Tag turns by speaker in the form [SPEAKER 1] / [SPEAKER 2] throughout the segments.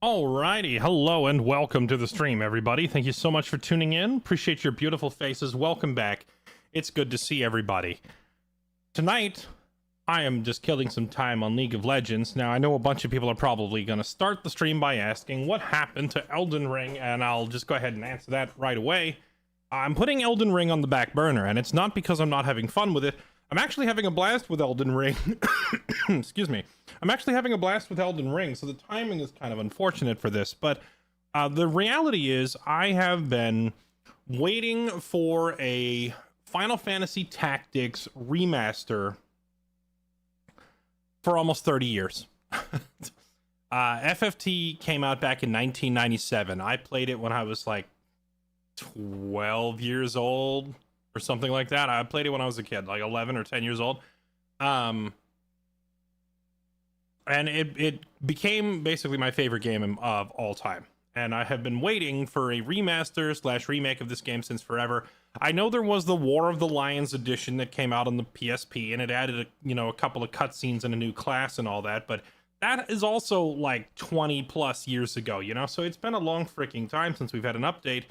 [SPEAKER 1] Alrighty, hello and welcome to the stream, everybody. Thank you so much for tuning in. Appreciate your beautiful faces. Welcome back. It's good to see everybody. Tonight, I am just killing some time on League of Legends. Now, I know a bunch of people are probably going to start the stream by asking what happened to Elden Ring, and I'll just go ahead and answer that right away. I'm putting Elden Ring on the back burner, and it's not because I'm not having fun with it. I'm actually having a blast with Elden Ring. Excuse me. I'm actually having a blast with Elden Ring, so the timing is kind of unfortunate for this, but the reality is I have been waiting for a Final Fantasy Tactics remaster for almost 30 years. FFT came out back in 1997. I played it when I was like 12 years old or something like that. I played it when I was a kid, like 11 or 10 years old. And it became basically my favorite game of all time. And I have been waiting for a remaster / remake of this game since forever. I know there was the War of the Lions edition that came out on the PSP, and it added a couple of cutscenes and a new class and all that, but that is also like 20 plus years ago, so it's been a long freaking time since we've had an update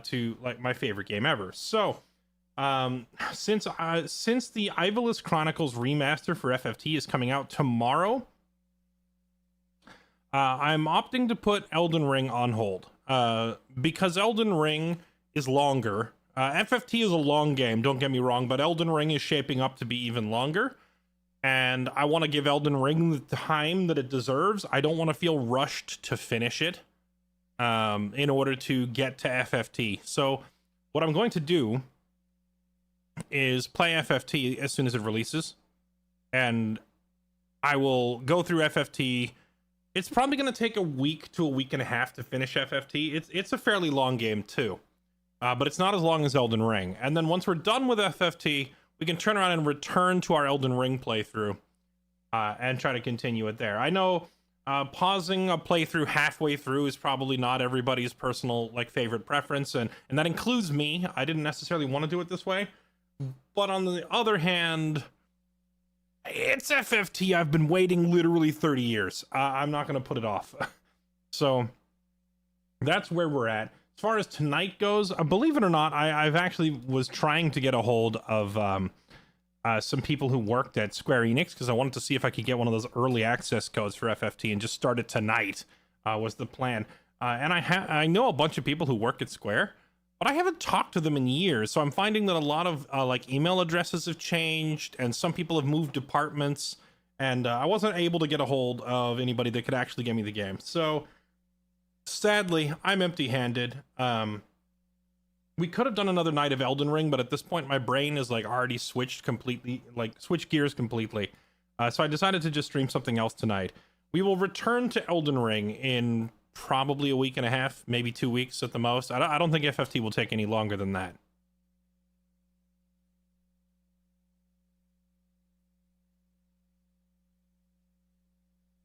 [SPEAKER 1] to like my favorite game ever. So since the Ivalice Chronicles remaster for FFT is coming out tomorrow, I'm opting to put Elden Ring on hold because Elden Ring is longer. FFT is a long game, don't get me wrong, but Elden Ring is shaping up to be even longer, and I want to give Elden Ring the time that it deserves. I don't want to feel rushed to finish it in order to get to FFT. So what I'm going to do is play FFT as soon as it releases, and I will go through FFT. It's probably going to take a week to a week and a half to finish FFT. It's a fairly long game too, but it's not as long as Elden Ring. And then once we're done with FFT, we can turn around and return to our Elden Ring playthrough and try to continue it there. I know pausing a playthrough halfway through is probably not everybody's personal favorite preference, and that includes me. I didn't necessarily want to do it this way, but on the other hand, it's FFT. I've been waiting literally 30 years. I'm not going to put it off. So that's where we're at. As far as tonight goes, believe it or not, I've actually was trying to get a hold of some people who worked at Square Enix because I wanted to see if I could get one of those early access codes for FFT and just start it tonight was the plan. And I know a bunch of people who work at Square, but I haven't talked to them in years, so I'm finding that a lot of email addresses have changed, and some people have moved departments, and I wasn't able to get a hold of anybody that could actually get me the game. So sadly, I'm empty-handed. We could have done another night of Elden Ring, but at this point, my brain is already switched completely, switched gears completely. So I decided to just stream something else tonight. We will return to Elden Ring in probably a week and a half, maybe 2 weeks at the most. I don't think FFT will take any longer than that.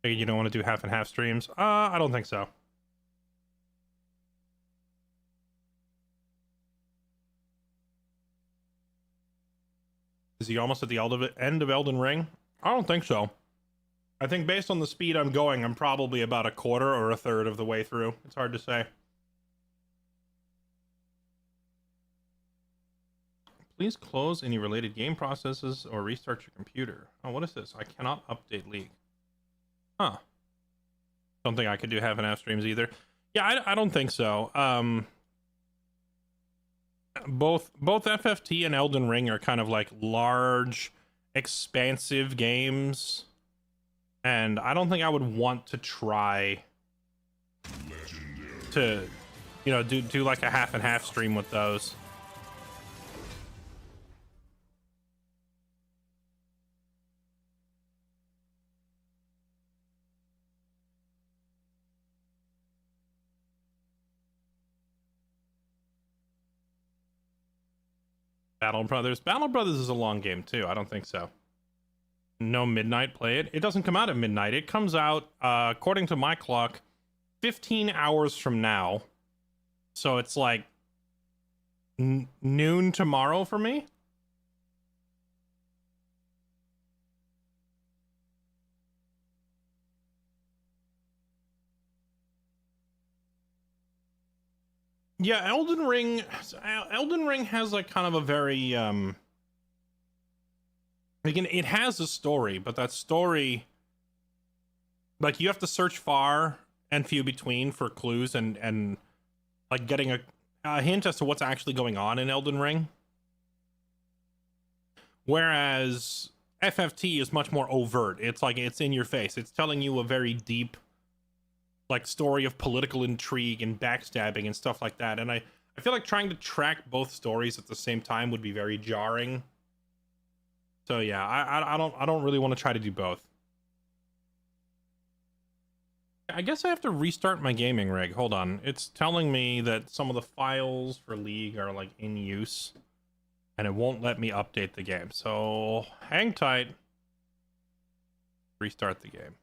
[SPEAKER 1] You don't want to do half and half streams? I don't think so. Is he almost at the end of Elden Ring? I don't think so. I think based on the speed I'm going, I'm probably about a quarter or a third of the way through. It's hard to say. Please close any related game processes or restart your computer. Oh, what is this? I cannot update League. Huh. Don't think I could do half and half streams either. Yeah, I don't think so. Both FFT and Elden Ring are kind of large, expansive games. And I don't think I would want to try to, do like a half and half stream with those. Battle Brothers is a long game too. I don't think so. No midnight play it. It doesn't come out at midnight. It comes out, according to my clock, 15 hours from now. So it's noon tomorrow for me. Yeah, Elden Ring has like kind of a very again, it has a story, but that story, like, you have to search far and few between for clues and like getting a hint as to what's actually going on in Elden Ring. Whereas FFT is much more overt. It's like, it's in your face. It's telling you a very deep, like, story of political intrigue and backstabbing and stuff like that. And I feel like trying to track both stories at the same time would be very jarring. So yeah, I don't really want to try to do both. I guess I have to restart my gaming rig. Hold on. It's telling me that some of the files for League are like in use, and it won't let me update the game. So hang tight. Restart the game.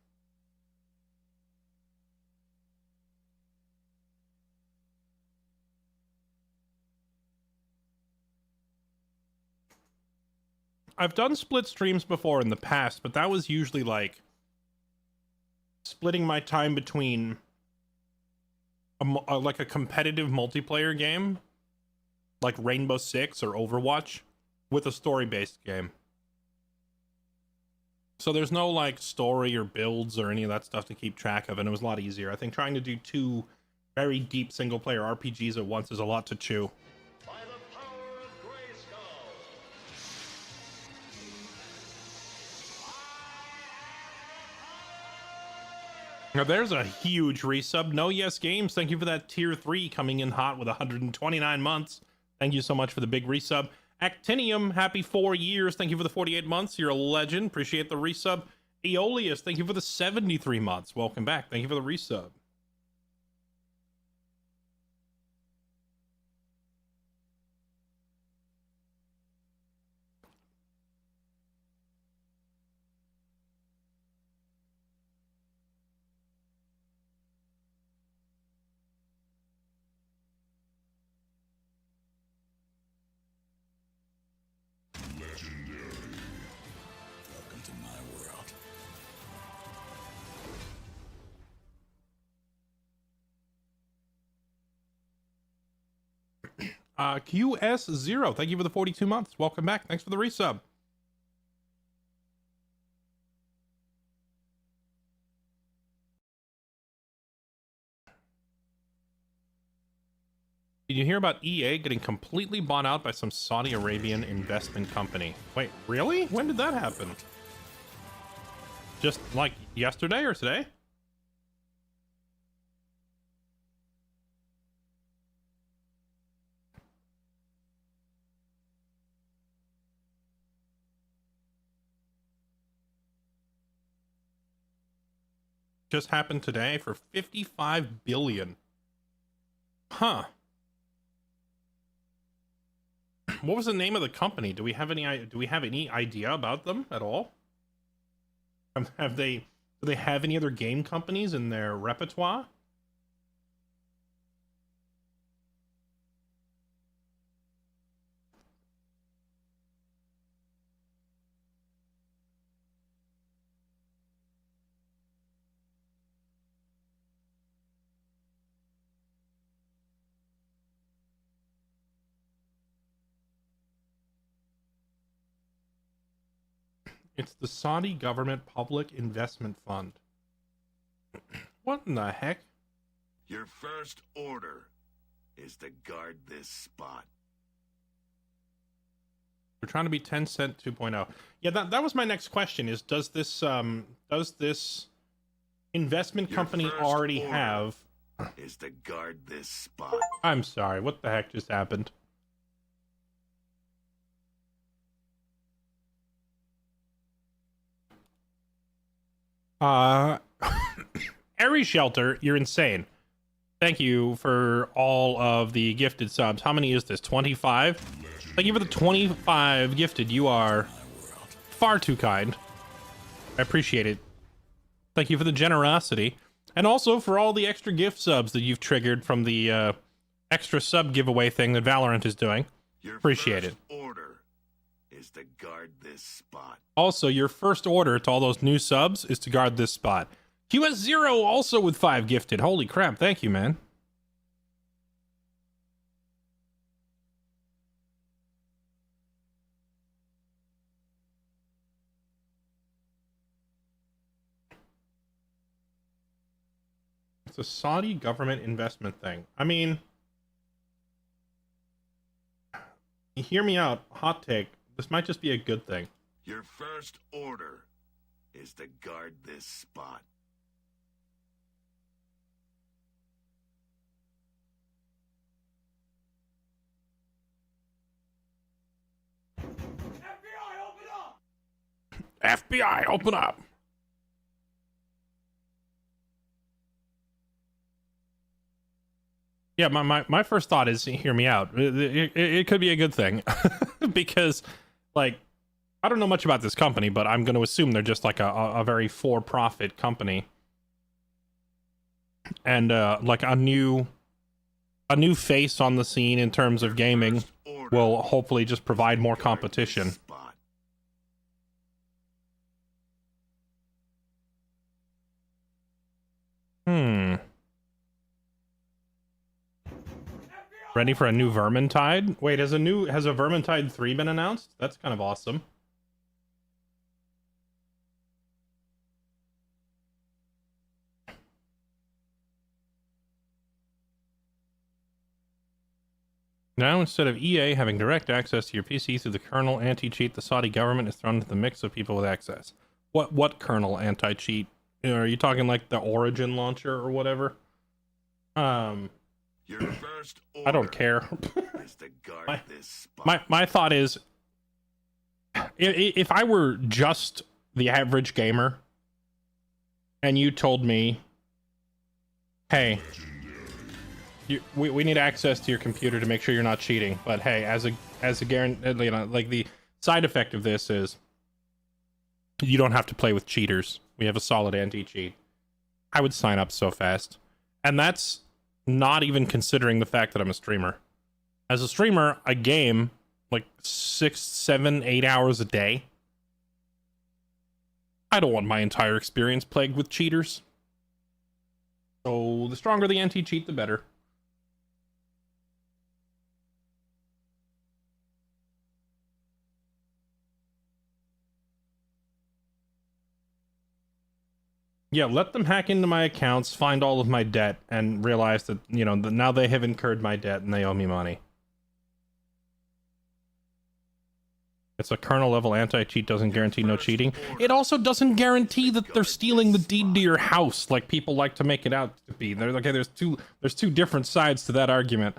[SPEAKER 1] I've done split streams before in the past, but that was usually like splitting my time between like a competitive multiplayer game like Rainbow Six or Overwatch with a story-based game. So there's no like story or builds or any of that stuff to keep track of, and it was a lot easier. I think trying to do two very deep single-player RPGs at once is a lot to chew. Now there's a huge resub. No Yes Games, thank you for that tier 3 coming in hot with 129 months. Thank you so much for the big resub. Actinium, happy 4 years. Thank you for the 48 months. You're a legend. Appreciate the resub. Aeolius, thank you for the 73 months. Welcome back. Thank you for the resub. QS0, thank you for the 42 months. Welcome back. Thanks for the resub. Did you hear about EA getting completely bought out by some Saudi Arabian investment company? Wait, really? When did that happen? Just like yesterday or today? Just happened today for 55 billion. Huh. What was the name of the company? Do we have any idea about them at all? Do they have any other game companies in their repertoire? It's the Saudi Government Public Investment Fund. What in the heck?
[SPEAKER 2] Your first order is to guard this spot.
[SPEAKER 1] We're trying to be Tencent 2.0. Yeah, that was my next question, is does this investment company already have...
[SPEAKER 2] is to guard this spot.
[SPEAKER 1] I'm sorry, what the heck just happened? Airy Shelter, you're insane. Thank you for all of the gifted subs. How many is this? 25? Thank you for the 25 gifted. You are far too kind. I appreciate it. Thank you for the generosity. And also for all the extra gift subs that you've triggered from the extra sub giveaway thing that Valorant is doing. Appreciate it.
[SPEAKER 2] Order is to guard this spot.
[SPEAKER 1] Also, your first order to all those new subs is to guard this spot. QS0 also with 5 gifted. Holy crap, thank you, man. It's a Saudi government investment thing. I mean, hear me out. Hot take. This might just be a good thing.
[SPEAKER 2] Your first order is to guard this spot.
[SPEAKER 1] FBI, open up. Yeah, my first thought is, hear me out. It could be a good thing because, like, I don't know much about this company, but I'm going to assume they're just like a very for-profit company, and like a new face on the scene in terms of gaming will hopefully just provide more competition. Ready for a new Vermintide? Wait, has a Vermintide 3 been announced? That's kind of awesome. Now, instead of EA having direct access to your PC through the kernel anti-cheat, the Saudi government is thrown into the mix of people with access. What kernel anti-cheat? You know, are you talking like the Origin launcher or whatever?
[SPEAKER 2] Your first order
[SPEAKER 1] I don't care.
[SPEAKER 2] is to guard this spot.
[SPEAKER 1] My thought is, if I were just the average gamer, and you told me, hey, we need access to your computer to make sure you're not cheating, but hey, as a guarantee, you know, like the side effect of this is you don't have to play with cheaters. We have a solid anti-cheat. I would sign up so fast, and that's not even considering the fact that I'm a streamer. As a streamer, I game like 6, 7, 8 hours a day. I don't want my entire experience plagued with cheaters. So the stronger the anti-cheat, the better. Yeah, let them hack into my accounts, find all of my debt, and realize that, you know, now they have incurred my debt and they owe me money. It's a kernel level anti-cheat, doesn't guarantee no cheating. It also doesn't guarantee that they're stealing the deed to your house, like people like to make it out to be. Okay, there's two different sides to that argument.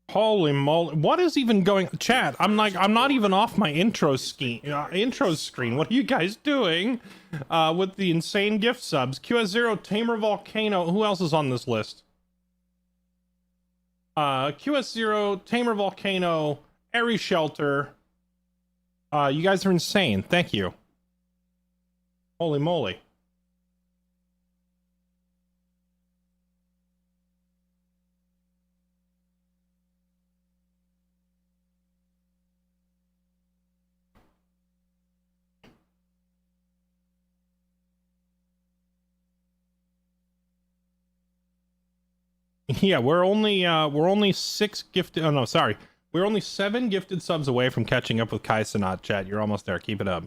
[SPEAKER 1] Holy moly! What is even going? Chat, I'm not even off my intro screen. What are you guys doing? With the insane gift subs, QS0, Tamer Volcano. Who else is on this list? QS0, Tamer Volcano, Airy Shelter. You guys are insane. Thank you. Holy moly! Yeah, we're only 6 gifted. Oh no, sorry, we're only 7 gifted subs away from catching up with Kai Sanat. Chat, you're almost there. Keep it up.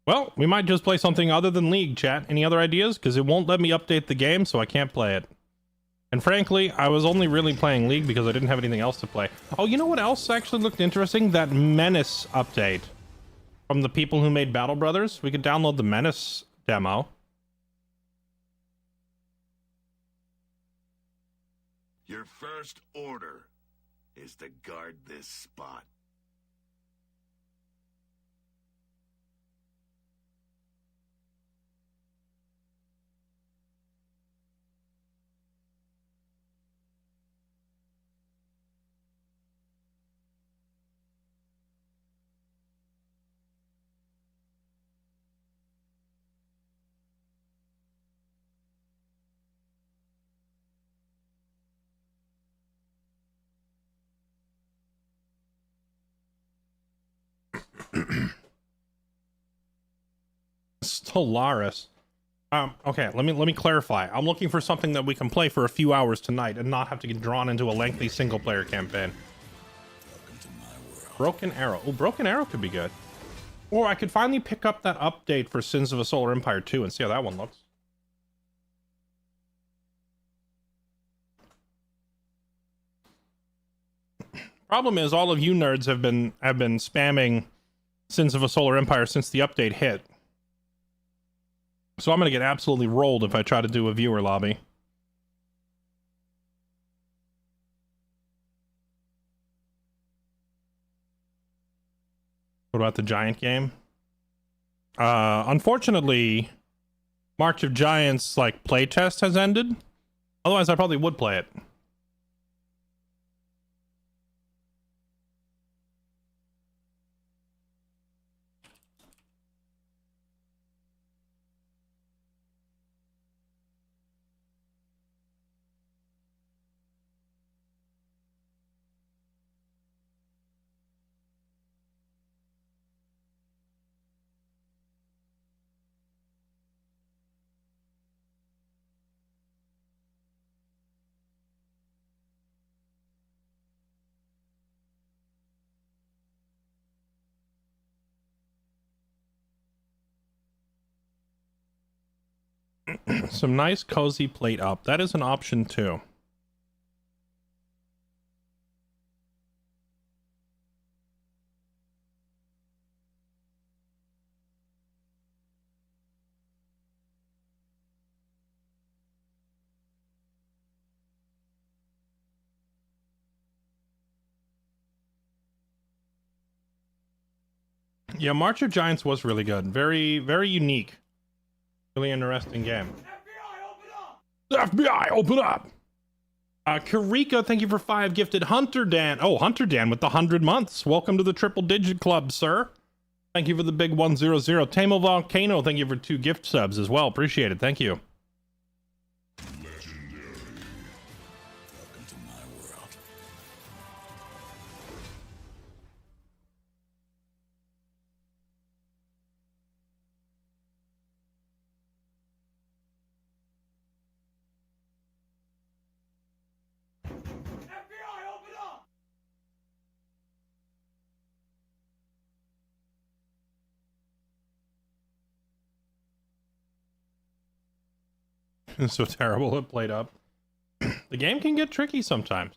[SPEAKER 1] Well, we might just play something other than League, chat. Any other ideas? Because it won't let me update the game, so I can't play it. And frankly, I was only really playing League because I didn't have anything else to play. Oh, you know what else actually looked interesting? That Menace update from the people who made Battle Brothers. We could download the Menace demo.
[SPEAKER 2] Your first order is to guard this spot.
[SPEAKER 1] Stellaris. Okay, let me clarify. I'm looking for something that we can play for a few hours tonight and not have to get drawn into a lengthy single-player campaign. Broken Arrow. Oh, Broken Arrow could be good. Or I could finally pick up that update for Sins of a Solar Empire 2 and see how that one looks. Problem is, all of you nerds have been spamming Sins of a Solar Empire since the update hit. So I'm gonna get absolutely rolled if I try to do a viewer lobby. What about the Giant game? Unfortunately, March of Giants, like, playtest has ended. Otherwise, I probably would play it. Some nice cozy plate up. That is an option too. Yeah, March of Giants was really good. Very, very unique. Really interesting game. FBI, open up! FBI, open up! Karika, thank you for 5 gifted. Hunter Dan. Oh, Hunter Dan with the 100 months. Welcome to the Triple Digit Club, sir. Thank you for the big 100. Tamo Volcano, thank you for 2 gift subs as well. Appreciate it. Thank you.
[SPEAKER 2] Legendary. Welcome to my world.
[SPEAKER 3] FBI, open up!
[SPEAKER 1] It's so terrible it played up. The game can get tricky sometimes.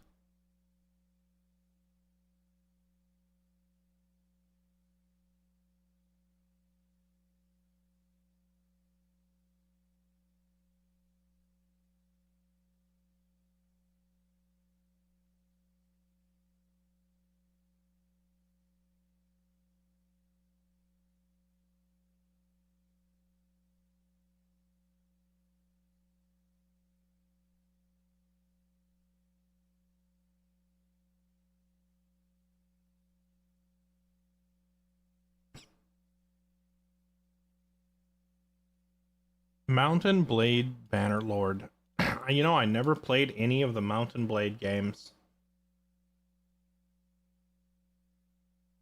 [SPEAKER 1] Mountain Blade Bannerlord. You know, I never played any of the Mountain Blade games.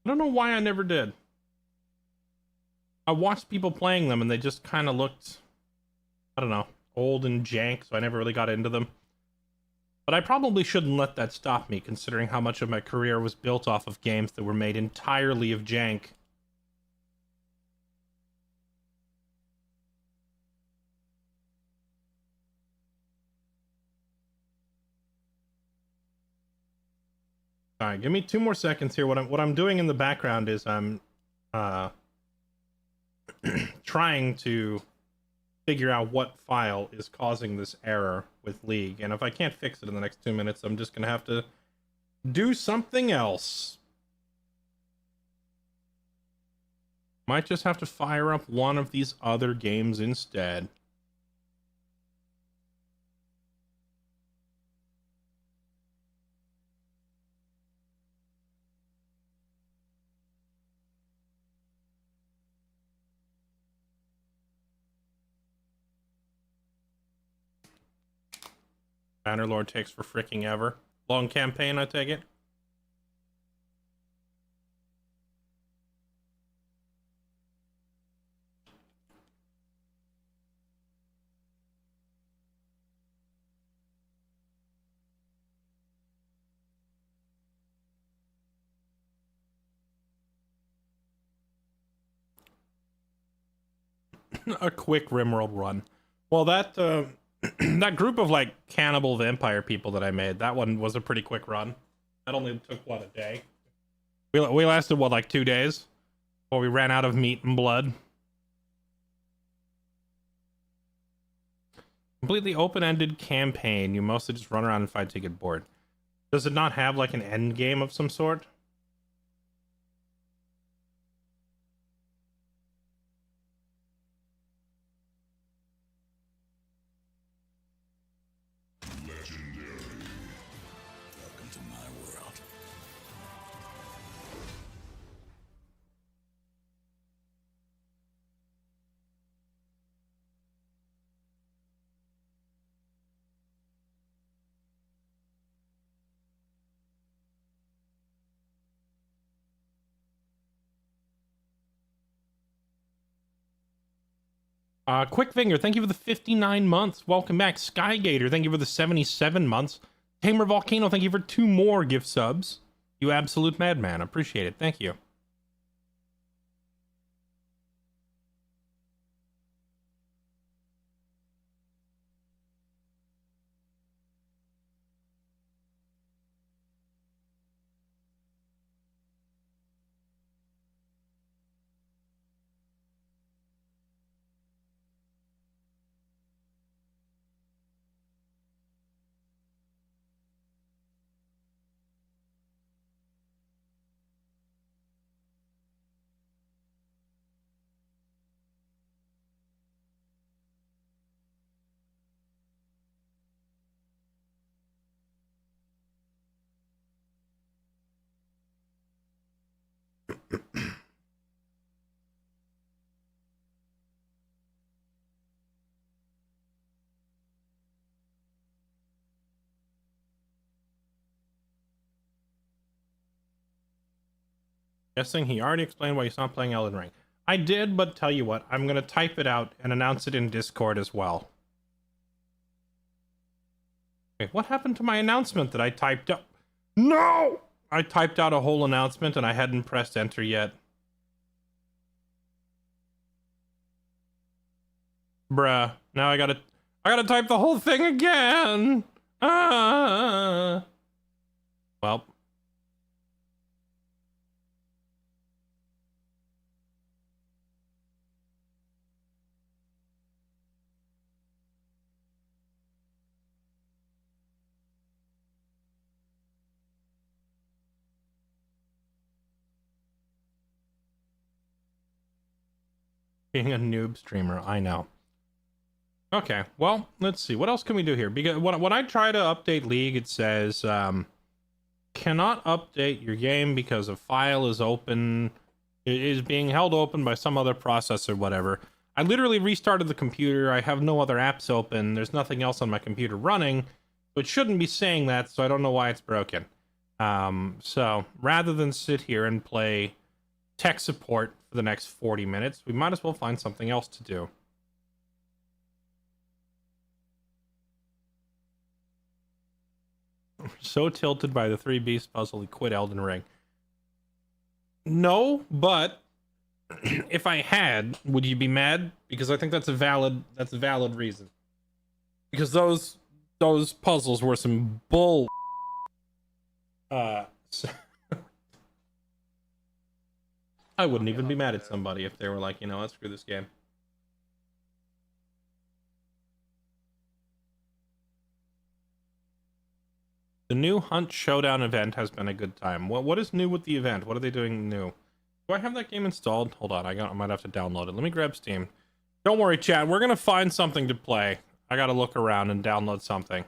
[SPEAKER 1] I don't know why I never did. I watched people playing them and they just kind of looked, I don't know, old and jank, so I never really got into them. But I probably shouldn't let that stop me, considering how much of my career was built off of games that were made entirely of jank. All right, give me 2 more seconds here. What I'm doing in the background is I'm trying to figure out what file is causing this error with League, and if I can't fix it in the next 2 minutes, I'm just gonna have to do something else. Might just have to fire up one of these other games instead. Bannerlord takes for freaking ever. Long campaign, I take it. A quick RimWorld run. Well, that that group of like cannibal vampire people that I made, that one was a pretty quick run. That only took what, a day? We lasted what, like 2 days before we ran out of meat and blood. Completely open-ended campaign. You mostly just run around and fight to get bored. Does it not have like an end game of some sort?
[SPEAKER 2] Welcome to my world.
[SPEAKER 1] Quick Finger, thank you for the 59 months. Welcome back. Skygator, thank you for the 77 months. Tamer Volcano, thank you for 2 more gift subs. You absolute madman. Appreciate it. Thank you. Guessing he already explained why he's not playing Elden Ring. I did, but tell you what, I'm going to type it out and announce it in Discord as well. Okay, what happened to my announcement that I typed up? No! I typed out a whole announcement and I hadn't pressed enter yet. Bruh, now I gotta type the whole thing again! Ah! Well. Being a noob streamer, I know. Okay, well, let's see. What else can we do here? Because when I try to update League, it says, cannot update your game because a file is open, it is being held open by some other process or whatever. I literally restarted the computer. I have no other apps open. There's nothing else on my computer running. So it shouldn't be saying that, so I don't know why it's broken. So rather than sit here and play tech support for the next 40 minutes, we might as well find something else to do. So tilted by the 3 Beast puzzle, he quit Elden Ring. No, but if I had, would you be mad? Because I think that's a valid reason. Because those puzzles were some bull. So I wouldn't even be mad at somebody if they were like, you know, let's screw this game. The new Hunt Showdown event has been a good time. What is new with the event? What are they doing new? Do I have that game installed? Hold on, I might have to download it. Let me grab Steam. Don't worry, chat. We're gonna find something to play. I gotta look around and download something.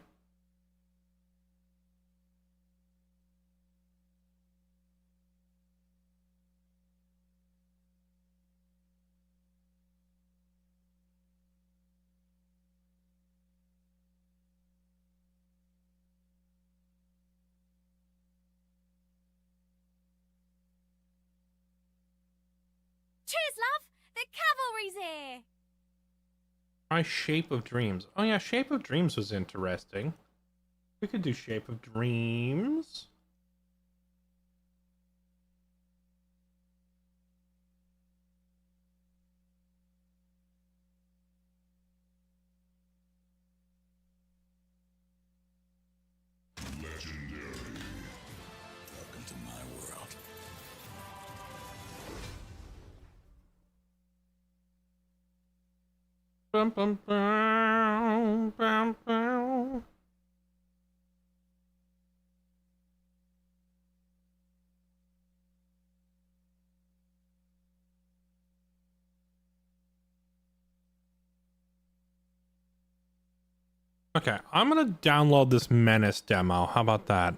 [SPEAKER 4] Cheers, love! The cavalry's here!
[SPEAKER 1] Try Shape of Dreams. Oh yeah, Shape of Dreams was interesting. We could do Shape of Dreams. Bum, bum, bum, bum, bum. Okay, I'm gonna download this Menace demo. How about that?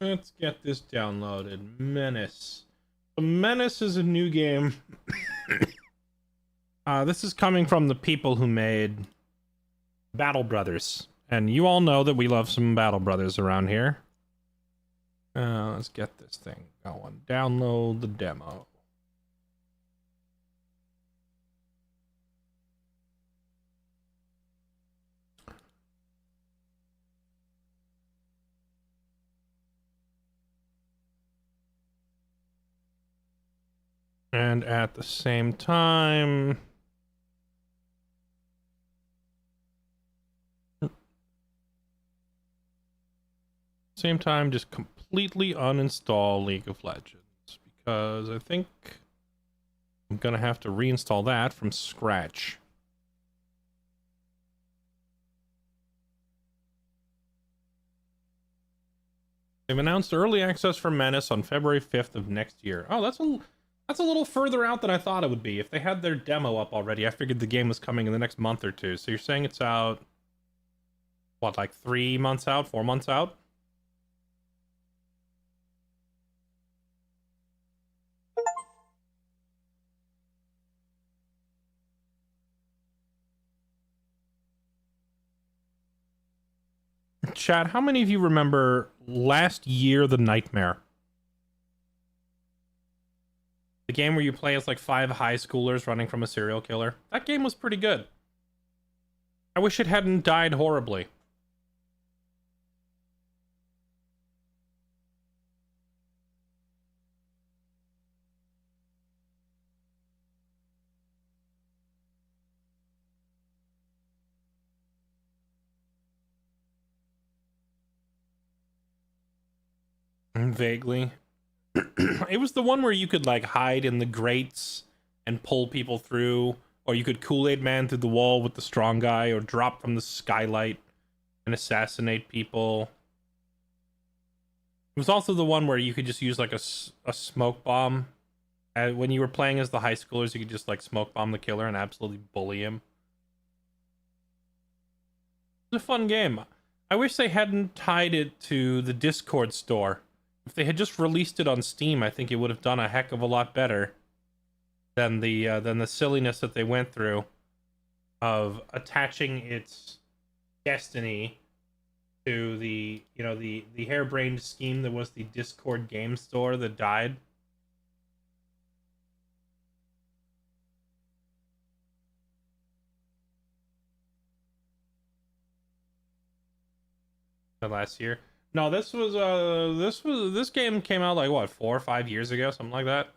[SPEAKER 1] Let's get this downloaded. Menace. The Menace is a new game. This is coming from the people who made Battle Brothers. And you all know that we love some Battle Brothers around here. Let's get this thing going. Download the demo. And at the same time, just completely uninstall League of Legends, because I think I'm gonna have to reinstall that from scratch. They've announced early access for Menace on February 5th of next year. Oh, that's a little further out than I thought it would be. If they had their demo up already, I figured the game was coming in the next month or two. So you're saying it's out, what, like 3 months out, 4 months out? Chad, how many of you remember Last Year the Nightmare? The game where you play as like 5 high schoolers running from a serial killer. That game was pretty good. I wish it hadn't died horribly. Vaguely. It was the one where you could like hide in the grates and pull people through, or you could Kool-Aid Man through the wall with the strong guy, or drop from the skylight and assassinate people. It was also the one where you could just use like a smoke bomb. When you were playing as the high schoolers, you could just like smoke bomb the killer and absolutely bully him. It was a fun game. I wish they hadn't tied it to the Discord store. If they had just released it on Steam, I think it would have done a heck of a lot better than the silliness that they went through of attaching its destiny to the harebrained scheme that was the Discord game store that died. Last year. No, this game came out like what, 4 or 5 years ago, something like that.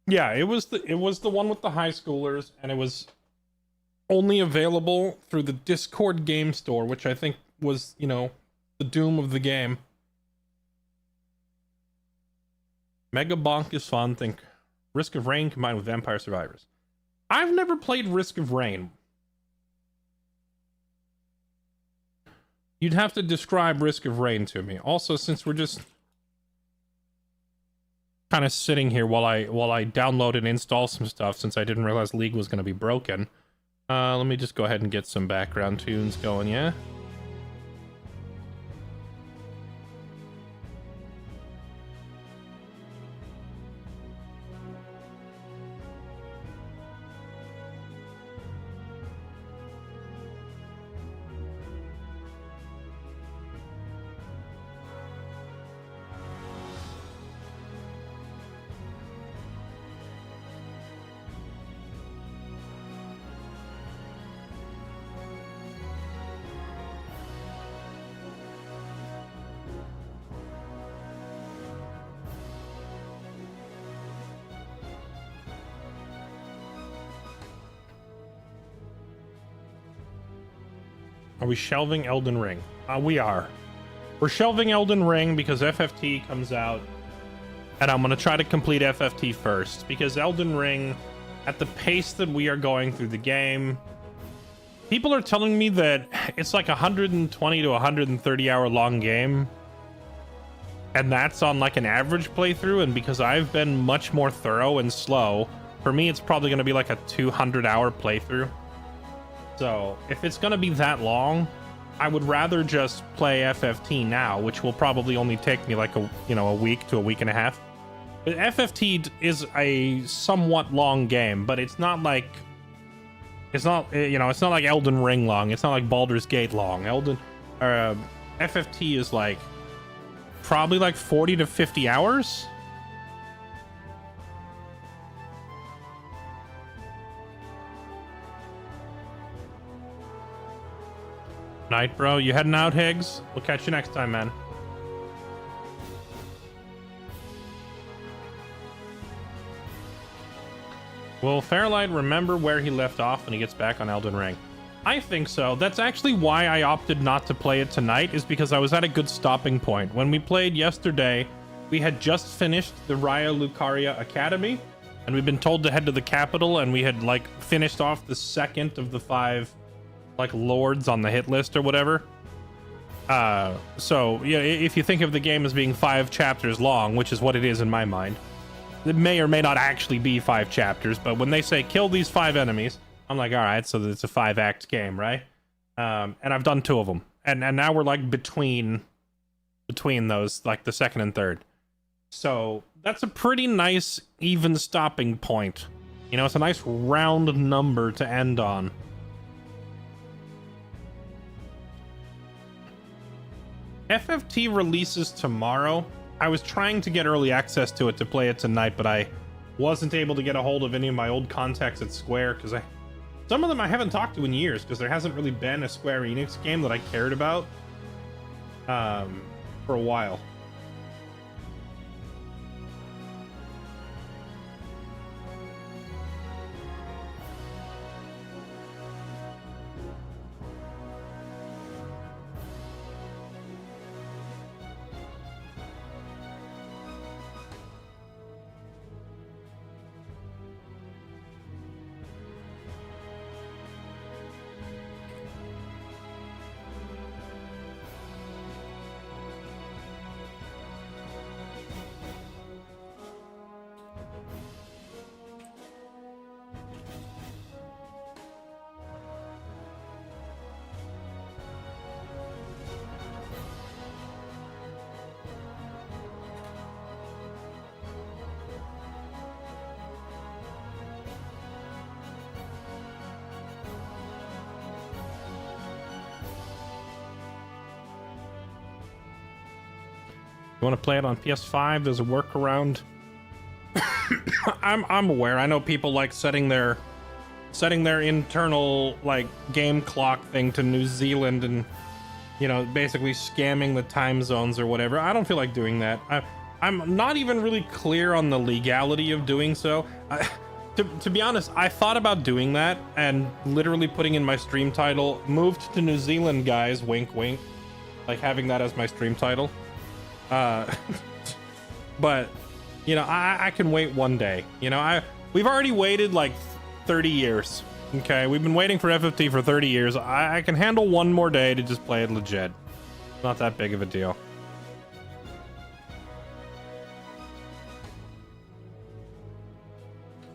[SPEAKER 1] Yeah, it was the one with the high schoolers, and it was only available through the Discord game store, which I think was, the doom of the game. Mega Bonk is fun. Think Risk of Rain combined with Vampire Survivors. I've never played Risk of Rain. You'd have to describe Risk of Rain to me. Also, since we're just kind of sitting here while I download and install some stuff, since I didn't realize League was going to be broken, let me just go ahead and get some background tunes going, yeah? Are we shelving Elden Ring? We are. We're shelving Elden Ring because FFT comes out, and I'm going to try to complete FFT first, because Elden Ring, at the pace that we are going through the game, people are telling me that it's like 120 to 130 hour long game, and that's on like an average playthrough, and because I've been much more thorough and slow, for me it's probably going to be like a 200 hour playthrough. So if it's going to be that long, I would rather just play FFT now, which will probably only take me like a week to a week and a half. But FFT is a somewhat long game, but it's not like it's not like Elden Ring long. It's not like Baldur's Gate long. FFT is like probably like 40 to 50 hours. Night, bro. You heading out, Higgs? We'll catch you next time, man. Will Fairlight remember where he left off when he gets back on Elden Ring? I think so. That's actually why I opted not to play it tonight, is because I was at a good stopping point. When we played yesterday, we had just finished the Raya Lucaria Academy, and we'd been told to head to the capital, and we had like finished off the second of the 5 like lords on the hit list or whatever. So yeah, if you think of the game as being 5 chapters long, which is what it is in my mind, it may or may not actually be 5 chapters, but when they say kill these 5 enemies, I'm like, all right, so it's a 5-act game, right? And I've done 2 of them, and now we're like between those, like the second and third. So that's a pretty nice even stopping point. You know, it's a nice round number to end on. FFT releases tomorrow. I was trying to get early access to it to play it tonight, but I wasn't able to get a hold of any of my old contacts at Square, because some of them I haven't talked to in years, because there hasn't really been a Square Enix game that I cared about for a while. You want to play it on PS5? There's a workaround. I'm aware. I know people like setting their internal like game clock thing to New Zealand, and you know, basically scamming the time zones or whatever. I don't feel like doing that. I'm not even really clear on the legality of doing so. To be honest, I thought about doing that and literally putting in my stream title, "Moved to New Zealand, guys," wink wink, like having that as my stream title. But you know, I can wait one day. You know, we've already waited like 30 years. Okay, we've been waiting for FFT for 30 years. I can handle one more day to just play it legit. Not that big of a deal.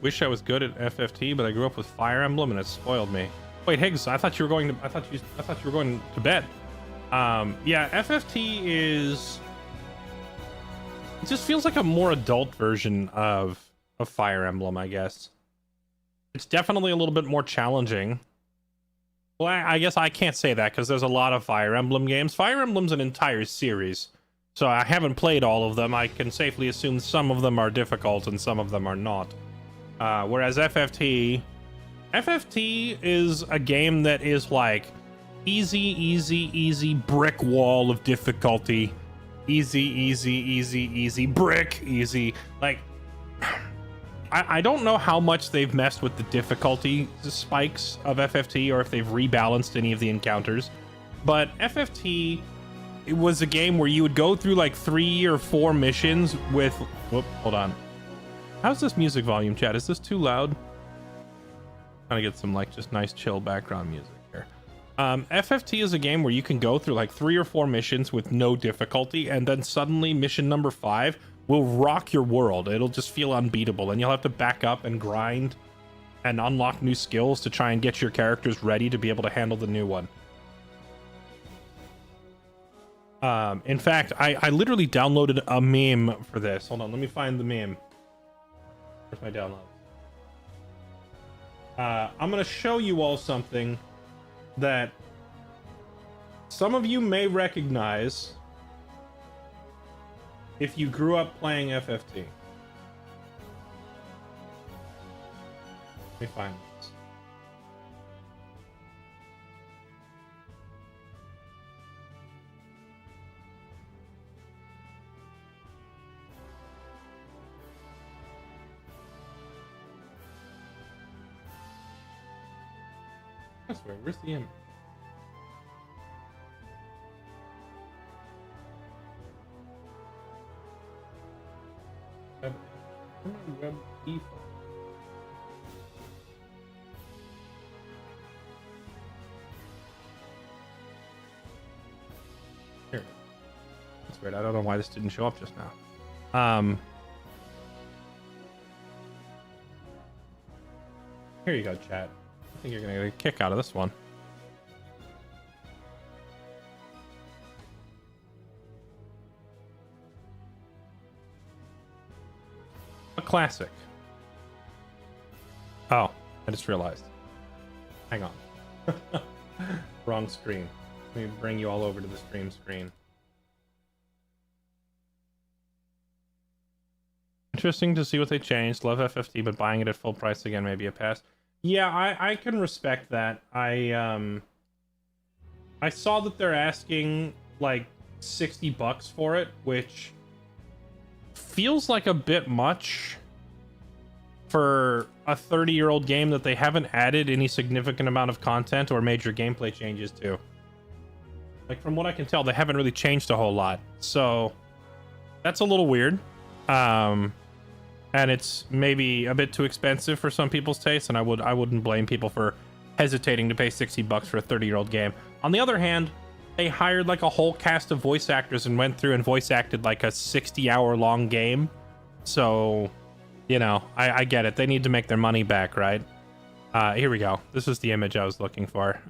[SPEAKER 1] Wish I was good at FFT, but I grew up with Fire Emblem and it spoiled me. Wait, Higgs, I thought you were going to bed. Yeah, FFT is, it just feels like a more adult version of Fire Emblem, I guess. It's definitely a little bit more challenging. Well, I guess I can't say that because there's a lot of Fire Emblem games. Fire Emblem's an entire series, so I haven't played all of them. I can safely assume some of them are difficult and some of them are not. Whereas FFT is a game that is like easy brick wall of difficulty. Easy brick, easy. Like, I don't know how much they've messed with the difficulty spikes of FFT or if they've rebalanced any of the encounters, but FFT, it was a game where you would go through like 3 or 4 missions with... Whoop, hold on. How's this music volume, chat? Is this too loud? Trying to get some like just nice chill background music here. FFT is a game where you can go through like 3 or 4 missions with no difficulty, and then suddenly mission number 5 will rock your world. It'll just feel unbeatable, and you'll have to back up and grind and unlock new skills to try and get your characters ready to be able to handle the new one. In fact, I literally downloaded a meme for this. Hold on, let me find the meme. Where's my download? I'm gonna show you all something that some of you may recognize if you grew up playing FFT. Let me find this. I swear, where's the image? Web default. Here. That's weird. I don't know why this didn't show up just now. Here you go, chat. I think you're gonna get a kick out of this one. A classic. Oh, I just realized. Hang on. Wrong screen. Let me bring you all over to the stream screen. Interesting to see what they changed. Love FFT, but buying it at full price again may be a pass. Yeah, I can respect that. I saw that they're asking like $60 for it, which feels like a bit much for a 30-year-old game that they haven't added any significant amount of content or major gameplay changes to. Like, from what I can tell, they haven't really changed a whole lot. So that's a little weird. And it's maybe a bit too expensive for some people's taste, and I wouldn't blame people for hesitating to pay $60 for a 30-year-old game. On the other hand, they hired like a whole cast of voice actors and went through and voice acted like a 60-hour-long game. So, you know, I get it. They need to make their money back, right? Here we go. This is the image I was looking for.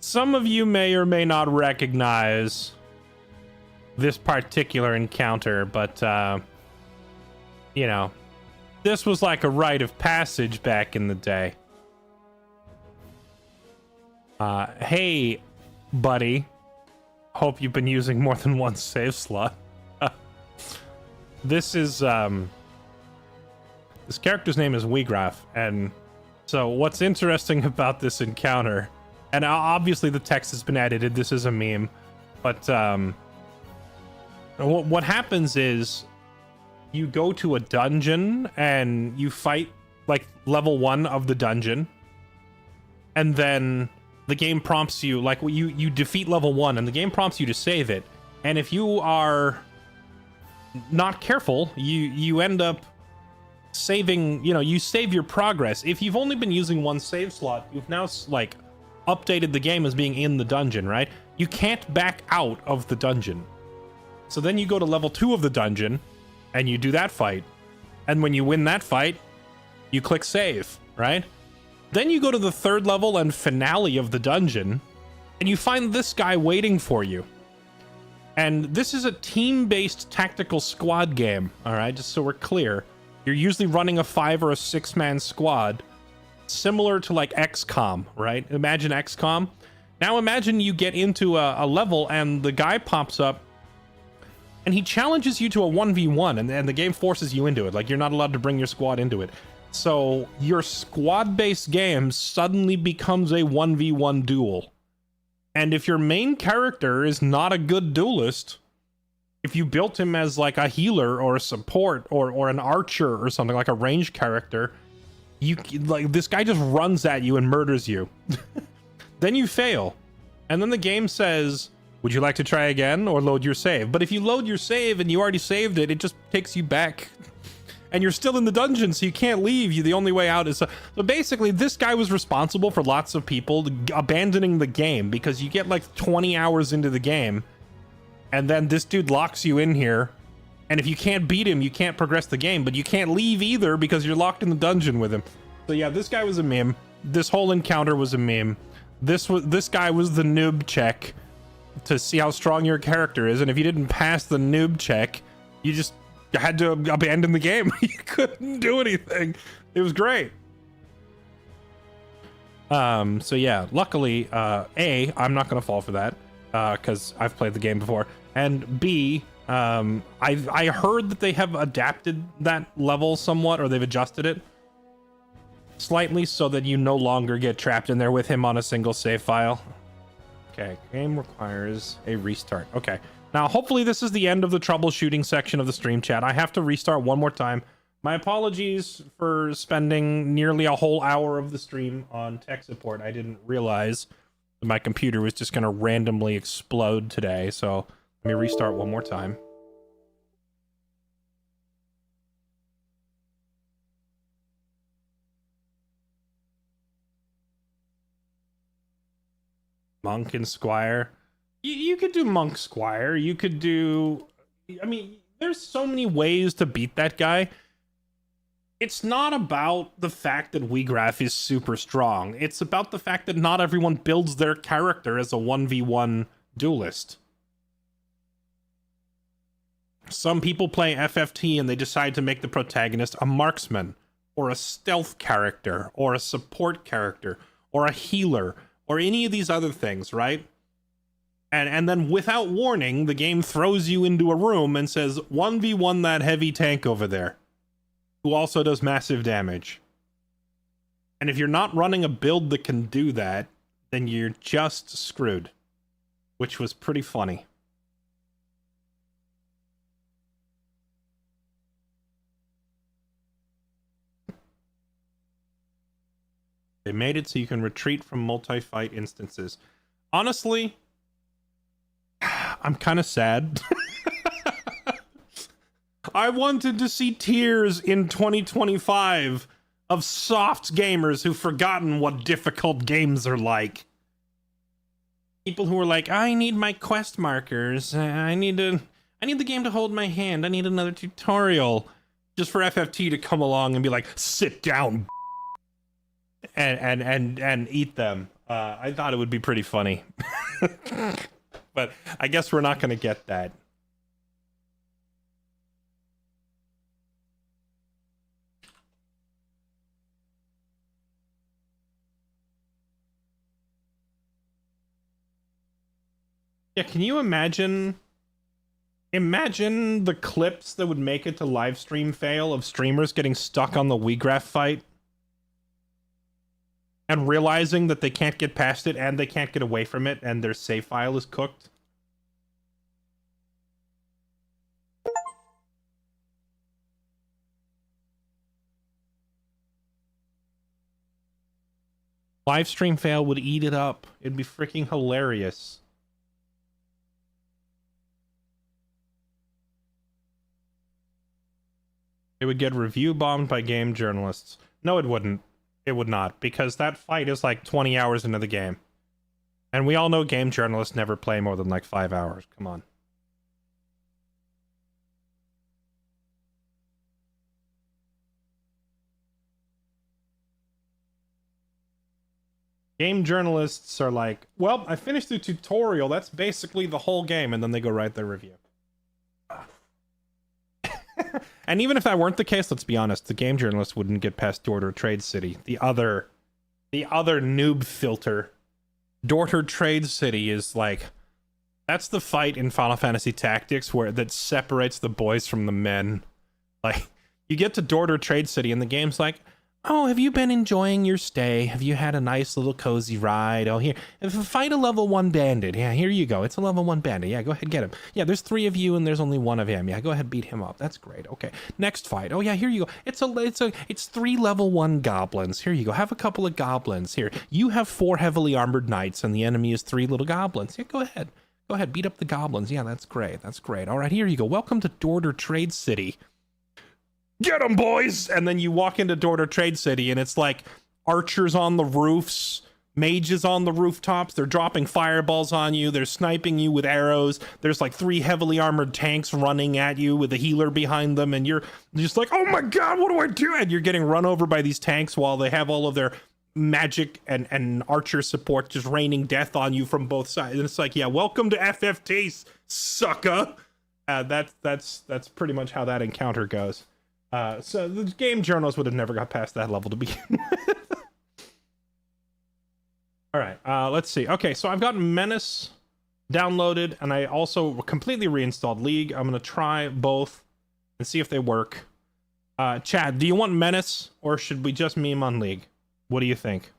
[SPEAKER 1] Some of you may or may not recognize this particular encounter, but, you know, this was like a rite of passage back in the day. Hey, buddy. Hope you've been using more than one save slot. This is, this character's name is Weegraf, and so what's interesting about this encounter, and obviously the text has been edited, this is a meme, but, what happens is you go to a dungeon and you fight like level 1 of the dungeon, and then the game prompts you, like, you defeat level 1 and the game prompts you to save it, and if you are not careful, you end up saving, you know, you save your progress. If you've only been using one save slot, you've now like updated the game as being in the dungeon, right? You can't back out of the dungeon. So then you go to level 2 of the dungeon and you do that fight. And when you win that fight, you click save, right? Then you go to the 3rd level and finale of the dungeon and you find this guy waiting for you. And this is a team-based tactical squad game, all right? Just so we're clear. You're usually running a 5 or a 6-man squad, similar to like XCOM, right? Imagine XCOM. Now imagine you get into a level and the guy pops up and he challenges you to a 1v1, and the game forces you into it. Like, you're not allowed to bring your squad into it. So your squad-based game suddenly becomes a 1v1 duel. And if your main character is not a good duelist, if you built him as like a healer or a support or an archer or something, like a ranged character, you like, this guy just runs at you and murders you. Then you fail. And then the game says, would you like to try again or load your save? But if you load your save and you already saved it, it just takes you back. And you're still in the dungeon, so you can't leave. The only way out is... So basically, this guy was responsible for lots of people abandoning the game because you get like 20 hours into the game, and then this dude locks you in here. And if you can't beat him, you can't progress the game, but you can't leave either because you're locked in the dungeon with him. So yeah, this guy was a meme. This whole encounter was a meme. This guy was the noob check to see how strong your character is, and if you didn't pass the noob check, you just had to abandon the game. You couldn't do anything. It was great. So yeah, luckily, A, I'm not gonna fall for that, because I've played the game before, and B, I heard that they have adapted that level somewhat, or they've adjusted it slightly so that you no longer get trapped in there with him on a single save file. Okay, game requires a restart. Okay, now hopefully this is the end of the troubleshooting section of the stream chat. I have to restart one more time. My apologies for spending nearly a whole hour of the stream on tech support. I didn't realize that my computer was just going to randomly explode today, so let me restart one more time. Monk and Squire. You could do Monk Squire. You could do... I mean, there's so many ways to beat that guy. It's not about the fact that Wheatgraph is super strong. It's about the fact that not everyone builds their character as a 1v1 duelist. Some people play FFT and they decide to make the protagonist a marksman, or a stealth character, or a support character, or a healer, or any of these other things, right? And then without warning, the game throws you into a room and says, 1v1 that heavy tank over there, who also does massive damage. And if you're not running a build that can do that, then you're just screwed. Which was pretty funny. They made it so you can retreat from multi-fight instances. Honestly, I'm kind of sad. I wanted to see tears in 2025 of soft gamers who've forgotten what difficult games are like. People who are like, I need my quest markers. I need the game to hold my hand. I need another tutorial. Just for FFT to come along and be like, sit down, and eat them. I thought it would be pretty funny. But I guess we're not going to get that. Yeah, can you imagine the clips that would make it to live stream fail of streamers getting stuck on the Wheatgraph fight and realizing that they can't get past it and they can't get away from it and their save file is cooked? Live stream fail would eat it up. It'd be freaking hilarious. It would get review bombed by game journalists. No, it wouldn't. It would not, because that fight is like 20 hours into the game. And we all know game journalists never play more than like 5 hours. Come on. Game journalists are like, well, I finished the tutorial. That's basically the whole game. And then they go write their review. And even if that weren't the case, let's be honest, the game journalist wouldn't get past Dorter Trade City. The other noob filter. Dorter Trade City is like, that's the fight in Final Fantasy Tactics that separates the boys from the men. Like, you get to Dorter Trade City and the game's like, Oh, have you been enjoying your stay? Have you had a nice little cozy ride? Oh, here, fight a level 1 bandit. Yeah, here you go. It's a level 1 bandit. Yeah, go ahead, get him. Yeah, there's 3 of you and there's only 1 of him. Yeah, go ahead, beat him up. That's great. Okay, next fight. Oh yeah, here you go. It's 3 level 1 goblins. Here you go. Have a couple of goblins. Here, you have 4 heavily armored knights and the enemy is 3 little goblins. Yeah, go ahead. Go ahead, beat up the goblins. Yeah, that's great. That's great. All right, here you go. Welcome to Dorder Trade City. Get them, boys! And then you walk into Dorder Trade City, and it's like archers on the roofs, mages on the rooftops. They're dropping fireballs on you. They're sniping you with arrows. There's like 3 heavily armored tanks running at you with a healer behind them, and you're just like, oh my god, what do I do? And you're getting run over by these tanks while they have all of their magic and archer support just raining death on you from both sides. And it's like, yeah, welcome to FFT, sucker. That's pretty much how that encounter goes. So the game journalists would have never got past that level to begin with. All right, let's see. Okay, so I've got Menace downloaded, and I also completely reinstalled League. I'm going to try both and see if they work. Chad, do you want Menace, or should we just meme on League? What do you think?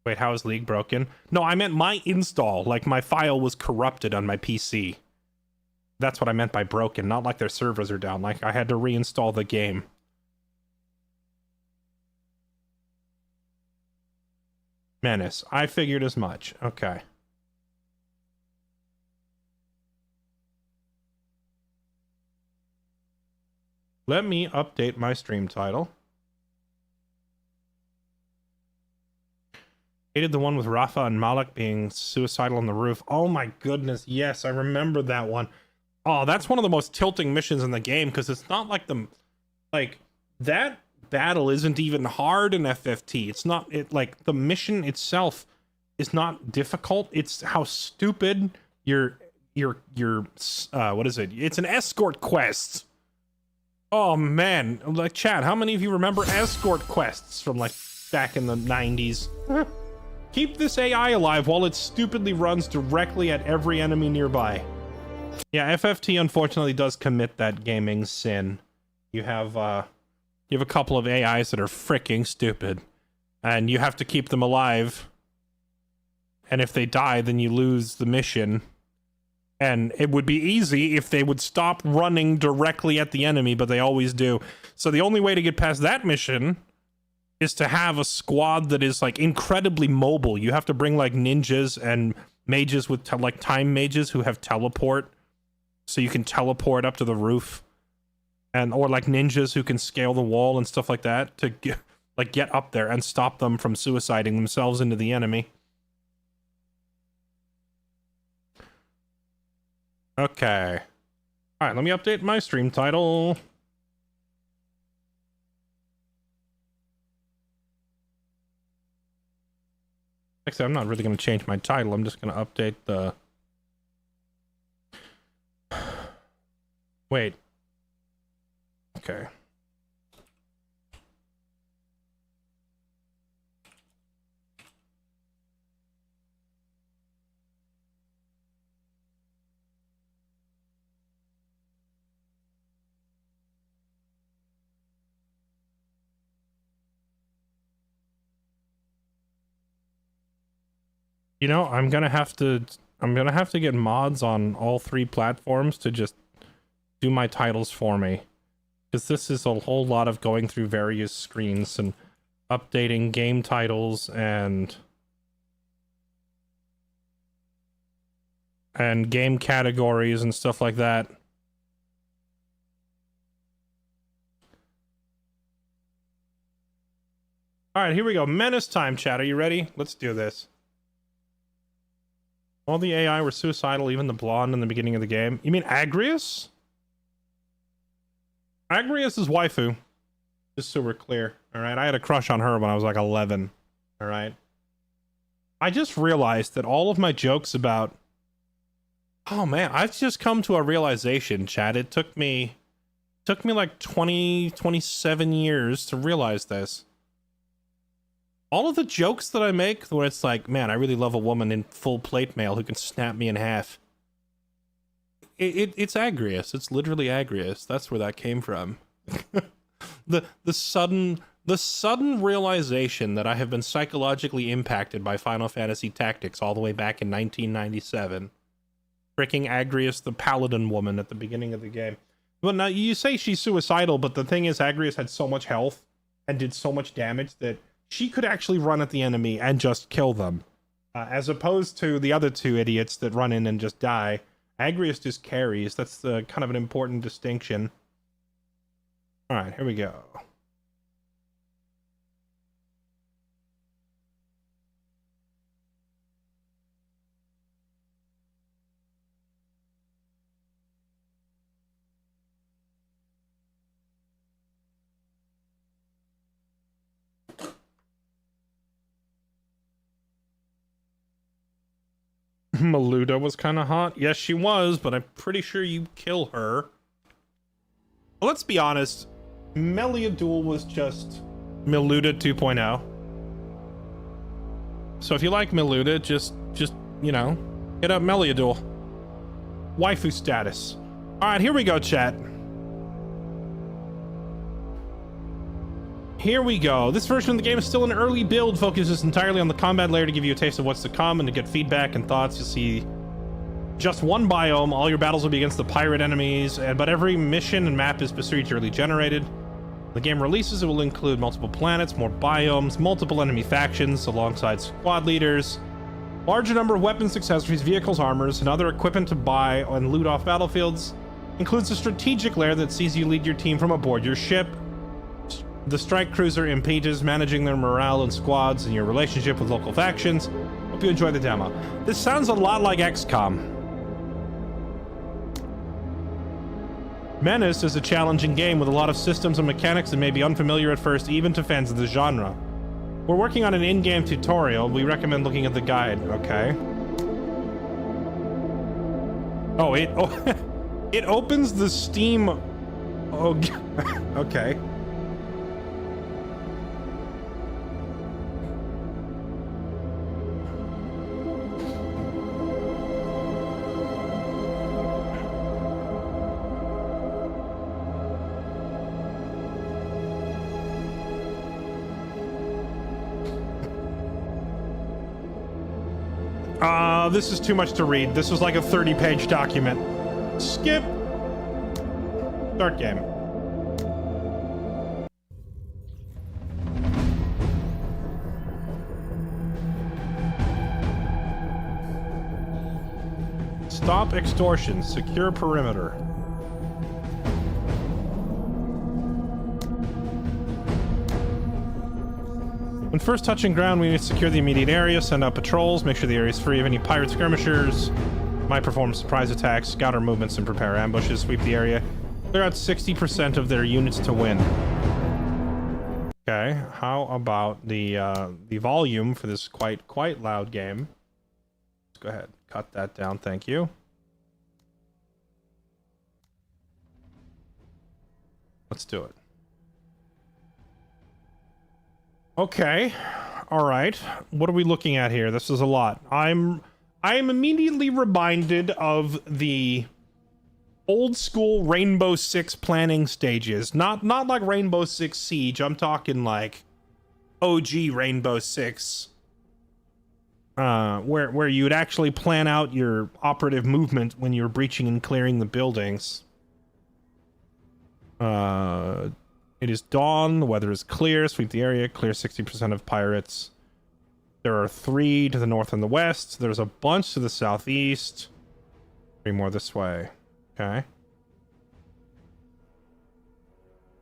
[SPEAKER 1] Wait, how is League broken? No, I meant my install. Like, my file was corrupted on my PC. That's what I meant by broken, not like their servers are down. Like, I had to reinstall the game. Menace. I figured as much. Okay. Let me update my stream title. Hated the one with Rafa and Malik being suicidal on the roof. Oh my goodness, yes, I remember that one. Oh, that's one of the most tilting missions in the game, because it's not like that battle isn't even hard in FFT. It's not, like, the mission itself is not difficult. It's how stupid your what is it? It's an escort quest. Oh man, like, chat, how many of you remember escort quests from, like, back in the 90s? Keep this AI alive while it stupidly runs directly at every enemy nearby. Yeah, FFT unfortunately does commit that gaming sin. You have a couple of AIs that are freaking stupid, and you have to keep them alive. And if they die, then you lose the mission. And it would be easy if they would stop running directly at the enemy, but they always do. So the only way to get past that mission is to have a squad that is, like, incredibly mobile. You have to bring, like, ninjas and mages with like time mages who have teleport, so you can teleport up to the roof, and or like ninjas who can scale the wall and stuff like that to get up there and stop them from suiciding themselves into the enemy. Okay. All right, let me update my stream title. Actually, I'm not really going to change my title. I'm just going to update the... Wait. Okay. You know, I'm gonna have to get mods on all 3 platforms to just do my titles for me, because this is a whole lot of going through various screens and updating game titles and game categories and stuff like that. All right, here we go. Menace time, chat. Are you ready? Let's do this. All the AI were suicidal, even the blonde in the beginning of the game. You mean Agrius? Agrius is waifu. Just so we're clear. Alright, I had a crush on her when I was like 11. Alright. I just realized that all of my jokes about... Oh man, I've just come to a realization, chat. It took me like 27 years to realize this. All of the jokes that I make, where it's like, man, I really love a woman in full plate mail who can snap me in half. It's Agrius. It's literally Agrius. That's where that came from. The sudden realization that I have been psychologically impacted by Final Fantasy Tactics all the way back in 1997. Freaking Agrias, the paladin woman at the beginning of the game. Well, now you say she's suicidal, but the thing is, Agrias had so much health and did so much damage that she could actually run at the enemy and just kill them. As opposed to the other two idiots that run in and just die. Agrias just carries. That's kind of an important distinction. Alright, here we go. Maluda was kind of hot. Yes, she was, but I'm pretty sure you kill her. Well, let's be honest. Meliadul was just Maluda 2.0. So if you like Maluda, just you know, hit up Meliadul. Waifu status. All right, here we go, chat. Here we go. This version of the game is still an early build, focuses entirely on the combat layer to give you a taste of what's to come and to get feedback and thoughts. You'll see just one biome. All your battles will be against the pirate enemies, but every mission and map is procedurally generated. When the game releases, it will include multiple planets, more biomes, multiple enemy factions alongside squad leaders, larger number of weapons, accessories, vehicles, armors, and other equipment to buy and loot off battlefields. Includes a strategic layer that sees you lead your team from aboard your ship. The strike cruiser impedes managing their morale and squads and your relationship with local factions. Hope you enjoy the demo. This sounds a lot like XCOM. Menace is a challenging game with a lot of systems and mechanics that may be unfamiliar at first, even to fans of the genre. We're working on an in-game tutorial. We recommend looking at the guide. Okay. Oh, it opens the Steam. Oh, okay. This is too much to read. This was like a 30-page document. Skip. Start game. Stop extortion. Secure perimeter. When first touching ground, we need to secure the immediate area, send out patrols, make sure the area is free of any pirate skirmishers. Might perform surprise attacks, scout our movements, and prepare ambushes, sweep the area. Clear out 60% of their units to win. Okay, how about the volume for this quite loud game? Let's go ahead, cut that down, thank you. Let's do it. Okay, all right. What are we looking at here? This is a lot. I am immediately reminded of the old school Rainbow Six planning stages. Not like Rainbow Six Siege. I'm talking like OG Rainbow Six, where you would actually plan out your operative movement when you're breaching and clearing the buildings. It is dawn, the weather is clear, sweep the area, clear 60% of pirates. There are 3 to the north and the west. There's a bunch to the southeast. 3 more this way. Okay.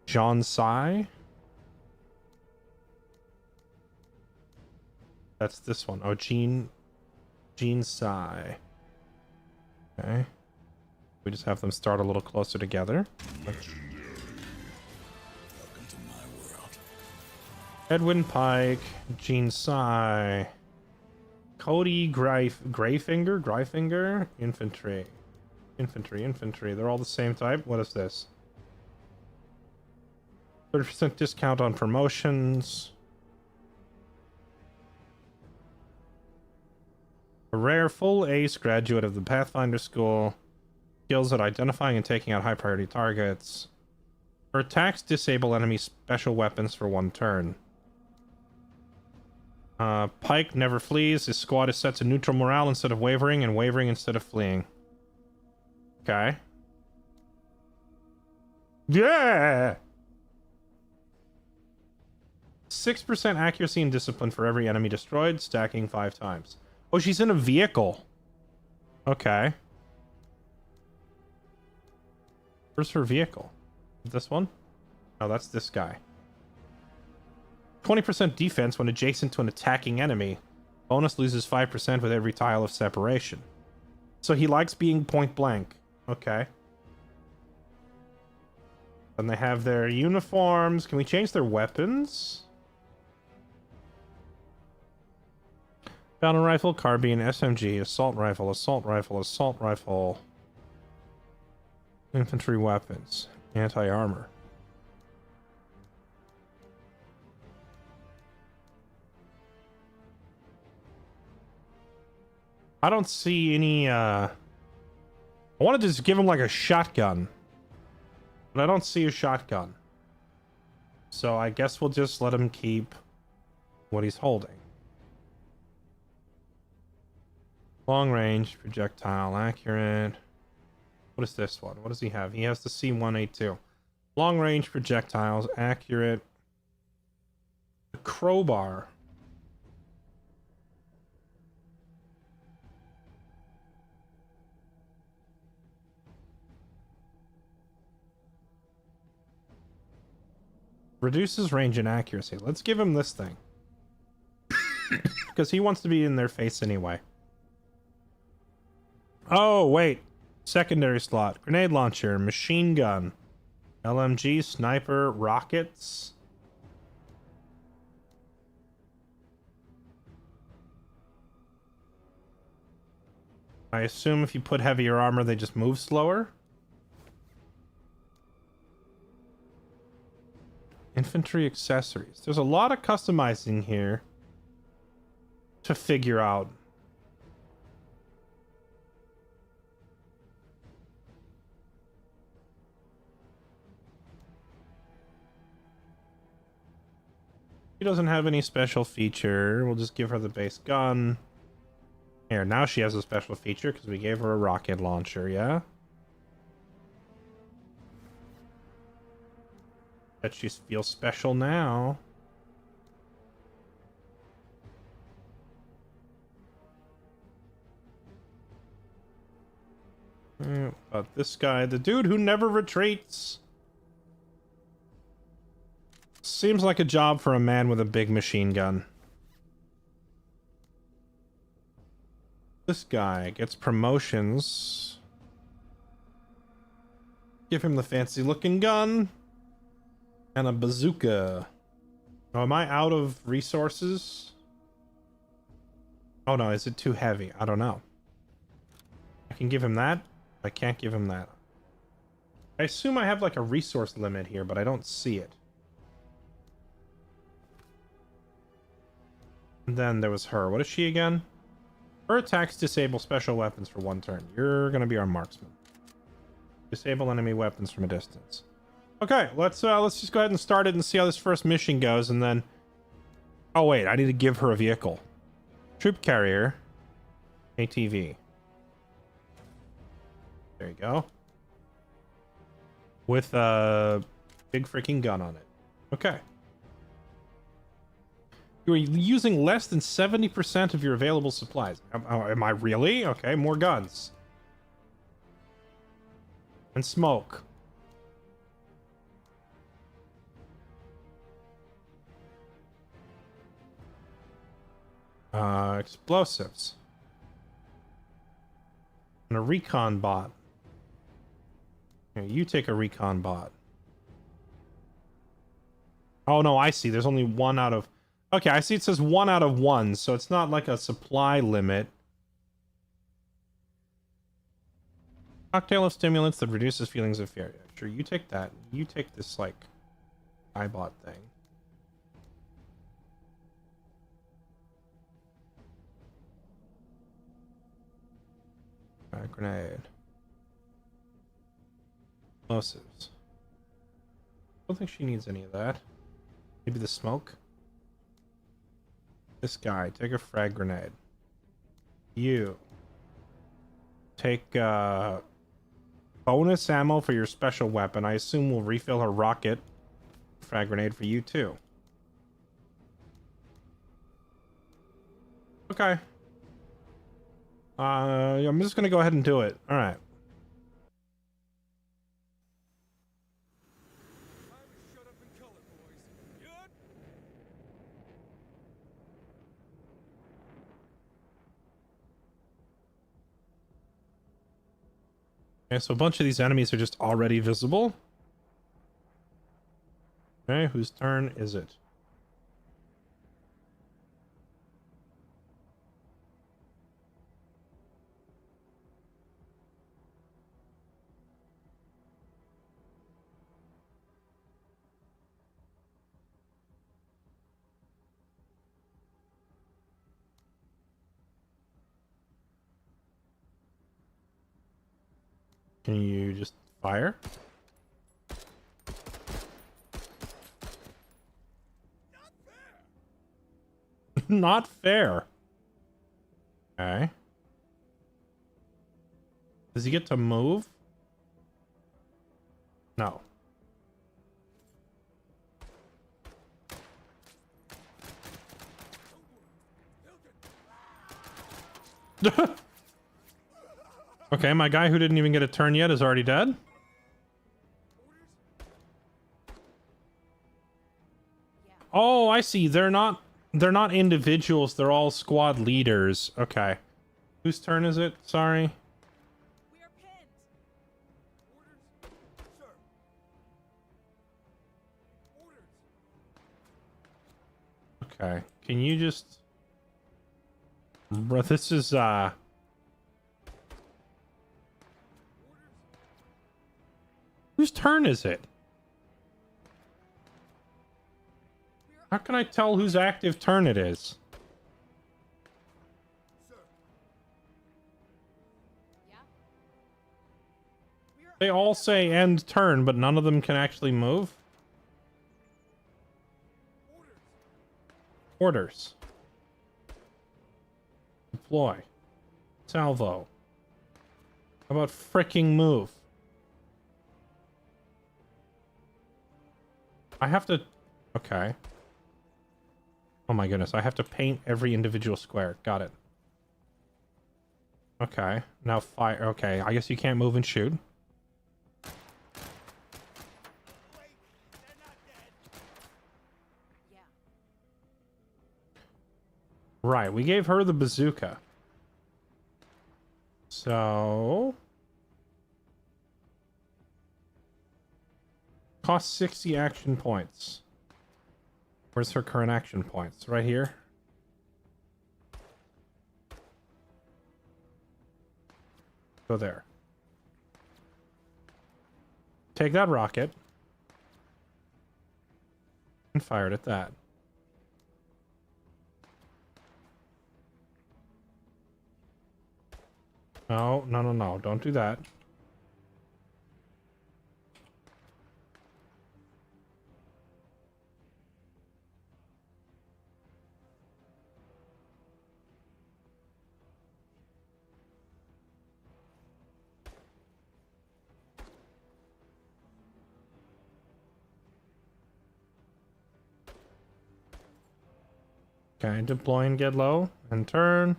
[SPEAKER 1] John Sai. That's this one. Oh, Jean Sai. Okay. We just have them start a little closer together. Edwin Pike, Gene Sai, Cody Grayfinger, infantry. They're all the same type. What is this? 30% discount on promotions. A rare full ace graduate of the Pathfinder School. Skills at identifying and taking out high priority targets. Her attacks disable enemy special weapons for 1 turn. Pike never flees. His squad is set to neutral morale instead of wavering, and wavering instead of fleeing. Okay. Yeah! 6% accuracy and discipline for every enemy destroyed, stacking 5 times. Oh, she's in a vehicle. Okay. Where's her vehicle? This one? Oh, that's this guy. 20% defense when adjacent to an attacking enemy. Bonus loses 5% with every tile of separation. So he likes being point blank. Okay. And they have their uniforms. Can we change their weapons? Battle rifle, carbine, SMG, assault rifle, assault rifle, assault rifle. Infantry weapons, anti-armor. I don't see any, I want to just give him like a shotgun. But I don't see a shotgun. So I guess we'll just let him keep what he's holding. Long range, projectile, accurate. What is this one? What does he have? He has the C182. Long range projectiles, accurate. The crowbar. Reduces range and accuracy. Let's give him this thing. Because he wants to be in their face anyway. Oh, wait. Secondary slot. Grenade launcher. Machine gun. LMG. Sniper. Rockets. I assume if you put heavier armor, they just move slower. Infantry accessories. There's a lot of customizing here to figure out. She doesn't have any special feature. We'll just give her the base gun. Here, now she has a special feature because we gave her a rocket launcher, yeah? Bet she feels special now. About this guy, the dude who never retreats. Seems like a job for a man with a big machine gun. This guy gets promotions. Give him the fancy looking gun. And a bazooka. Oh, am I out of resources? Oh no, is it too heavy? I don't know. I can give him that. I can't give him that. I assume I have like a resource limit here, but I don't see it. And then there was her. What is she again? Her attacks disable special weapons for 1 turn. You're gonna be our marksman. Disable enemy weapons from a distance. Okay, let's just go ahead and start it and see how this first mission goes, and then... Oh wait, I need to give her a vehicle. Troop carrier. ATV. There you go. With a big freaking gun on it. Okay. You are using less than 70% of your available supplies. Am I really? Okay, more guns. And smoke. Explosives. And a recon bot. Here, you take a recon bot. Oh no, I see. There's only 1 out of... Okay, I see it says 1 out of 1, so it's not like a supply limit. Cocktail of stimulants that reduces feelings of fear. Sure, you take that. You take this, like, iBot thing. Grenade. Explosives. don't think she needs any of that. Maybe the smoke? This guy, take a frag grenade. You. Take, bonus ammo for your special weapon. I assume we'll refill her rocket. Frag grenade for you, too. Okay. I'm just gonna go ahead and do it. Alright. Okay, so a bunch of these enemies are just already visible. Okay, whose turn is it? Can you just fire? Not fair. Okay. Does he get to move? No. Okay, my guy who didn't even get a turn yet is already dead. Oh, I see. They're not individuals. They're all squad leaders. Okay. Whose turn is it? Sorry.
[SPEAKER 3] We are pinned. Orders, sir. Orders.
[SPEAKER 1] Okay. Can you just... Bro, this is, Whose turn is it? How can I tell whose active turn it is?
[SPEAKER 3] Sir. Yeah. We are
[SPEAKER 1] They all say end turn, but none of them can actually move.
[SPEAKER 3] orders.
[SPEAKER 1] Orders. Deploy. Salvo. How about fricking move? I have to... Okay. Oh my goodness, I have to paint every individual square. Got it. Okay. Now fire... Okay, I guess you can't move and shoot.
[SPEAKER 3] Wait, they're not dead. Yeah.
[SPEAKER 1] Right, we gave her the bazooka. So... Cost 60 action points. Where's her current action points? Right here? Go there. Take that rocket. And fire it at that. No, no, no, no. Don't do that. Okay, deploy and get low, and turn.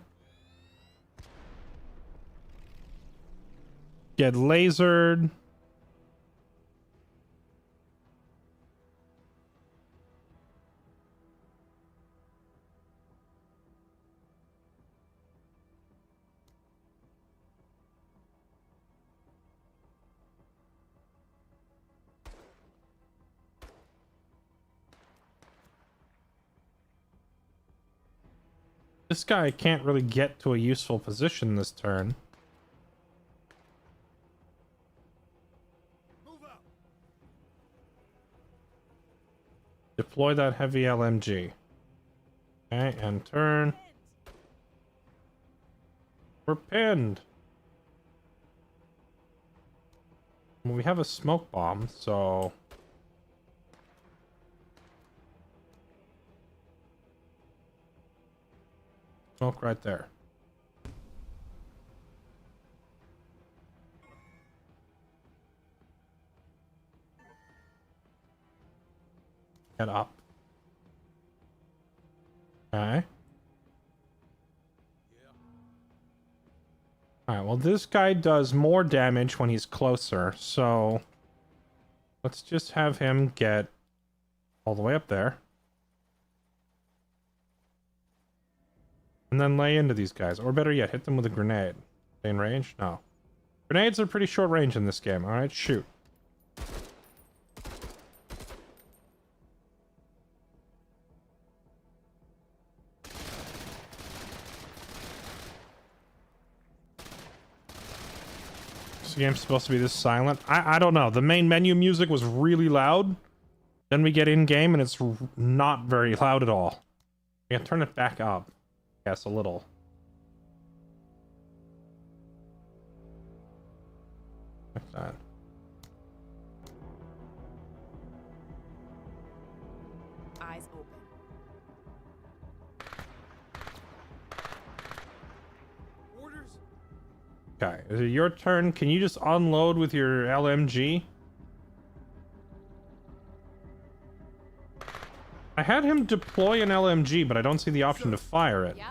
[SPEAKER 1] Get lasered. This guy can't really get to a useful position this turn.
[SPEAKER 3] Move up.
[SPEAKER 1] Deploy that heavy LMG. Okay, and turn.
[SPEAKER 4] Pinned.
[SPEAKER 1] We're pinned. Well, we have a smoke bomb, so... Smoke right there. Get up. Okay. Alright, well this guy does more damage when he's closer, so let's just have him get all the way up there. And then lay into these guys. Or better yet, hit them with a grenade. Stay in range? No. Grenades are pretty short range in this game. Alright, shoot. This game's supposed to be this silent. I don't know. The main menu music was really loud. Then we get in game and it's not very loud at all. Yeah, turn it back up. Yes, a little. Like that.
[SPEAKER 5] Eyes open.
[SPEAKER 3] Orders?
[SPEAKER 1] Okay, is it your turn? Can you just unload with your LMG? I had him deploy an LMG, but I don't see the option to fire it.
[SPEAKER 5] Yeah.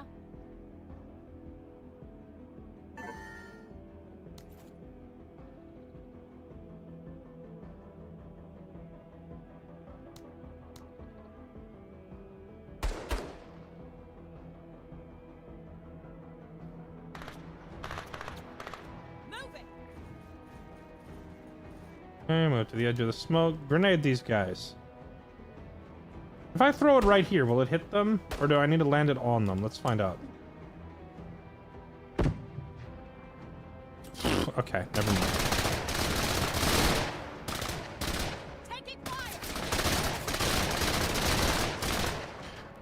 [SPEAKER 3] Move it!
[SPEAKER 1] Okay, move to the edge of the smoke. Grenade these guys. If I throw it right here, will it hit them? Or do I need to land it on them? Let's find out. Okay, never mind.
[SPEAKER 5] Taking fire.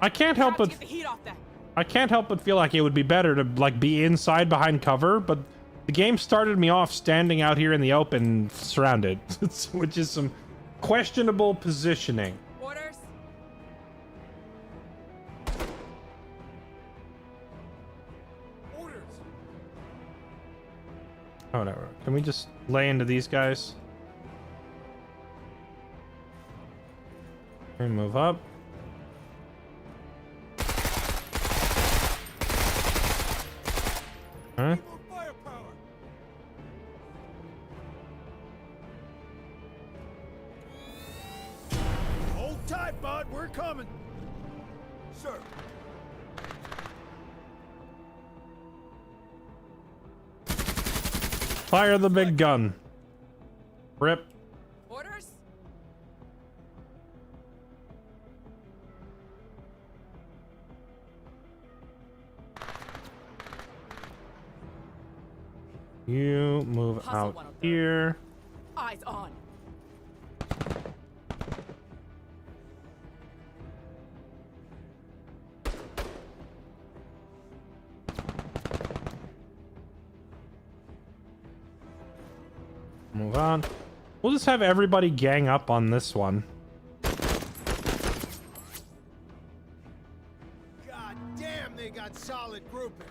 [SPEAKER 1] I can't help but
[SPEAKER 5] Get the heat off that.
[SPEAKER 1] I can't help but feel like it would be better to like be inside behind cover, but the game started me off standing out here in the open, surrounded, which is some questionable positioning.
[SPEAKER 5] Orders.
[SPEAKER 3] Orders!
[SPEAKER 1] Oh, whatever. Can we just lay into these guys? And move up. Huh?
[SPEAKER 3] More firepower! Hold tight, bud. We're coming. Sir.
[SPEAKER 1] Fire the big gun. Rip.
[SPEAKER 5] Orders.
[SPEAKER 1] You move
[SPEAKER 5] Hustle
[SPEAKER 1] out
[SPEAKER 5] 103.
[SPEAKER 1] here.
[SPEAKER 5] Eyes on.
[SPEAKER 1] Move on. We'll just have everybody gang up on this one.
[SPEAKER 3] God damn, they got solid grouping.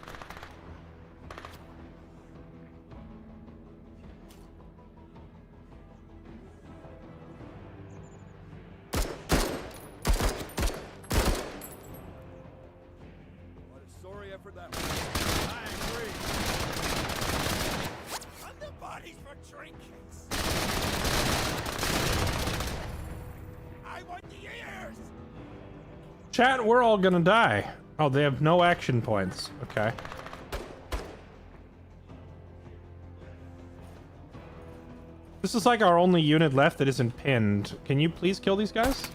[SPEAKER 3] What a sorry effort that was. I agree. On the bodies for trinkets. I want the ears.
[SPEAKER 1] Chat, we're all gonna die. Oh, they have no action points. Okay. This is like our only unit left that isn't pinned. Can you please kill these guys?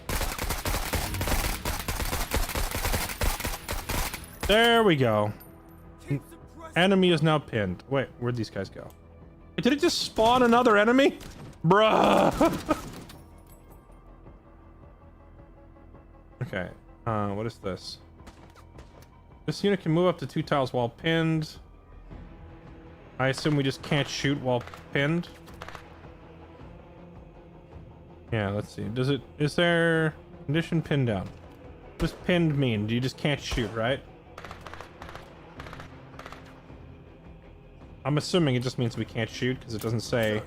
[SPEAKER 1] There we go. Enemy is now pinned. Wait, where'd these guys go? Did it just spawn another enemy? Bruh! Okay. What is this? This unit can move up to 2 tiles while pinned. I assume we just can't shoot while pinned. Yeah, let's see. Is there condition pinned down? What does pinned mean? You just can't shoot, right? I'm assuming it just means we can't shoot because it doesn't say.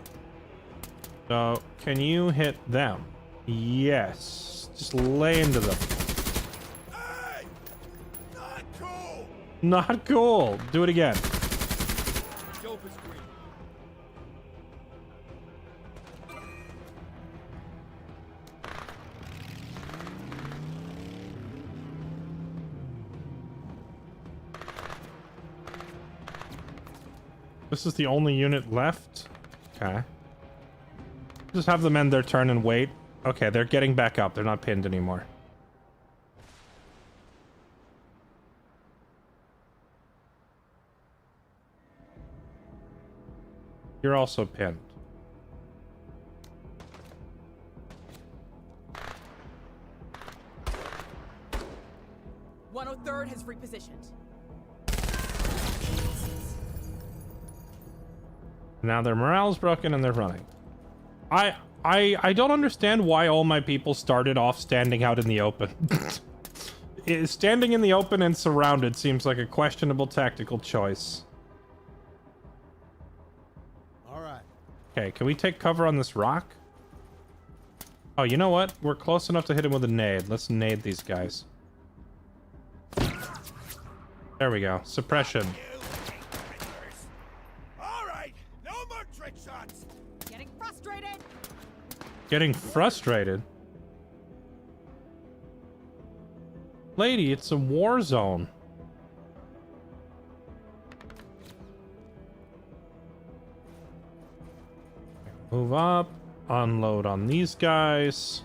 [SPEAKER 1] So, can you hit them? Yes. Just lay into them.
[SPEAKER 2] Hey! Not cool!
[SPEAKER 1] Not cool. Do it again.
[SPEAKER 3] Dope is green.
[SPEAKER 1] This is the only unit left. Okay. Just have them end their turn and wait. Okay, they're getting back up. They're not pinned anymore. You're also pinned.
[SPEAKER 5] Third has repositioned.
[SPEAKER 1] Now their morale's broken and they're running. I don't understand why all my people started off standing out in the open. Standing in the open and surrounded seems like a questionable tactical choice.
[SPEAKER 3] All right.
[SPEAKER 1] Okay, can we take cover on this rock? Oh, you know what? We're close enough to hit him with a nade. Let's nade these guys. There we go. Suppression.
[SPEAKER 2] All right, no more trick shots.
[SPEAKER 5] Getting frustrated.
[SPEAKER 1] Getting frustrated? Lady, it's a war zone. Move up. Unload on these guys.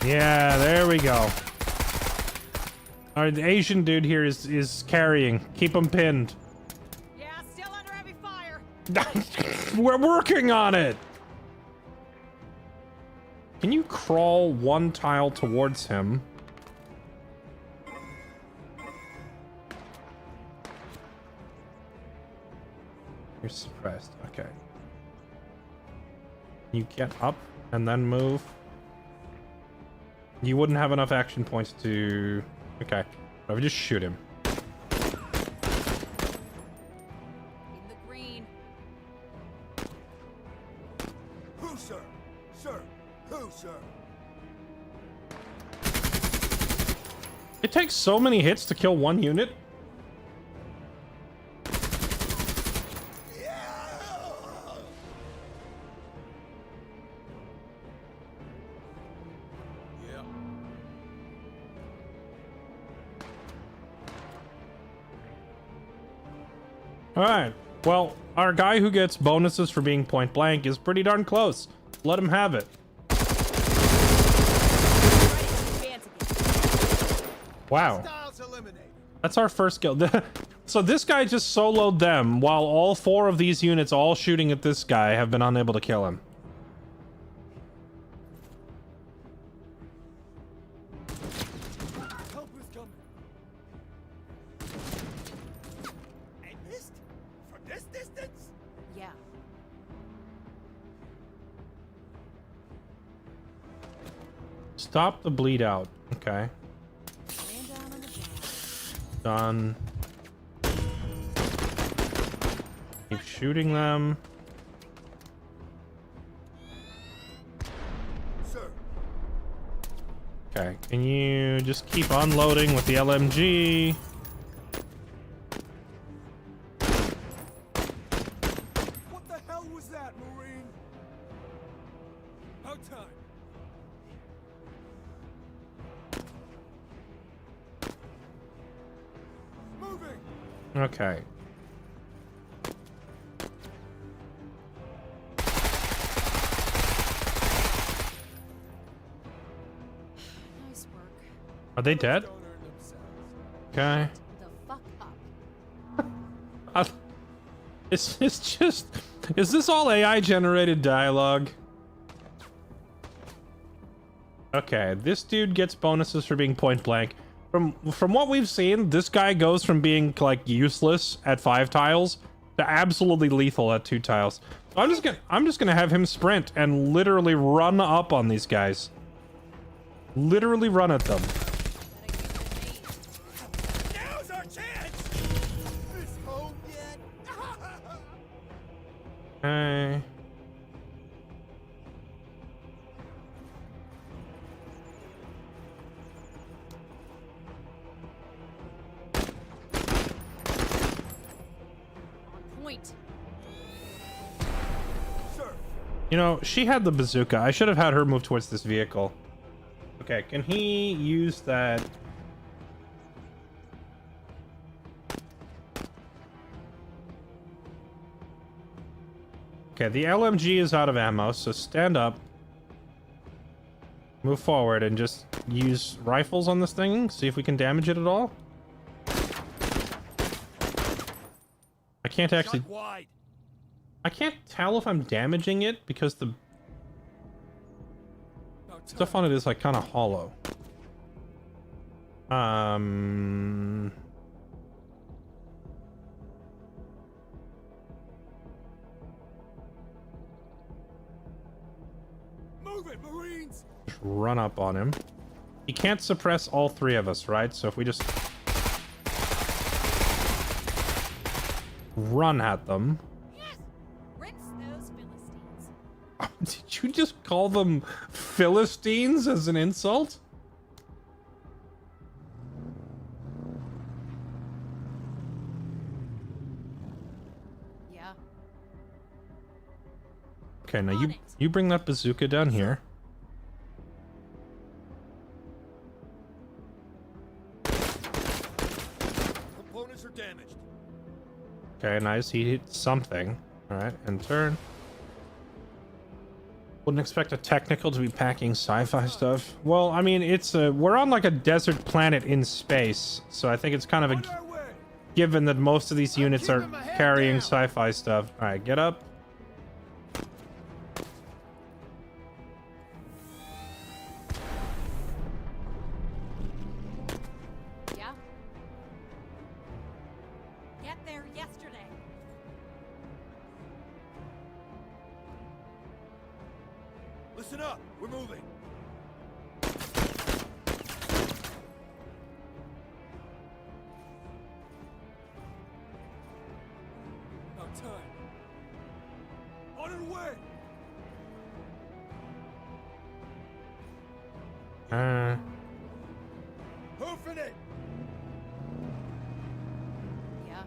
[SPEAKER 1] Yeah, there we go. Alright, the Asian dude here is carrying. Keep him pinned.
[SPEAKER 5] Yeah, still under heavy fire.
[SPEAKER 1] We're working on it! Can you crawl one tile towards him? You're suppressed. Okay. You get up and then move. You wouldn't have enough action points to... Okay. I would just shoot him.
[SPEAKER 5] In the green.
[SPEAKER 2] Who, sir? Sir? Who, sir?
[SPEAKER 1] It takes so many hits to kill one unit.
[SPEAKER 3] Yeah.
[SPEAKER 1] Alright. Well, our guy who gets bonuses for being point blank is pretty darn close. Let him have it. Wow.
[SPEAKER 3] Styles eliminated.
[SPEAKER 1] That's our first kill. So this guy just soloed them while all 4 of these units all shooting at this guy have been unable to kill him.
[SPEAKER 3] Help is coming.
[SPEAKER 2] I missed? From this distance?
[SPEAKER 5] Yeah.
[SPEAKER 1] Stop the bleed out. Okay.
[SPEAKER 5] Stand down on the gas.
[SPEAKER 1] Done. Keep shooting them.
[SPEAKER 2] Sir.
[SPEAKER 1] Okay. Can you just keep unloading with the LMG?
[SPEAKER 3] What the hell was that, Marine? About time. Moving.
[SPEAKER 1] Okay.
[SPEAKER 5] Nice work.
[SPEAKER 1] Are they dead?
[SPEAKER 3] Don't earn themselves.
[SPEAKER 1] Okay.
[SPEAKER 5] The fuck up.
[SPEAKER 1] Is this all AI generated dialogue? Okay, this dude gets bonuses for being point blank. From what we've seen, this guy goes from being like useless at 5 tiles to absolutely lethal at 2 tiles. So I'm just gonna have him sprint and literally run up on these guys. Literally run at them.
[SPEAKER 2] Now's our chance!
[SPEAKER 3] This home yet?
[SPEAKER 5] point.
[SPEAKER 3] Sir,
[SPEAKER 1] You know, she had the bazooka. I should have had her move towards this vehicle. Okay, can he use that? Okay, the LMG is out of ammo, so stand up. Move forward and just use rifles on this thing. See if we can damage it at all. I can't actually...
[SPEAKER 3] shot wide.
[SPEAKER 1] I can't tell if I'm damaging it because the
[SPEAKER 3] About time.
[SPEAKER 1] stuff on it is like kind of hollow.
[SPEAKER 3] Move it, Marines.
[SPEAKER 1] Just run up on him. He can't suppress all three of us, right? So if we just run at them.
[SPEAKER 5] Yes! Rinse those Philistines.
[SPEAKER 1] Did you just call them Philistines as an insult?
[SPEAKER 5] Yeah.
[SPEAKER 1] Okay, now
[SPEAKER 5] On it.
[SPEAKER 1] you bring that bazooka down here.
[SPEAKER 3] Components are damaged.
[SPEAKER 1] Okay, nice. He hit something. All right, and turn. Wouldn't expect a technical to be packing sci-fi stuff. Well, I mean, it's a we're on like a desert planet in space, so I think it's kind of
[SPEAKER 3] On
[SPEAKER 1] a
[SPEAKER 3] our way.
[SPEAKER 1] given that most of these units are
[SPEAKER 3] keeping my head
[SPEAKER 1] carrying
[SPEAKER 3] down.
[SPEAKER 1] sci-fi stuff. All right, get up.
[SPEAKER 5] Yeah.
[SPEAKER 4] Get there yesterday.
[SPEAKER 3] Listen up. We're moving. About time. On our way. Hoofing it.
[SPEAKER 5] Yeah.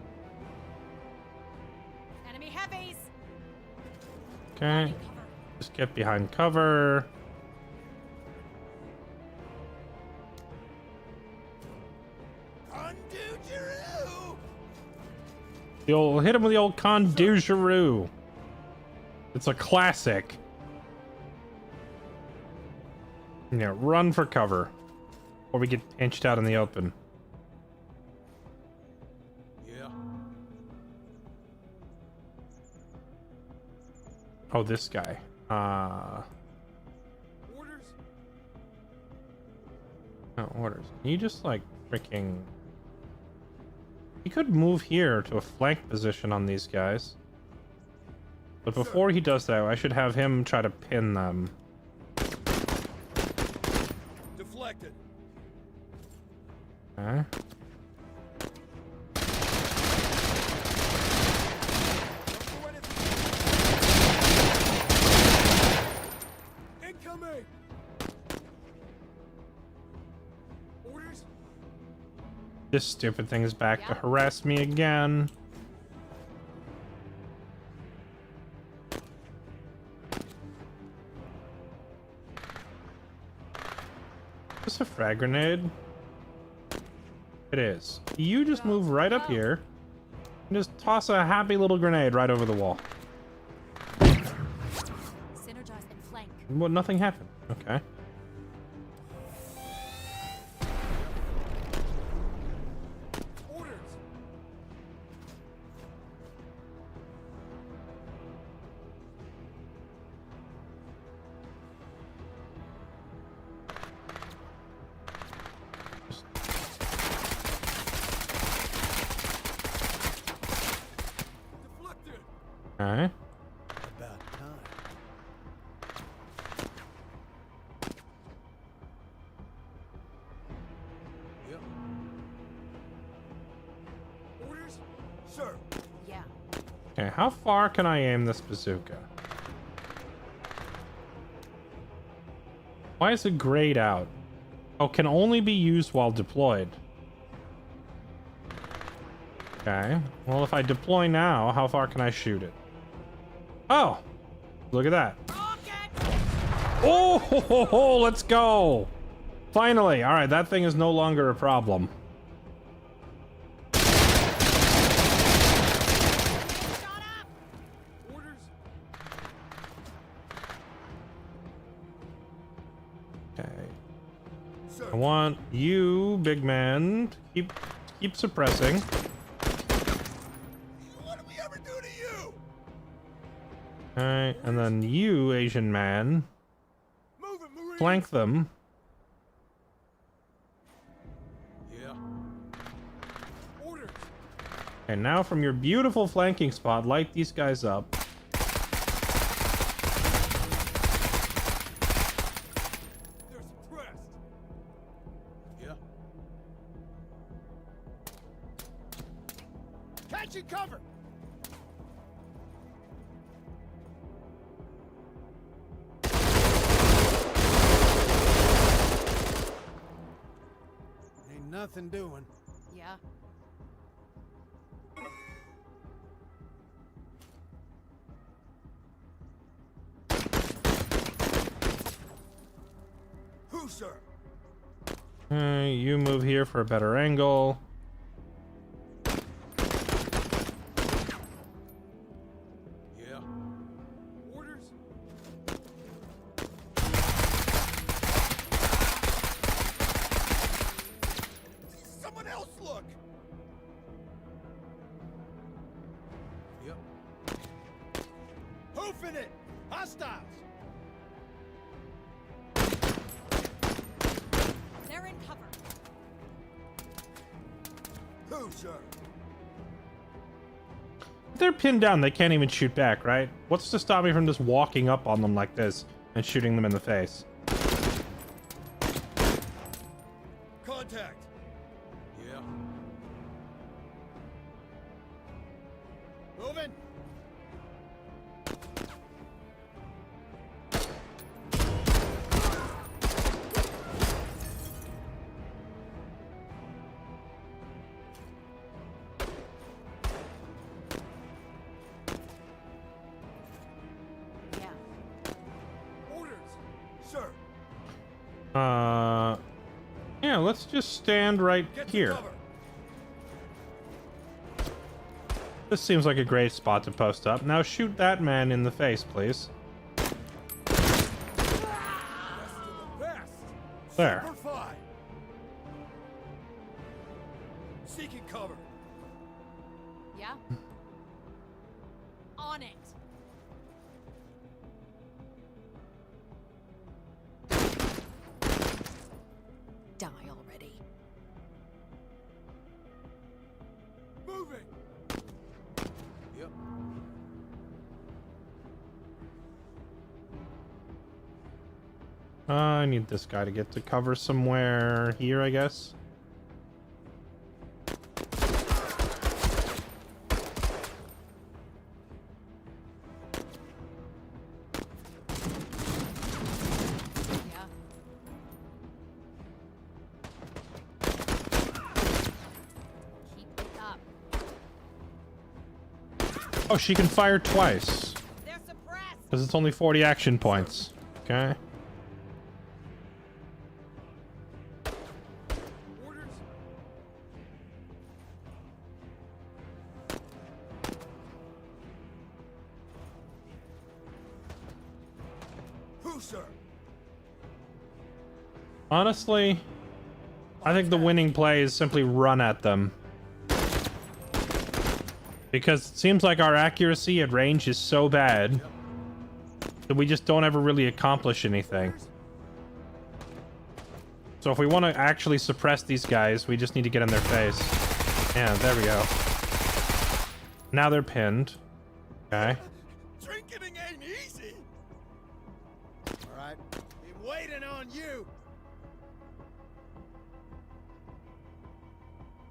[SPEAKER 5] Enemy heavies.
[SPEAKER 1] Okay,
[SPEAKER 5] Cover.
[SPEAKER 1] just get behind cover.
[SPEAKER 3] Undo Giroux.
[SPEAKER 1] You'll hit him with the old Condujaroo. It's a classic. Yeah, run for cover. Or we get pinched out in the open.
[SPEAKER 3] Yeah.
[SPEAKER 1] Oh, this guy.
[SPEAKER 3] Orders.
[SPEAKER 1] No orders. Can you just like freaking... He could move here to a flank position on these guys. But before he does that, I should have him try to pin them.
[SPEAKER 3] Deflected.
[SPEAKER 1] Okay.
[SPEAKER 3] Don't do anything. Incoming. Orders.
[SPEAKER 1] This stupid thing is back to
[SPEAKER 5] Yeah.
[SPEAKER 1] harass me again. Is this a frag grenade? It is. You just move right up here and just toss a happy little grenade right over the wall.
[SPEAKER 5] Synergize and flank.
[SPEAKER 1] Well, nothing happened. Okay.
[SPEAKER 3] Orders. Deflected.
[SPEAKER 1] Okay.
[SPEAKER 3] About time. Yep. Orders? Sir.
[SPEAKER 5] Yeah.
[SPEAKER 1] Okay, how far can I aim this bazooka? Why is it grayed out? Oh, can only be used while deployed. Okay. Well, if I deploy now, how far can I shoot it? Oh! Look at that. Oh, ho, ho, ho, let's go! Finally! Alright, that thing is no longer a problem.
[SPEAKER 3] Orders.
[SPEAKER 1] Okay.
[SPEAKER 3] Sir.
[SPEAKER 1] I want you, big man, to keep suppressing.
[SPEAKER 3] What did we ever do to you?
[SPEAKER 1] Alright, and then you, Asian man,
[SPEAKER 3] Move it, Marine.
[SPEAKER 1] flank them.
[SPEAKER 3] Yeah. Orders.
[SPEAKER 1] And now from your beautiful flanking spot, light these guys up.
[SPEAKER 3] They're suppressed. Yeah. Catching cover. Ain't nothing doing.
[SPEAKER 5] Yeah.
[SPEAKER 3] Who, sir?
[SPEAKER 1] You move here for a better angle.
[SPEAKER 3] Yeah. Orders. Someone else look. Yep. Hoofing it. Hostiles.
[SPEAKER 4] They're in cover.
[SPEAKER 3] Who, sir?
[SPEAKER 1] They're pinned down, they can't even shoot back, right? What's to stop me from just walking up on them like this and shooting them in the face?
[SPEAKER 3] Contact. Yeah. Moving.
[SPEAKER 5] Yeah.
[SPEAKER 3] Orders. Sir.
[SPEAKER 1] Yeah, let's just stand right
[SPEAKER 3] Get to
[SPEAKER 1] here.
[SPEAKER 3] cover.
[SPEAKER 1] This seems like a great spot to post up. Now shoot that man in the face, please.
[SPEAKER 3] Best of the best.
[SPEAKER 1] There.
[SPEAKER 3] Super fine. Seeking cover.
[SPEAKER 5] Yeah.
[SPEAKER 4] On it.
[SPEAKER 5] Die already.
[SPEAKER 3] Moving. Yep.
[SPEAKER 1] I need this guy to get to cover somewhere here, I guess.
[SPEAKER 5] Yeah. Keep it up.
[SPEAKER 1] Oh, she can fire twice.
[SPEAKER 4] They're suppressed.
[SPEAKER 1] Because it's only 40 action points. Okay.
[SPEAKER 3] Orders. Who, sir?
[SPEAKER 1] Honestly, I think the winning play is simply run at them. Because it seems like our accuracy at range is so bad that we just don't ever really accomplish anything. So if we want to actually suppress these guys, we just need to get in their face. Yeah, there we go. Now they're pinned. Okay.
[SPEAKER 3] Drinking ain't easy. All right. Been waiting on you.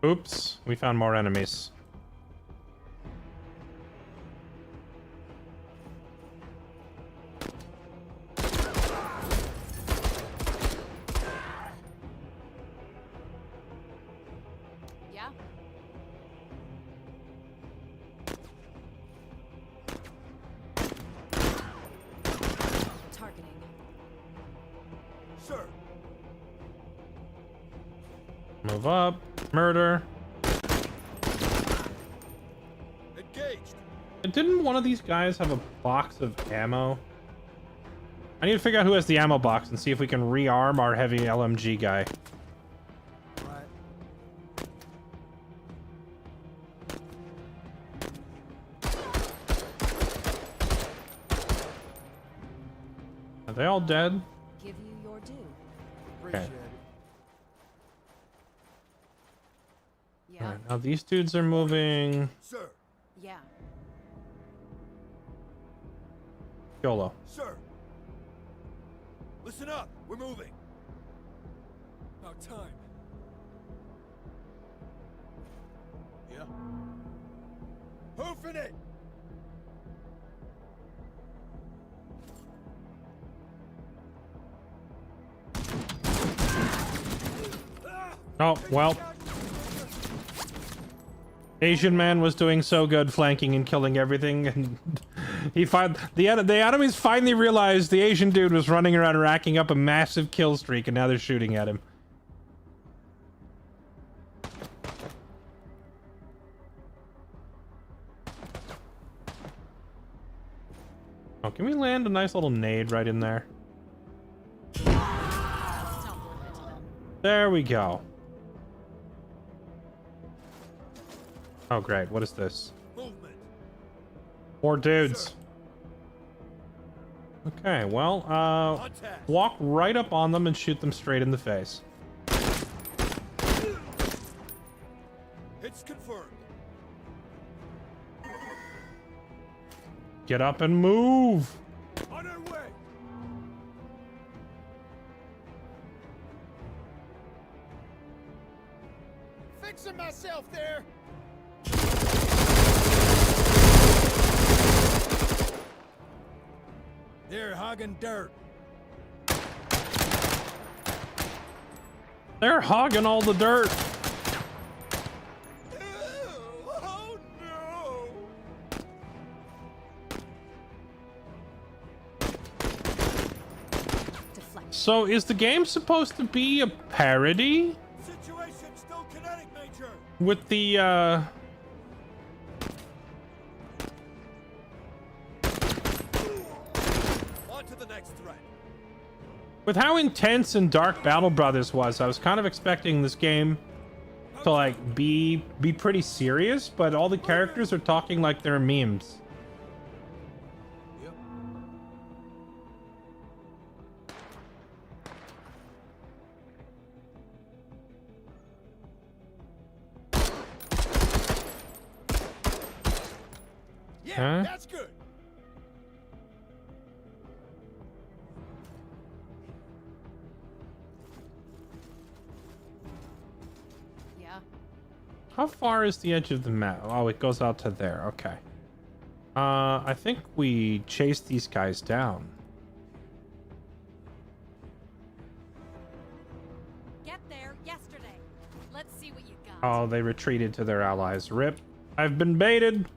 [SPEAKER 1] Oops, we found more enemies.
[SPEAKER 5] Yeah.
[SPEAKER 3] Sir.
[SPEAKER 1] Move up. Murder.
[SPEAKER 3] Engaged.
[SPEAKER 1] Didn't one of these guys have a box of ammo? I need to figure out who has the ammo box and see if we can rearm our heavy LMG guy.
[SPEAKER 3] Right.
[SPEAKER 1] Are they all dead?
[SPEAKER 5] Give you your due.
[SPEAKER 3] Appreciate it.
[SPEAKER 5] Yeah.
[SPEAKER 1] Alright, now these dudes are moving.
[SPEAKER 3] Sir.
[SPEAKER 5] Yeah.
[SPEAKER 1] YOLO.
[SPEAKER 3] Sir. Listen up. We're moving. About time. Yeah. Hoofing it.
[SPEAKER 1] Oh, well. Asian man was doing so good flanking and killing everything, and the enemies finally realized the Asian dude was running around racking up a massive kill streak, and now they're shooting at him. Oh, can we land a nice little nade right in there? There we go. Oh, great. What is this?
[SPEAKER 3] Movement.
[SPEAKER 1] More dudes. Okay, well,
[SPEAKER 3] Contact.
[SPEAKER 1] walk right up on them and shoot them straight in the face.
[SPEAKER 3] It's confirmed.
[SPEAKER 1] Get up and move!
[SPEAKER 3] On our way. Fixing myself there. They're hogging dirt.
[SPEAKER 1] They're hogging all the dirt!
[SPEAKER 3] Oh no!
[SPEAKER 5] Deflect.
[SPEAKER 1] So, is the game supposed to be a parody?
[SPEAKER 3] Situation still kinetic, Major.
[SPEAKER 1] With the,
[SPEAKER 3] On to the next threat.
[SPEAKER 1] with how intense and dark Battle Brothers was, I was kind of expecting this game to, like, be pretty serious, but all the characters are talking like they're memes.
[SPEAKER 3] Yep. Yeah,
[SPEAKER 1] Huh?
[SPEAKER 3] that's good.
[SPEAKER 5] Yeah.
[SPEAKER 1] How far is the edge of the map? Oh, it goes out to there. Okay. I think we chase these guys down.
[SPEAKER 5] Get there yesterday. Let's see what you got.
[SPEAKER 1] Oh, they retreated to their allies. Rip. I've been baited.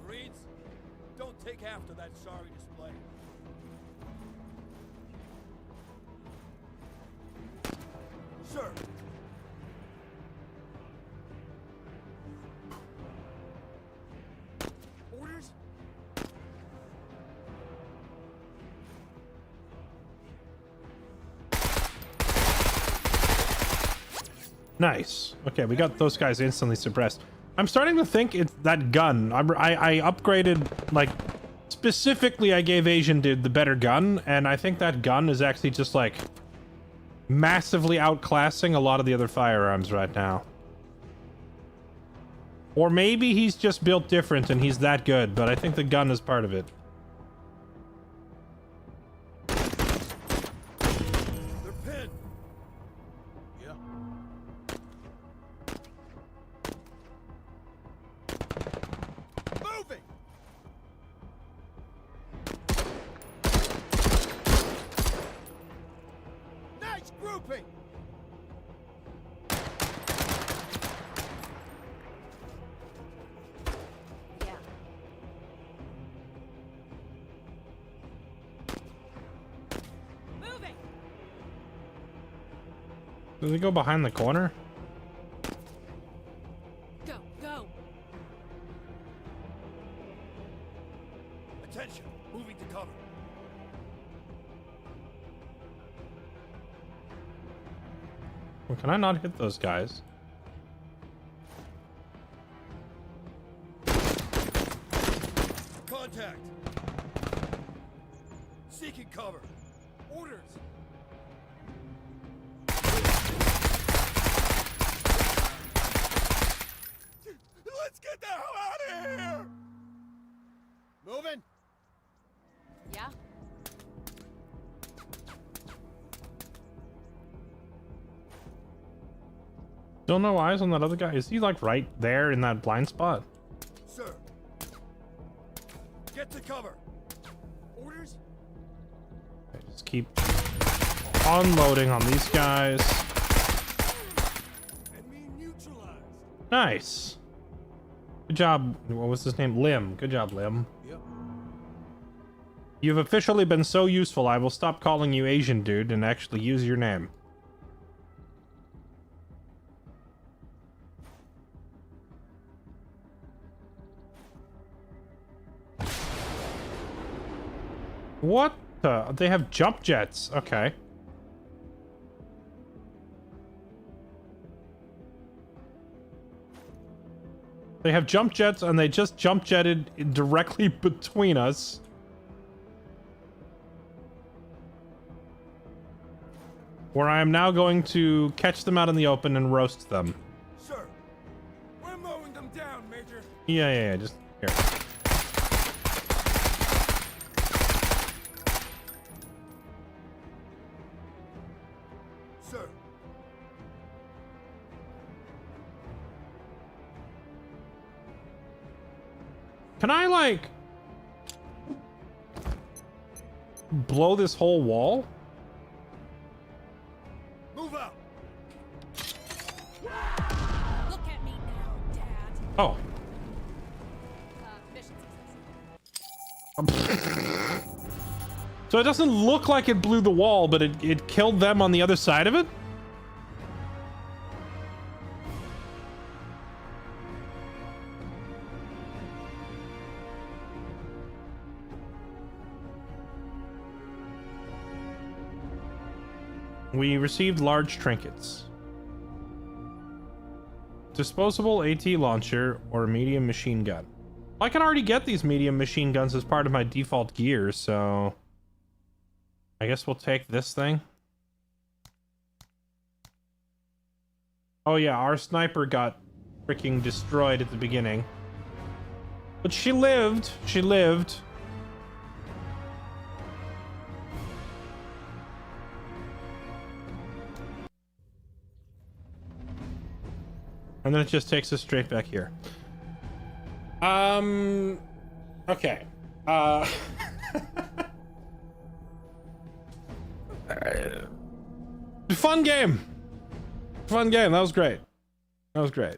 [SPEAKER 3] Marines, don't take after that sorry display. Sir. Orders?
[SPEAKER 1] Nice. Okay, we got those guys instantly suppressed. I'm starting to think it's that gun. I upgraded, like, specifically I gave Asian dude the better gun, and I think that gun is actually just, like, massively outclassing a lot of the other firearms right now. Or maybe he's just built different and he's that good, but I think the gun is part of it.
[SPEAKER 3] They're pinned. Yeah. Moving. Nice grouping.
[SPEAKER 5] Yeah.
[SPEAKER 1] Does he go behind the corner?
[SPEAKER 5] Go, go.
[SPEAKER 3] Attention, moving to cover.
[SPEAKER 1] Well, can I not hit those guys?
[SPEAKER 3] Contact. Seeking cover. Orders. Let's get the hell out of here! Moving.
[SPEAKER 5] Yeah?
[SPEAKER 1] Don't know eyes on that other guy. Is he like right there in that blind spot?
[SPEAKER 3] Sir. Get to cover. Orders?
[SPEAKER 1] Okay, just keep unloading on these guys.
[SPEAKER 3] Enemy neutralized.
[SPEAKER 1] Nice. Good job. What was his name? Lim. Good job, Lim.
[SPEAKER 3] Yep.
[SPEAKER 1] You've officially been so useful, I will stop calling you Asian dude and actually use your name. What the? They have jump jets. Okay. They have jump jets and they just jump jetted directly between us. Where I am now going to catch them out in the open and roast them.
[SPEAKER 3] Sir. We're mowing them down, Major.
[SPEAKER 1] Yeah, just here.
[SPEAKER 3] Sir.
[SPEAKER 1] Can I, like, blow this whole wall?
[SPEAKER 3] Move out.
[SPEAKER 5] Look at me now, Dad.
[SPEAKER 1] Oh.
[SPEAKER 5] Mission success.
[SPEAKER 1] So it doesn't look like it blew the wall, but it killed them on the other side of it? We received large trinkets. Disposable AT launcher or medium machine gun. I can already get these medium machine guns as part of my default gear, so I guess we'll take this thing. Oh yeah, our sniper got freaking destroyed at the beginning. But she lived. She lived. And then it just takes us straight back here. Okay. Fun game. Fun game. That was great. That was great.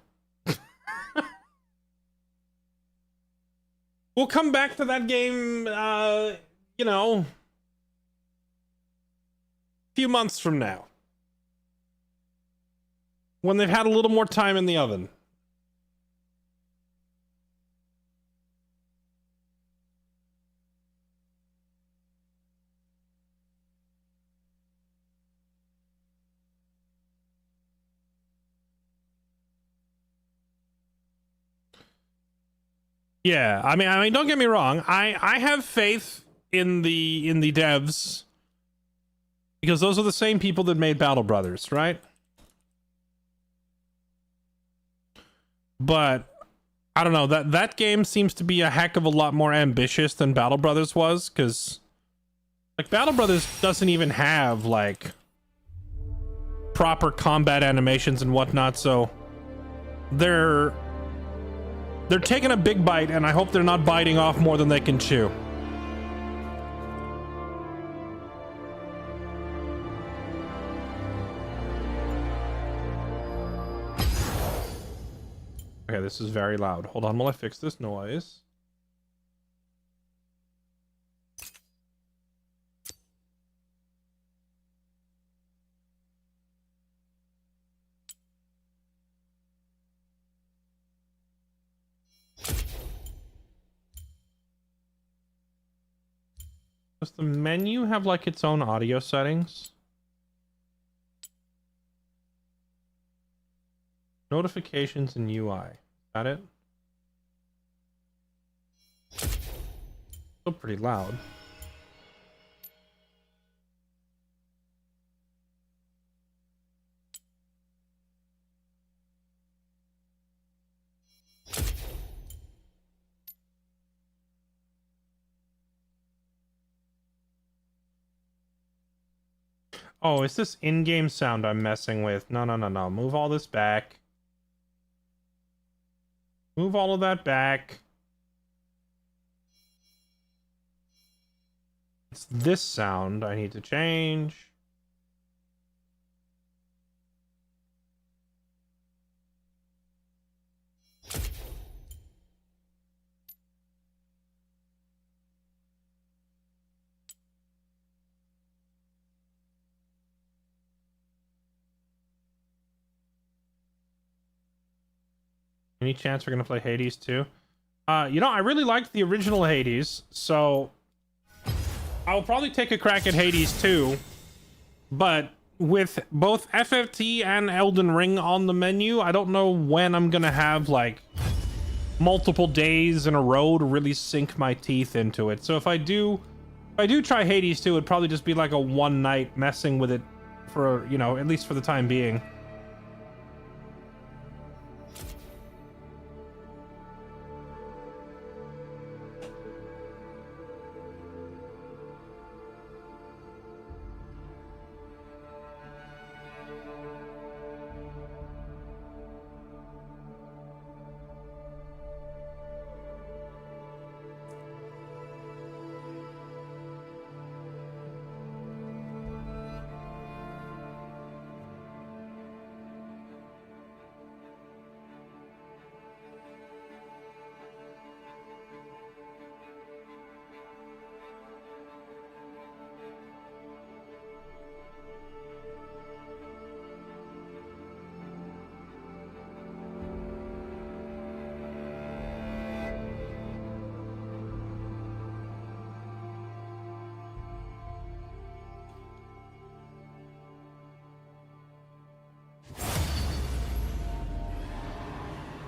[SPEAKER 1] We'll come back to that game, you know, a few months from now. When they've had a little more time in the oven. Yeah, I mean, don't get me wrong. I have faith in the devs because those are the same people that made Battle Brothers, right? But I don't know, that game seems to be a heck of a lot more ambitious than Battle Brothers was, because like Battle Brothers doesn't even have like proper combat animations and whatnot, so they're taking a big bite, and I hope they're not biting off more than they can chew. Okay, this is very loud. Hold on while I fix this noise. Does the menu have like its own audio settings? Notifications and UI. Is that it? Still pretty loud. Oh, it's this in-game sound I'm messing with. No, no, no, no. Move all this back. Move all of that back. It's this sound I need to change. Any chance we're gonna play Hades too? You know, I really liked the original Hades, so I'll probably take a crack at Hades too. But with both FFT and Elden Ring on the menu, I don't know when I'm gonna have like multiple days in a row to really sink my teeth into it. So if I do try Hades too, it'd probably just be like a one night messing with it for, you know, at least for the time being.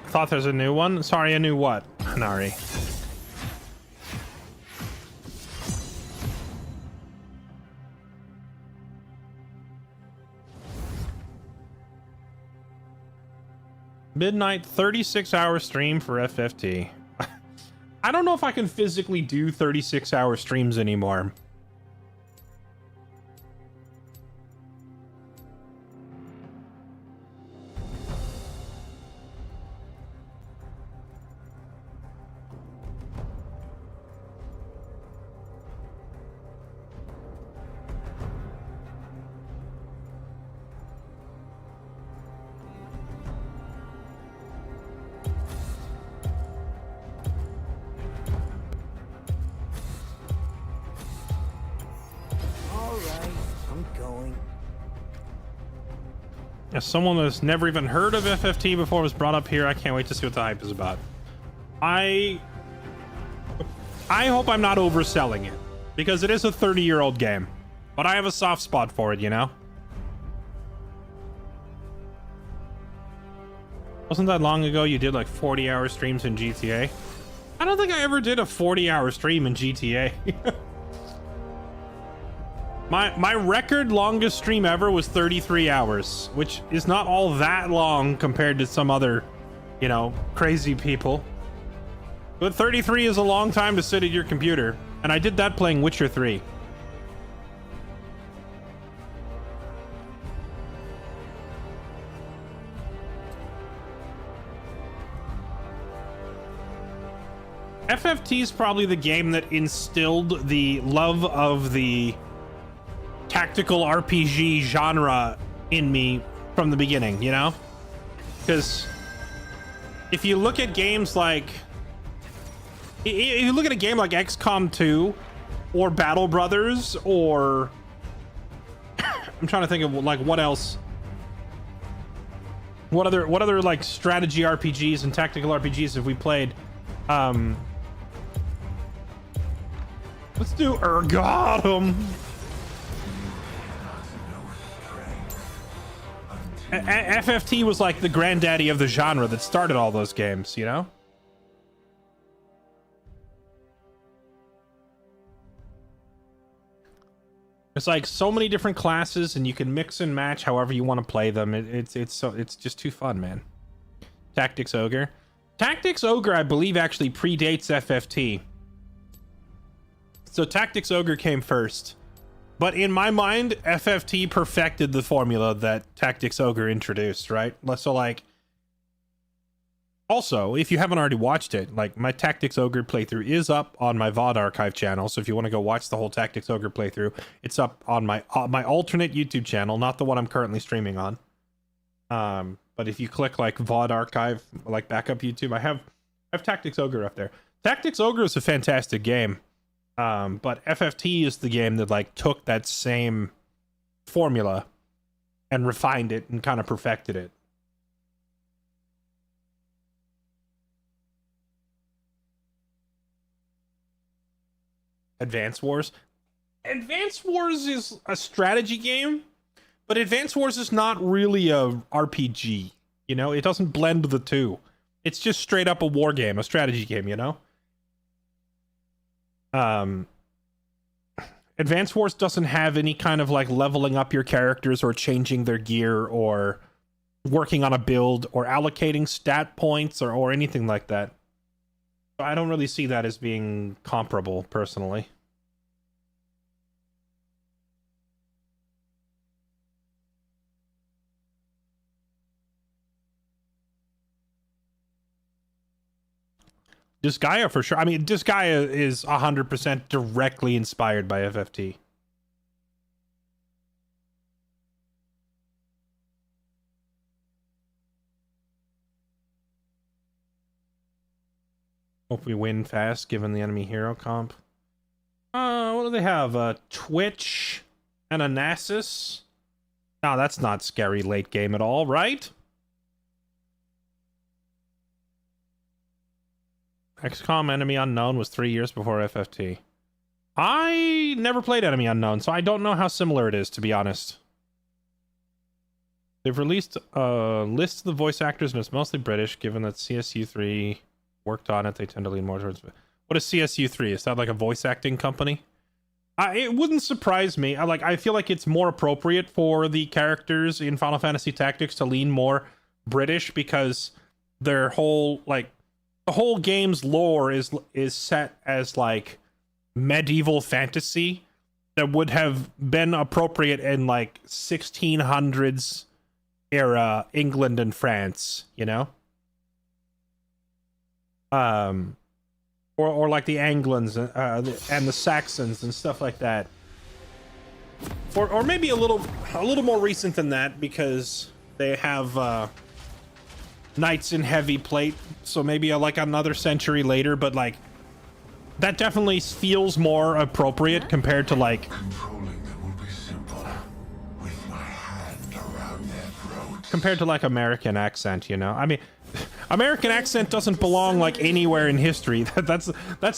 [SPEAKER 1] Thought there's a new one. Sorry, a new what, Nari? Midnight 36-hour stream for FFT. I don't know if I can physically do 36-hour streams anymore. As someone that's never even heard of FFT before was brought up here, I can't wait to see what the hype is about. I hope I'm not overselling it, because it is a 30-year-old game, but I have a soft spot for it, you know? Wasn't that long ago you did like 40-hour streams in GTA? I don't think I ever did a 40-hour stream in GTA. My record longest stream ever was 33 hours, which is not all that long compared to some other, you know, crazy people. But 33 is a long time to sit at your computer, and I did that playing Witcher 3. FFT is probably the game that instilled the love of the tactical RPG genre in me from the beginning, you know? Because if you look at games like... If you look at a game like XCOM 2 or Battle Brothers or... I'm trying to think of like what else... What other like strategy RPGs and tactical RPGs have we played? Let's do Ergotum. FFT was like the granddaddy of the genre that started all those games, you know? It's like so many different classes, and you can mix and match however you want to play them. It's just too fun, man. Tactics Ogre. Tactics Ogre, I believe, actually predates FFT. So Tactics Ogre came first. But in my mind, FFT perfected the formula that Tactics Ogre introduced, right? So like, also, if you haven't already watched it, like my Tactics Ogre playthrough is up on my VOD archive channel. So if you want to go watch the whole Tactics Ogre playthrough, it's up on my alternate YouTube channel, not the one I'm currently streaming on. But if you click like VOD archive, like backup YouTube, I have Tactics Ogre up there. Tactics Ogre is a fantastic game. But FFT is the game that like took that same formula and refined it and kind of perfected it. Advance Wars. Advance Wars is a strategy game, but Advance Wars is not really a RPG. You know, it doesn't blend the two. It's just straight up a war game, a strategy game, you know? Advance Wars doesn't have any kind of like leveling up your characters or changing their gear or working on a build or allocating stat points or anything like that. I don't really see that as being comparable, personally. Disgaea for sure. I mean, Disgaea is 100% directly inspired by FFT. Hope we win fast, given the enemy hero comp. What do they have? Twitch and a Nasus? No, that's not scary late game at all, right? XCOM Enemy Unknown was 3 years before FFT. I never played Enemy Unknown, so I don't know how similar it is, to be honest. They've released a list of the voice actors, and it's mostly British, given that CSU3 worked on it. They tend to lean more towards... What is CSU3? Is that like a voice acting company? It wouldn't surprise me. I feel like it's more appropriate for the characters in Final Fantasy Tactics to lean more British, because their whole, like... The whole game's lore is set as like medieval fantasy that would have been appropriate in like 1600s era England and France, you know? Or like the Angles and the Saxons and stuff like that. Or maybe a little more recent than that, because they have knights in heavy plate, so maybe like another century later, but like that definitely feels more appropriate compared to like
[SPEAKER 2] Controlling them will be simple. With my hand around their throats.
[SPEAKER 1] compared to like American accent, you know? I mean, American accent doesn't belong like anywhere in history. That's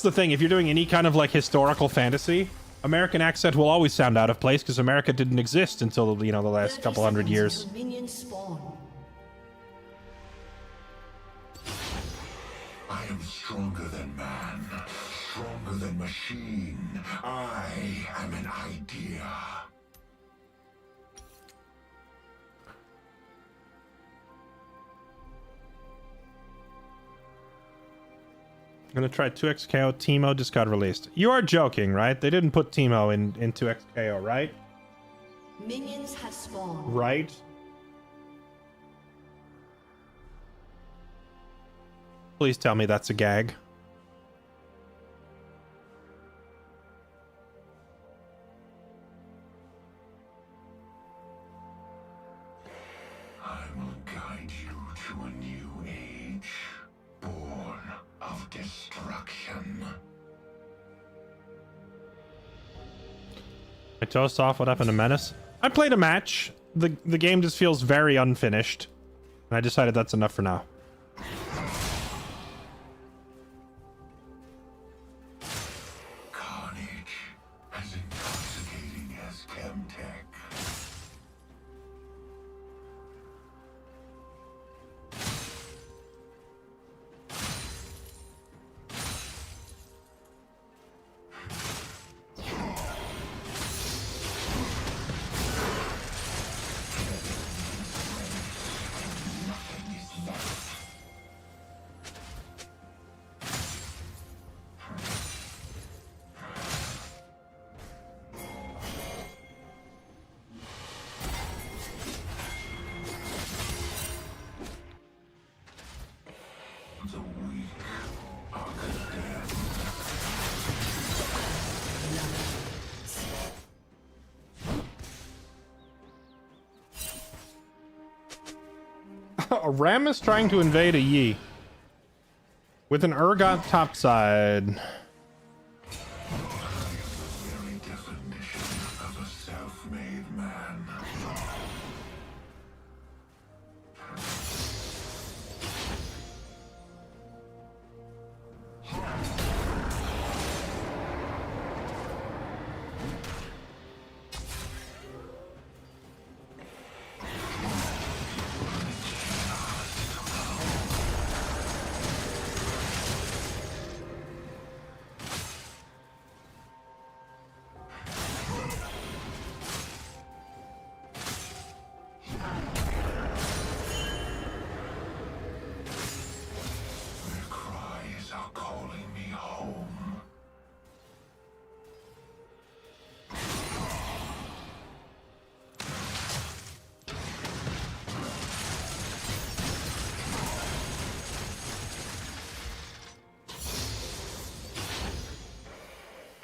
[SPEAKER 1] the thing. If you're doing any kind of like historical fantasy, American accent will always sound out of place, because America didn't exist until, you know, the last couple hundred years.
[SPEAKER 2] I am stronger than man, stronger than machine. I am an idea.
[SPEAKER 1] I'm gonna try 2x KO. Teemo just got released. You are joking, right? They didn't put Teemo in 2x KO, right?
[SPEAKER 6] Minions have spawned.
[SPEAKER 1] Right? Please tell me that's a gag.
[SPEAKER 2] I will guide you to a new age, born of destruction.
[SPEAKER 1] My toast off. What happened to Menace? I played a match. The game just feels very unfinished, and I decided that's enough for now.
[SPEAKER 2] Carnage The weak are condemned.
[SPEAKER 1] A ram is trying to invade a Yi with an ergot topside.
[SPEAKER 2] Very definition of a self-made man. Their cries are calling me home.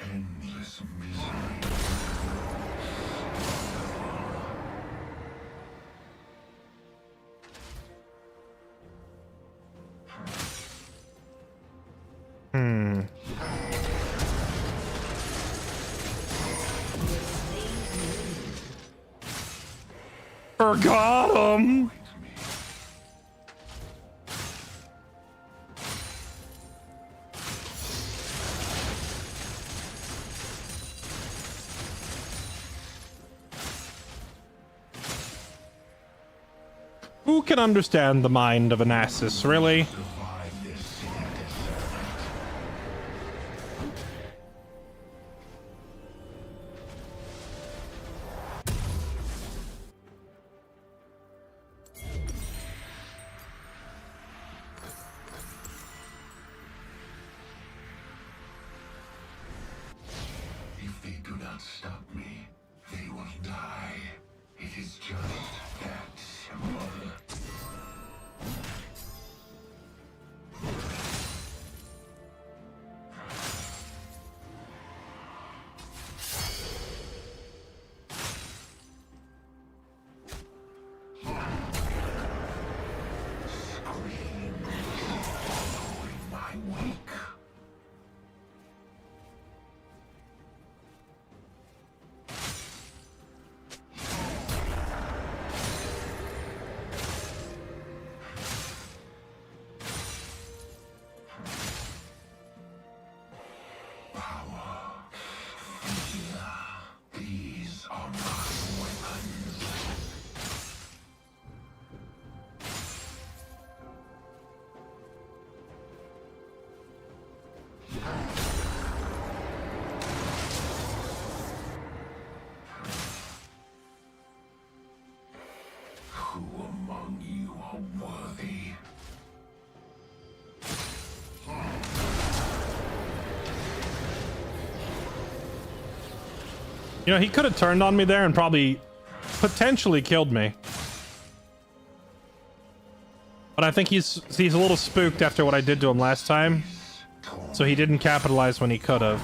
[SPEAKER 2] Endless misery.
[SPEAKER 1] Hmm. Forgot him. Who can understand the mind of an Nasus, really?
[SPEAKER 2] Survive this hiatus. If they do not stop me, they will die. It is just that simple. Scream, following my wake. Power, fear, these are my weapons. Who among you are worthy?
[SPEAKER 1] You know, he could have turned on me there and probably potentially killed me. But I think he's a little spooked after what I did to him last time. So he didn't capitalize when he could have.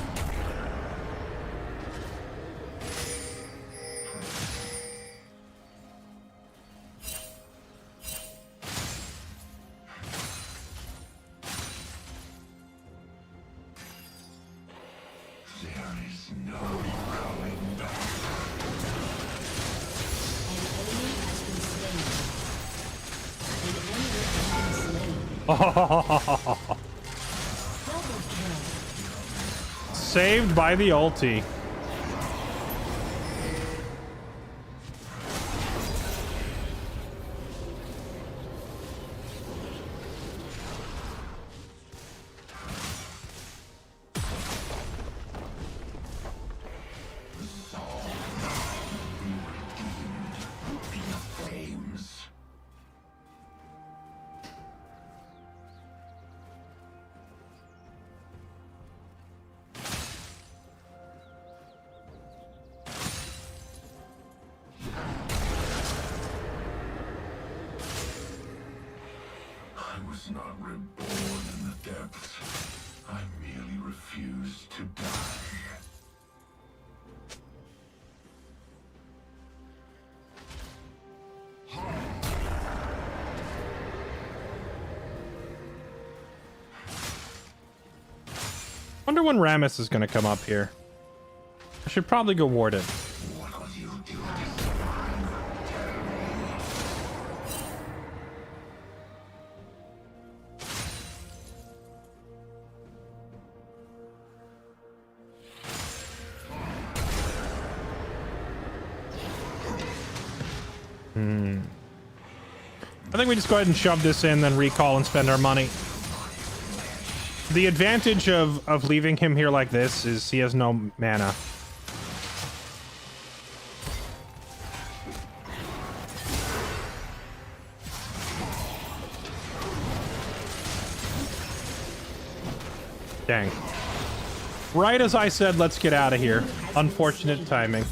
[SPEAKER 2] There is no going back.
[SPEAKER 1] Saved by the ulti.
[SPEAKER 2] Flames. I was not reborn in the depths. I merely refused to die.
[SPEAKER 1] Wonder when Rammus is gonna come up here. I should probably go ward it.
[SPEAKER 2] What will you do to survive? Tell me.
[SPEAKER 1] I think we just go ahead and shove this in, then recall and spend our money. The advantage of leaving him here like this is he has no mana. Dang. Right as I said, let's get out of here. Unfortunate timing.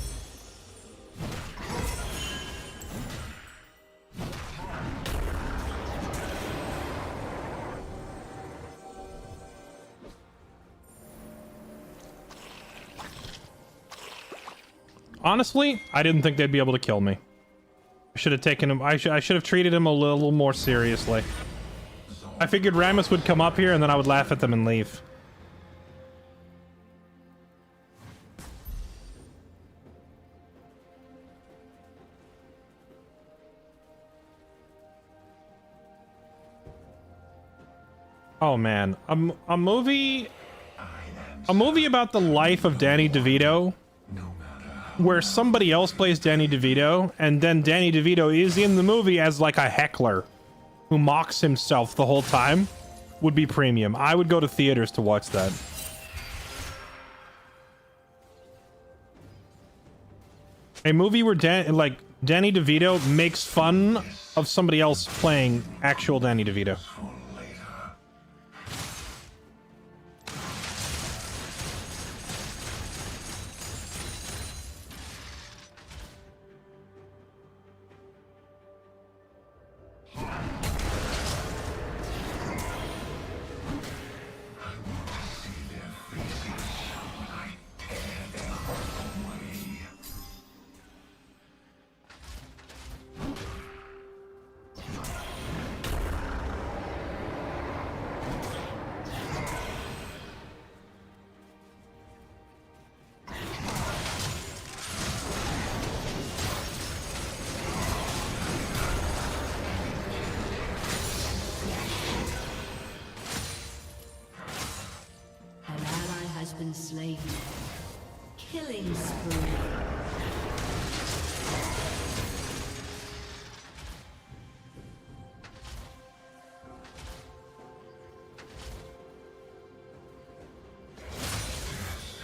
[SPEAKER 1] Honestly, I didn't think they'd be able to kill me. I should have taken him. I should have treated him a little more seriously. I figured Rammus would come up here and then I would laugh at them and leave. Oh man, a movie about the life of Danny DeVito, where somebody else plays Danny DeVito, and then Danny DeVito is in the movie as like a heckler who mocks himself the whole time, would be premium. I would go to theaters to watch that. A movie where Danny DeVito makes fun of somebody else playing actual Danny DeVito.
[SPEAKER 6] Been slain. Killing spree.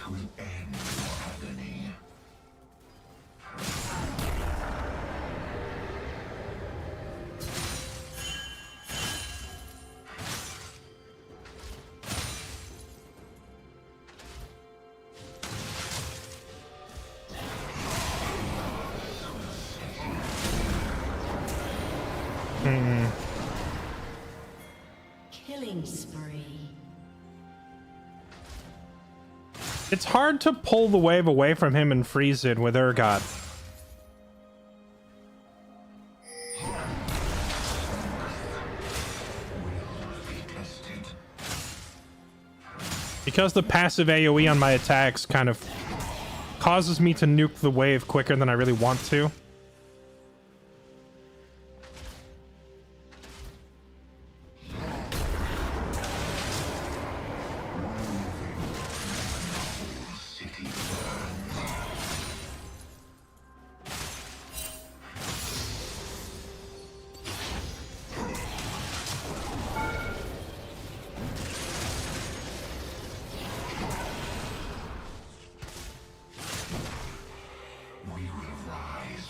[SPEAKER 2] Will end your agony.
[SPEAKER 6] Killing spree.
[SPEAKER 1] It's hard to pull the wave away from him and freeze it with Urgot. Because the passive AoE on my attacks kind of causes me to nuke the wave quicker than I really want to.
[SPEAKER 2] We will rise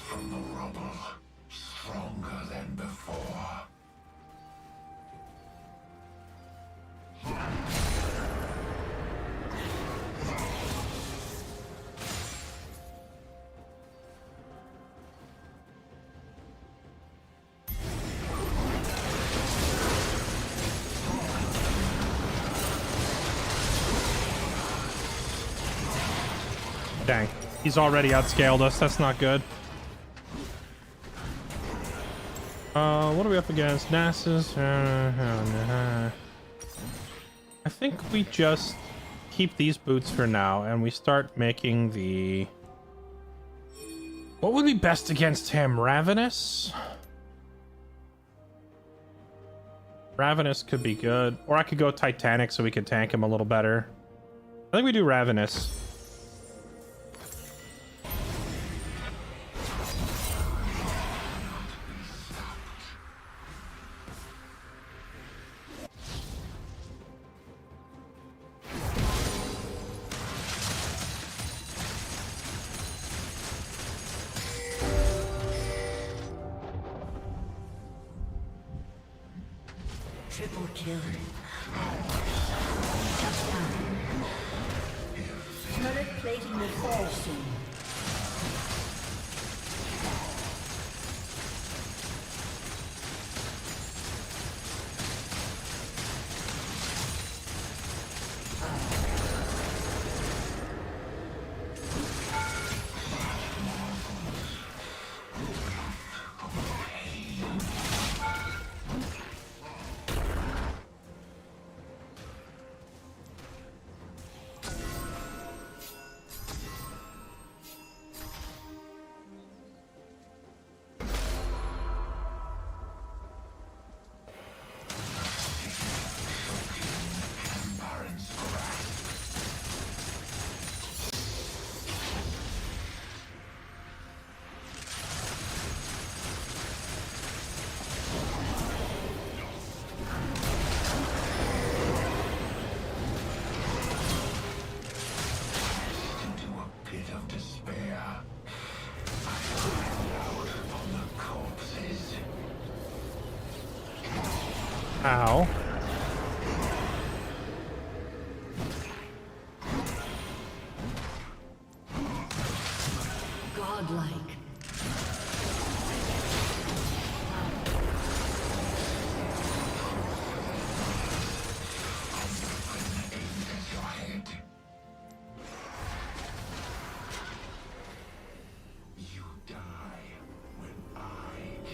[SPEAKER 1] Dang. He's already outscaled us. That's not good. What are we up against? NASA's. I think we just keep these boots for now and we start making the... What would be best against him? Ravenous? Ravenous could be good. Or I could go Titanic so we could tank him a little better. I think we do Ravenous.
[SPEAKER 6] Triple kill. Turret plating will fall soon.
[SPEAKER 1] Ow.
[SPEAKER 6] Godlike.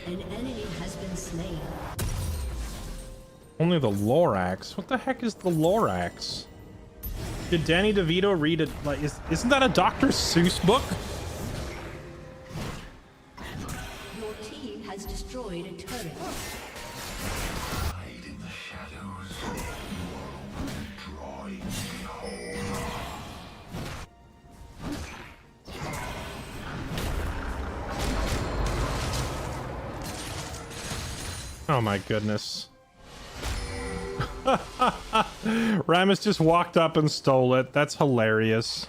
[SPEAKER 6] An enemy has been slain.
[SPEAKER 1] Only the Lorax? What the heck is the Lorax? Did Danny DeVito read it? Like, isn't that a Dr. Seuss book?
[SPEAKER 6] Your team has destroyed a turret.
[SPEAKER 2] Hide in the shadows. You are only drawing me home.
[SPEAKER 1] Oh my goodness. Ramus just walked up and stole it. That's hilarious.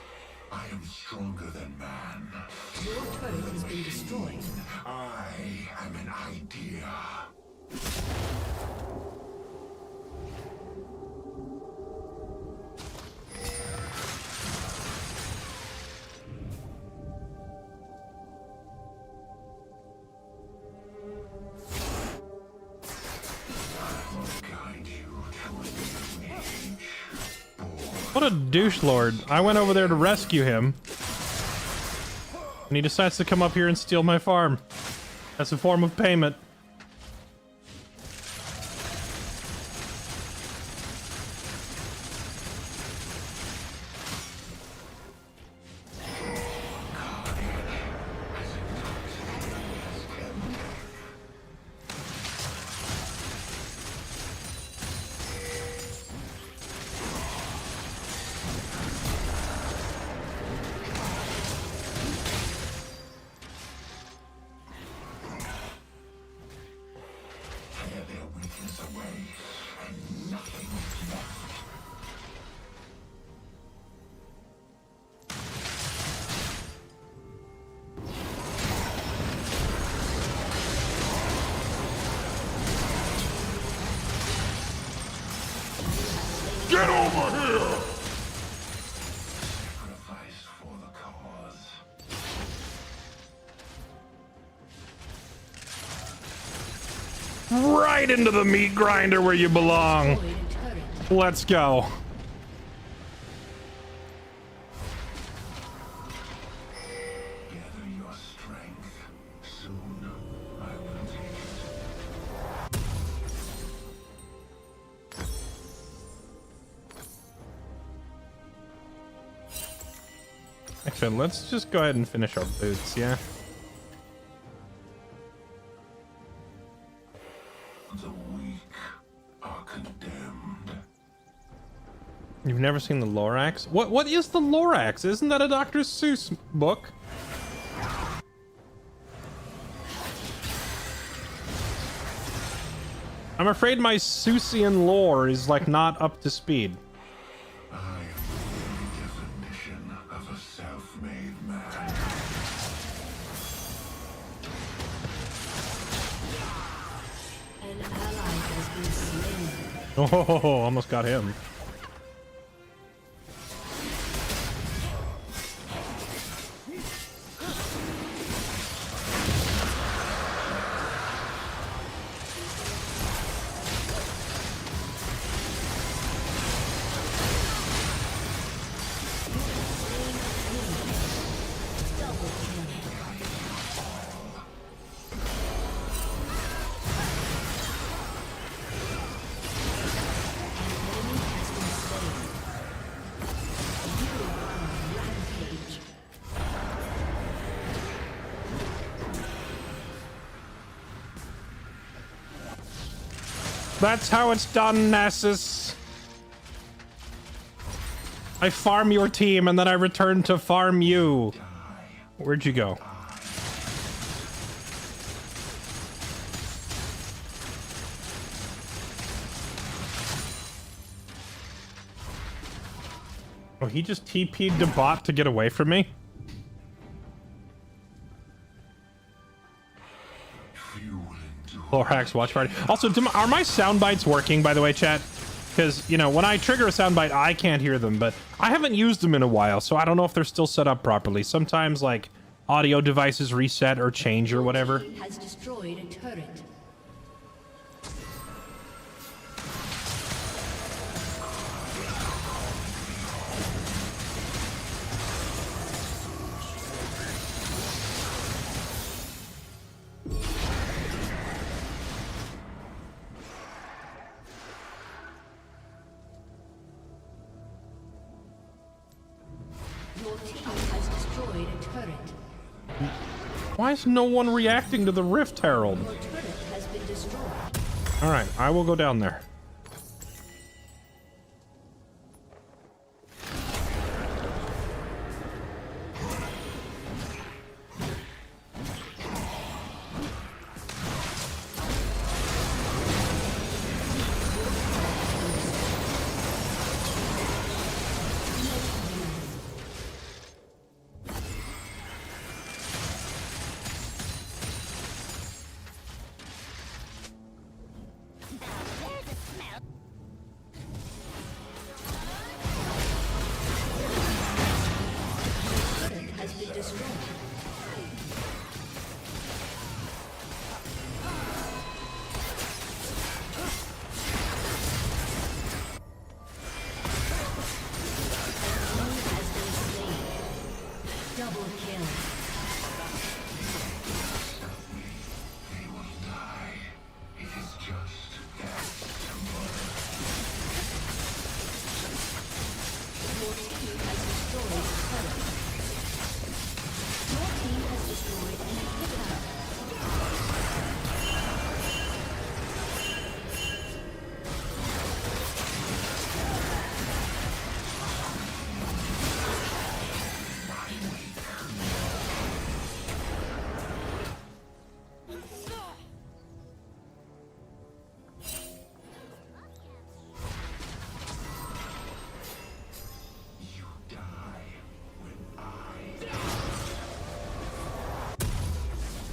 [SPEAKER 2] I am stronger than man.
[SPEAKER 6] Your turret has been destroyed.
[SPEAKER 2] I am an idea.
[SPEAKER 1] What a douche lord. I went over there to rescue him. And he decides to come up here and steal my farm. As a form of payment.
[SPEAKER 2] Get over here! Sacrifice for the cause.
[SPEAKER 1] Right into the meat grinder where you belong. Let's go. action. Let's just go ahead and finish our boots, yeah?
[SPEAKER 2] The weak are condemned.
[SPEAKER 1] You've never seen the Lorax? What is the Lorax? Isn't that a Dr. Seuss book? I'm afraid my Seussian lore is like not up to speed.
[SPEAKER 2] I am the very definition of a self-made man.
[SPEAKER 6] An ally has been slain.
[SPEAKER 1] Oh, almost got him. That's how it's done, Nessus. I farm your team and then I return to farm you. Where'd you go? Oh, he just TP'd the bot to get away from me? Lorax watch party. Also, are my sound bites working, by the way, chat? Because, you know, when I trigger a sound bite, I can't hear them, but I haven't used them in a while, so I don't know if they're still set up properly. Sometimes, like, audio devices reset or change or whatever.
[SPEAKER 6] Has destroyed a turret.
[SPEAKER 1] Why is no one reacting to the Rift Herald?
[SPEAKER 6] Your turret has been destroyed.
[SPEAKER 1] All right, I will go down there.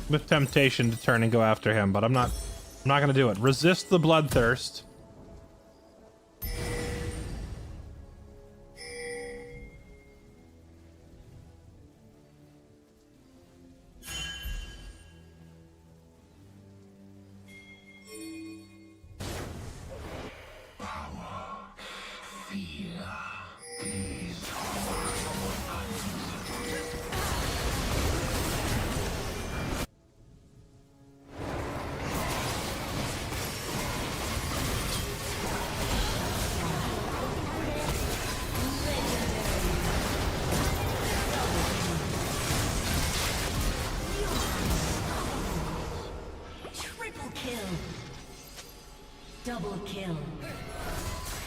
[SPEAKER 1] With temptation to turn and go after him, but I'm not gonna do it. Resist the bloodthirst.
[SPEAKER 6] kill.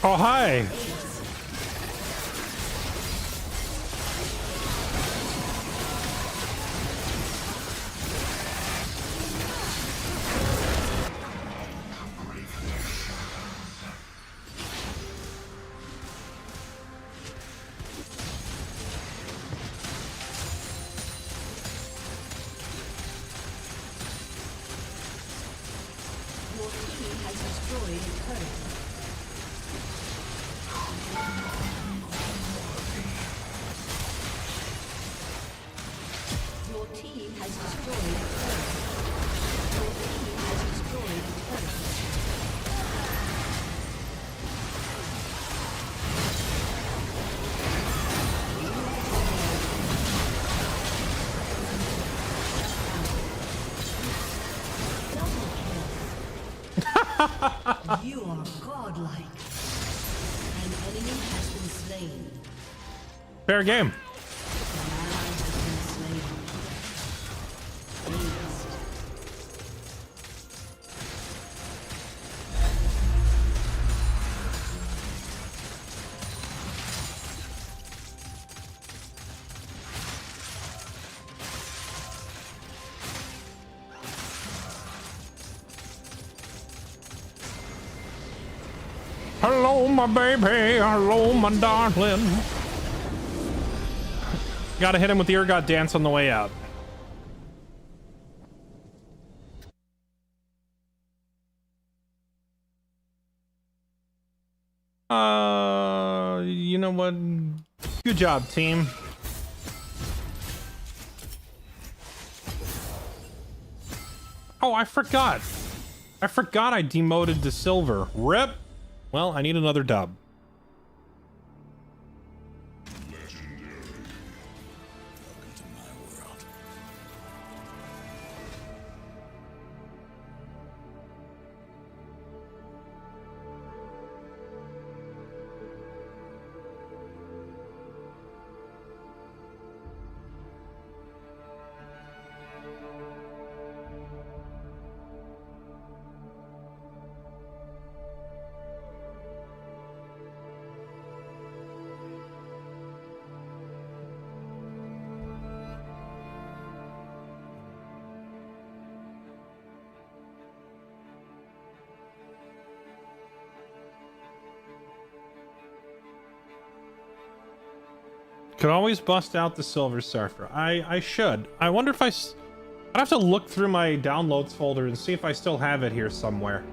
[SPEAKER 1] Oh, hi.
[SPEAKER 6] Your team has destroyed a turret. Your team has destroyed a turret. Your team has destroyed a turret. You are godlike. An enemy has been slain.
[SPEAKER 1] Fair game.
[SPEAKER 6] An ally has been slain. Aced.
[SPEAKER 1] Hello, my baby. Hello, my darling. Gotta hit him with the ergot dance on the way out. You know what? Good job, team. Oh, I forgot. I demoted to silver. Rip. Well, I need another dub. Could always bust out the Silver Surfer. I should. I wonder if I'd have to look through my downloads folder and see if I still have it here somewhere.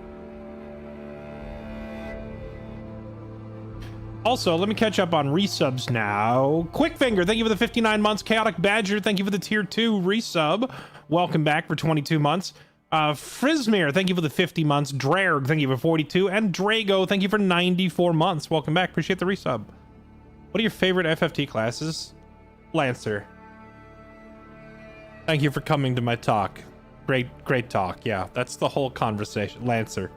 [SPEAKER 1] Also, let me catch up on resubs now. Quickfinger, thank you for the 59 months. Chaotic Badger, thank you for the tier 2 resub. Welcome back for 22 months. Frismere, thank you for the 50 months. Drarg, thank you for 42. And Drago, thank you for 94 months. Welcome back. Appreciate the resub. What are your favorite FFT classes? Lancer. Thank you for coming to my talk. Great talk. Yeah, that's the whole conversation. Lancer.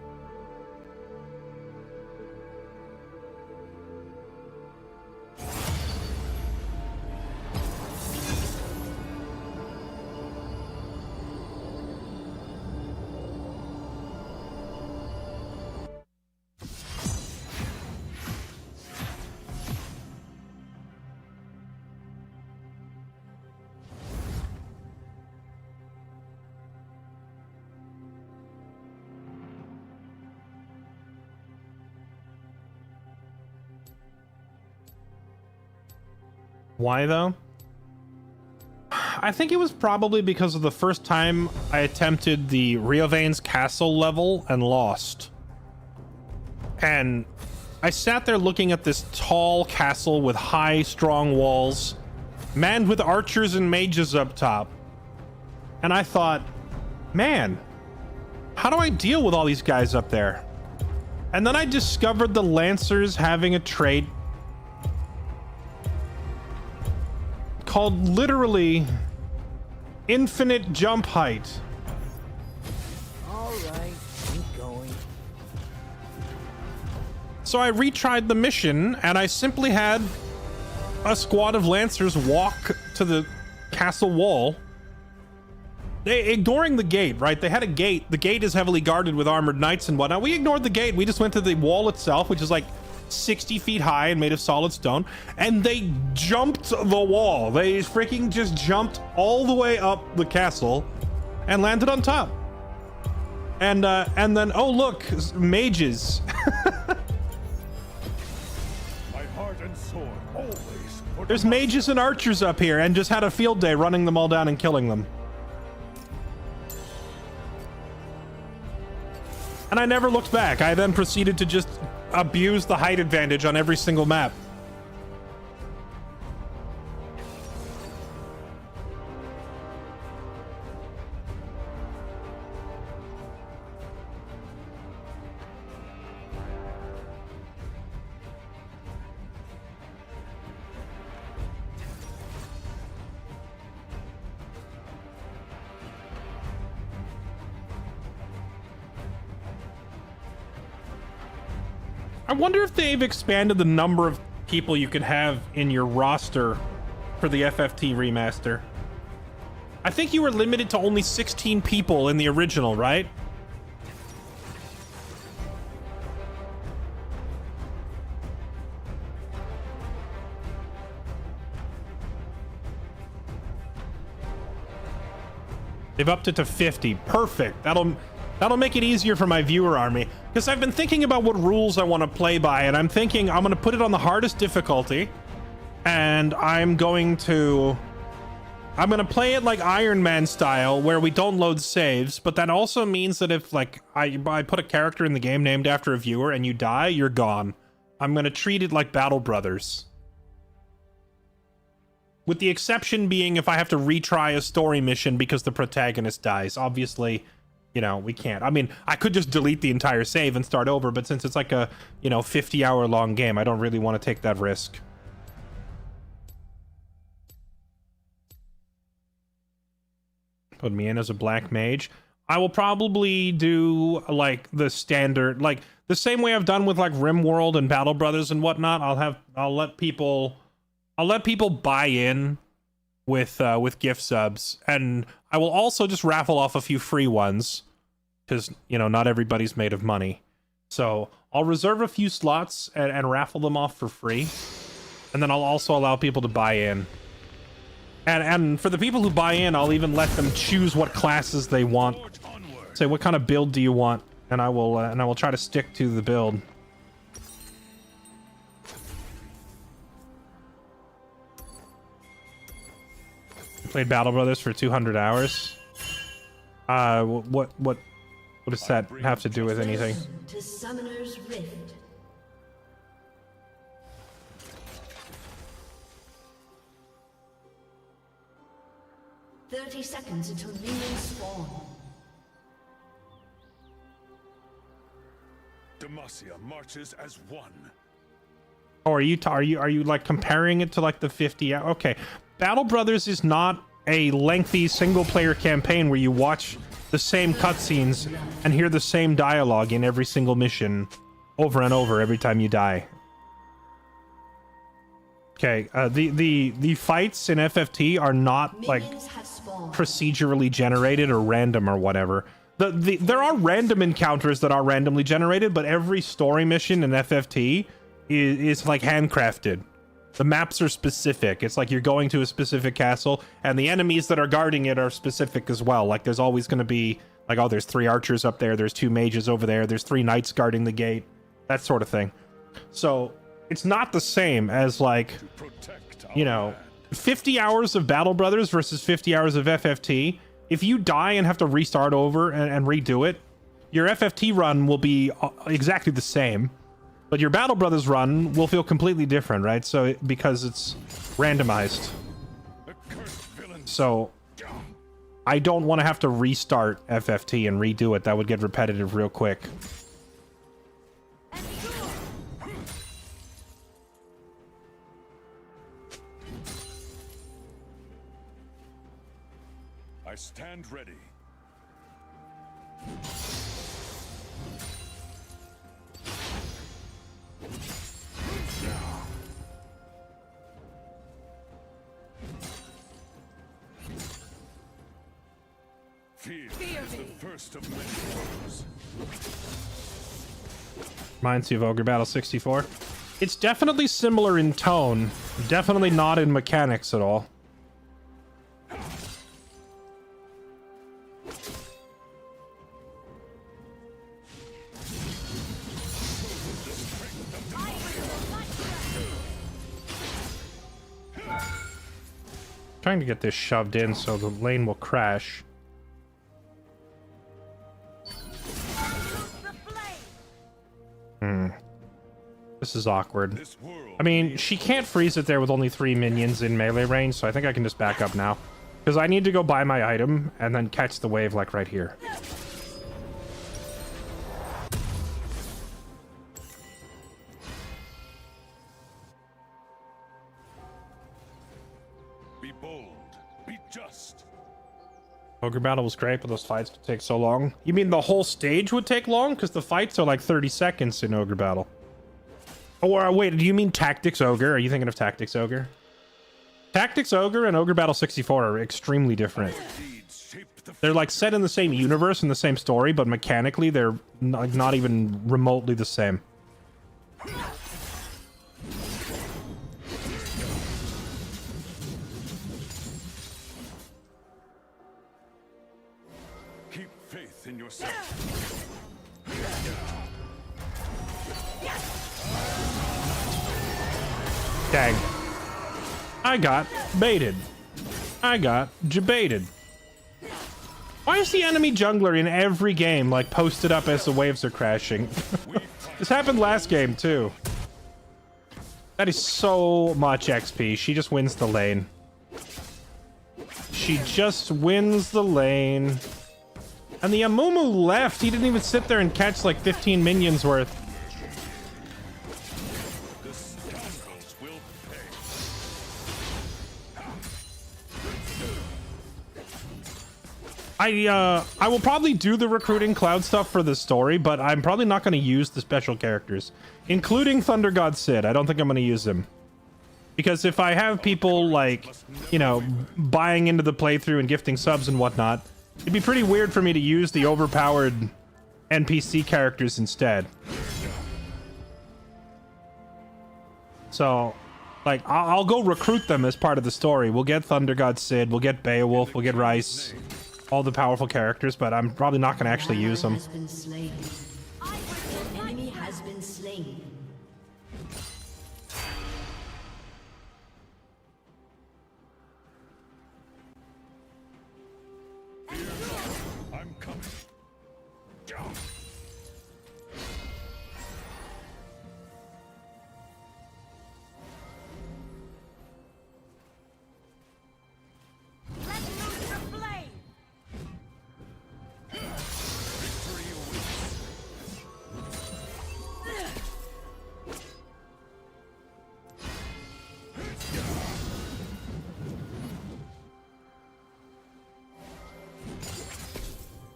[SPEAKER 1] Why though? I think it was probably because of the first time I attempted the Riovan's castle level and lost. And I sat there looking at this tall castle with high, strong walls, manned with archers and mages up top. And I thought, man, how do I deal with all these guys up there? And then I discovered the Lancers having a trait called literally infinite jump height.
[SPEAKER 3] All right, keep going.
[SPEAKER 1] So I retried the mission and I simply had a squad of Lancers walk to the castle wall ignoring the gate, right? They had a gate. The gate is heavily guarded with armored knights and whatnot. We ignored the gate. We just went to the wall itself, which is like 60 feet high and made of solid stone, and they jumped the wall. They freaking just jumped all the way up the castle and landed on top. And then, oh look, mages.
[SPEAKER 3] My heart and sword always.
[SPEAKER 1] There's mages and archers up here, and just had a field day running them all down and killing them. And I never looked back. I then proceeded to just abuse the height advantage on every single map. I wonder if they've expanded the number of people you can have in your roster for the FFT remaster. I think you were limited to only 16 people in the original, right? They've upped it to 50. Perfect. That'll make it easier for my viewer army, because I've been thinking about what rules I want to play by, and I'm thinking I'm going to put it on the hardest difficulty, and I'm going to play it like Iron Man style, where we don't load saves, but that also means that if like I put a character in the game named after a viewer and you die, you're gone. I'm going to treat it like Battle Brothers. With the exception being if I have to retry a story mission because the protagonist dies. Obviously, you know, we can't. I mean, I could just delete the entire save and start over, but since it's like a, 50-hour long game, I don't really want to take that risk. Put me in as a black mage. I will probably do like the standard, like the same way I've done with like RimWorld and Battle Brothers and whatnot. I'll let people buy in with gift subs, and I will also just raffle off a few free ones, because not everybody's made of money. So I'll reserve a few slots and raffle them off for free, and then I'll also allow people to buy in. And for the people who buy in, I'll even let them choose what classes they want. Say, what kind of build do you want? And I will try to stick to the build. Played Battle Brothers for 200 hours. What does that have to do with anything?
[SPEAKER 6] To Summoner's Rift. "30 seconds until minions spawn."
[SPEAKER 3] Demacia marches as one.
[SPEAKER 1] Oh, are you like comparing it to like the 50? Okay, Battle Brothers is not a lengthy single player campaign where you watch the same cutscenes and hear the same dialogue in every single mission over and over every time you die. Okay, the fights in FFT are not like procedurally generated or random or whatever. There are random encounters that are randomly generated, but every story mission in FFT is like handcrafted. The maps are specific. It's like you're going to a specific castle, and the enemies that are guarding it are specific as well. Like there's always going to be like, oh, there's 3 archers up there, there's 2 mages over there, there's 3 knights guarding the gate, that sort of thing. So it's not the same as like, 50 hours of Battle Brothers versus 50 hours of FFT. If you die and have to restart over and redo it, your FFT run will be exactly the same, but your Battle Brothers run will feel completely different, right? So because it's randomized. So I don't want to have to restart FFT and redo it. That would get repetitive real quick.
[SPEAKER 3] I stand ready.
[SPEAKER 7] Fear is the first of many foes.
[SPEAKER 1] Reminds you of Ogre Battle 64. It's definitely similar in tone, definitely not in mechanics at all. Trying to get this shoved in so the lane will crash. This is awkward. I mean, she can't freeze it there with only 3 minions in melee range, so I think I can just back up now. Because I need to go buy my item and then catch the wave like right here.
[SPEAKER 7] Be bold. Be just.
[SPEAKER 1] Ogre Battle was great, but those fights could take so long. You mean the whole stage would take long? Because the fights are like 30 seconds in Ogre Battle. Or wait, do you mean Tactics Ogre? Are you thinking of Tactics Ogre? Tactics Ogre and Ogre Battle 64 are extremely different. They're like set in the same universe and the same story, but mechanically they're not even remotely the same.
[SPEAKER 7] Keep faith in yourself.
[SPEAKER 1] Dang. I got baited. I got jebaited. Why is the enemy jungler in every game like posted up as the waves are crashing? This happened last game too. That is so much XP. She just wins the lane. She just wins the lane. And the Amumu left. He didn't even sit there and catch like 15 minions worth.
[SPEAKER 7] The scoundrels will pay.
[SPEAKER 1] I will probably do the recruiting cloud stuff for the story, but I'm probably not going to use the special characters, including Thunder God Sid. I don't think I'm going to use him. Because if I have people, like, you know, buying into the playthrough and gifting subs and whatnot, it'd be pretty weird for me to use the overpowered NPC characters instead. So, like, I'll go recruit them as part of the story. We'll get Thunder God Sid, we'll get Beowulf, we'll get Rice, all the powerful characters, but I'm probably not going to actually use them.
[SPEAKER 6] Has been slain. An enemy has been slain.
[SPEAKER 7] I'm coming.
[SPEAKER 5] Let loose the flame!
[SPEAKER 7] Victory awaits.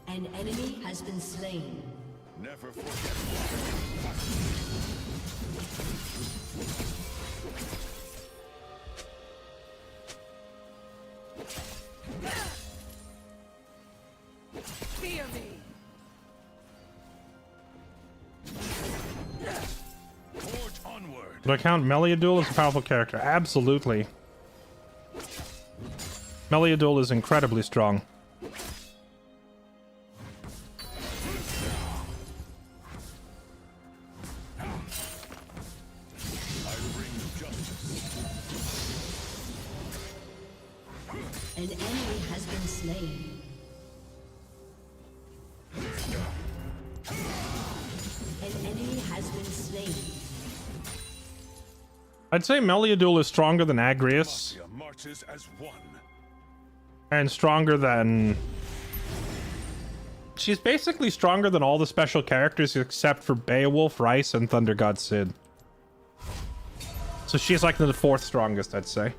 [SPEAKER 6] An enemy has been slain.
[SPEAKER 7] Never forget.
[SPEAKER 5] Fear me!
[SPEAKER 7] Forge onward.
[SPEAKER 1] Do I count Meliadul as a powerful character? Absolutely. Meliadul is incredibly strong.
[SPEAKER 7] I bring justice.
[SPEAKER 6] An enemy has been slain. An enemy has been slain.
[SPEAKER 1] I'd say Meliadul is stronger than Agrius,
[SPEAKER 7] Mafia marches as one.
[SPEAKER 1] and stronger than... She's basically stronger than all the special characters except for Beowulf, Rice, and Thunder God Sid. So she's like the 4th strongest, I'd say.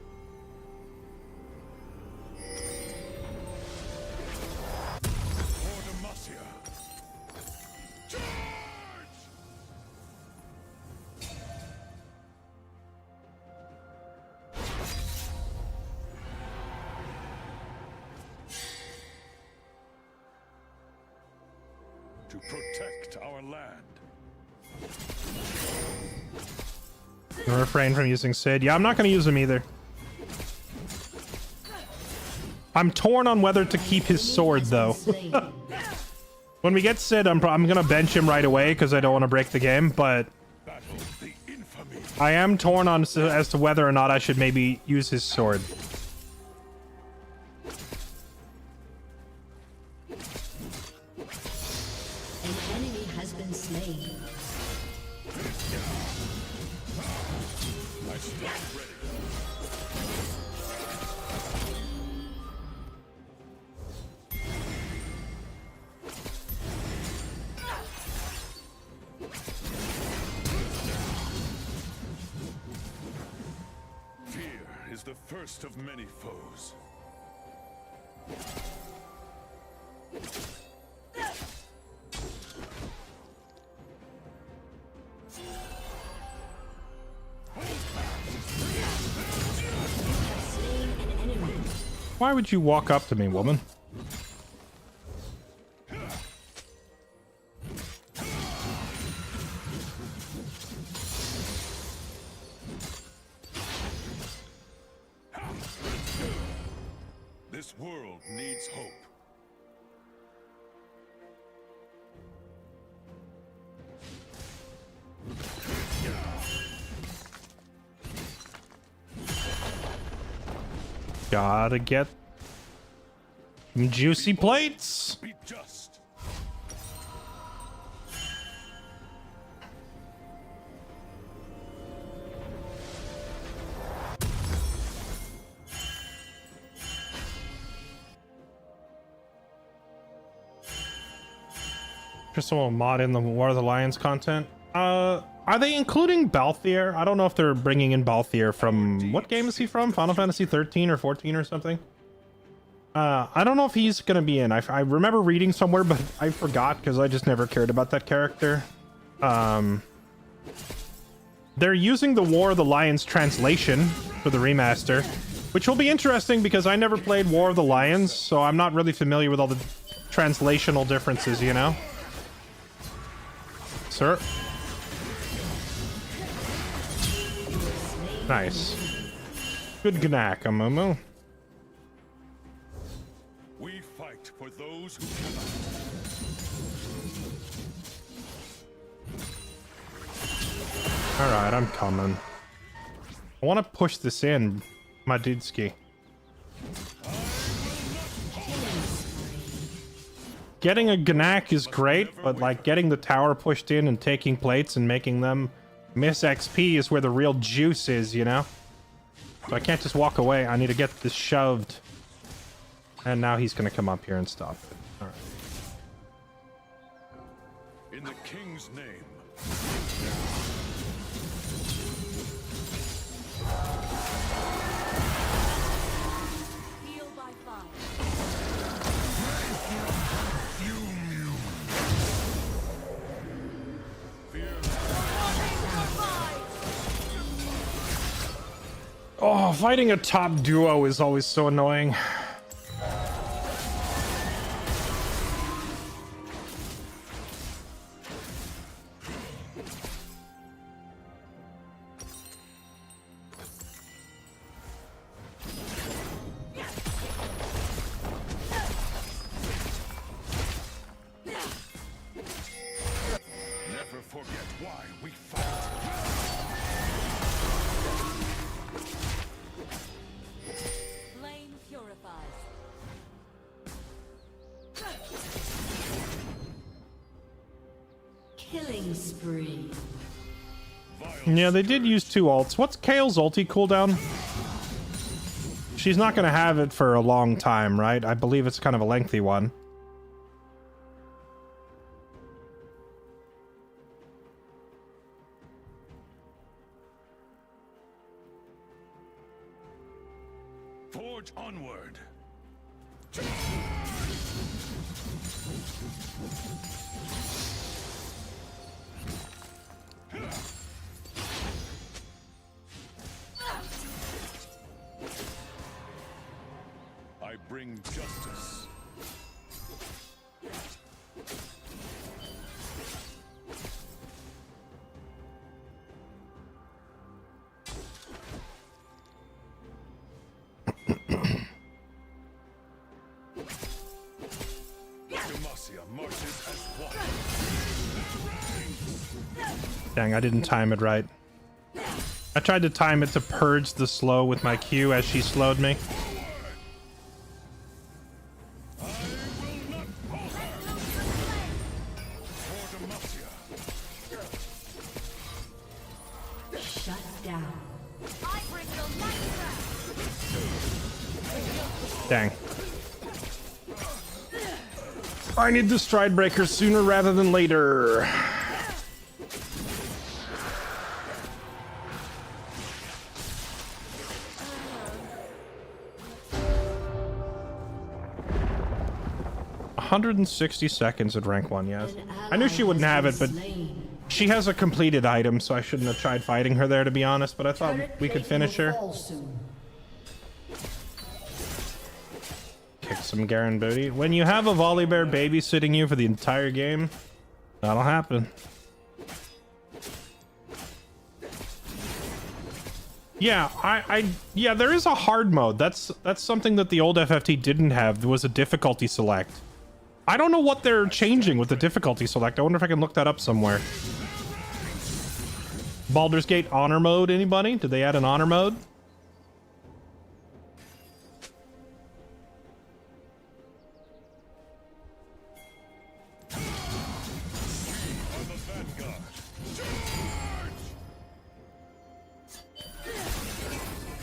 [SPEAKER 7] For Demacia. Charge! to protect our land.
[SPEAKER 1] Refrain from using Sid. Yeah, I'm not going to use him either. I'm torn on whether to keep his sword, though. When we get Sid, I'm going to bench him right away because I don't want to break the game, but
[SPEAKER 7] Battle the infamy.
[SPEAKER 1] I am torn on as to whether or not I should maybe use his sword.
[SPEAKER 6] An enemy has been slain.
[SPEAKER 7] I stand ready. Fear is the first of many foes.
[SPEAKER 6] Slain an enemy.
[SPEAKER 1] Why would you walk up to me, woman?
[SPEAKER 7] This world needs hope.
[SPEAKER 1] Gotta get some juicy plates.
[SPEAKER 7] Be just.
[SPEAKER 1] Just a little mod in the War of the Lions content. Are they including Balthier? I don't know if they're bringing in Balthier from... What game is he from? Final Fantasy 13 or 14 or something? I don't know if he's gonna be in. I remember reading somewhere, but I forgot because I just never cared about that character. They're using the War of the Lions translation for the remaster, which will be interesting because I never played War of the Lions, so I'm not really familiar with all the translational differences, you know? Sir? Nice. Good Gnak, Amumu.
[SPEAKER 7] We fight for those who cannot.
[SPEAKER 1] Alright, I'm coming. I want to push this in, my dudeski. Getting a Gnak is great, but like getting the tower pushed in and taking plates and making them miss XP is where the real juice is, you know? So I can't just walk away. I need to get this shoved. And now he's gonna come up here and stop it. Alright.
[SPEAKER 7] In the king's name.
[SPEAKER 5] Heal by fire.
[SPEAKER 1] Oh, fighting a top duo is always so annoying.
[SPEAKER 7] Never forget why we fight.
[SPEAKER 5] Flame purifies.
[SPEAKER 6] Killing spree.
[SPEAKER 1] Yeah, they did use two ults. What's Kale's ulti cooldown? She's not gonna have it for a long time, right? I believe it's kind of a lengthy one.
[SPEAKER 7] Forge onward. I bring justice. marches as one.
[SPEAKER 1] Dang, I didn't time it right. I tried to time it to purge the slow with my Q as she slowed me.
[SPEAKER 6] Shut down.
[SPEAKER 5] I bring the light trap.
[SPEAKER 1] Dang. I need the stride breaker sooner rather than later. $160 at rank 1, yes. I knew she wouldn't have it, but she has a completed item, so I shouldn't have tried fighting her there, to be honest, but I thought we could finish her. Kick some Garen booty. When you have a volley bear babysitting you for the entire game, that'll happen. Yeah, yeah, there is a hard mode. That's something that the old FFT didn't have. There was a difficulty select. I don't know what they're changing with the difficulty select. I wonder if I can look that up somewhere. Baldur's Gate honor mode, anybody? Did they add an honor mode?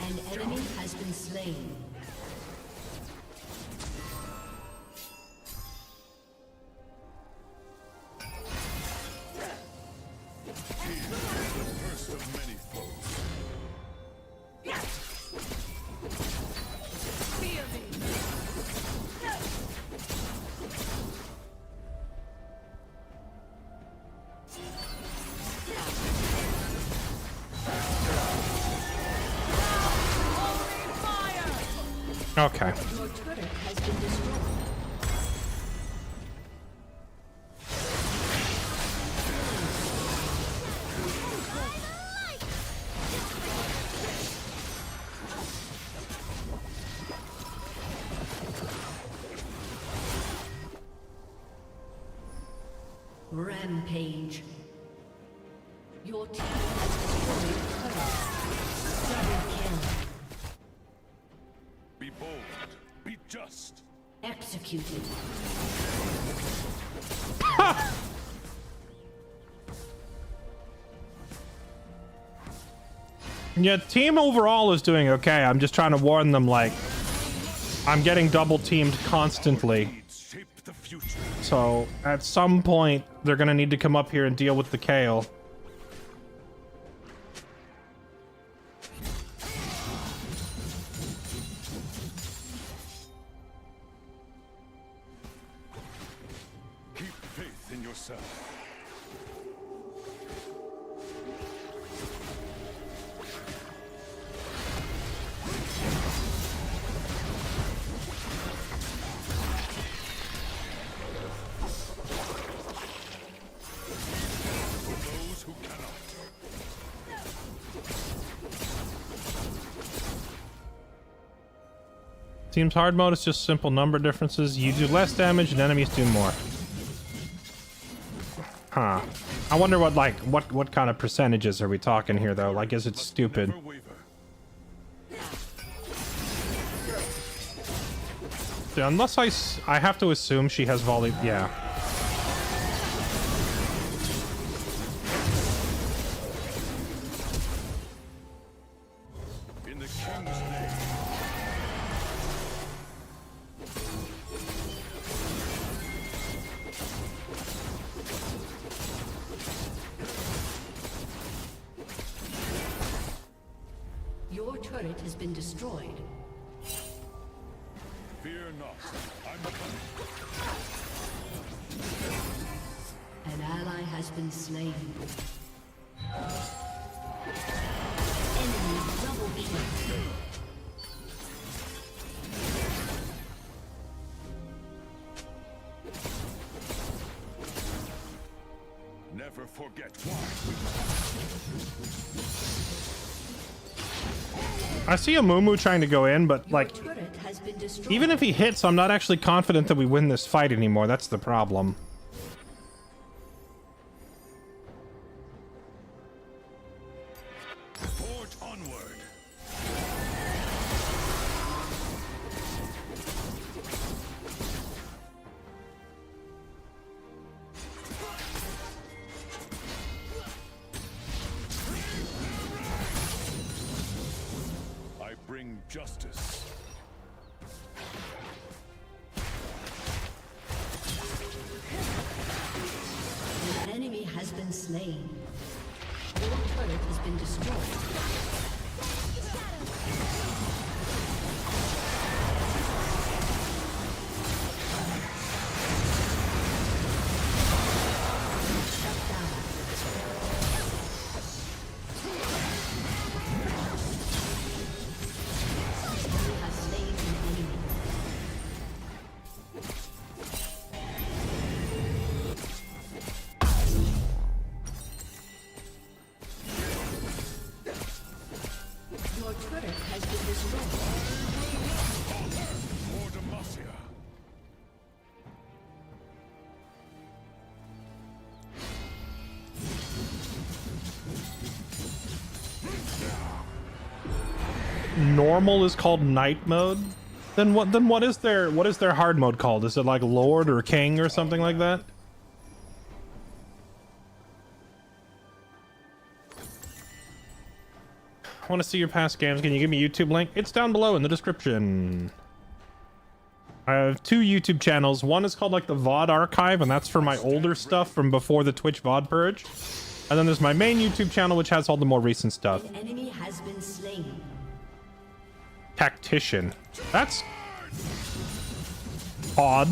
[SPEAKER 6] An enemy has been slain.
[SPEAKER 1] Okay.
[SPEAKER 6] Your turret has been destroyed. Rampage. Your team has destroyed turrets. Double kill.
[SPEAKER 7] Be bold. Be just.
[SPEAKER 6] Executed.
[SPEAKER 1] Yeah, team overall is doing okay. I'm just trying to warn them, like, I'm getting double teamed constantly.
[SPEAKER 7] Shape the future.
[SPEAKER 1] So at some point, they're gonna need to come up here and deal with the Kale.
[SPEAKER 7] Keep faith in yourself. Those who cannot.
[SPEAKER 1] Team's hard mode is just simple number differences. You do less damage and enemies do more. Huh. I wonder what, like, what kind of percentages are we talking here, though? Like, is it stupid?
[SPEAKER 7] Never waver.
[SPEAKER 1] Yeah, unless I have to assume she has volley. Yeah.
[SPEAKER 7] In the king's name.
[SPEAKER 6] Your turret has been destroyed.
[SPEAKER 7] Fear not. I'm coming.
[SPEAKER 6] An ally has been slain. Enemy double kill.
[SPEAKER 7] Never forget why.
[SPEAKER 1] I see a Mumu trying to go in, but, like,
[SPEAKER 6] Your turret has has been destroyed.
[SPEAKER 1] Even if he hits, I'm not actually confident that we win this fight anymore. That's the problem.
[SPEAKER 7] Forge onward. I bring justice.
[SPEAKER 6] An enemy has been slain. Your turret has been destroyed. Your turret has been destroyed.
[SPEAKER 7] For Demacia.
[SPEAKER 1] Normal is called night mode. Then what is their hard mode called? Is it like Lord or King or something like that? I want to see your past games. Can you give me a YouTube link? It's down below in the description. I have 2 YouTube channels. One is called like the VOD archive, and that's for my older stuff from before the Twitch VOD purge. And then there's my main YouTube channel, which has all the more recent stuff.
[SPEAKER 6] An enemy has been slain.
[SPEAKER 1] Tactician. That's odd.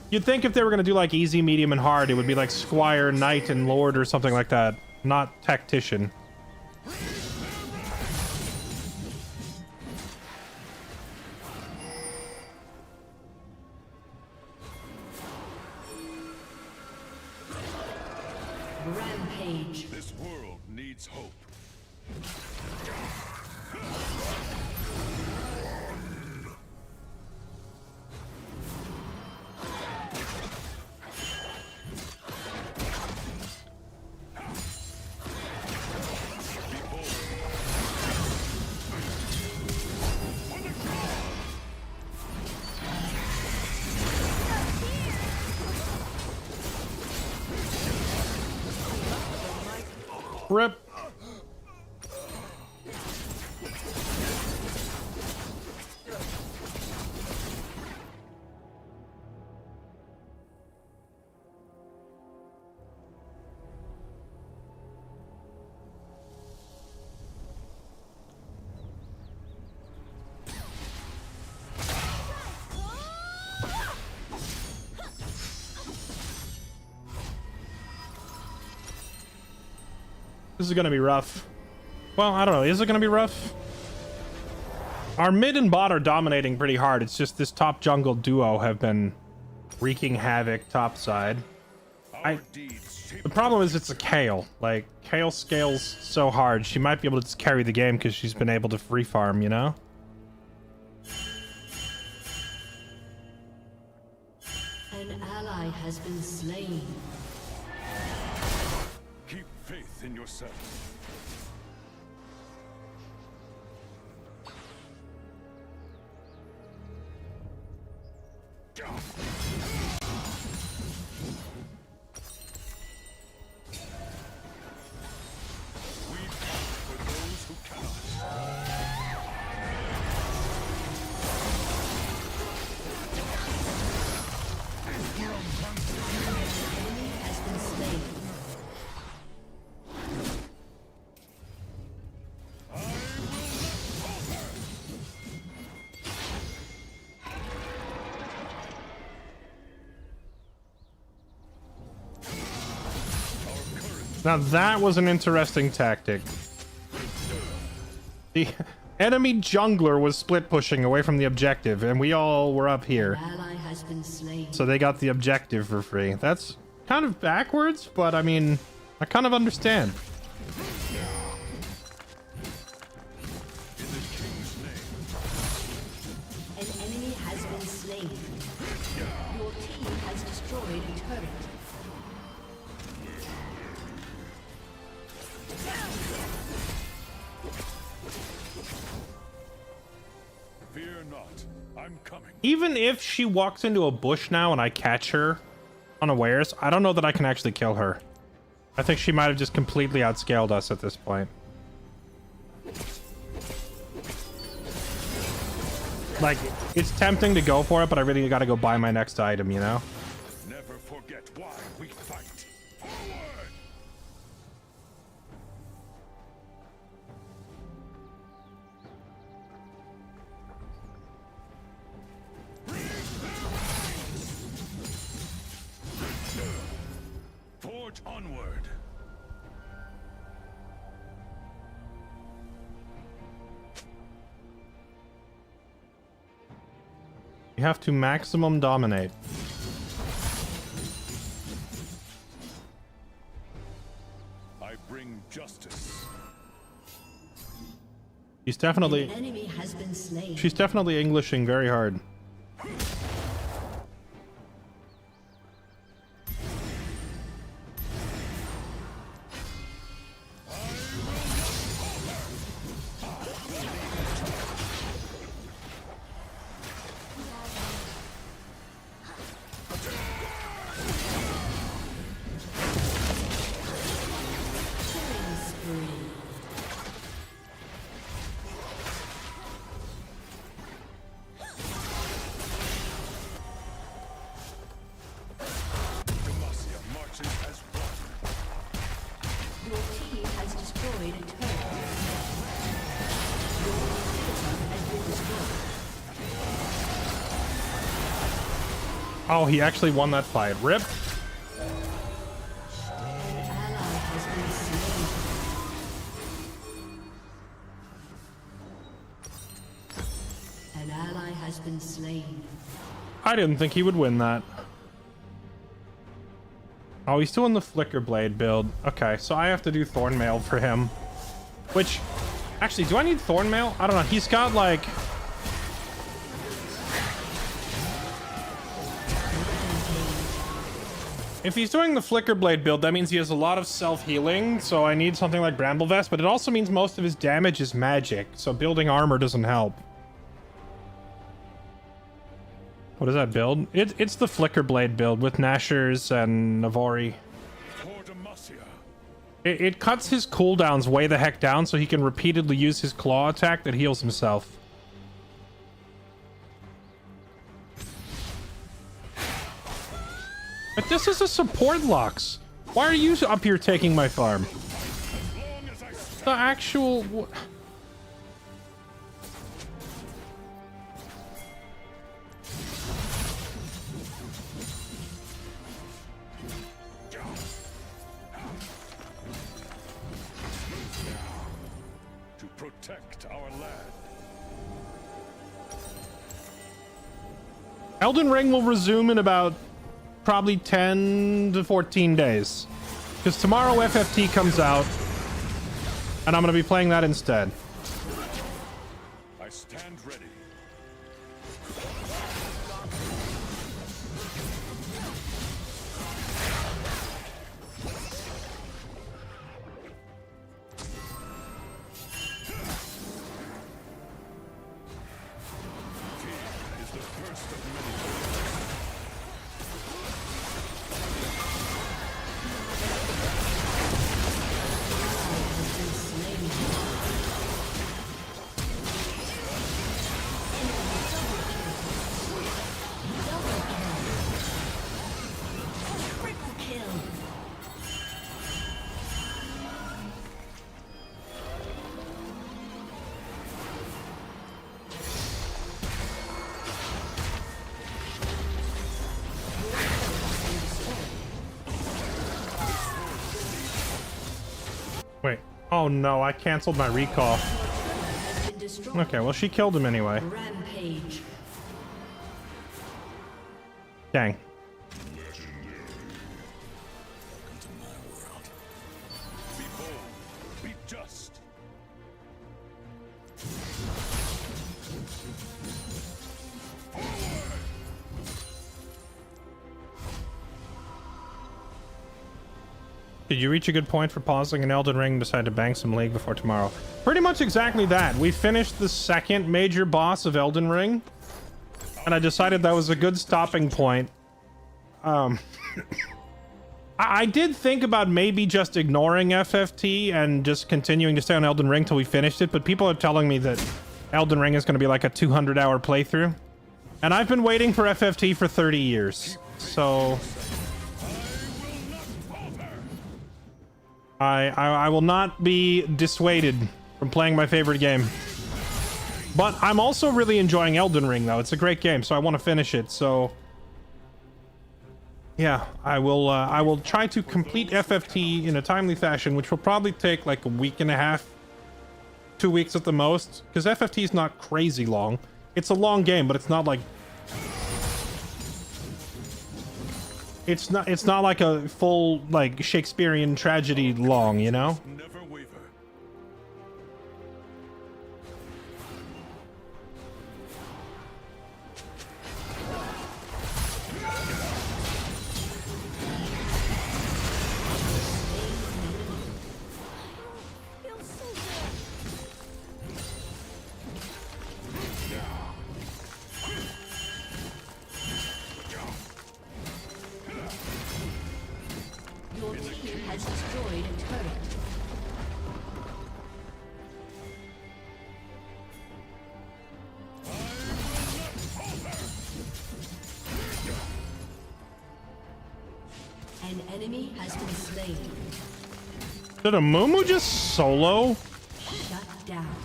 [SPEAKER 1] You'd think if they were going to do like easy, medium, and hard, it would be like Squire, Knight, and Lord or something like that. Not Tactician.
[SPEAKER 6] Rampage.
[SPEAKER 7] This world needs hope.
[SPEAKER 1] Rip. This is gonna be rough. Well, I don't know. Is it gonna be rough? Our mid and bot are dominating pretty hard. It's just this top jungle duo have been wreaking havoc topside.
[SPEAKER 7] Our deeds shape
[SPEAKER 1] The problem is it's a Kale. Like, Kale scales so hard. She might be able to just carry the game because she's been able to free farm, you know?
[SPEAKER 6] An ally has been slain.
[SPEAKER 7] Keep faith in yourself. We fight for those who cannot.
[SPEAKER 6] Enemy has been slain.
[SPEAKER 1] Now that was an interesting tactic. The enemy jungler was split pushing away from the objective, and we all were up here.
[SPEAKER 6] Ally has been slain.
[SPEAKER 1] So they got the objective for free. That's kind of backwards, but I mean, I kind of understand.
[SPEAKER 7] In the king's name. I'm coming.
[SPEAKER 1] Even if she walks into a bush now and I catch her unawares, I don't know that I can actually kill her. I think she might have just completely outscaled us at this point. Like, it's tempting to go for it, but I really gotta go buy my next item, you know?
[SPEAKER 7] Never forget why we fight. Forward! Forge onward.
[SPEAKER 1] You have to maximum dominate.
[SPEAKER 7] I bring justice.
[SPEAKER 1] She's definitely...
[SPEAKER 6] An enemy has been slain.
[SPEAKER 1] She's definitely Englishing very hard.
[SPEAKER 7] Demacia marches as one.
[SPEAKER 6] Your team has destroyed a turret. Your inhibitor has been destroyed.
[SPEAKER 1] Oh, he actually won that fight. Rip.
[SPEAKER 6] An ally has been slain. An ally has been slain.
[SPEAKER 1] I didn't think he would win that. Oh, he's doing the Flicker Blade build. Okay, so I have to do Thornmail for him. Which, actually, do I need Thornmail? I don't know. He's got, like... If he's doing the Flicker Blade build, that means he has a lot of self-healing, so I need something like Bramble Vest, but it also means most of his damage is magic, so building armor doesn't help. What is that build? It's the Flicker Blade build with Nashers and Navori.
[SPEAKER 7] For Demacia.
[SPEAKER 1] It cuts his cooldowns way the heck down so he can repeatedly use his claw attack that heals himself. But this is a support Lux. Why are you up here taking my farm?
[SPEAKER 7] Long as I stand.
[SPEAKER 1] The actual...
[SPEAKER 7] To protect our land.
[SPEAKER 1] Elden Ring will resume in about probably 10 to 14 days. Because tomorrow FFT comes out, and I'm going to be playing that instead.
[SPEAKER 7] I stand ready. Fear is the first of many.
[SPEAKER 6] Triple kill.
[SPEAKER 1] Wait. Oh no, I canceled my recall.
[SPEAKER 6] Has been destroyed.
[SPEAKER 1] Okay, well she killed him anyway.
[SPEAKER 6] Rampage.
[SPEAKER 1] Dang.
[SPEAKER 7] Be bold. Be just.
[SPEAKER 1] Did you reach a good point for pausing an Elden Ring and decide to bang some League before tomorrow? Pretty much exactly that. We finished the second major boss of Elden Ring. and I decided that was a good stopping point. I did think about maybe just ignoring FFT and just continuing to stay on Elden Ring till we finished it, but people are telling me that Elden Ring is going to be like a 200-hour playthrough. And I've been waiting for FFT for 30 years, so... I will not be dissuaded from playing my favorite game. But I'm also really enjoying Elden Ring, though. It's a great game, so I want to finish it, so... Yeah, I will try to complete FFT in a timely fashion, which will probably take like a week and a half, 2 weeks at the most, because FFT is not crazy long. It's a long game, but it's not like... It's not like a full, like, Shakespearean tragedy long, you know?
[SPEAKER 7] Never waver.
[SPEAKER 5] Feels so good.
[SPEAKER 6] Your team has destroyed a turret. An enemy has been slain.
[SPEAKER 1] Did a Mumu just solo?
[SPEAKER 6] Shut down.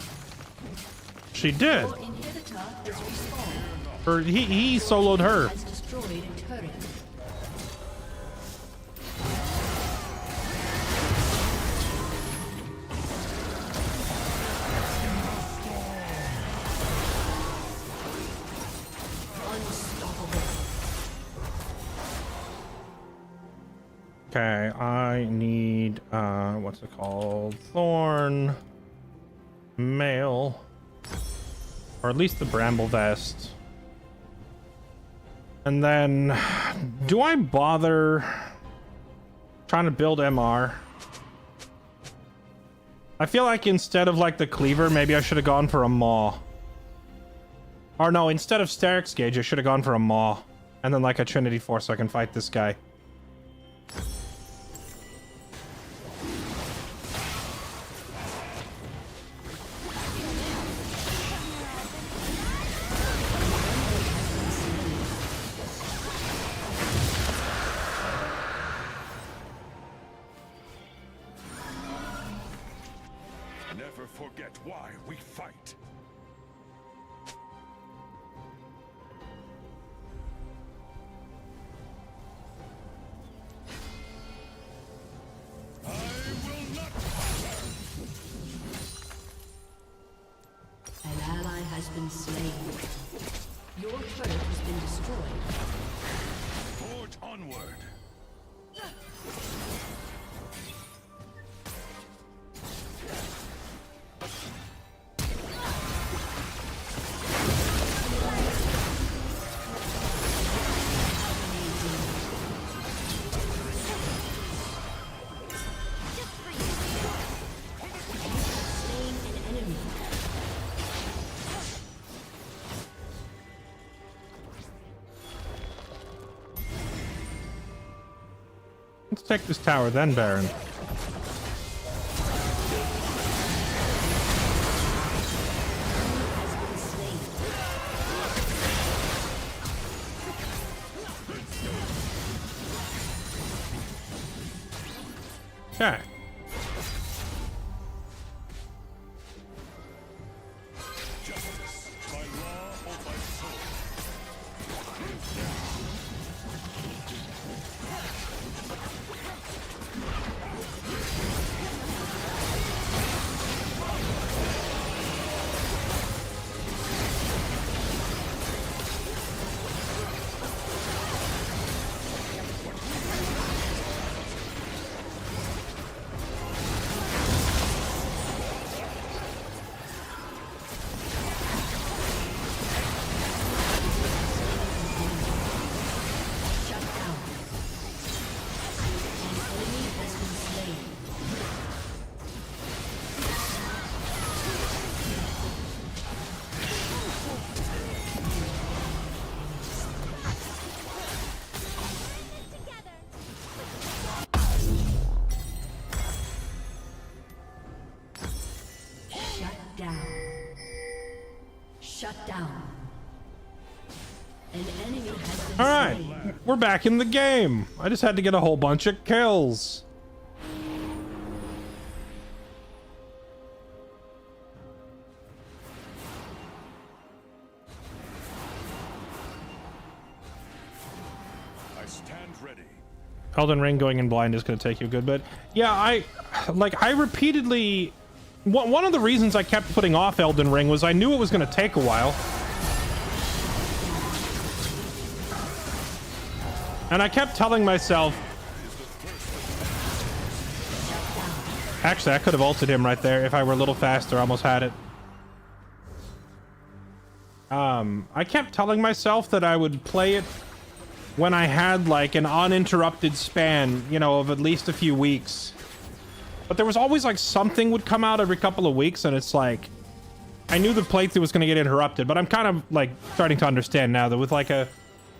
[SPEAKER 1] She did.
[SPEAKER 6] Your inhibitor has respawned.
[SPEAKER 1] Or he soloed her.
[SPEAKER 6] Has destroyed a turret. Unstoppable.
[SPEAKER 1] Okay, I need, what's it called? Thorn. Mail. Or at least the Bramble Vest. And then, do I bother trying to build MR? I feel like instead of like the Cleaver, maybe I should have gone for a Maw. Or no, instead of Sterix Gauge, I should have gone for a Maw. And then like a Trinity Force so I can fight this guy.
[SPEAKER 7] Never forget why we fight. I will not falter.
[SPEAKER 6] An ally has been slain. Your turret has been destroyed.
[SPEAKER 7] Forge onward.
[SPEAKER 6] Slain an enemy.
[SPEAKER 1] Let's take this tower then, Baron.
[SPEAKER 6] Has been slain.
[SPEAKER 1] Okay.
[SPEAKER 7] Justice by law or by sword.
[SPEAKER 6] down. Shut down. An enemy has been
[SPEAKER 1] All right,
[SPEAKER 6] slain.
[SPEAKER 1] we're back in the game. I just had to get a whole bunch of kills.
[SPEAKER 7] I stand ready.
[SPEAKER 1] Elden Ring going in blind is going to take you a good bit. Yeah, I repeatedly... One of the reasons I kept putting off Elden Ring was I knew it was going to take a while. And I kept telling myself... Actually, I could have ulted him right there if I were a little faster. I almost had it. I kept telling myself that I would play it when I had like an uninterrupted span, you know, of at least a few weeks. But there was always like something would come out every couple of weeks, and it's like I knew the playthrough was going to get interrupted, but I'm kind of like starting to understand now that with like a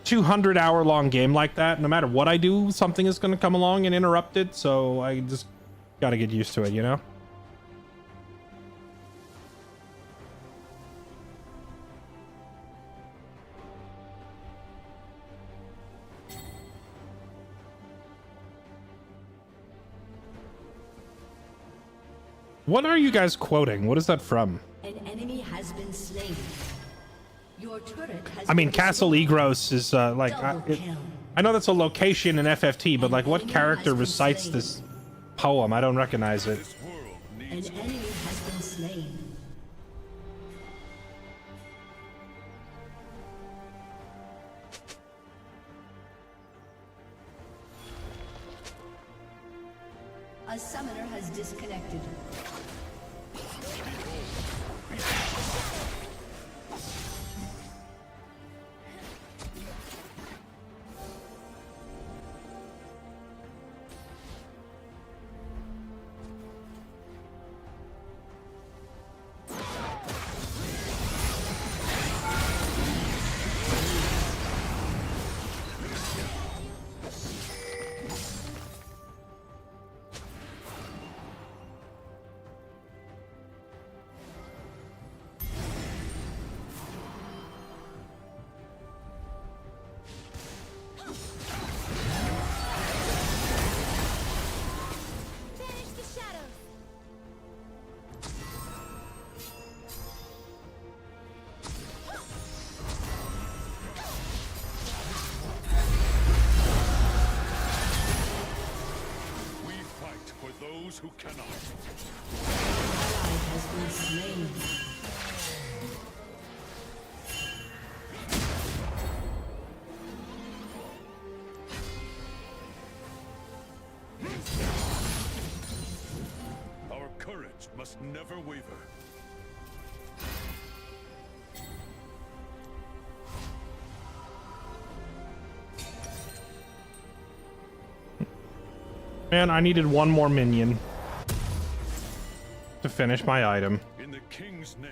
[SPEAKER 1] 200-hour long game like that, no matter what I do, something is going to come along and interrupt it, so I just got to get used to it, you know? What are you guys quoting? What is that from?
[SPEAKER 6] An enemy has been slain. Your turret has
[SPEAKER 1] I mean,
[SPEAKER 6] been
[SPEAKER 1] Castle
[SPEAKER 6] destroyed.
[SPEAKER 1] Egros is like...
[SPEAKER 6] Double kill.
[SPEAKER 1] I know that's a location in FFT, but like what character recites this poem? I don't recognize it.
[SPEAKER 7] This world
[SPEAKER 6] An
[SPEAKER 7] needs
[SPEAKER 6] enemy has been slain. A summoner has disconnected.
[SPEAKER 5] Banish the shadows.
[SPEAKER 7] we fight for those who cannot.
[SPEAKER 6] Ally has been slain.
[SPEAKER 7] Our courage must never waver.
[SPEAKER 1] Man, I needed one more minion to finish my item.
[SPEAKER 7] In the king's name.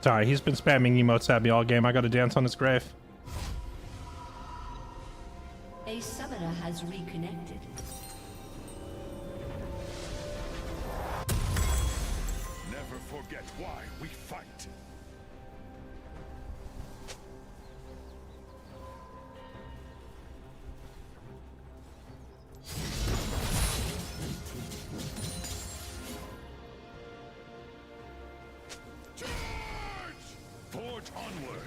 [SPEAKER 1] Sorry, he's been spamming emotes at me all game. I gotta dance on his grave.
[SPEAKER 6] A summoner has reconnected.
[SPEAKER 7] Never forget why we fight. Charge! Forge onward.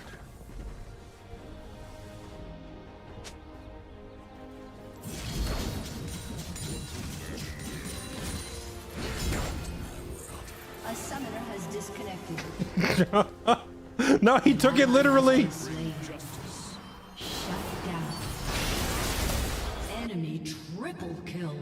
[SPEAKER 6] A summoner has disconnected.
[SPEAKER 1] No, he took it literally.
[SPEAKER 6] Slain.
[SPEAKER 7] Justice.
[SPEAKER 6] Shut down. Enemy triple kill.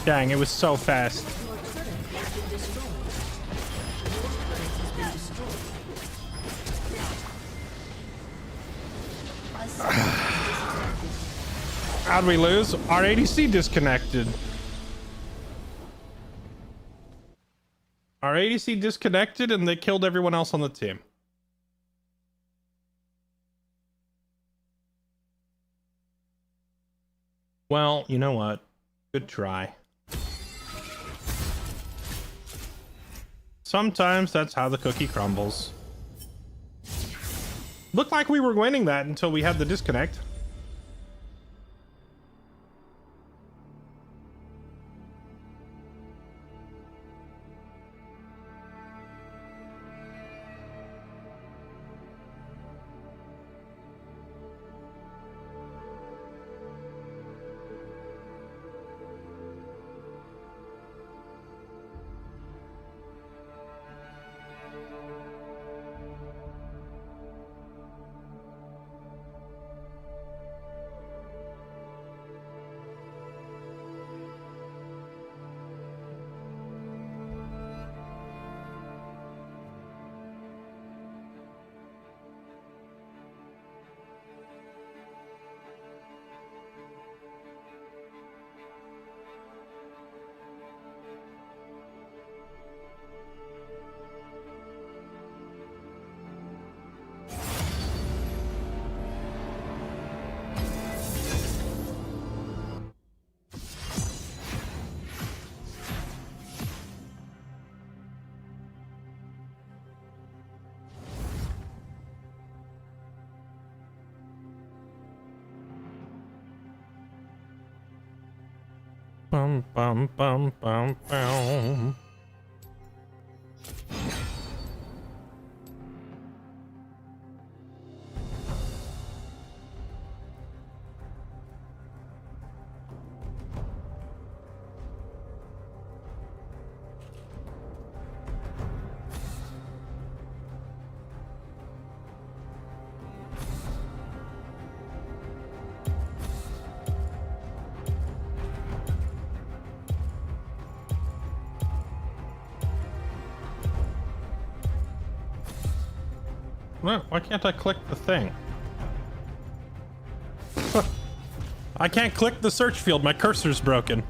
[SPEAKER 1] Dang, it was so fast.
[SPEAKER 6] Your turret has been destroyed. Your turret has been destroyed. A summoner has disconnected.
[SPEAKER 1] How'd we lose? Our ADC disconnected. Our ADC disconnected and they killed everyone else on the team. Well, you know what? Good try. Sometimes that's how the cookie crumbles. Looked like we were winning that until we had the disconnect. Bum bum bum bum bum. Why can't I click the thing? I can't click the search field. My cursor's broken.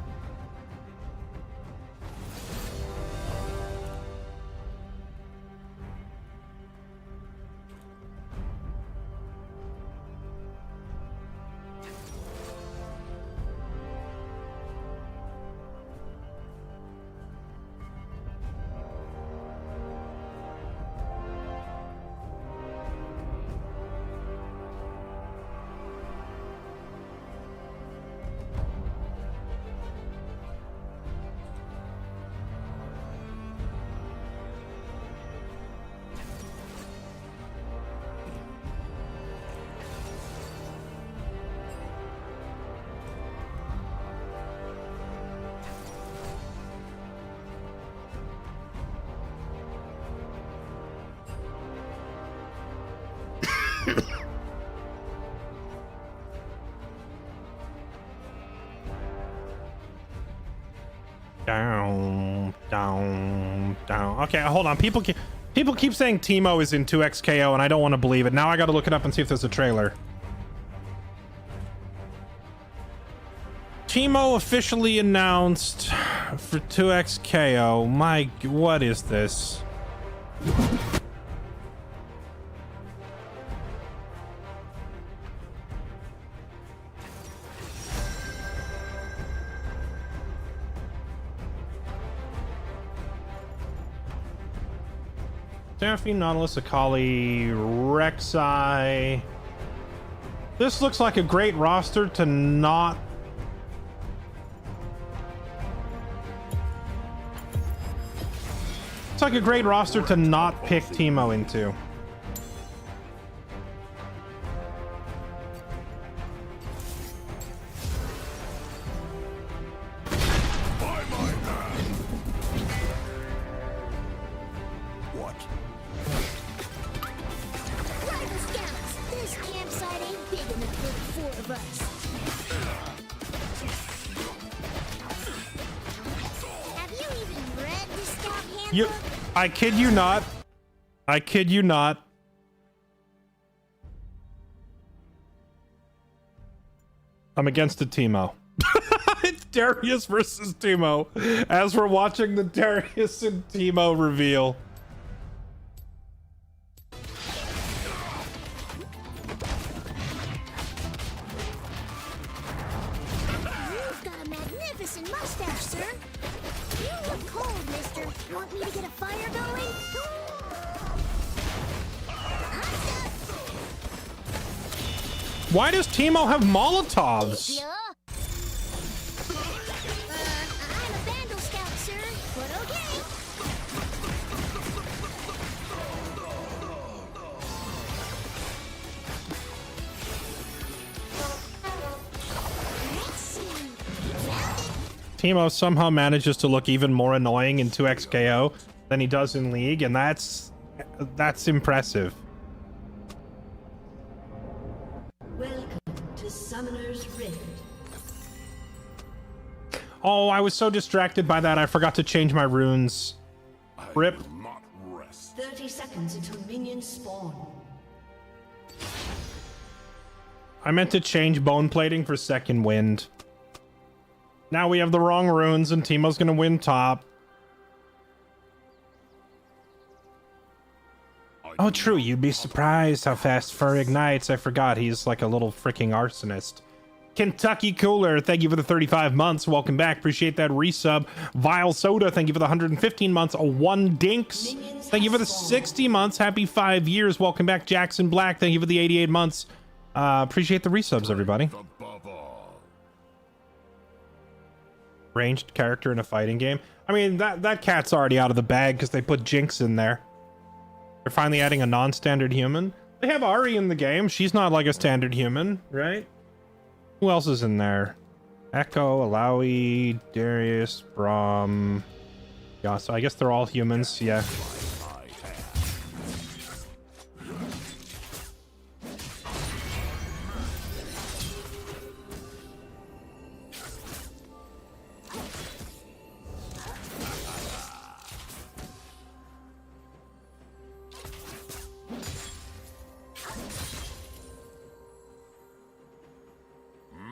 [SPEAKER 1] Down, down, down. Okay, hold on. People keep saying Teemo is in 2XKO, and I don't want to believe it. Now I got to look it up and see if there's a trailer. Teemo officially announced for 2XKO. My, what is this? Daphne, Nautilus, Akali, Rek'Sai. This looks like a great roster to not... It's like a great roster to not pick Teemo into. I kid you not. I kid you not. I'm against it, Teemo. It's Darius versus Teemo. As we're watching the Darius and Teemo reveal.
[SPEAKER 8] You've got a magnificent mustache, sir. You look cold, mister. Want me to get a fire going?
[SPEAKER 1] Why does Teemo have Molotovs?
[SPEAKER 8] Yeah. I'm a Vandal Scout, sir, but okay. Let's see. Found it.
[SPEAKER 1] Teemo somehow manages to look even more annoying in 2XKO than he does in League, and that's impressive.
[SPEAKER 6] Welcome to Summoner's Rift.
[SPEAKER 1] Oh, I was so distracted by that, I forgot to change my runes. Rip.
[SPEAKER 7] will not rest.
[SPEAKER 6] 30 seconds until minions spawn.
[SPEAKER 1] I meant to change bone plating for second wind. Now we have the wrong runes and Teemo's gonna win top. Oh, true. You'd be surprised how fast Fur ignites. I forgot he's like a little freaking arsonist. Kentucky Cooler, thank you for the 35 months. Welcome back. Appreciate that resub. Vile Soda, thank you for the 115 months. A One Dinks, thank you for the 60 months. Happy 5 years. Welcome back. Jackson Black, thank you for the 88 months. Appreciate the resubs, everybody.
[SPEAKER 7] Above all.
[SPEAKER 1] Ranged character in a fighting game. I mean, that cat's already out of the bag because they put Jinx in there. They're finally adding a non-standard human. They have Ari in the game. She's not like a standard human, right? Who else is in there? Echo, Alawi, Darius, Braum. Yeah, so I guess they're all humans, yeah.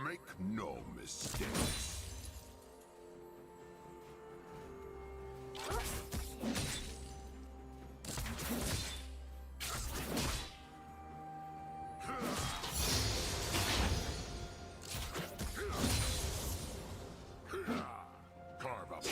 [SPEAKER 7] Make no mistakes. Carve up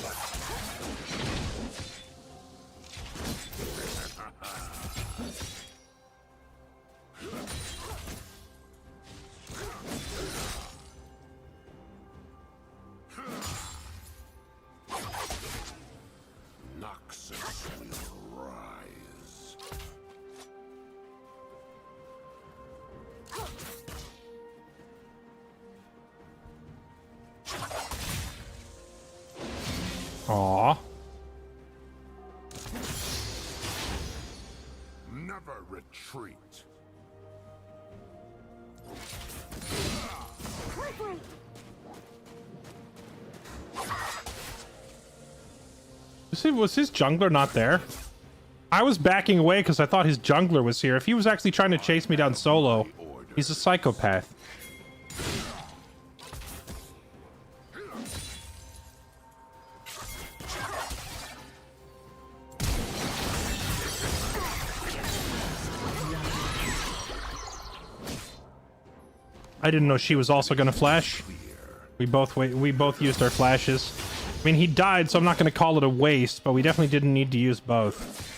[SPEAKER 7] Noxus will rise.
[SPEAKER 1] Aw.
[SPEAKER 7] Never retreat.
[SPEAKER 1] Was his jungler not there? I was backing away because I thought his jungler was here. If he was actually trying to chase me down solo, he's a psychopath. I didn't know she was also gonna flash. We both used our flashes. I mean, he died, so I'm not gonna call it a waste, but we definitely didn't need to use both.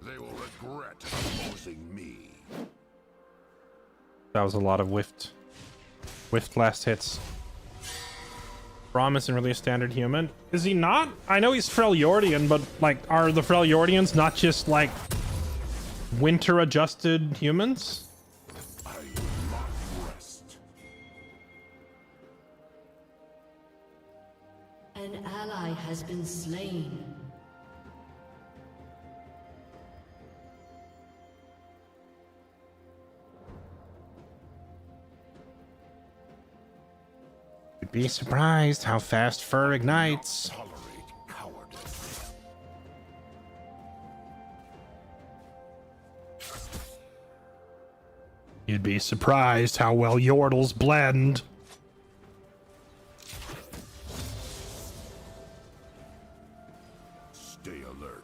[SPEAKER 7] They will regret opposing me.
[SPEAKER 1] That was a lot of whiffed last hits. Braum isn't really a standard human. Is he not? I know he's Freljordian, but like, are the Freljordians not just like winter adjusted humans?
[SPEAKER 7] I will not rest.
[SPEAKER 6] An ally has been slain.
[SPEAKER 1] You'd be surprised how fast fur ignites.
[SPEAKER 2] Tolerate cowardice.
[SPEAKER 1] You'd be surprised how well yordles blend.
[SPEAKER 2] Stay alert.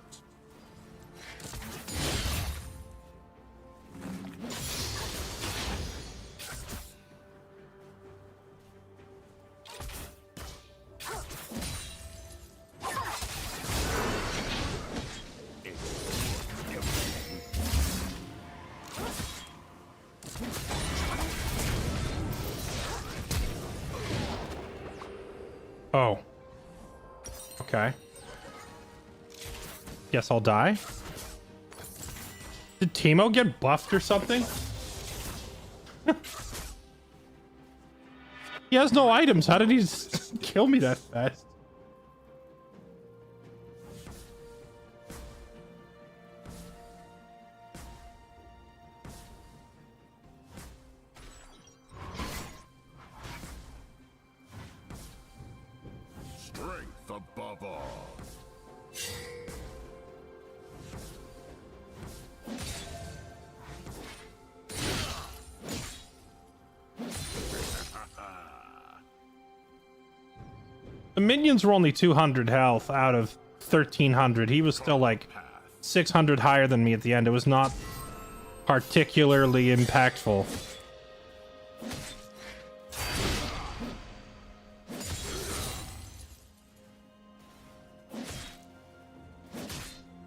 [SPEAKER 1] Oh. Okay. Guess I'll die. Did Teemo get buffed or something? He has no items. How did he kill me that fast?
[SPEAKER 2] Strength above all.
[SPEAKER 1] The minions were only 200 health out of 1300. He was still like 600 higher than me at the end. It was not particularly impactful.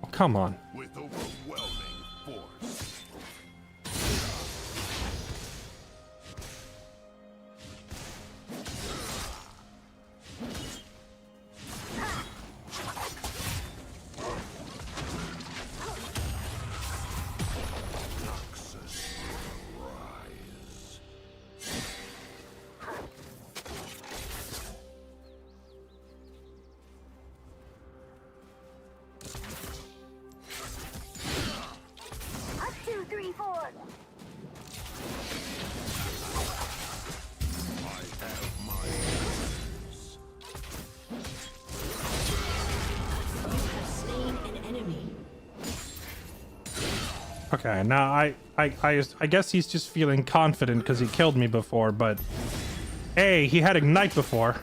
[SPEAKER 1] Oh, come on.
[SPEAKER 2] With overwhelming force. Noxus will rise.
[SPEAKER 8] Up, 2, 3, 4.
[SPEAKER 2] I have my answers.
[SPEAKER 6] You have slain an enemy.
[SPEAKER 1] Okay, now I guess he's just feeling confident because he killed me before, but hey, he had Ignite before.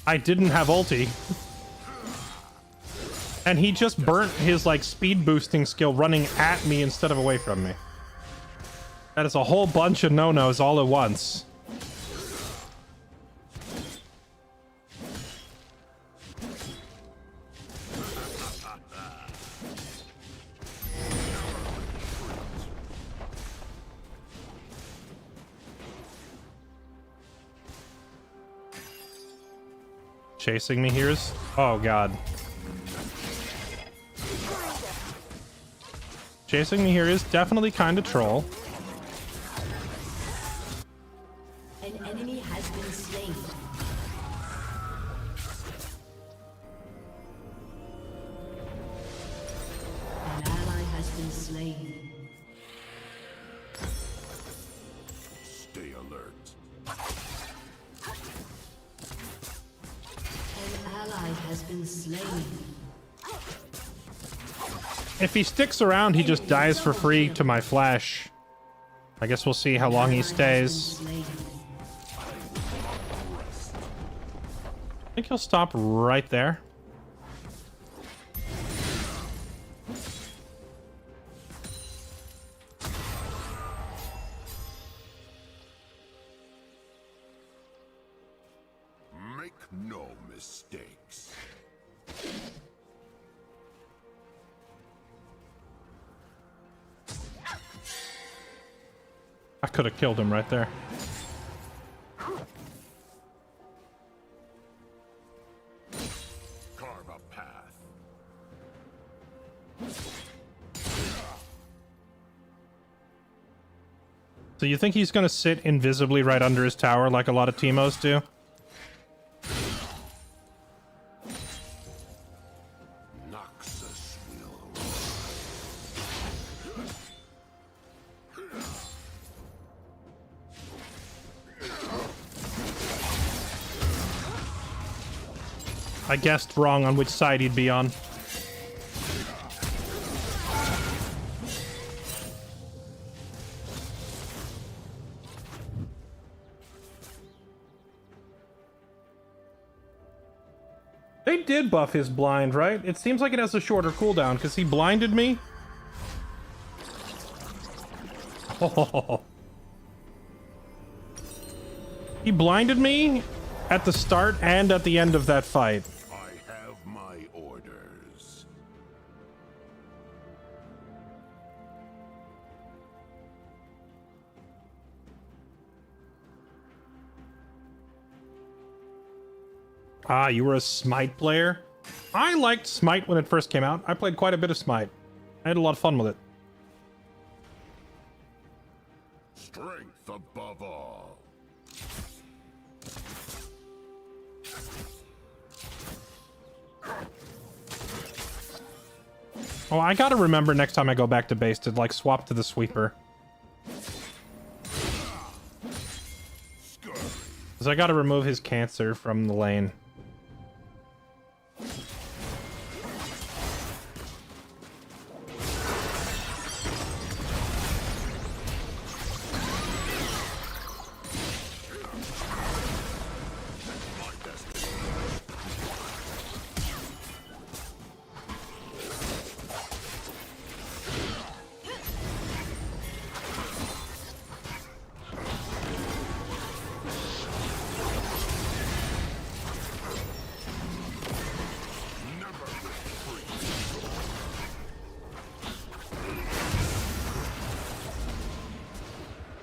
[SPEAKER 1] I didn't have ulti. And he just burnt his like speed boosting skill running at me instead of away from me. That is a whole bunch of no-nos all at once. Chasing me here is... Oh, God. Chasing me here is definitely kind of troll.
[SPEAKER 6] An enemy has been slain. An ally has been slain.
[SPEAKER 2] Stay alert.
[SPEAKER 6] An ally has been slain.
[SPEAKER 1] If he sticks around, he just dies for free to my flash. I guess we'll see how long he stays. I think he'll stop right there.
[SPEAKER 2] Make no mistakes.
[SPEAKER 1] I could have killed him right there.
[SPEAKER 2] Carve a path.
[SPEAKER 1] So you think he's gonna sit invisibly right under his tower like a lot of Teemos do?
[SPEAKER 2] Noxus will rise.
[SPEAKER 1] I guessed wrong on which side he'd be on. They did buff his blind, right? It seems like it has a shorter cooldown because he blinded me. Oh. He blinded me at the start and at the end of that fight.
[SPEAKER 7] I have my orders.
[SPEAKER 1] Ah, you were a Smite player? I liked Smite when it first came out. I played quite a bit of Smite. I had a lot of fun with it.
[SPEAKER 7] Strength above all.
[SPEAKER 1] Oh, I gotta remember next time I go back to base to, like, swap to the sweeper. Because I gotta remove his cancer from the lane.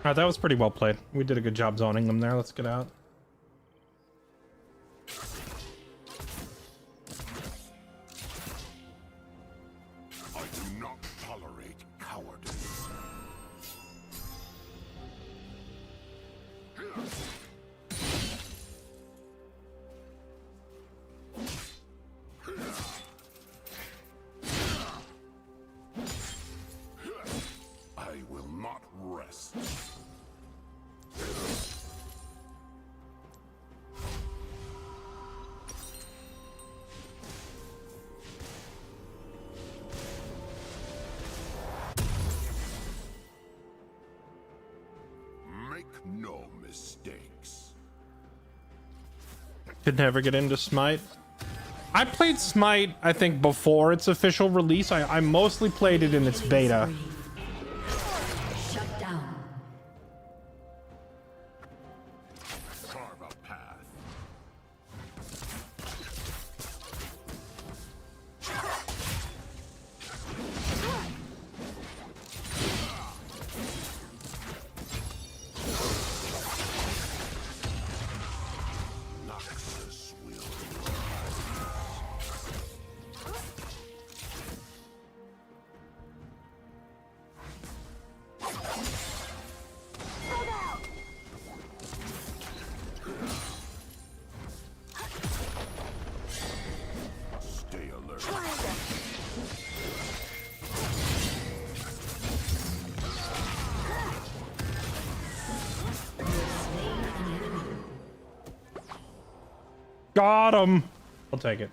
[SPEAKER 1] Alright, that was pretty well played. We did a good job zoning them there. Let's get out.
[SPEAKER 7] I do not tolerate cowardice. I will not rest. Make no mistakes.
[SPEAKER 1] Could never get into Smite. I played Smite, I think, before its official release. I mostly played it in its beta.
[SPEAKER 6] Shut down.
[SPEAKER 7] Carve a path. Noxus will stay alert.
[SPEAKER 1] Got him. I'll take it.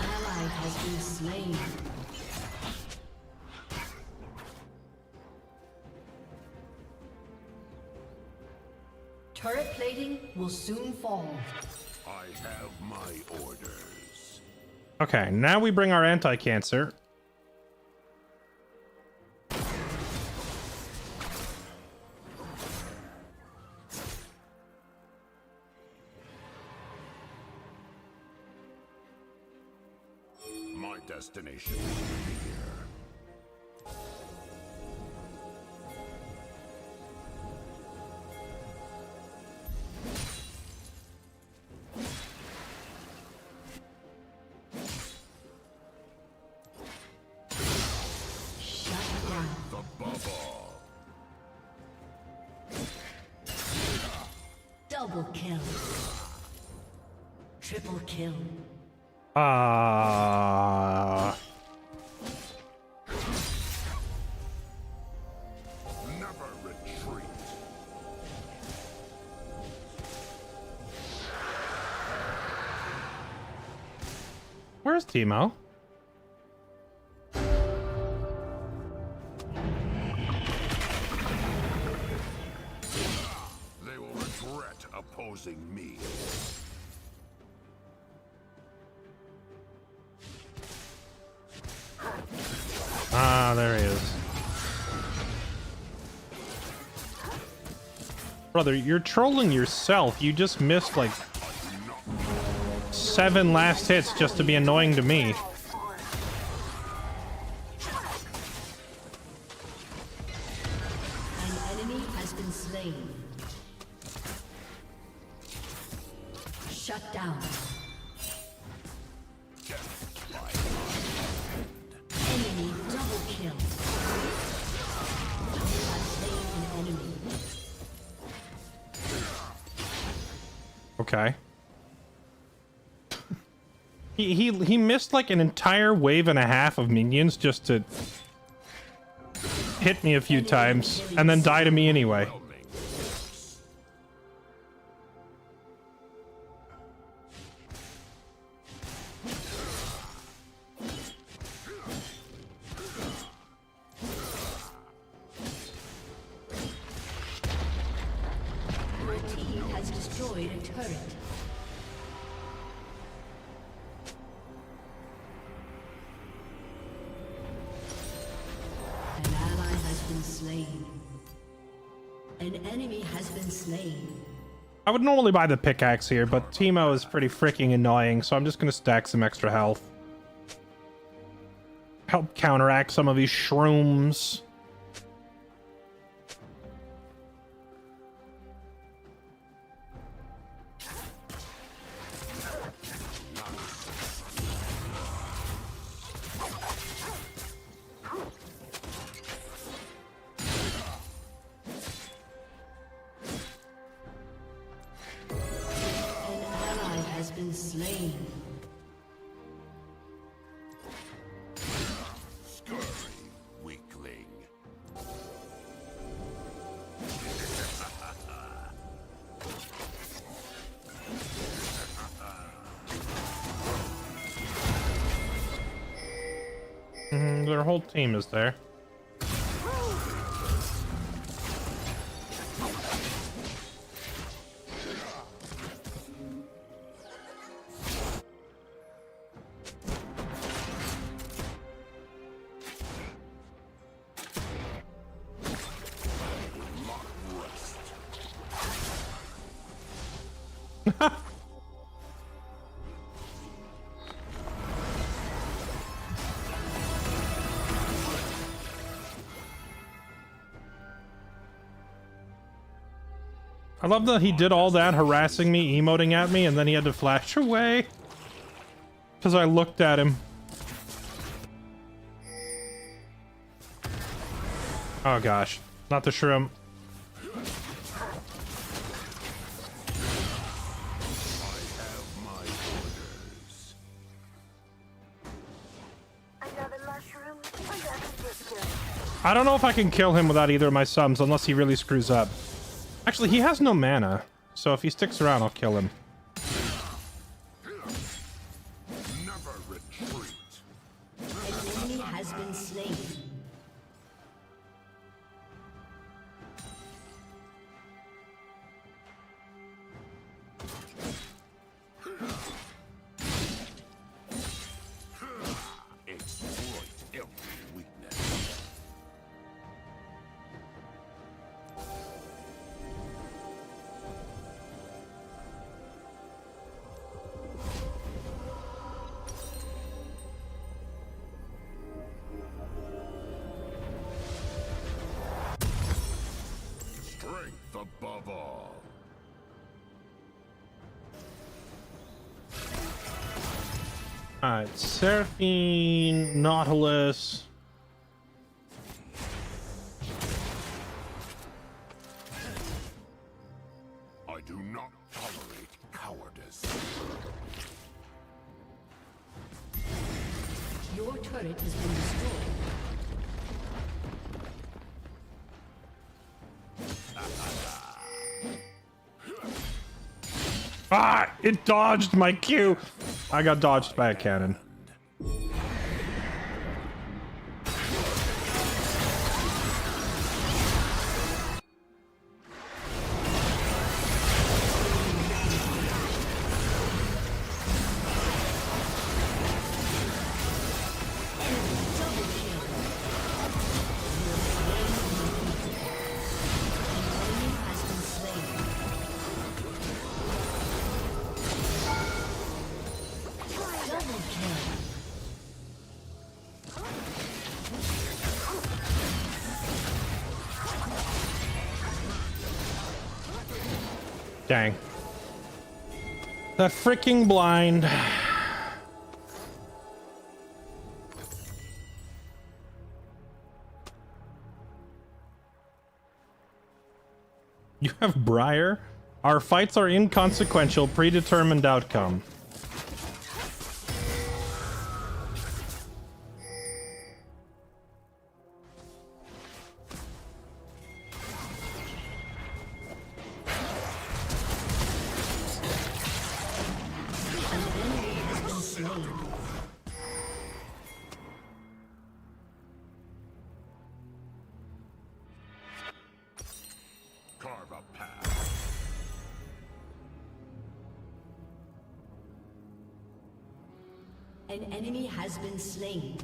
[SPEAKER 6] Ally has been slain. Turret plating will soon fall.
[SPEAKER 7] I have my orders.
[SPEAKER 1] Okay, now we bring our anti-cancer.
[SPEAKER 7] My destination is here.
[SPEAKER 6] Shut down.
[SPEAKER 7] Above all.
[SPEAKER 6] Double kill. Triple kill.
[SPEAKER 1] Where's Teemo?
[SPEAKER 7] They will regret opposing me.
[SPEAKER 1] Ah, there he is. Brother, you're trolling yourself. You just missed like 7 last hits just to be annoying to me.
[SPEAKER 6] An enemy has been slain. Shut down. Enemy double kill. You have slain an enemy.
[SPEAKER 1] Okay. He missed like an entire wave and a half of minions just to hit me a few times and then die to me anyway.
[SPEAKER 6] Your team has destroyed a turret. An ally has been slain. An enemy has been slain.
[SPEAKER 1] I would normally buy the pickaxe here, but Teemo is pretty freaking annoying, so I'm just gonna stack some extra health. Help counteract some of these shrooms.
[SPEAKER 6] An ally has been slain.
[SPEAKER 7] Scurry, weakling.
[SPEAKER 1] Their whole team is there. I love that he did all that harassing me, emoting at me, and then he had to flash away. Because I looked at him. Oh gosh, not the shroom. I don't know if I can kill him without either of my subs unless he really screws up. Actually, he has no mana, so if he sticks around, I'll kill him.
[SPEAKER 7] Never retreat.
[SPEAKER 6] An enemy has been slain.
[SPEAKER 7] Exploit every weakness. Strength above all.
[SPEAKER 1] Alright, Seraphine, Nautilus.
[SPEAKER 7] I do not tolerate cowardice.
[SPEAKER 6] Your turret has been destroyed.
[SPEAKER 1] Ah! It dodged my Q! I got dodged by a cannon. Dang. That freaking blind. You have Briar? Our fights are inconsequential, predetermined outcome.
[SPEAKER 7] Carve a path.
[SPEAKER 6] An enemy has been slain.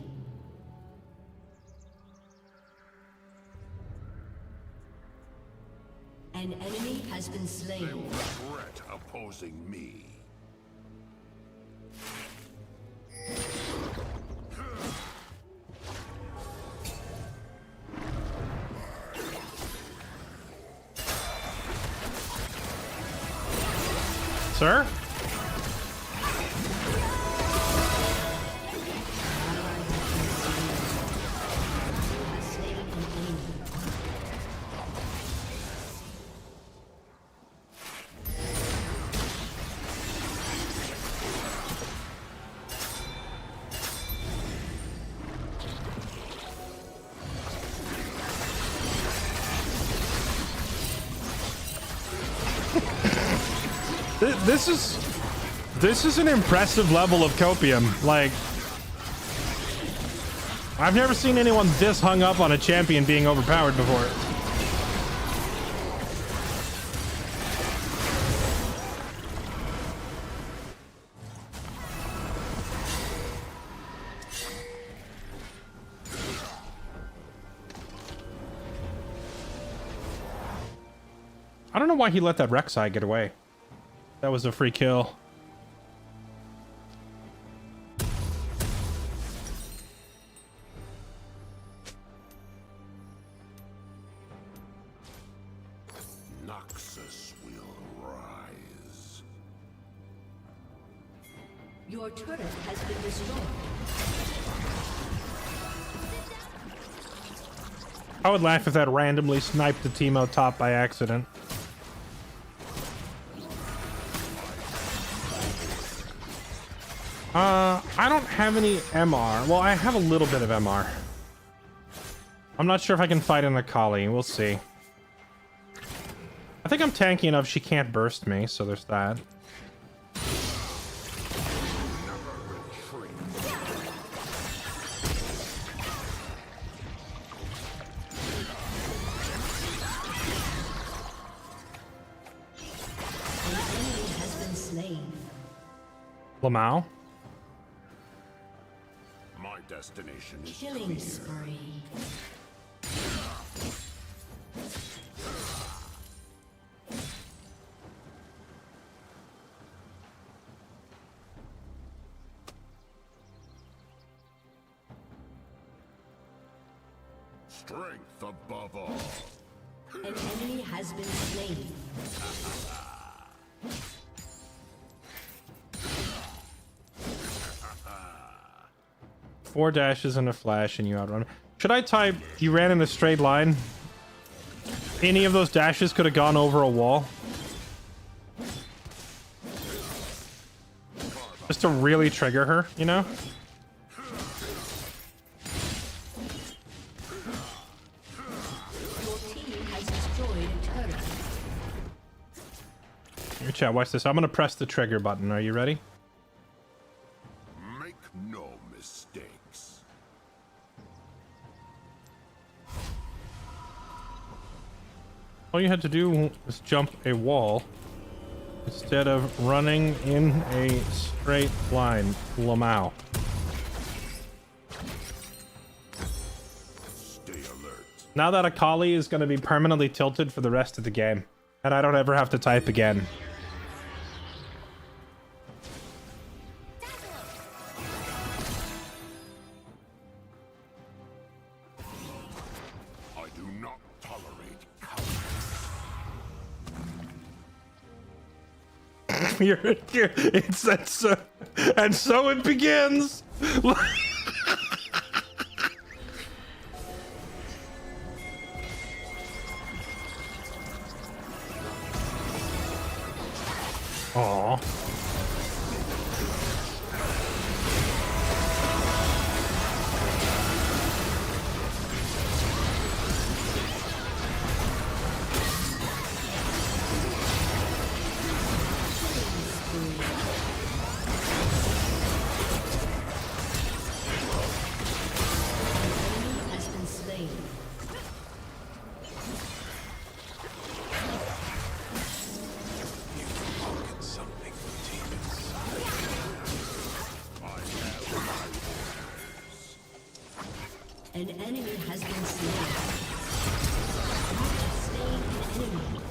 [SPEAKER 6] An enemy has been
[SPEAKER 7] They
[SPEAKER 6] slain.
[SPEAKER 7] will regret opposing me.
[SPEAKER 1] Sir? This is an impressive level of copium. Like, I've never seen anyone this hung up on a champion being overpowered before. I don't know why he let that Rek'Sai get away. That was a free kill.
[SPEAKER 7] Noxus will rise.
[SPEAKER 6] Your turret has been destroyed.
[SPEAKER 1] I would laugh if that randomly sniped the team out top by accident. I don't have any MR. Well, I have a little bit of MR. I'm not sure if I can fight an Akali. We'll see. I think I'm tanky enough she can't burst me, so there's that.
[SPEAKER 6] An enemy has been slain.
[SPEAKER 1] Lamau?
[SPEAKER 7] My destination is
[SPEAKER 6] Killing
[SPEAKER 7] clear.
[SPEAKER 6] spree.
[SPEAKER 7] Strength above all.
[SPEAKER 6] An enemy has been slain.
[SPEAKER 1] Four dashes and a flash and you outrun. Should I type you ran in a straight line? Any of those dashes could have gone over a wall. Just to really trigger her, you know?
[SPEAKER 6] Your team has destroyed a turret.
[SPEAKER 1] Here, chat, watch this. I'm gonna press the trigger button. Are you ready?
[SPEAKER 7] Make no mistakes.
[SPEAKER 1] All you had to do was jump a wall instead of running in a straight line. Lamau.
[SPEAKER 7] Stay alert.
[SPEAKER 1] Now that Akali is going to be permanently tilted for the rest of the game, and I don't ever have to type again.
[SPEAKER 7] I do not tolerate cowardice.
[SPEAKER 1] And so it begins. Aww.
[SPEAKER 6] Has been slain. An enemy has been slain. You have slain an enemy.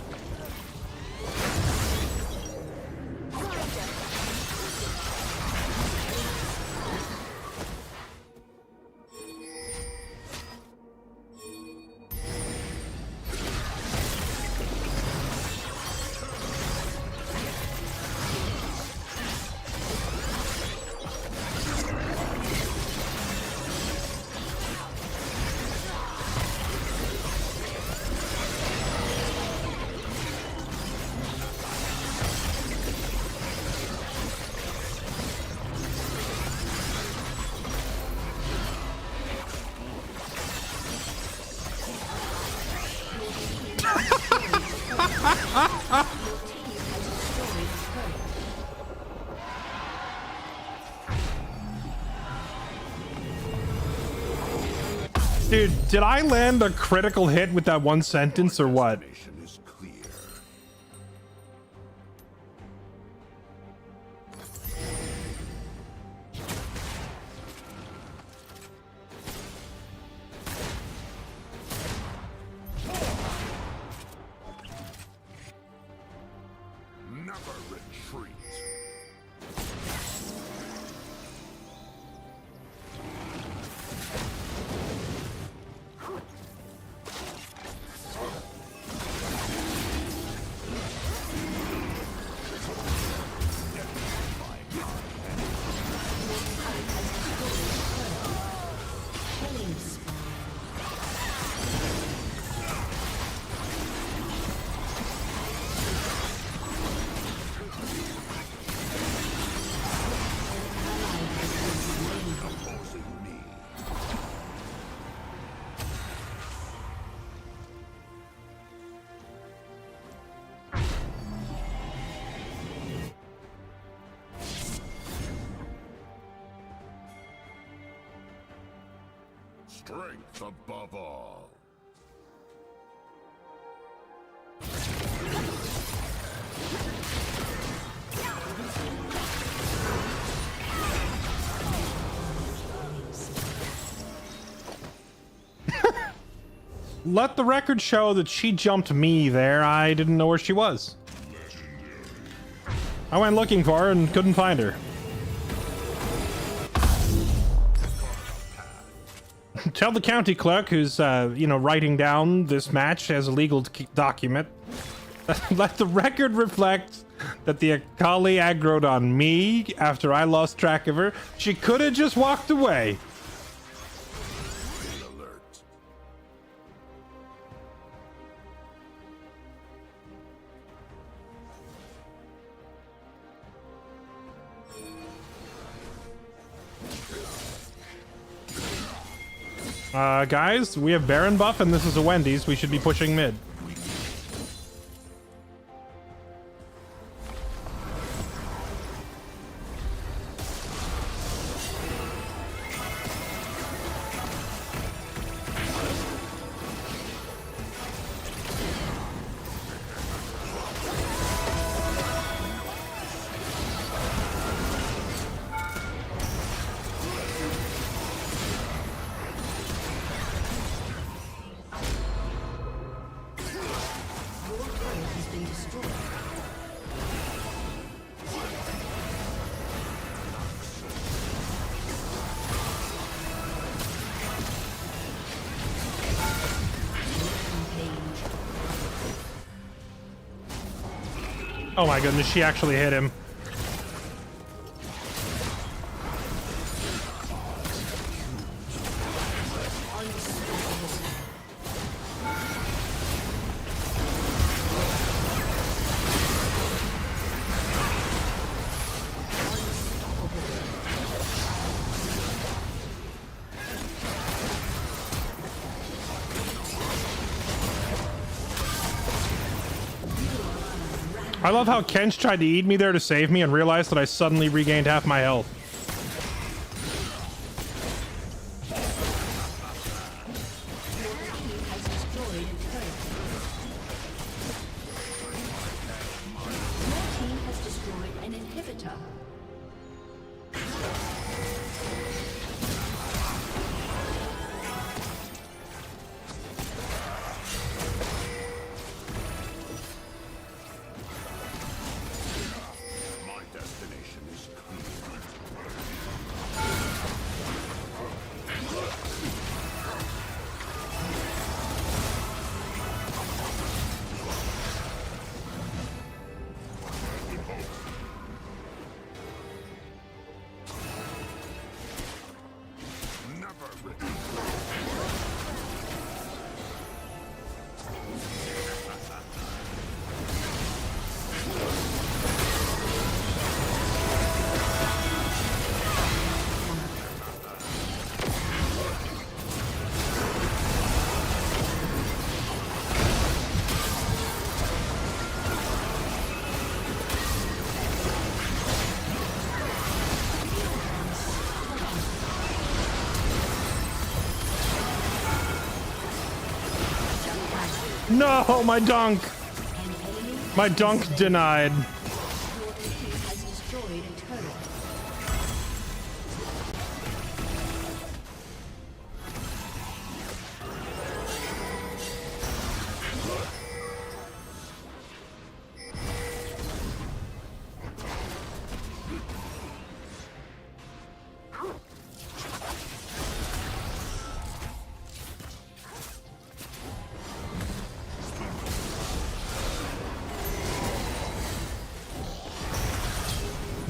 [SPEAKER 1] Dude, did I land a critical hit with that one sentence or what?
[SPEAKER 2] Destination is clear. Never retreat.
[SPEAKER 6] Killing spree.
[SPEAKER 2] Opposing me. Strength above all.
[SPEAKER 1] Let the record show that she jumped me there. I didn't know where she was. I went looking for her and couldn't find her. Tell the county clerk who's, writing down this match as a legal document. Let the record reflect that the Akali aggroed on me after I lost track of her. She could have just walked away.
[SPEAKER 2] Alert.
[SPEAKER 1] Guys, we have Baron buff and this is a Wendy's. We should be pushing mid. Oh my goodness, she actually hit him. I love how Kench tried to eat me there to save me and realized that I suddenly regained half my health. No, my dunk! My dunk denied.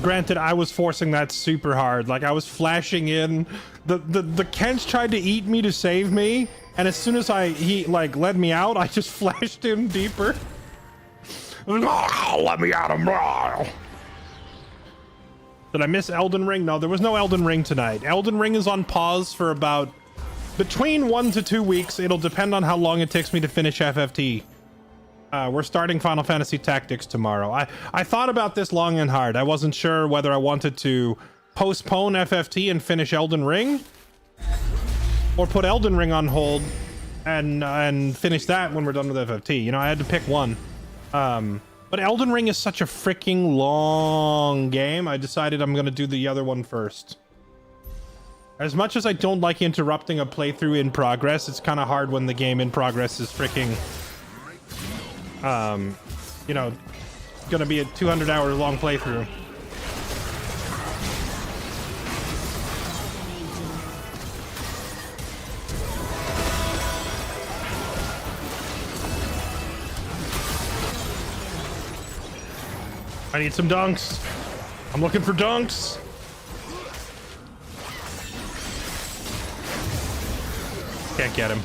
[SPEAKER 1] Granted, I was forcing that super hard. Like, I was flashing in. The Kench tried to eat me to save me, and as soon as he like led me out, I just flashed him deeper. Let me out of. Did I miss Elden Ring? No, there was no Elden Ring tonight. Elden Ring is on pause for about between 1 to 2 weeks. It'll depend on how long it takes me to finish FFT. We're starting Final Fantasy Tactics tomorrow. I thought about this long and hard. I wasn't sure whether I wanted to postpone FFT and finish Elden Ring, or put Elden Ring on hold and finish that when we're done with FFT. You know, I had to pick one. But Elden Ring is such a freaking long game. I decided I'm gonna do the other one first. As much as I don't like interrupting a playthrough in progress, it's kind of hard when the game in progress is freaking you know, gonna be a 200-hour long playthrough. I need some dunks. I'm looking for dunks. Can't get him.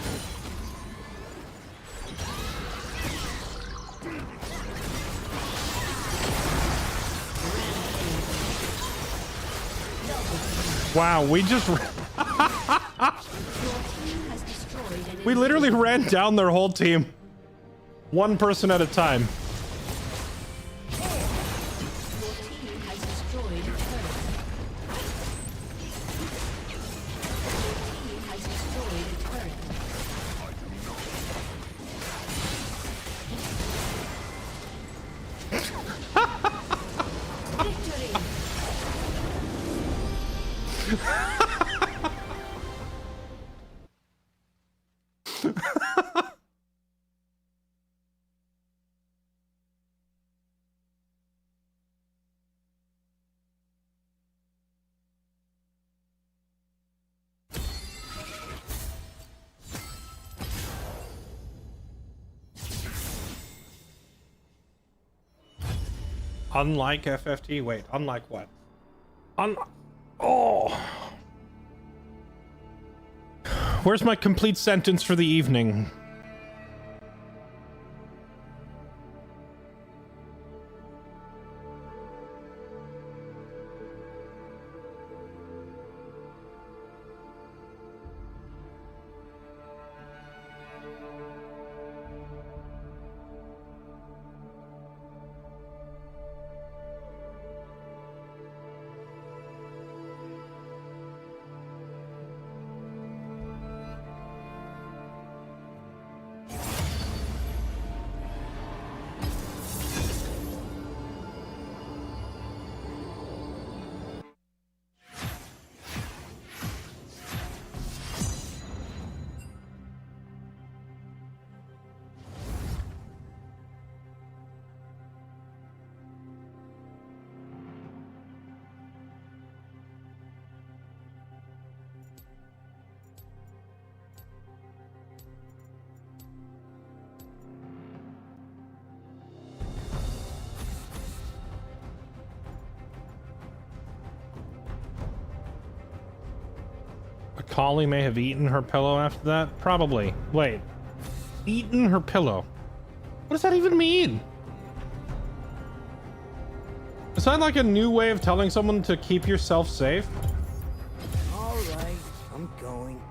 [SPEAKER 1] Wow, we just we literally ran down their whole team, one person at a time. Unlike FFT? Wait, unlike what? Oh. Where's my complete sentence for the evening? Collie may have eaten her pillow after that? Probably. Wait. Eaten her pillow? What does that even mean? Is that like a new way of telling someone to keep yourself safe?
[SPEAKER 3] All right, I'm going.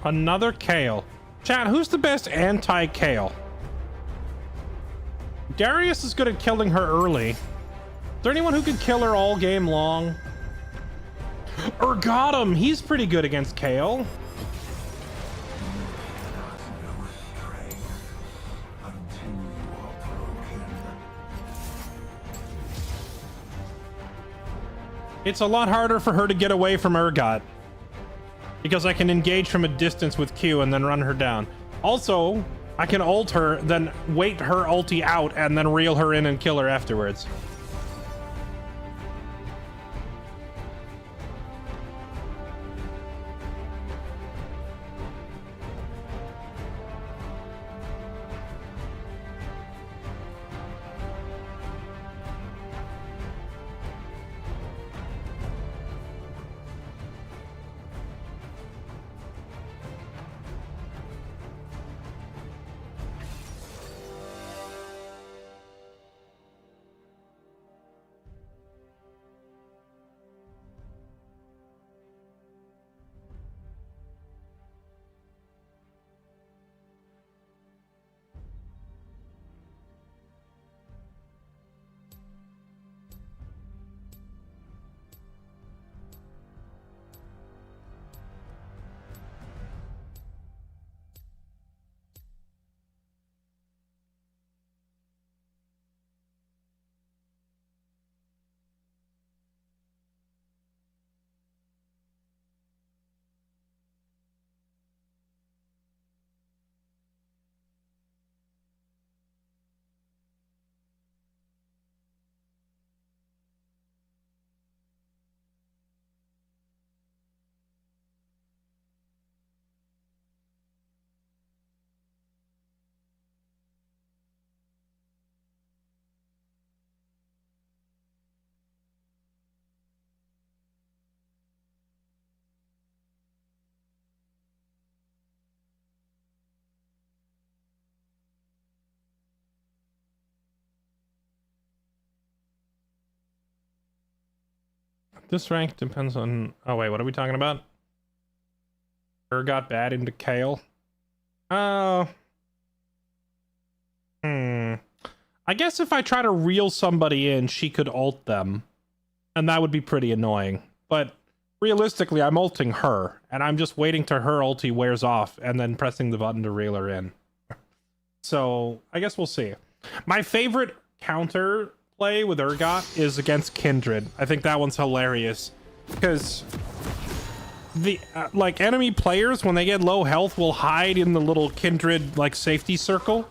[SPEAKER 1] Another Kale. Chat, who's the best anti-Kale? Darius is good at killing her early. Is there anyone who could kill her all game long? Ergodum, he's pretty good against Kale. It's a lot harder for her to get away from Urgot, because I can engage from a distance with Q and then run her down. Also, I can ult her, then wait her ulti out, and then reel her in and kill her afterwards. This rank depends on... Oh, wait, what are we talking about? Got bad into Kale. Oh. I guess if I try to reel somebody in, she could ult them. And that would be pretty annoying. But realistically, I'm ulting her. And I'm just waiting till her ulti wears off and then pressing the button to reel her in. So, I guess we'll see. My favorite counter play with Urgot is against Kindred. I think that one's hilarious. Because the like enemy players, when they get low health, will hide in the little Kindred like safety circle.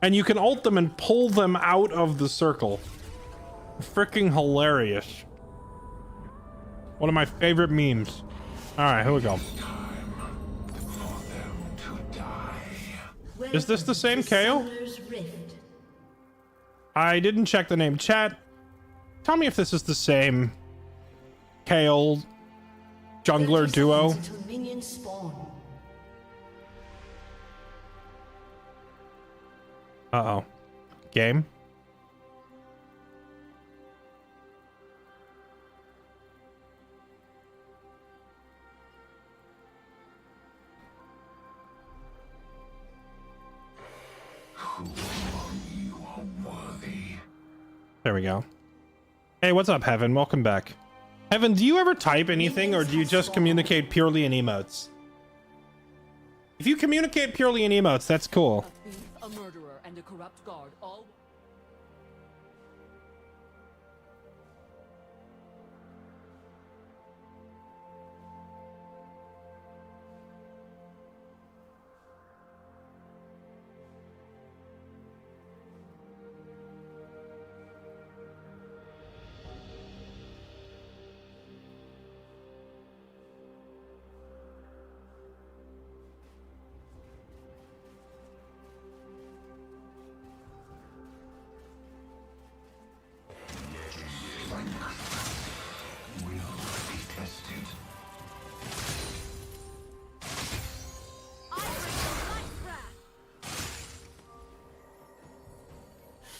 [SPEAKER 1] And you can ult them and pull them out of the circle. Freaking hilarious. One of my favorite memes. Alright, here we go. Is this the same KO? I didn't check the name. Chat, tell me if this is the same Kale jungler duo. Uh-oh. Game? There we go. Hey, what's up, Heaven? Welcome back. Heaven, do you ever type anything, or do you just communicate purely in emotes? If you communicate purely in emotes, that's cool.
[SPEAKER 6] A thief, a murderer, and a corrupt guard, all...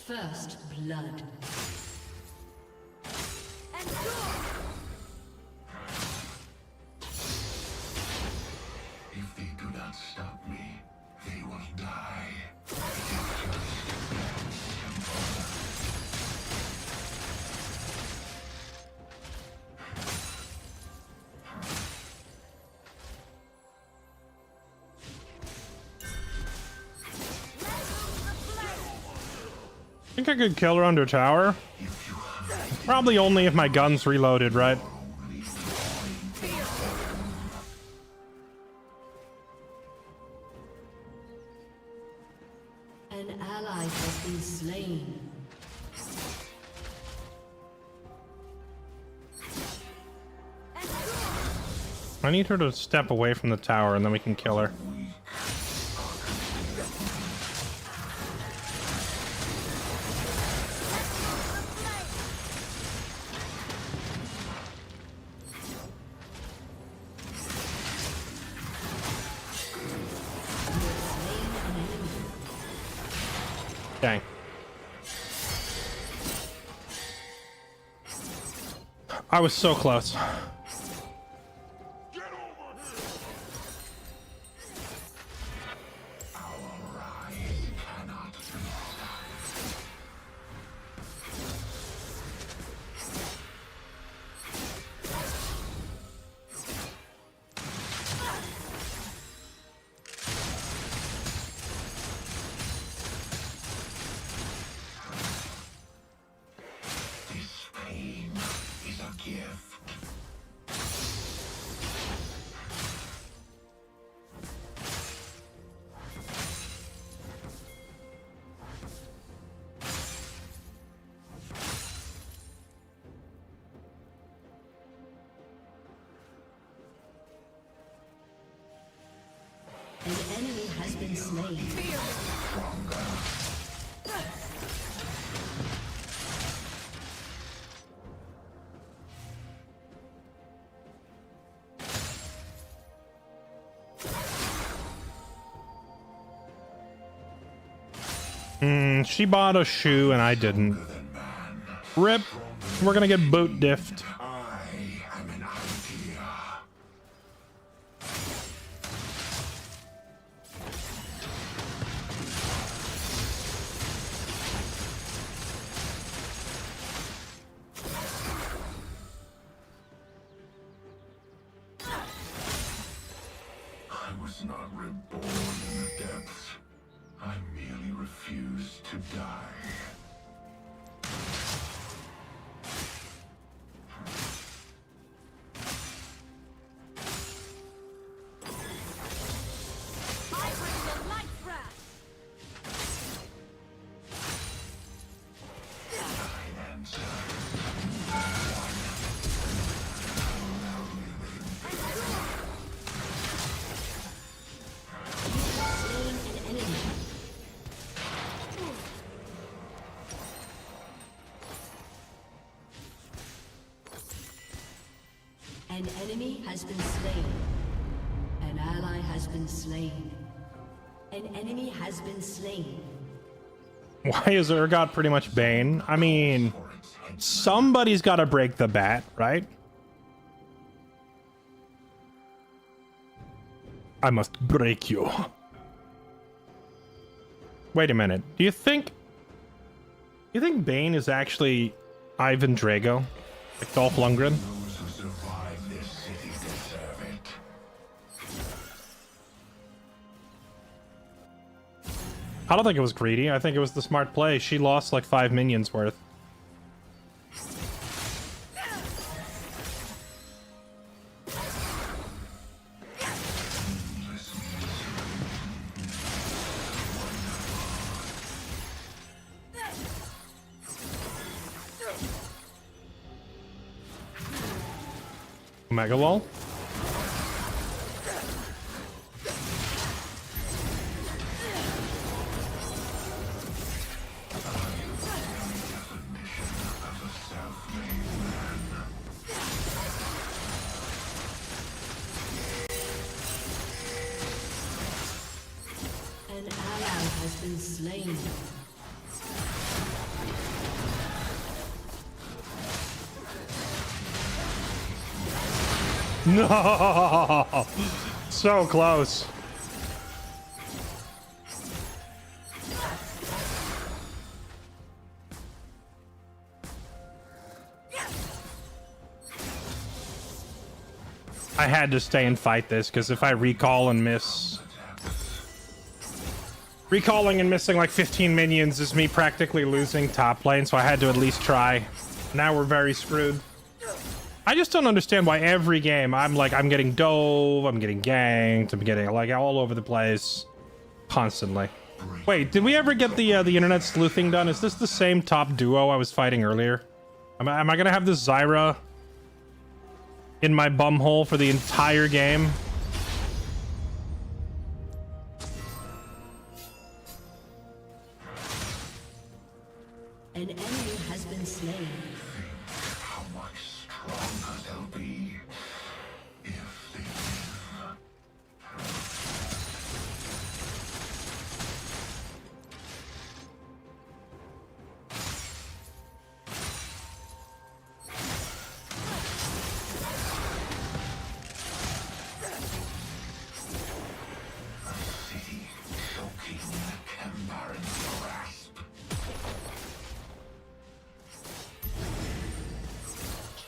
[SPEAKER 6] First blood.
[SPEAKER 2] If they do not stop me, they will die.
[SPEAKER 1] I think I could kill her under tower. Probably only if my gun's reloaded, right?
[SPEAKER 6] An ally has been slain.
[SPEAKER 1] I need her to step away from the tower and then we can kill her. Dang. I was so close.
[SPEAKER 6] An enemy has been slain.
[SPEAKER 1] She bought a shoe and I didn't. RIP. We're gonna get boot diffed.
[SPEAKER 2] not reborn in the depths. I merely refuse to die.
[SPEAKER 5] I bring the light wrath.
[SPEAKER 6] An enemy has been slain. An ally has been slain. An enemy has been slain.
[SPEAKER 1] Why is Urgot pretty much Bane? I mean, somebody's got to break the bat, right? I must break you. Wait a minute. Do you think Bane is actually Ivan Drago? Like Dolph Lundgren?
[SPEAKER 2] Those who survive this city deserve it.
[SPEAKER 1] I don't think it was greedy. I think it was the smart play. She lost like 5 minions worth. Mega lol.
[SPEAKER 6] An ally has been slain.
[SPEAKER 1] No, so close. I had to stay and fight this because if I recall and miss, recalling and missing like 15 minions is me practically losing top lane, so I had to at least try. Now we're very screwed. I just don't understand why every game I'm getting dove, I'm getting ganked, I'm getting like all over the place constantly. Wait, did we ever get the internet sleuthing done? Is this the same top duo I was fighting earlier? Am I gonna have this Zyra in my bumhole for the entire game?
[SPEAKER 6] An enemy has been slain.
[SPEAKER 2] How much stronger they'll be if they live. A city choking the Kembaran's grasp.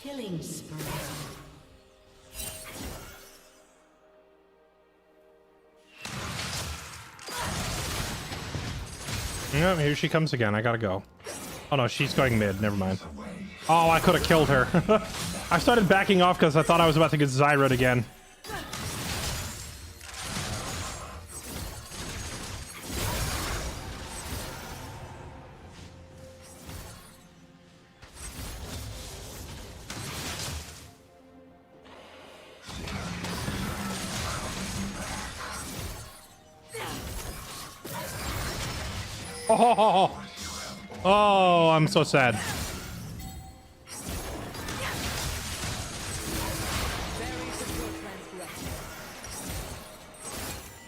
[SPEAKER 6] Killing spree.
[SPEAKER 1] Yeah, here she comes again. I gotta go. Oh no, she's going mid. Never mind. Oh, I could have killed her. I started backing off because I thought I was about to get Zyra again. Oh, oh, I'm so sad.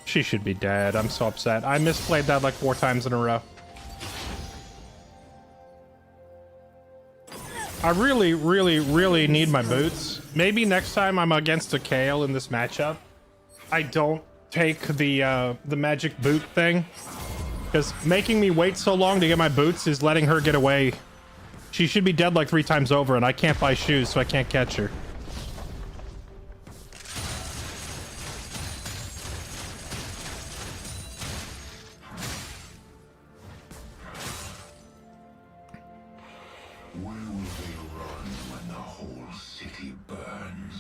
[SPEAKER 1] She should be dead. I'm so upset. I misplayed that like 4 times in a row. I really, really, really need my boots. Maybe next time I'm against a Kale in this matchup, I don't take the magic boot thing. Because making me wait so long to get my boots is letting her get away. She should be dead like 3 times over, and I can't buy shoes, so I can't catch her.
[SPEAKER 2] Where will they run when the whole city burns?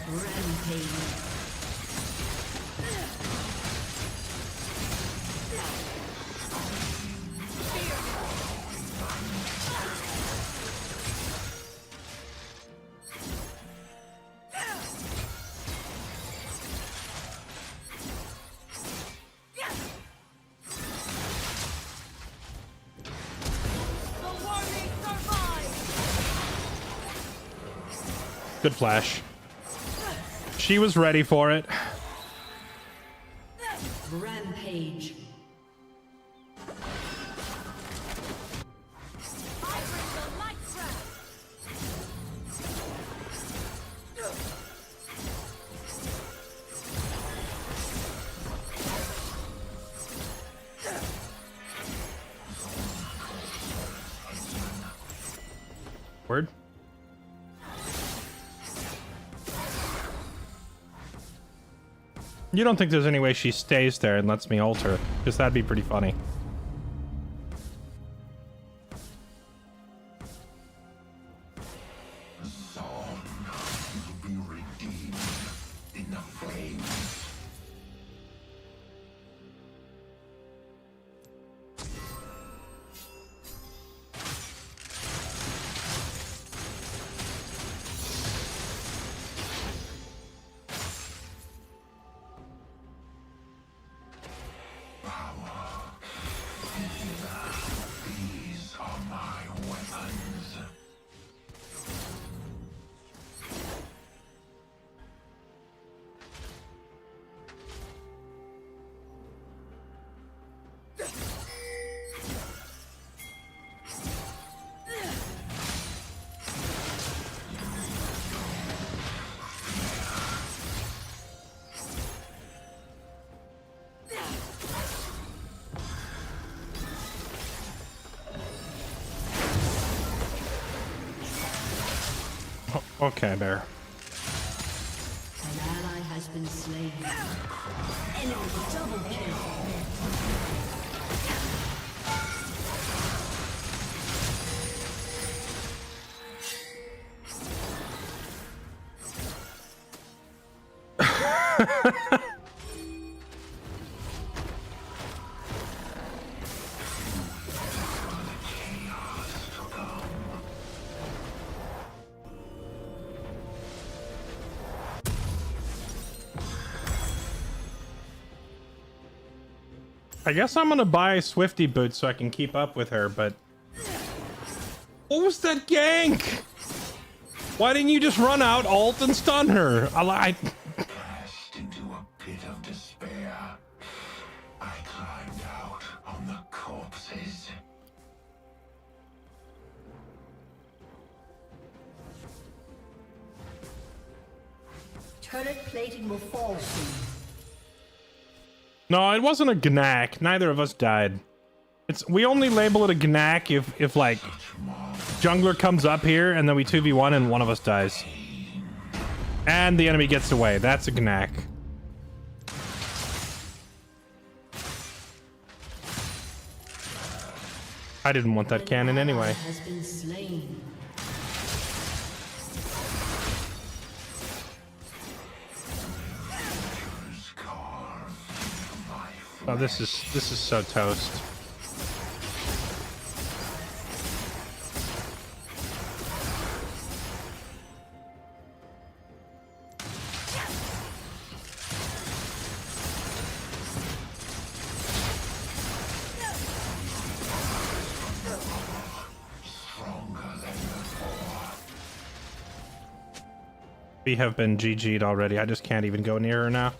[SPEAKER 6] Rampage.
[SPEAKER 1] Good flash. She was ready for it.
[SPEAKER 6] Rampage.
[SPEAKER 5] I bring the light breath.
[SPEAKER 1] Word. You don't think there's any way she stays there and lets me ult her? Because that'd be pretty funny.
[SPEAKER 2] Song will be redeemed in the flames. These are my weapons.
[SPEAKER 1] Okay, Bear.
[SPEAKER 6] An ally has been slain. Enemy double kill.
[SPEAKER 1] I guess I'm gonna buy Swifty boots so I can keep up with her, but... What was that gank? Why didn't you just run out, ult, and stun her?
[SPEAKER 2] Cast into a pit of despair. I climbed out on the corpses.
[SPEAKER 6] Turret plating will fall soon.
[SPEAKER 1] No, it wasn't a Gnak. Neither of us died. We only label it a Gnak if like jungler comes up here and then we 2v1 and one of us dies. And the enemy gets away. That's a Gnak. I didn't want that cannon anyway.
[SPEAKER 6] Has been slain.
[SPEAKER 1] Oh, this is so toast. We have been GG'd already. I just can't even go near her now.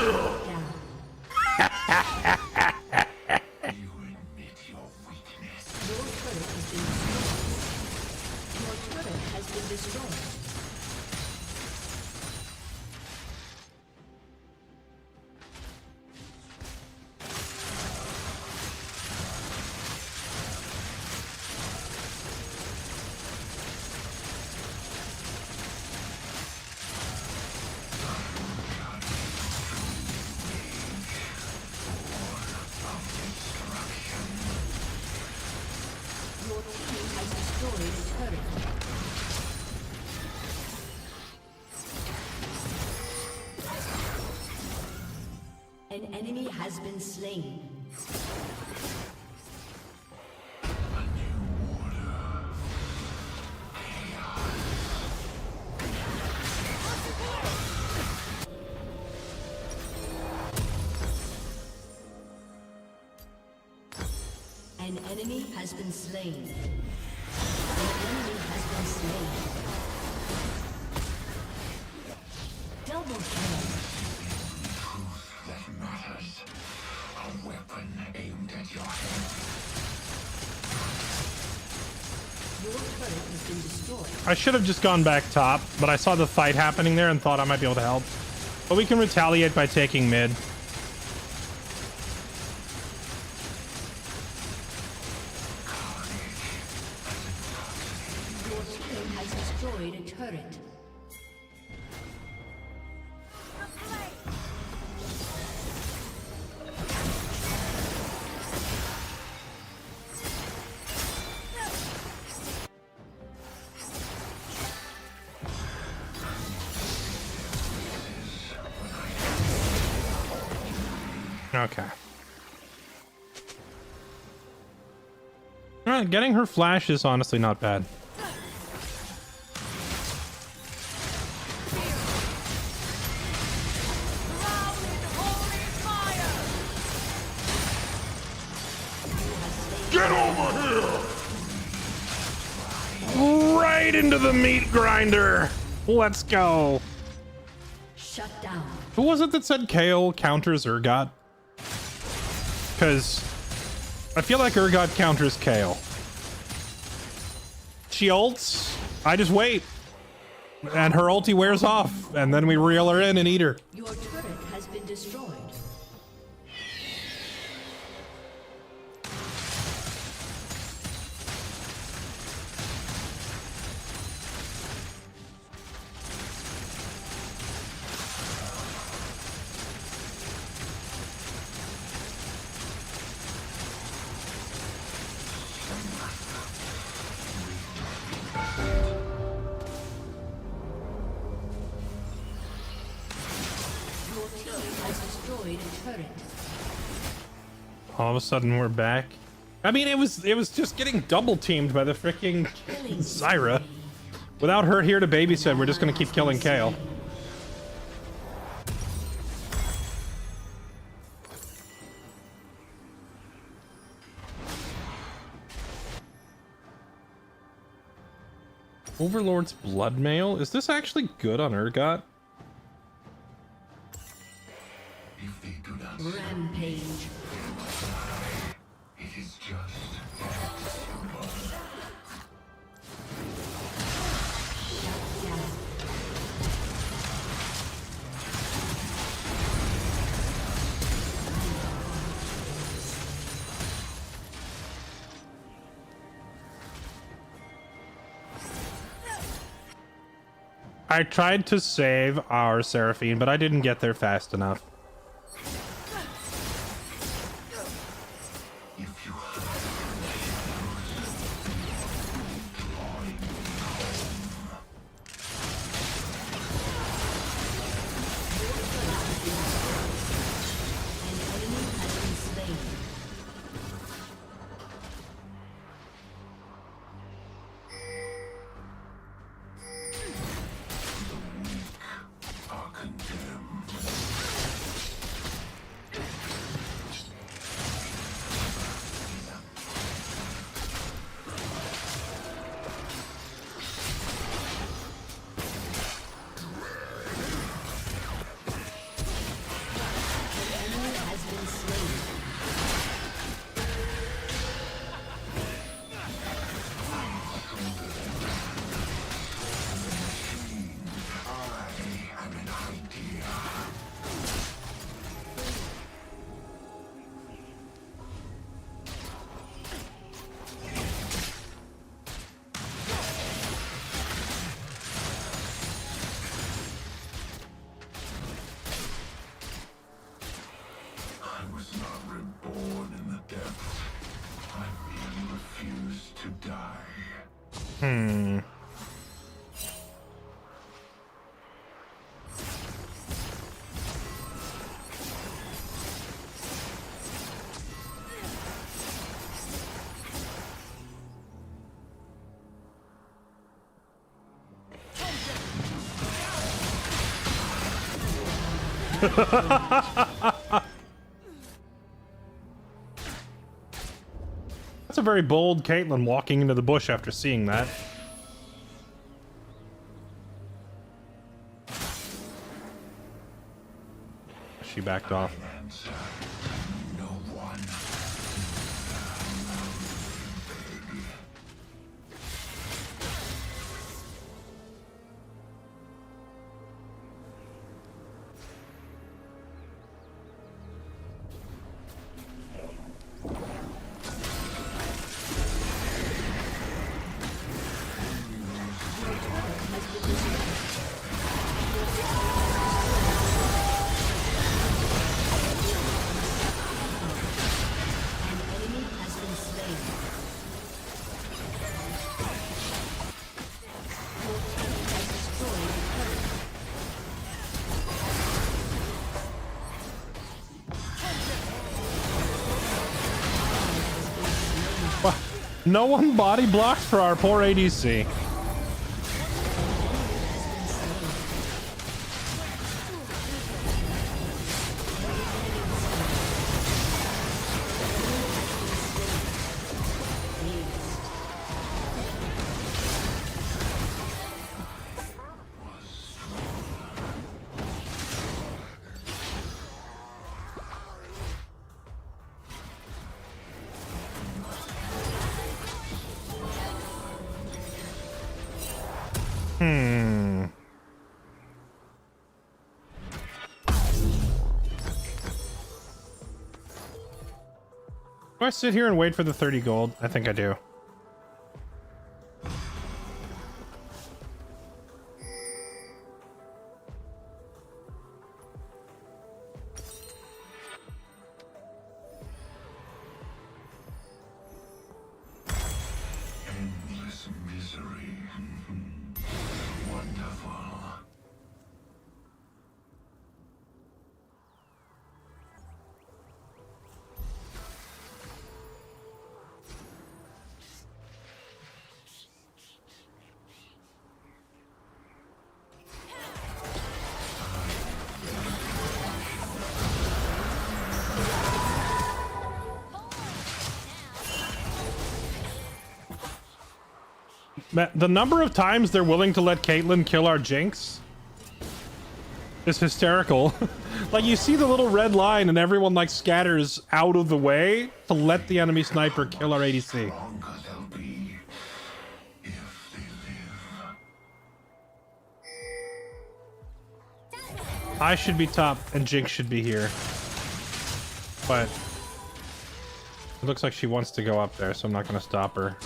[SPEAKER 2] You admit your weakness.
[SPEAKER 6] Your turret has been destroyed. Your turret has been destroyed. Your team has destroyed a turret. An enemy has been slain. An enemy has been slain. An enemy has been slain. Double kill.
[SPEAKER 2] Truth that matters. A weapon aimed at your head.
[SPEAKER 6] Your turret has been destroyed.
[SPEAKER 1] I should have just gone back top, but I saw the fight happening there and thought I might be able to help. But we can retaliate by taking mid.
[SPEAKER 6] Your team has destroyed a turret.
[SPEAKER 1] Okay. Alright, getting her flash is honestly not bad. Get over here! Right into the meat grinder! Let's go!
[SPEAKER 6] Shut down.
[SPEAKER 1] Who was it that said KO counters Urgot? Because I feel like Urgot counters KO. She ults, I just wait. And her ulti wears off, and then we reel her in and eat her.
[SPEAKER 6] Your turret has been destroyed. Your team has destroyed a turret.
[SPEAKER 1] All of a sudden we're back. I mean, it was just getting double teamed by the freaking Zyra. Without her here to babysit, we're just gonna keep killing Kale. Overlord's blood mail? Is this actually good on Urgot?
[SPEAKER 2] If they do not serve
[SPEAKER 6] Rampage.
[SPEAKER 2] it is just that simple.
[SPEAKER 6] Yeah.
[SPEAKER 1] I tried to save our Seraphine, but I didn't get there fast enough.
[SPEAKER 2] If you
[SPEAKER 6] An enemy has been slain.
[SPEAKER 2] are condemned.
[SPEAKER 1] Hmm. That's a very bold Caitlyn walking into the bush after seeing that. She backed off.
[SPEAKER 2] No one.
[SPEAKER 1] No one body blocked for our poor ADC. Do I sit here and wait for the 30 gold? I think I do.
[SPEAKER 2] Endless misery. Wonderful.
[SPEAKER 1] The number of times they're willing to let Caitlyn kill our Jinx is hysterical. Like, you see the little red line and everyone like scatters out of the way to let the enemy sniper kill our ADC.
[SPEAKER 2] Stronger they'll be if they live.
[SPEAKER 1] I should be top and Jinx should be here. But it looks like she wants to go up there, so I'm not going to stop her.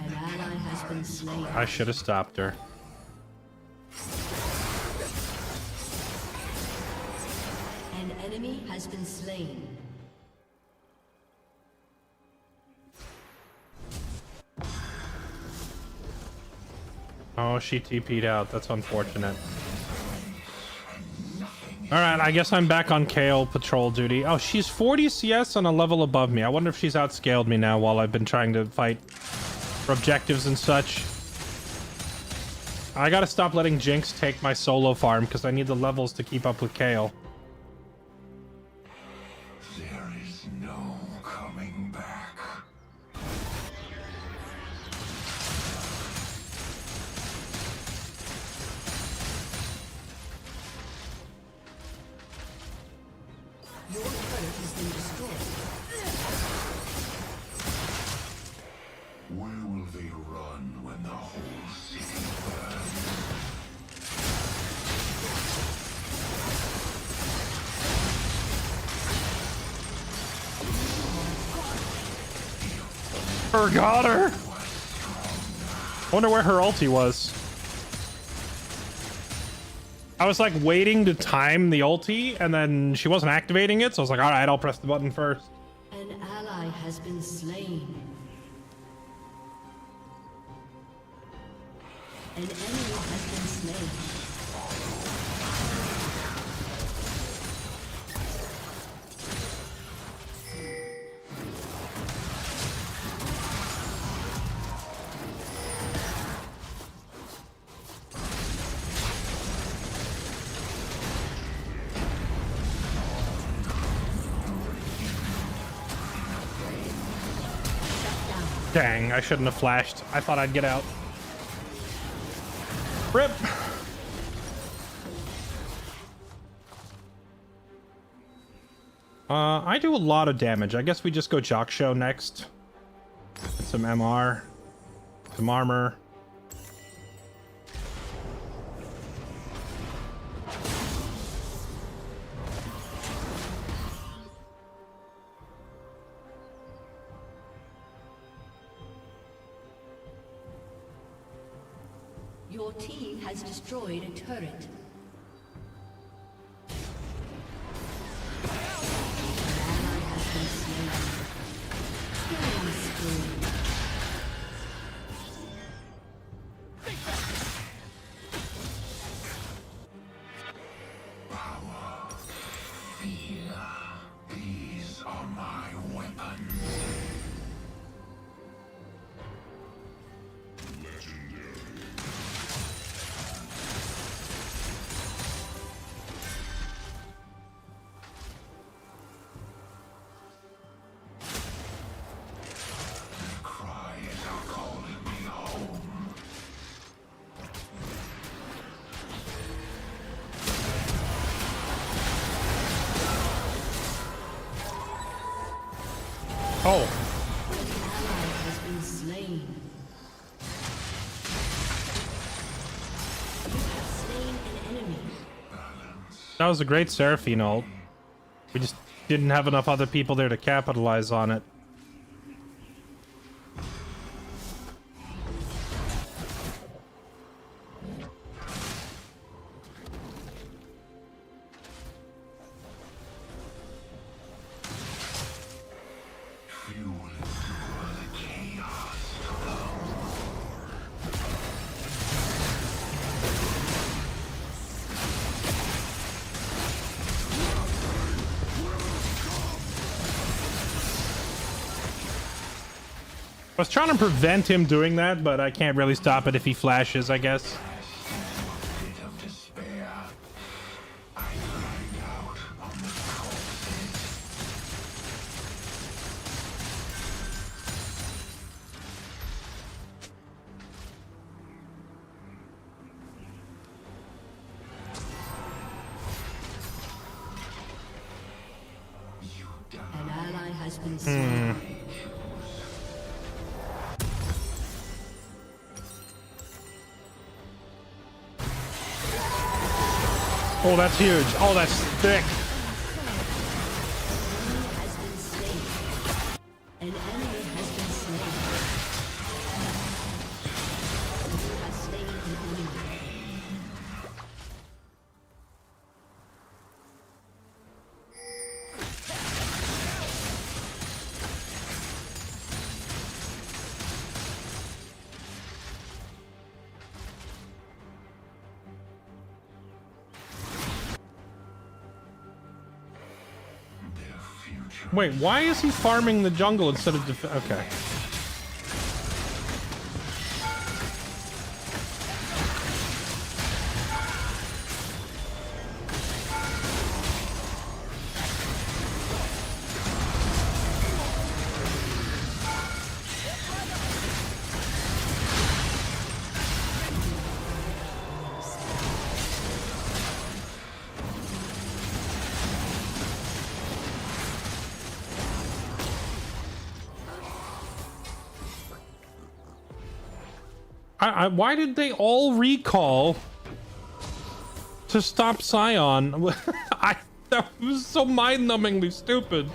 [SPEAKER 6] An ally has been slain.
[SPEAKER 1] I should have stopped her.
[SPEAKER 6] An enemy has been slain.
[SPEAKER 1] Oh, she TP'd out. That's unfortunate. Alright, I guess I'm back on Kayle patrol duty. Oh, she's 40 CS on a level above me. I wonder if she's outscaled me now while I've been trying to fight for objectives and such. I gotta stop letting Jinx take my solo farm because I need the levels to keep up with Kayle.
[SPEAKER 2] There is no coming back.
[SPEAKER 6] Your turret has been destroyed.
[SPEAKER 2] Where will they run when the whole city burns?
[SPEAKER 1] Forgot her! Wonder where her ulti was. I was like waiting to time the ulti, and then she wasn't activating it, so I was like, all right, I'll press the button first.
[SPEAKER 6] An ally has been slain. An enemy has been slain.
[SPEAKER 1] Dang, I shouldn't have flashed. I thought I'd get out. Rip. I do a lot of damage. I guess we just go Jock Show next. Some MR. Some armor.
[SPEAKER 6] Your team has destroyed a turret. An ally has been slain. Killing spree.
[SPEAKER 2] These are my weapons.
[SPEAKER 1] Oh.
[SPEAKER 6] An ally has been slain. You have slain an enemy.
[SPEAKER 1] That was a great Seraphine ult. We just didn't have enough other people there to capitalize on it. I was trying to prevent him doing that, but I can't really stop it if he flashes, I guess.
[SPEAKER 2] Pit of despair. I find out on the corpses. You die.
[SPEAKER 6] An ally has been slain.
[SPEAKER 1] Oh, that's huge. Oh, that's thick.
[SPEAKER 6] Has been slain. An enemy has been slain. You have slain an enemy.
[SPEAKER 1] Wait, why is he farming the jungle instead of okay. Why did they all recall to stop Scion? That was so mind-numbingly stupid.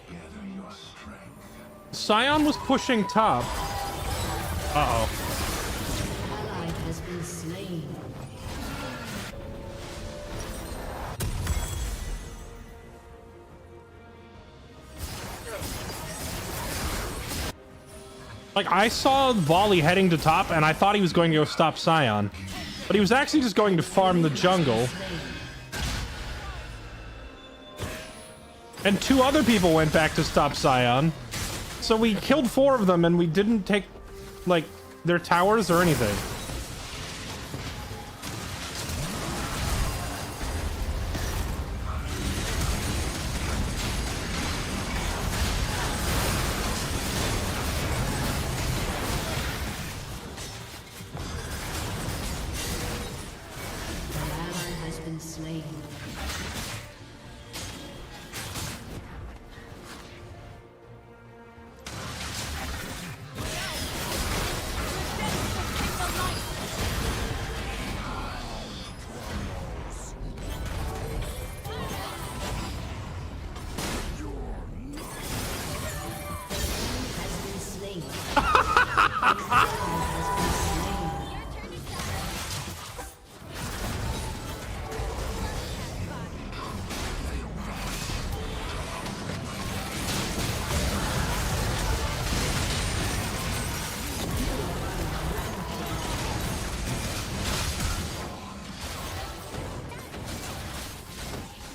[SPEAKER 2] Gather your strength.
[SPEAKER 1] Scion was pushing top. Uh-oh. Like, I saw Volley heading to top, and I thought he was going to go stop Scion. But he was actually just going to farm the jungle. And 2 other people went back to stop Scion. So we killed 4 of them, and we didn't take, like, their towers or anything.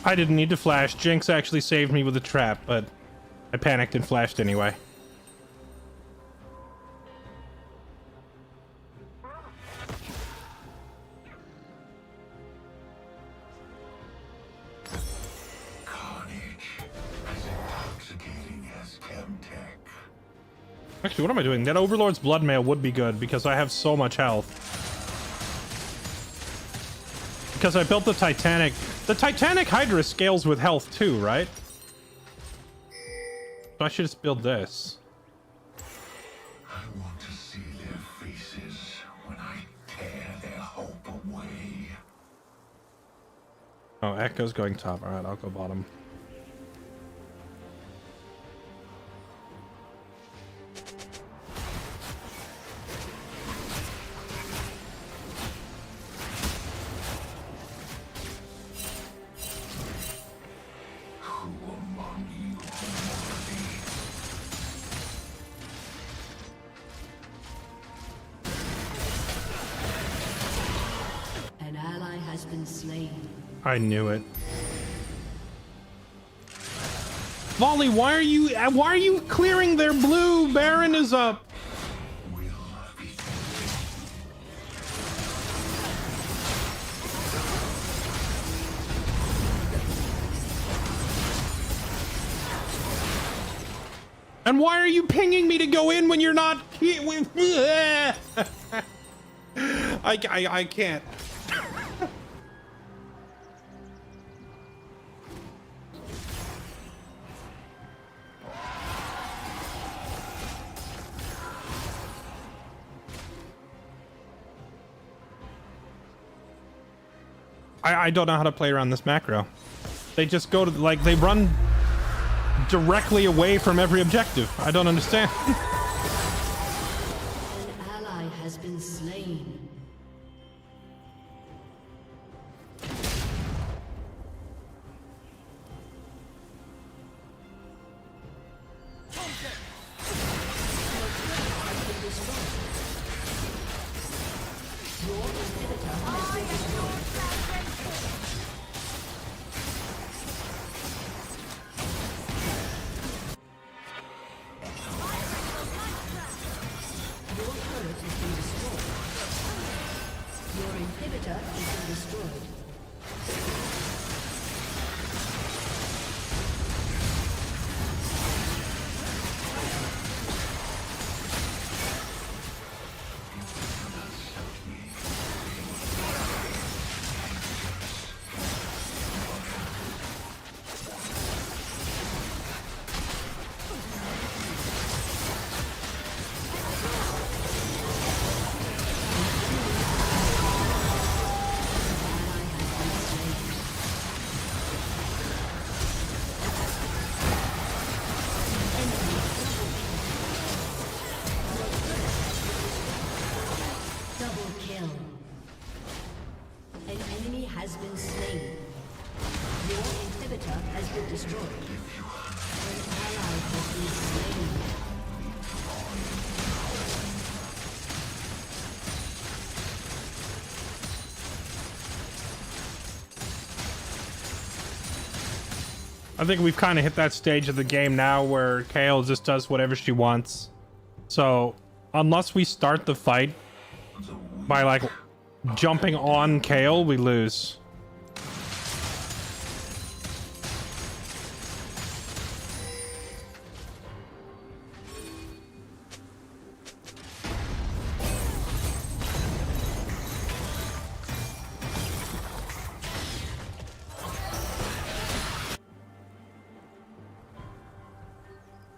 [SPEAKER 1] I didn't need to flash. Jinx actually saved me with a trap, but I panicked and flashed anyway. Actually, what am I doing? That Overlord's Blood Mail would be good because I have so much health. Because I built the Titanic. The Titanic Hydra scales with health too, right? So I should just build this.
[SPEAKER 2] I want to see their faces when I tear their hope away.
[SPEAKER 1] Oh, Echo's going top. Alright, I'll go bottom. I knew it. Volley, why are you clearing their blue? Baron is up. And why are you pinging me to go in when you're not? I can't. I don't know how to play around this macro. They just go to, like, they run directly away from every objective. I don't understand.
[SPEAKER 6] An ally has been slain.
[SPEAKER 1] I think we've kind of hit that stage of the game now where Kayle just does whatever she wants. So unless we start the fight by like jumping on Kayle, we lose.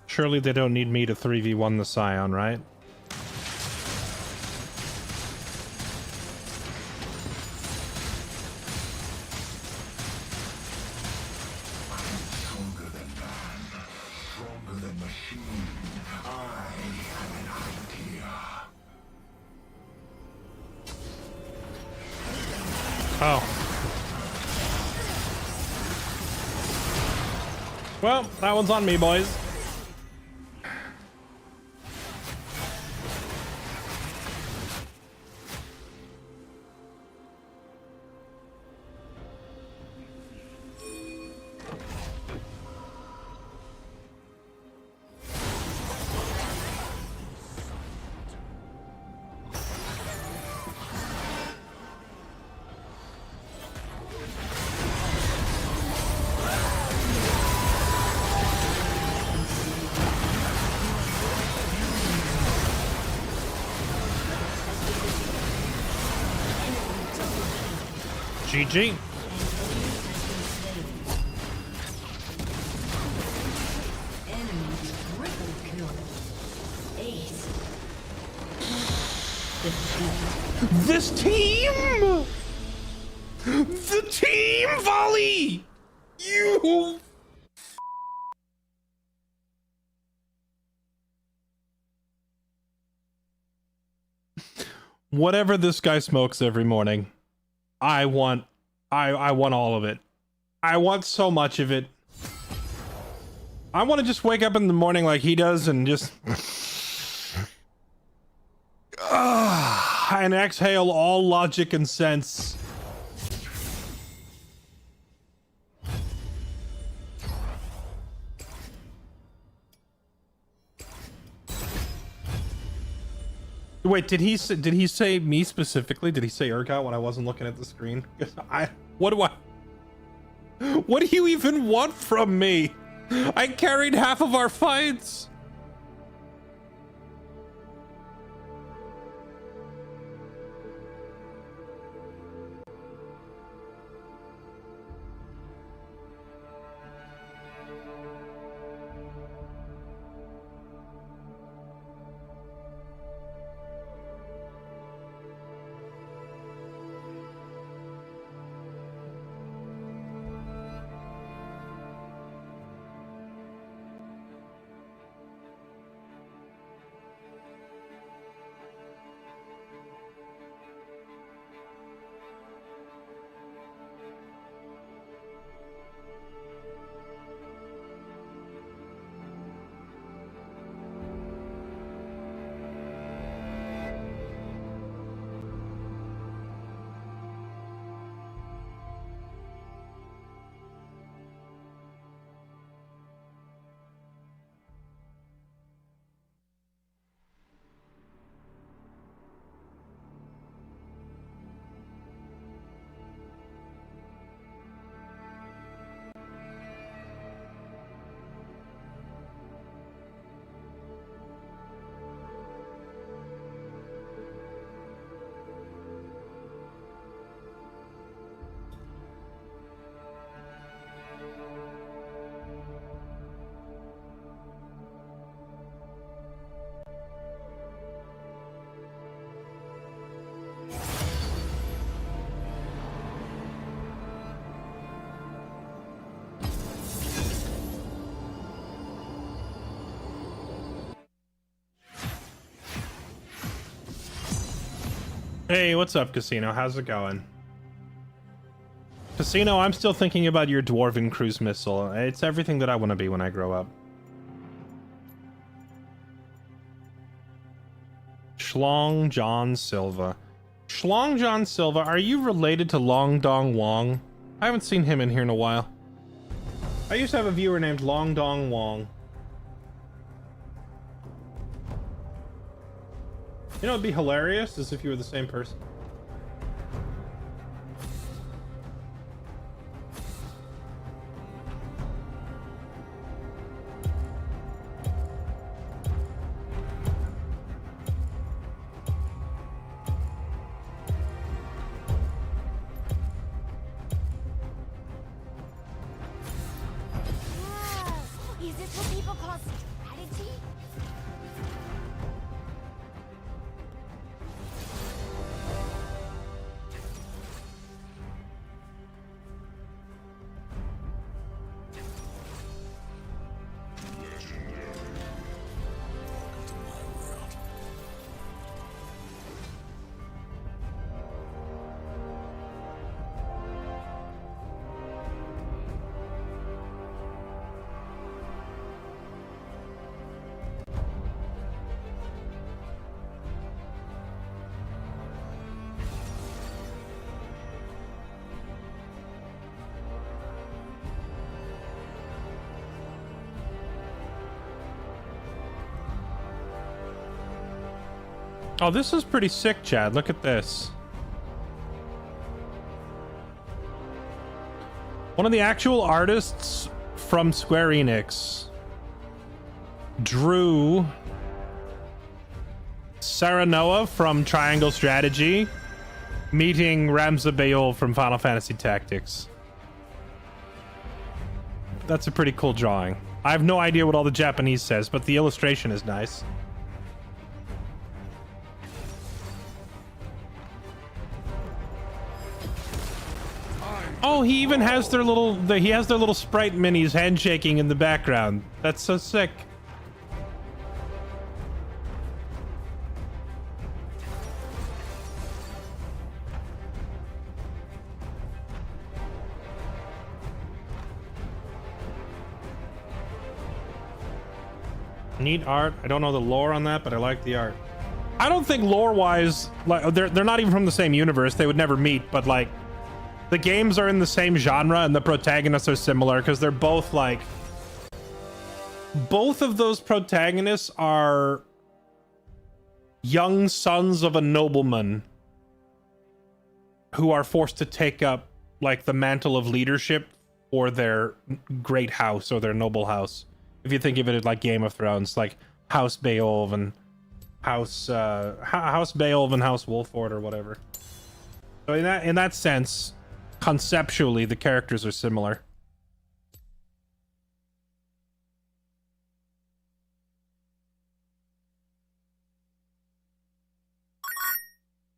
[SPEAKER 1] Surely they don't need me to 3v1 the Scion, right?
[SPEAKER 2] Stronger than man, stronger than machine. I am an idea.
[SPEAKER 1] Oh. Well, that one's on me, boys. GG. This team! The team volley! You! Whatever this guy smokes every morning, I want all of it. I want so much of it. I want to just wake up in the morning like he does and just and exhale all logic and sense. Wait, did he say me specifically? Did he say Urgot when I wasn't looking at the screen? What do you even want from me? I carried half of our fights. Hey, what's up, Casino? How's it going? Casino, I'm still thinking about your Dwarven cruise missile. It's everything that I want to be when I grow up. Schlong John Silva. Schlong John Silva, are you related to Long Dong Wong? I haven't seen him in here in a while. I used to have a viewer named Long Dong Wong. You know, it'd be hilarious as if you were the same person.
[SPEAKER 8] Is this what people call strategy?
[SPEAKER 1] Oh, this is pretty sick, Chad. Look at this. One of the actual artists from Square Enix drew Saranoa from Triangle Strategy meeting Ramza Bayol from Final Fantasy Tactics. That's a pretty cool drawing. I have no idea what all the Japanese says, but the illustration is nice. Oh, he even has their little sprite minis handshaking in the background. That's so sick. Neat art. I don't know the lore on that, but I like the art. I don't think lore-wise, like they're not even from the same universe. They would never meet, but like the games are in the same genre and the protagonists are similar because they're both like... Both of those protagonists are young sons of a nobleman who are forced to take up like the mantle of leadership for their great house or their noble house. If you think of it as like Game of Thrones, like House Beowulf and House Beowulf and House Wolford or whatever. So in that sense, conceptually, the characters are similar.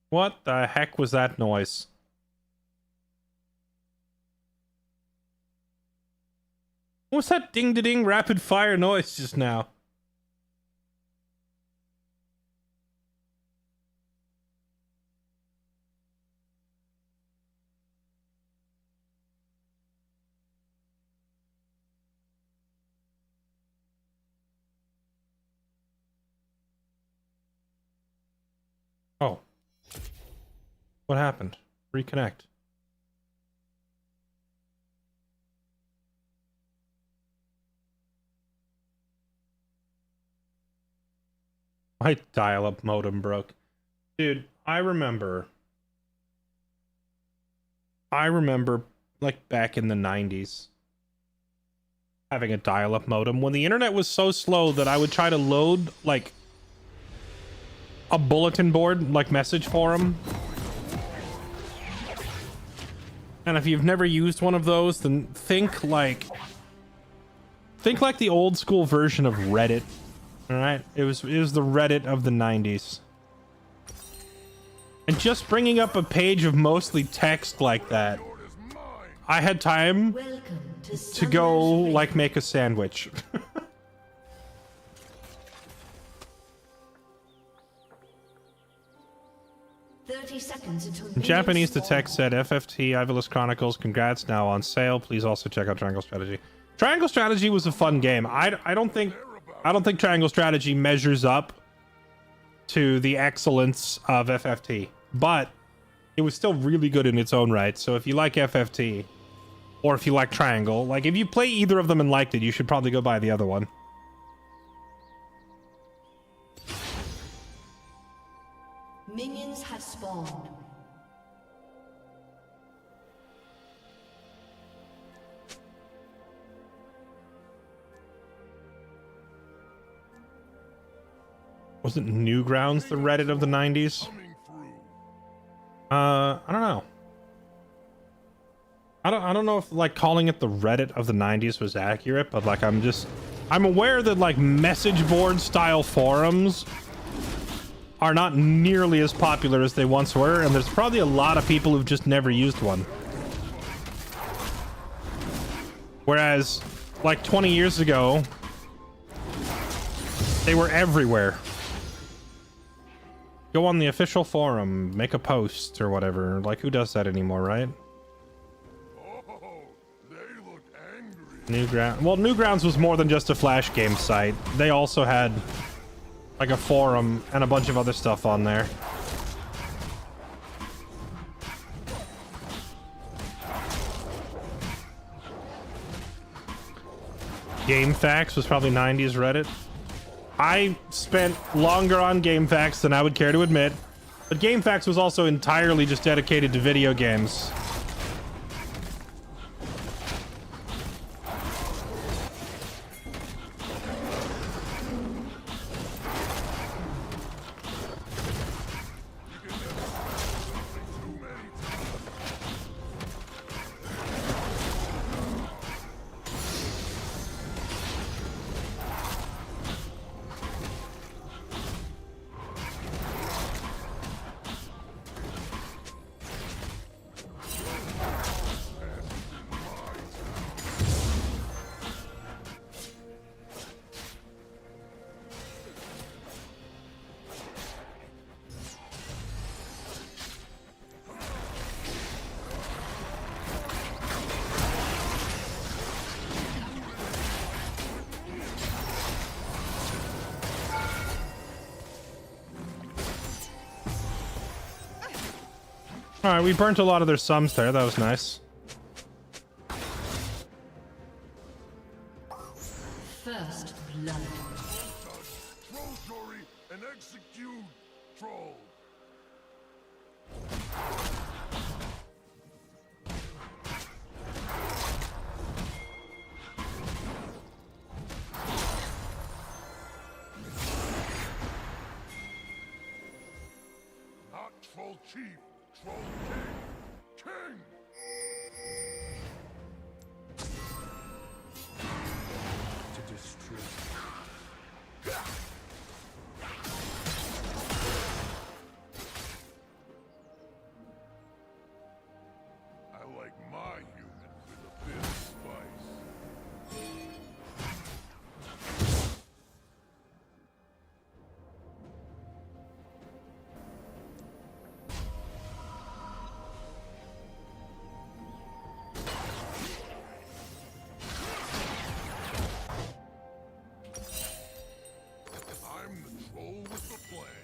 [SPEAKER 1] What the heck was that noise? What's that ding-da-ding rapid fire noise just now? Oh. What happened? Reconnect. My dial-up modem broke. Dude, I remember like back in the 90s having a dial-up modem when the internet was so slow that I would try to load like a bulletin board, like message forum. And if you've never used one of those, then think like the old school version of Reddit. All right, it was the Reddit of the 90s. And just bringing up a page of mostly text like that, I had time to go like make a sandwich.
[SPEAKER 6] 30 seconds until
[SPEAKER 1] In Japanese, the text said, FFT Ivolus Chronicles, congrats, now on sale. Please also check out Triangle Strategy. Triangle Strategy was a fun game. I don't think Triangle Strategy measures up to the excellence of FFT, but it was still really good in its own right. So if you like FFT, Or if you like triangle. Like, if you play either of them and liked it, you should probably go buy the other one.
[SPEAKER 6] Minions have spawned.
[SPEAKER 1] Wasn't Newgrounds the Reddit of the 90s? I don't know. I don't know if like calling it the Reddit of the 90s was accurate, but like I'm aware that like message board style forums are not nearly as popular as they once were, and there's probably a lot of people who've just never used one. Whereas like 20 years ago, they were everywhere. Go on the official forum, make a post or whatever. Like, who does that anymore, right? Newgrounds was more than just a Flash game site. They also had like a forum and a bunch of other stuff on there. GameFAQs was probably 90s Reddit. I spent longer on GameFAQs than I would care to admit, but GameFAQs was also entirely just dedicated to video games. Alright, we burnt a lot of their sums there. That was nice.
[SPEAKER 6] First blood.
[SPEAKER 7] Troll story and execute troll. Not troll chief. Troll King! King! To destroy. I like my human with a bit of spice. I'm the troll with the plan.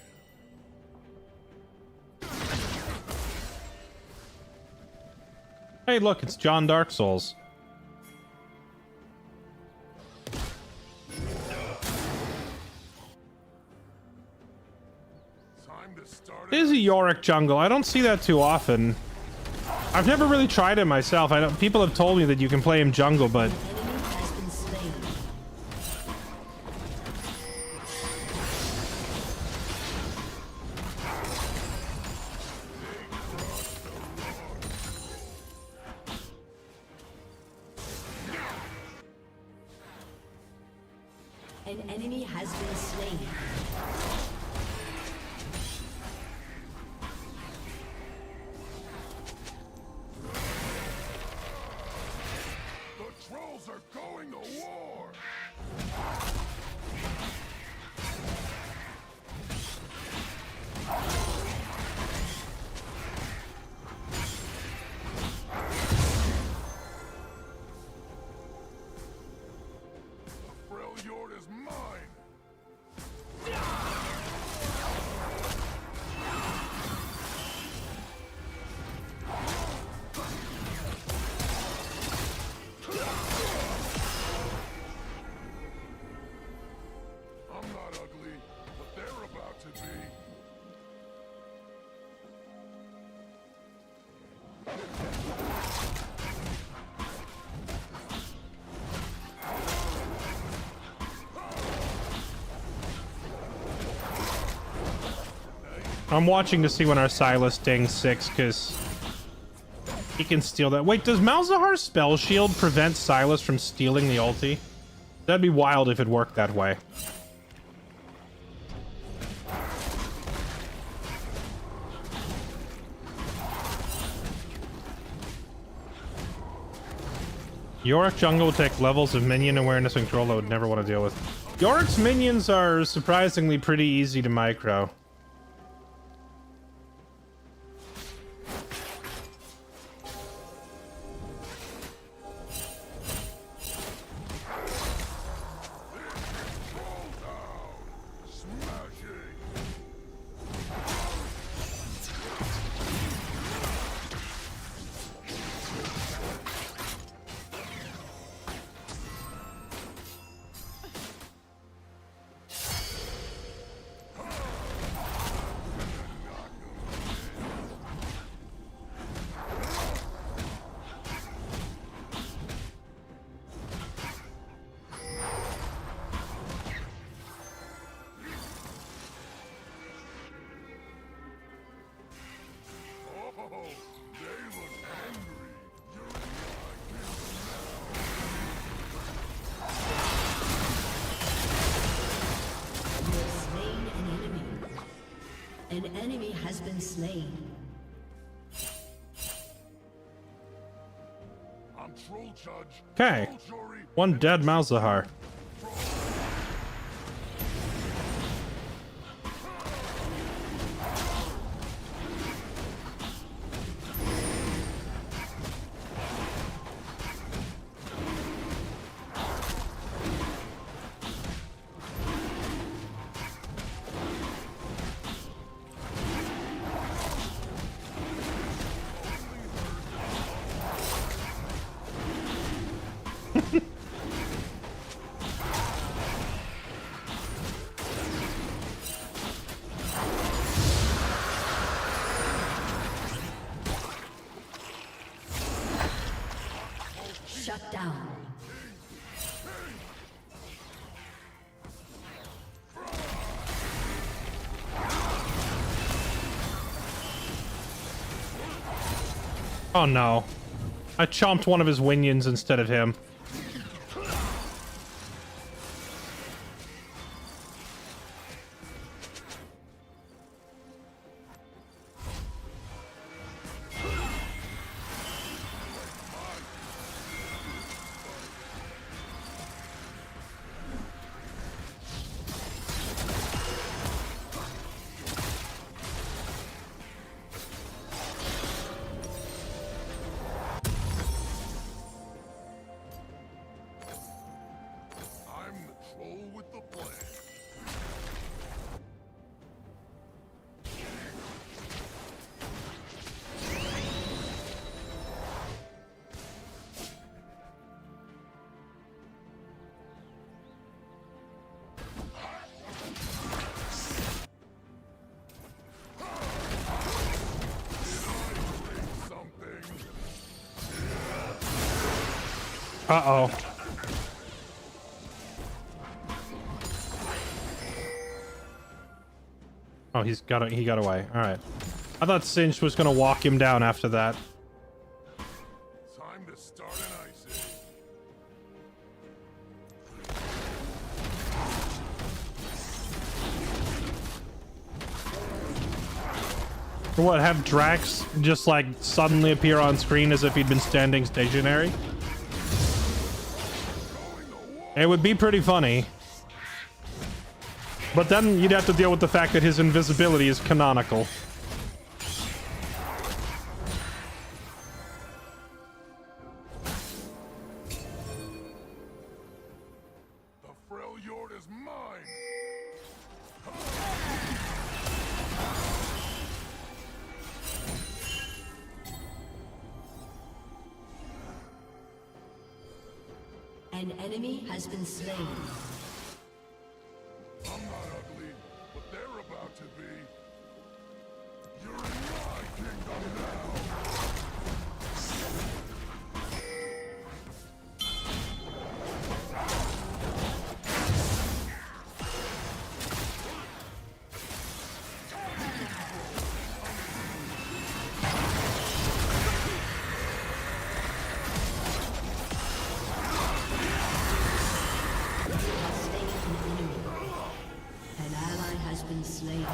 [SPEAKER 1] Hey, look, it's John Dark Souls.
[SPEAKER 7] Time to start
[SPEAKER 1] It is a Yorick jungle. I don't see that too often. I've never really tried it myself. I don't. People have told me that you can play him jungle, but
[SPEAKER 6] Enemy has been slain. An enemy has been slain.
[SPEAKER 7] The trolls are going to war! The Freljord is mine!
[SPEAKER 1] I'm watching to see when our Silas dings 6, because he can steal that. Wait, does Malzahar's spell shield prevent Silas from stealing the ulti? That'd be wild if it worked that way. Yorick jungle will take levels of minion awareness and control I would never want to deal with. Yorick's minions are surprisingly pretty easy to micro.
[SPEAKER 6] An enemy has been slain.
[SPEAKER 1] Okay. One dead Malzahar.
[SPEAKER 6] Shut down.
[SPEAKER 1] Oh no. I chomped one of his minions instead of him. Uh-oh. Oh, he got away. All right. I thought Cinch was gonna walk him down after that.
[SPEAKER 7] Time to start an ice age.
[SPEAKER 1] Or what, have Drax just like suddenly appear on screen as if he'd been standing stationary? It would be pretty funny. But then you'd have to deal with the fact that his invisibility is canonical.
[SPEAKER 7] The Freljord is mine.
[SPEAKER 6] An enemy has been slain.
[SPEAKER 7] I'm not ugly, but they're about to be. You're in my kingdom now.
[SPEAKER 6] has been slain.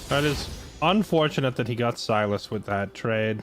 [SPEAKER 1] That is unfortunate that he got Silas with that trade.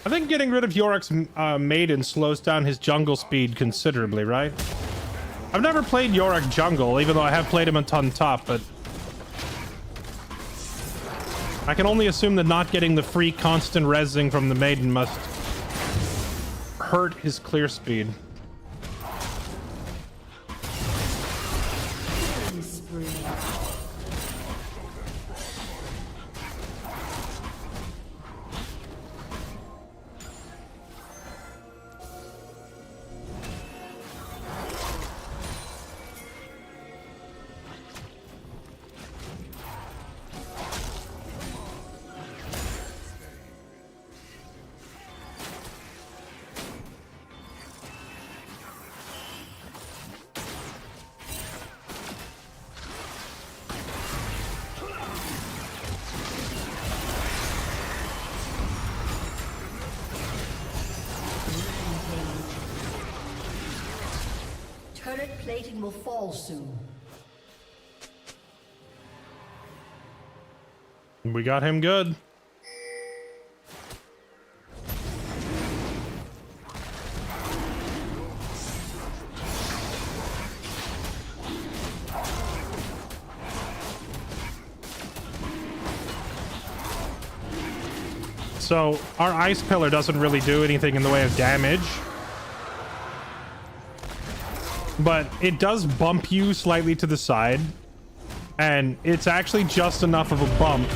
[SPEAKER 1] I think getting rid of Yorick's maiden slows down his jungle speed considerably, right? I've never played Yorick jungle, even though I have played him a ton top, but I can only assume that not getting the free constant rezzing from the maiden must hurt his clear speed.
[SPEAKER 6] Turret plating will fall soon.
[SPEAKER 1] We got him good. So our ice pillar doesn't really do anything in the way of damage, but it does bump you slightly to the side, and it's actually just enough of a bump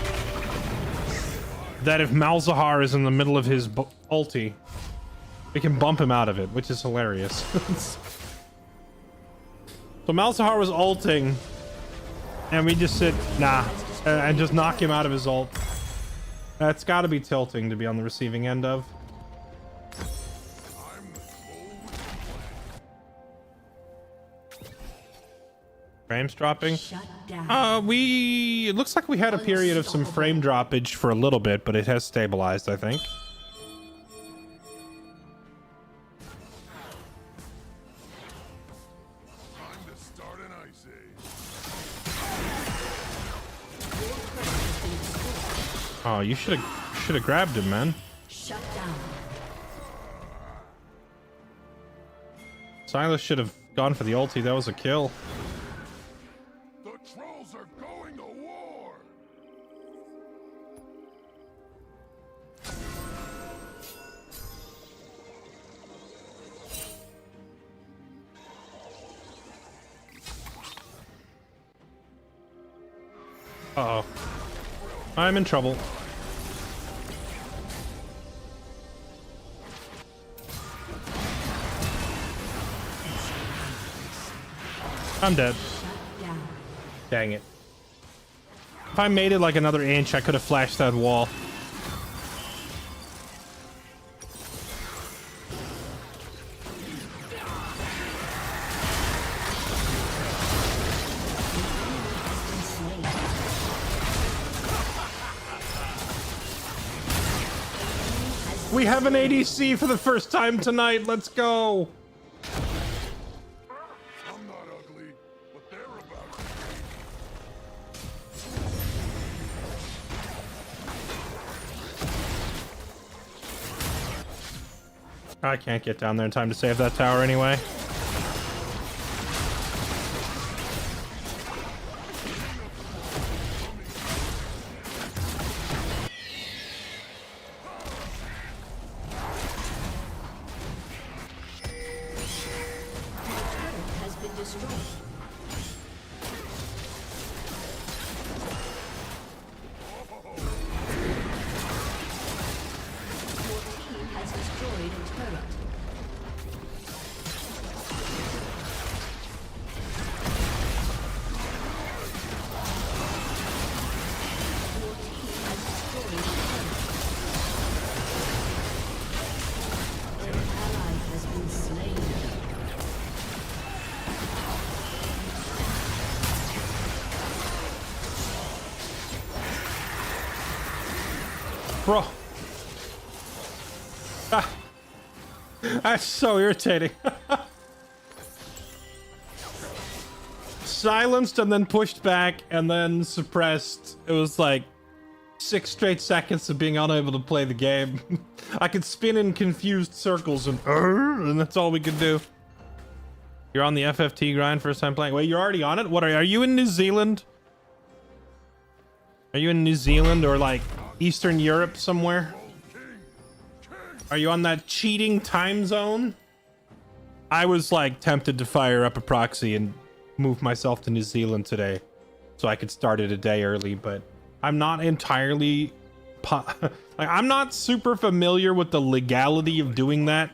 [SPEAKER 1] that if Malzahar is in the middle of his ulti, it can bump him out of it, which is hilarious. So Malzahar was ulting, and we just sit, and just knock him out of his ult. That's got to be tilting to be on the receiving end of. Frames dropping. It looks like we had a period of some frame droppage for a little bit, but it has stabilized, I think.
[SPEAKER 7] Time to start an ice age.
[SPEAKER 1] Oh, you should have grabbed him, man.
[SPEAKER 6] Shut down.
[SPEAKER 1] Silas should have gone for the ulti. That was a kill.
[SPEAKER 7] The trolls are going to war.
[SPEAKER 1] Uh-oh. I'm in trouble. I'm dead. Dang it. If I made it like another inch, I could have flashed that wall. We have an ADC for the first time tonight. Let's go.
[SPEAKER 7] I'm not ugly, but they're about to be.
[SPEAKER 1] I can't get down there in time to save that tower anyway. Bro. Ah. That's so irritating. Silenced and then pushed back and then suppressed. It was like 6 straight seconds of being unable to play the game. I could spin in confused circles and that's all we could do. You're on the FFT grind, first time playing. Wait, you're already on it? What are you in New Zealand? Are you in New Zealand or like Eastern Europe somewhere? Are you on that cheating time zone? I was like tempted to fire up a proxy and move myself to New Zealand today so I could start it a day early, but I'm not entirely like I'm not super familiar with the legality of doing that.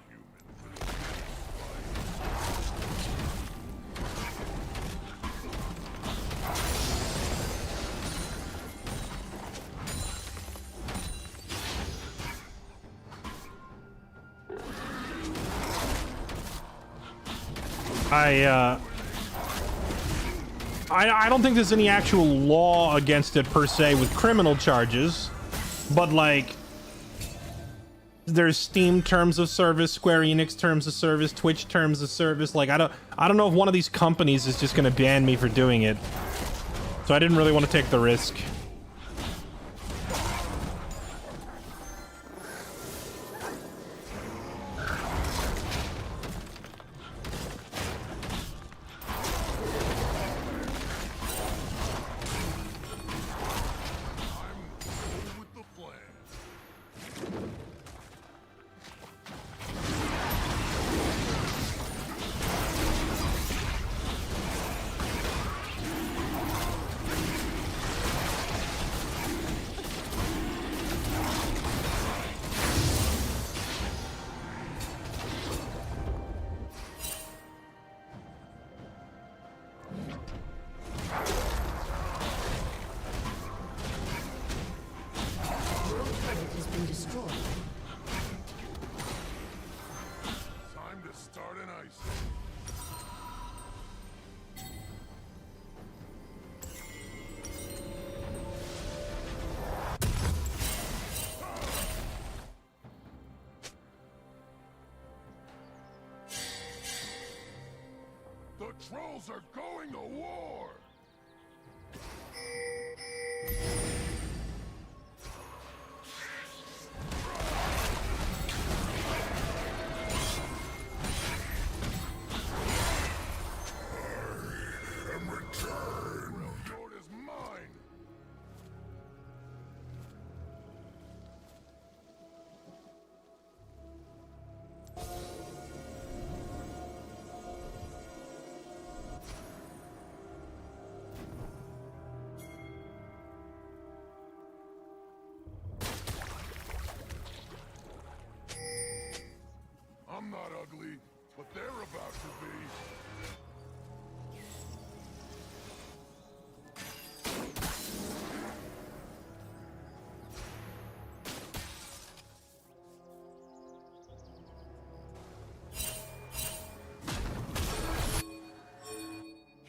[SPEAKER 1] I don't think there's any actual law against it per se with criminal charges, but like there's Steam terms of service, Square Enix terms of service, Twitch terms of service. Like I don't know if one of these companies is just gonna ban me for doing it, so I didn't really want to take the risk.
[SPEAKER 7] Trolls are going to war! I am returned! Lord is mine! I'm not ugly, but they're about to be.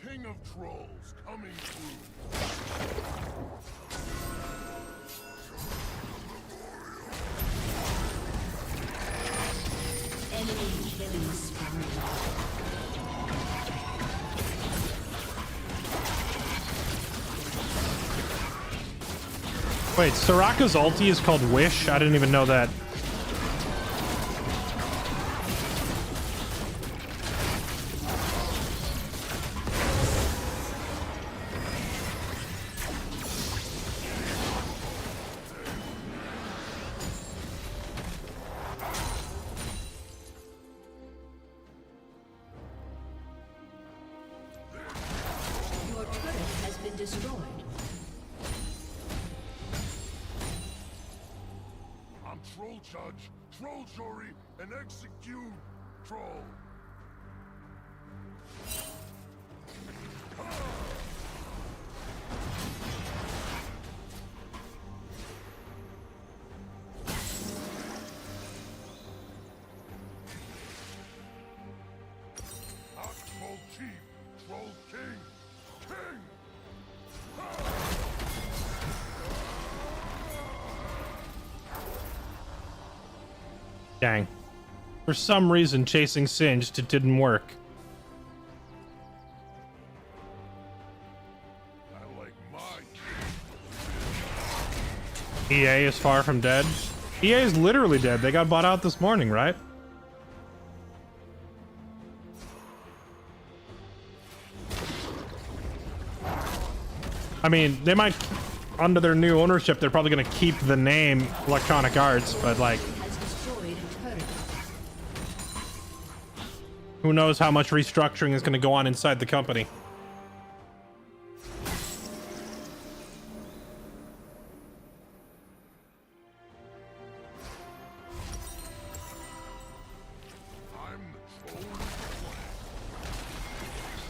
[SPEAKER 7] King of Trolls coming through.
[SPEAKER 6] Enemy killing spree.
[SPEAKER 1] Wait, Soraka's ulti is called Wish? I didn't even know that.
[SPEAKER 6] Your turret has been destroyed.
[SPEAKER 7] I'm Troll Judge, Troll Jury, and execute Troll. Not Troll Chief, Troll King. King!
[SPEAKER 1] Dang. For some reason, chasing Singed, it didn't work.
[SPEAKER 7] I like my
[SPEAKER 1] EA is far from dead. EA is literally dead. They got bought out this morning, right? I mean, they might, under their new ownership, they're probably going to keep the name Electronic Arts, but like, who knows how much restructuring is going to go on inside the company.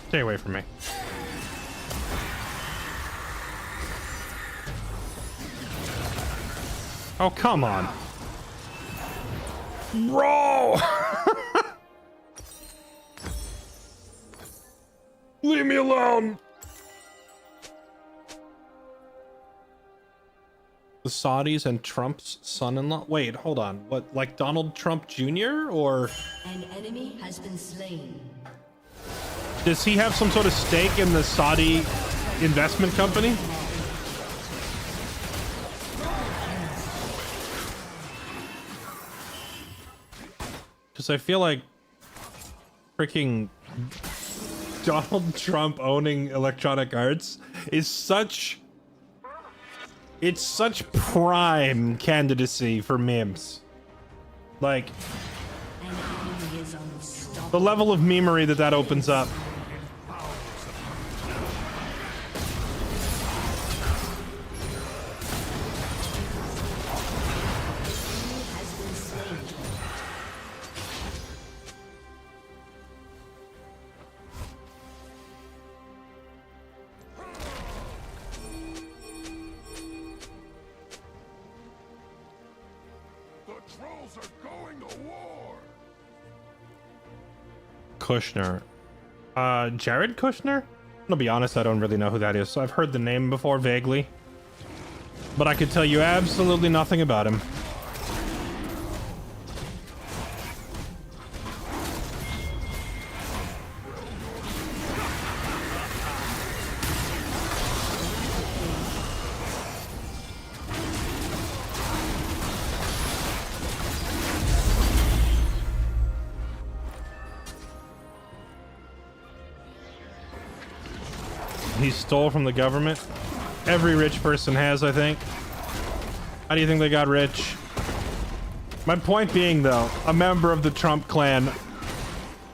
[SPEAKER 1] Stay away from me. Oh, come on. Bro! Leave me alone! The Saudis and Trump's son-in-law? Wait, hold on. What, like Donald Trump Jr. or...
[SPEAKER 6] An enemy has been slain.
[SPEAKER 1] Does he have some sort of stake in the Saudi investment company? Because I feel like freaking Donald Trump owning Electronic Arts is such... It's such prime candidacy for memes. Like,
[SPEAKER 6] An enemy is unstoppable.
[SPEAKER 1] the level of memery that opens up.
[SPEAKER 6] Has been slain.
[SPEAKER 7] The trolls are going to war.
[SPEAKER 1] Kushner. Jared Kushner? I'm gonna be honest, I don't really know who that is. So I've heard the name before vaguely, but I could tell you absolutely nothing about him. He stole from the government. Every rich person has, I think. How do you think they got rich? My point being, though, a member of the Trump clan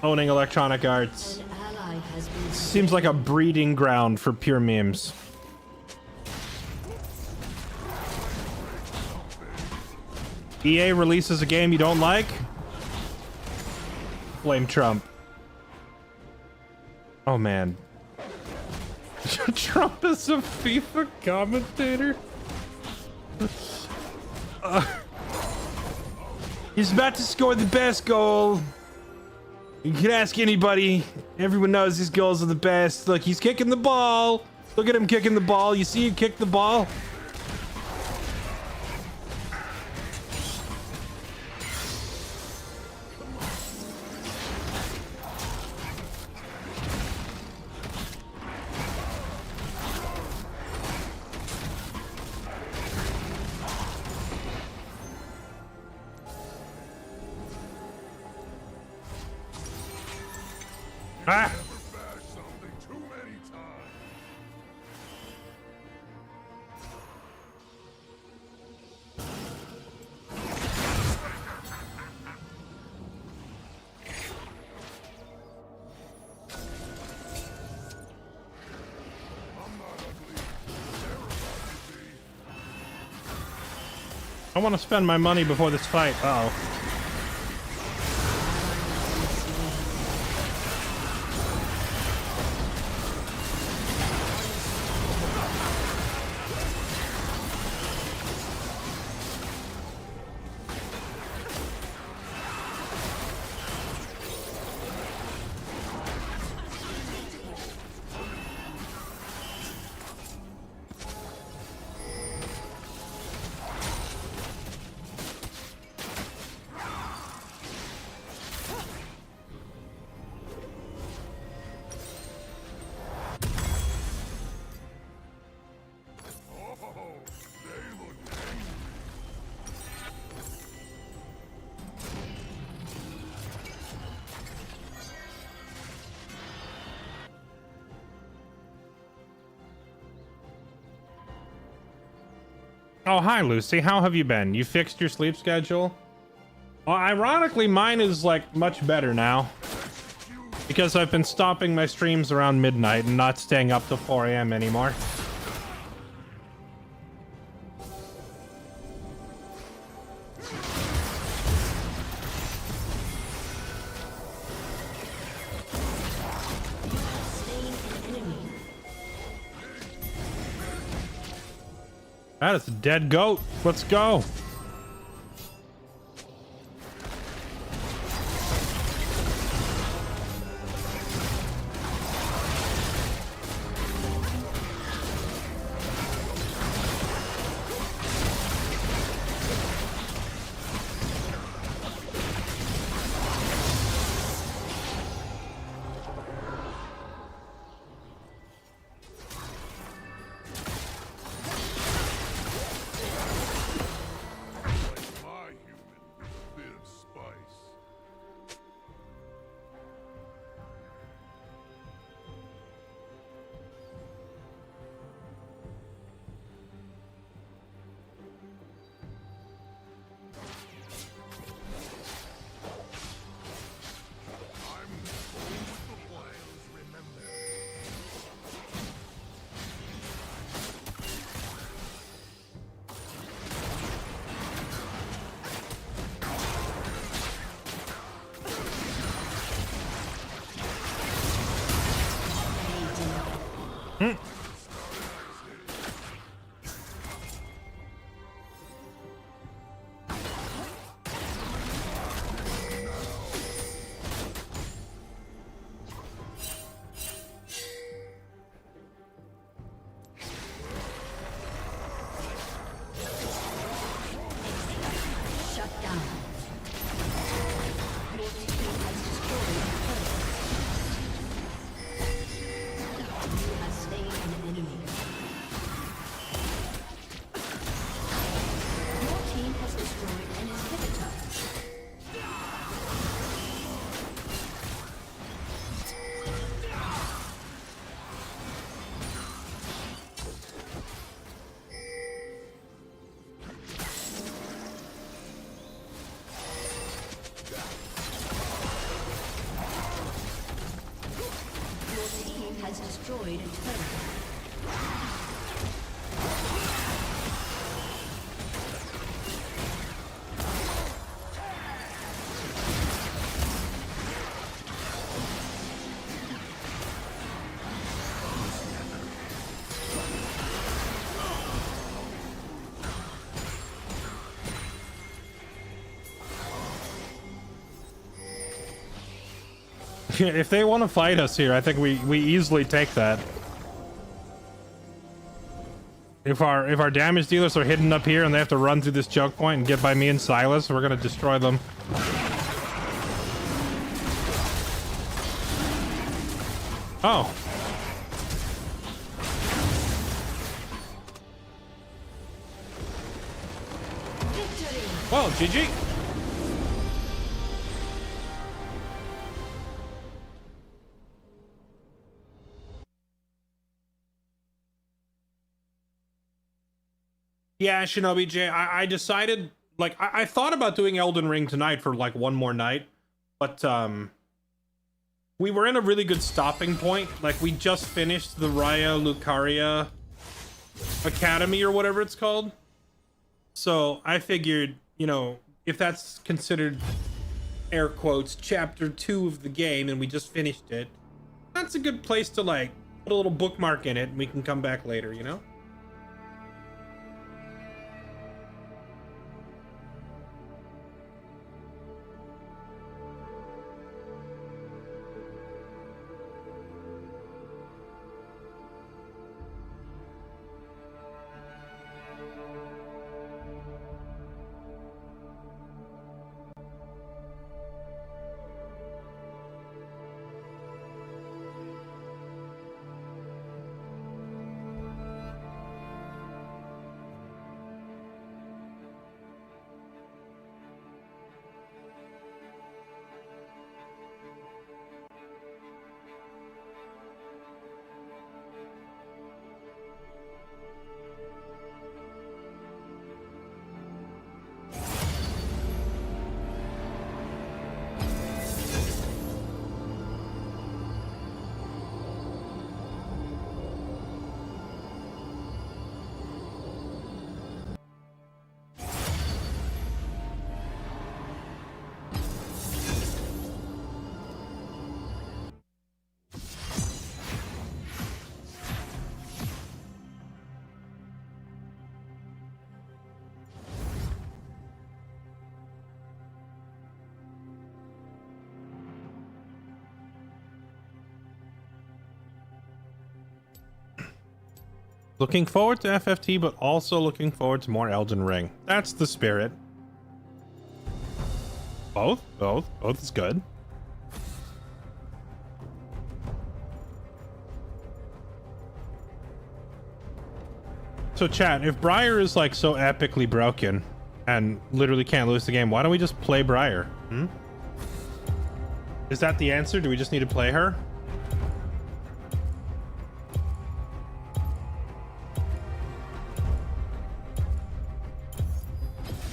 [SPEAKER 1] owning Electronic Arts
[SPEAKER 6] An ally has been
[SPEAKER 1] seems like a breeding ground for pure memes. EA releases a game you don't like? Blame Trump. Oh man. Trump is a FIFA commentator? He's about to score the best goal. You can ask anybody. Everyone knows his goals are the best. Look, he's kicking the ball. Look at him kicking the ball. You see him kick the ball? Ah!
[SPEAKER 7] Bash something too many times.
[SPEAKER 1] I want to spend my money before this fight. Uh-oh. Oh, hi, Lucy. How have you been? You fixed your sleep schedule? Well, ironically, mine is, like, much better now. Because I've been stopping my streams around midnight and not staying up till 4 a.m. anymore. That is a dead goat. Let's go.
[SPEAKER 7] My human with a bit of spice. I'm going with the plans, remember.
[SPEAKER 6] Shut down. Your team has destroyed a turret. You have slain an enemy. Your team has destroyed an inhibitor. Your team has destroyed a turret.
[SPEAKER 1] If they want to fight us here, I think we easily take that. If our damage dealers are hidden up here and they have to run through this choke point and get by me and Silas, we're gonna destroy them. Oh. Well, GG. Yeah, Shinobi J, I decided, like, I thought about doing Elden Ring tonight for, like, one more night, but, we were in a really good stopping point. Like, we just finished the Raya Lucaria Academy or whatever it's called. So I figured, you know, if that's considered, air quotes, chapter 2 of the game and we just finished it, that's a good place to, like, put a little bookmark in it and we can come back later, you know? Looking forward to FFT, but also looking forward to more Elden Ring. That's the spirit. Both is good. So chat, if Briar is like so epically broken and literally can't lose the game, why don't we just play Briar? Is that the answer? Do we just need to play her?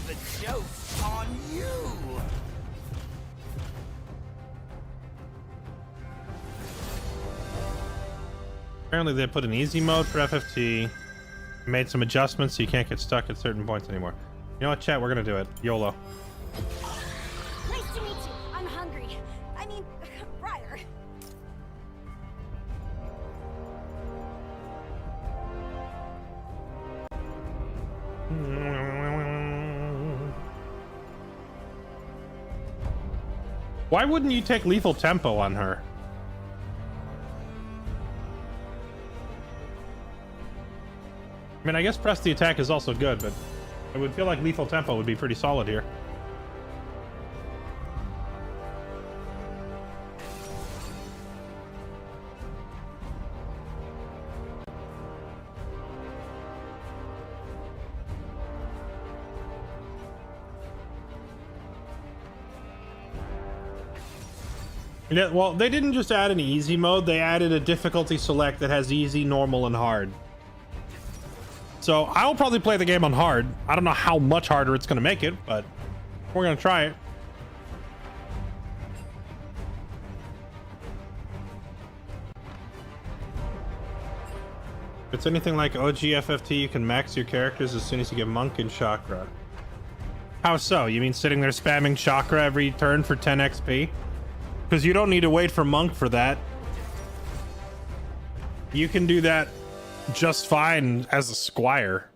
[SPEAKER 3] The joke's on you.
[SPEAKER 1] Apparently they put an easy mode for FFT. Made some adjustments so you can't get stuck at certain points anymore. You know what, chat? We're gonna do it. YOLO.
[SPEAKER 4] Nice to meet you. I'm hungry. I mean, Briar.
[SPEAKER 1] Why wouldn't you take lethal tempo on her? I mean, I guess press the attack is also good, but I would feel like lethal tempo would be pretty solid here. Yeah, well, they didn't just add an easy mode, they added a difficulty select that has easy, normal, and hard. So I'll probably play the game on hard. I don't know how much harder it's going to make it, but we're going to try it. If it's anything like OG FFT, you can max your characters as soon as you get Monk and Chakra. How so? You mean sitting there spamming Chakra every turn for 10 XP? Because you don't need to wait for Monk for that. You can do that just fine as a squire,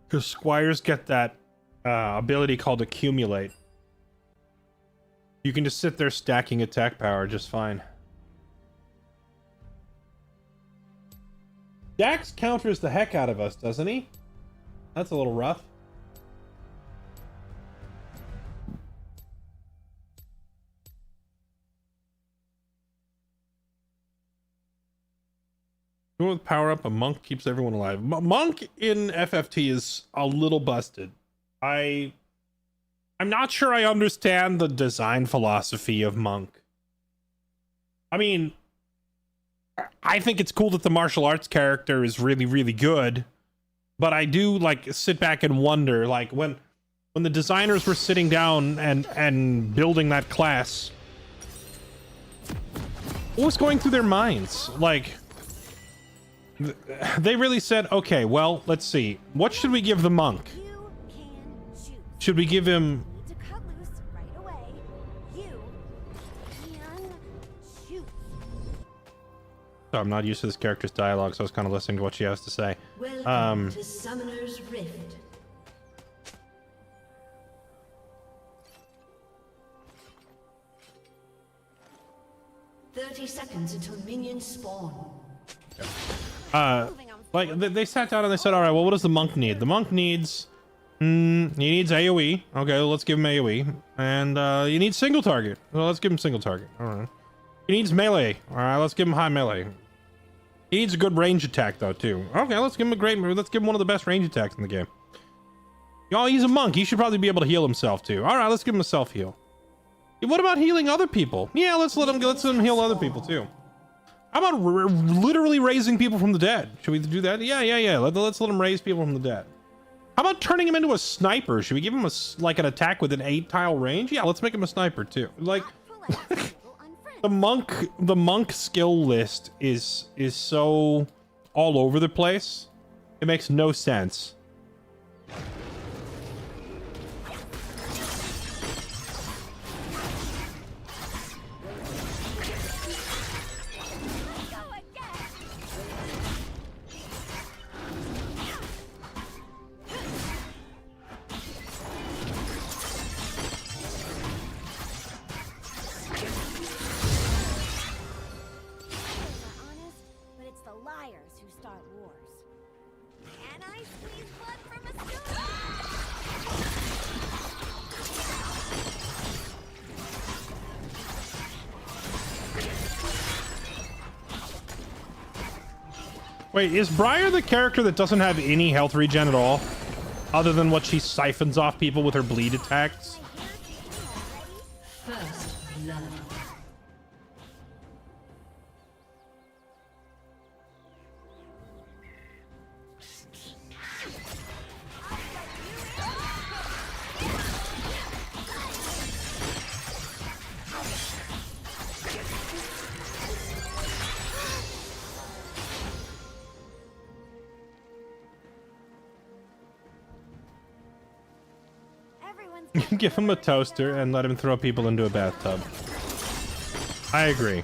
[SPEAKER 1] because squires get that ability called accumulate. You can just sit there stacking attack power just fine. Dax counters the heck out of us, doesn't he? That's a little rough. With power up, a monk keeps everyone alive. Monk in FFT is a little busted. I'm not sure I understand the design philosophy of Monk. I mean, I think it's cool that the martial arts character is really, really good, but I do like sit back and wonder, like when the designers were sitting down and building that class, what was going through their minds? Like, they really said, okay, well, let's see. What should we give the monk?
[SPEAKER 4] You can choose.
[SPEAKER 1] Should we give him...
[SPEAKER 4] To cut loose right away. You can choose.
[SPEAKER 1] So I'm not used to this character's dialogue, so I was kind of listening to what she has to say.
[SPEAKER 6] Welcome to Summoner's Rift. "30 seconds until minions spawn."
[SPEAKER 1] Like they sat down and they said, all right, well, what does the monk need? The monk needs he needs AoE. Okay, well, let's give him AoE. And you need single target. Well, let's give him single target. All right. He needs melee. All right, let's give him high melee. He needs a good range attack though too. Okay, let's give him let's give him one of the best range attacks in the game. Y'all, he's a monk. He should probably be able to heal himself too. All right, let's give him a self heal. What about healing other people? Yeah, let's let him heal other people too. How about literally raising people from the dead? Should we do that? Yeah. Let's let him raise people from the dead. How about turning him into a sniper? Should we give him like an attack with an 8-tile range? Yeah, let's make him a sniper too. Like the monk skill list is so all over the place. It makes no sense. Wait, is Briar the character that doesn't have any health regen at all? Other than what she siphons off people with her bleed attacks?
[SPEAKER 6] First blood.
[SPEAKER 1] Give him a toaster and let him throw people into a bathtub. I agree.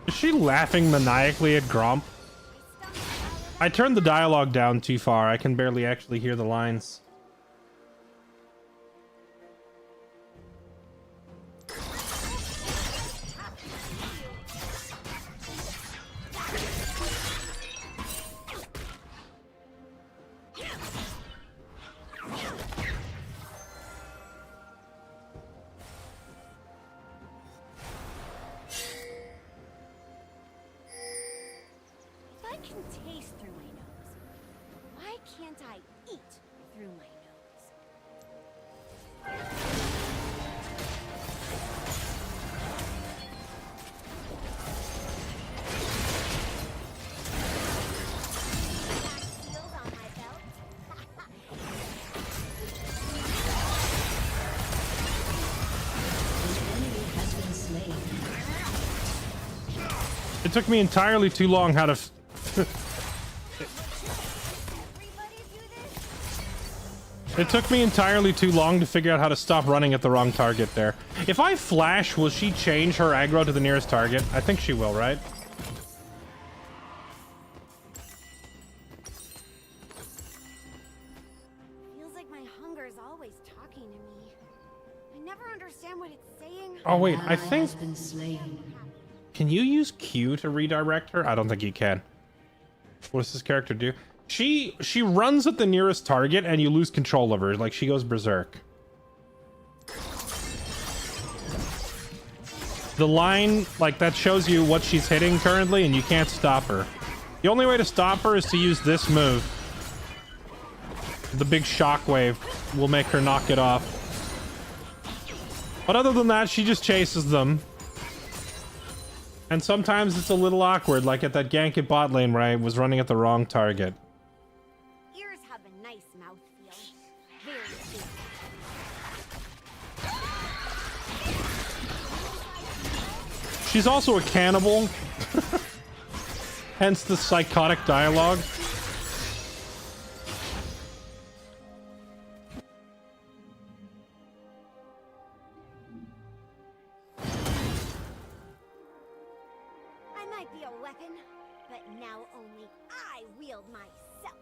[SPEAKER 1] Is she laughing maniacally at Gromp? I turned the dialogue down too far. I can barely actually hear the lines. It took me entirely too long how to It took me entirely too long to figure out how to stop running at the wrong target there. If I flash, will she change her aggro to the nearest target? I think she will, right?
[SPEAKER 4] Feels like my hunger is always talking to me. I never understand what it's saying.
[SPEAKER 1] Oh wait, I
[SPEAKER 6] Ally
[SPEAKER 1] think...
[SPEAKER 6] has been slain.
[SPEAKER 1] Can you use Q to redirect her? I don't think you can. What does this character do? She runs at the nearest target and you lose control of her. Like, she goes berserk. The line, like, that shows you what she's hitting currently and you can't stop her. The only way to stop her is to use this move. The big shockwave will make her knock it off. But other than that, she just chases them. And sometimes it's a little awkward, like at that gank at bot lane where I was running at the wrong target.
[SPEAKER 4] Ears have a nice mouthfeel. Very sweet.
[SPEAKER 1] She's also a cannibal. Hence the psychotic dialogue.
[SPEAKER 4] Be a weapon, but now only I wield myself.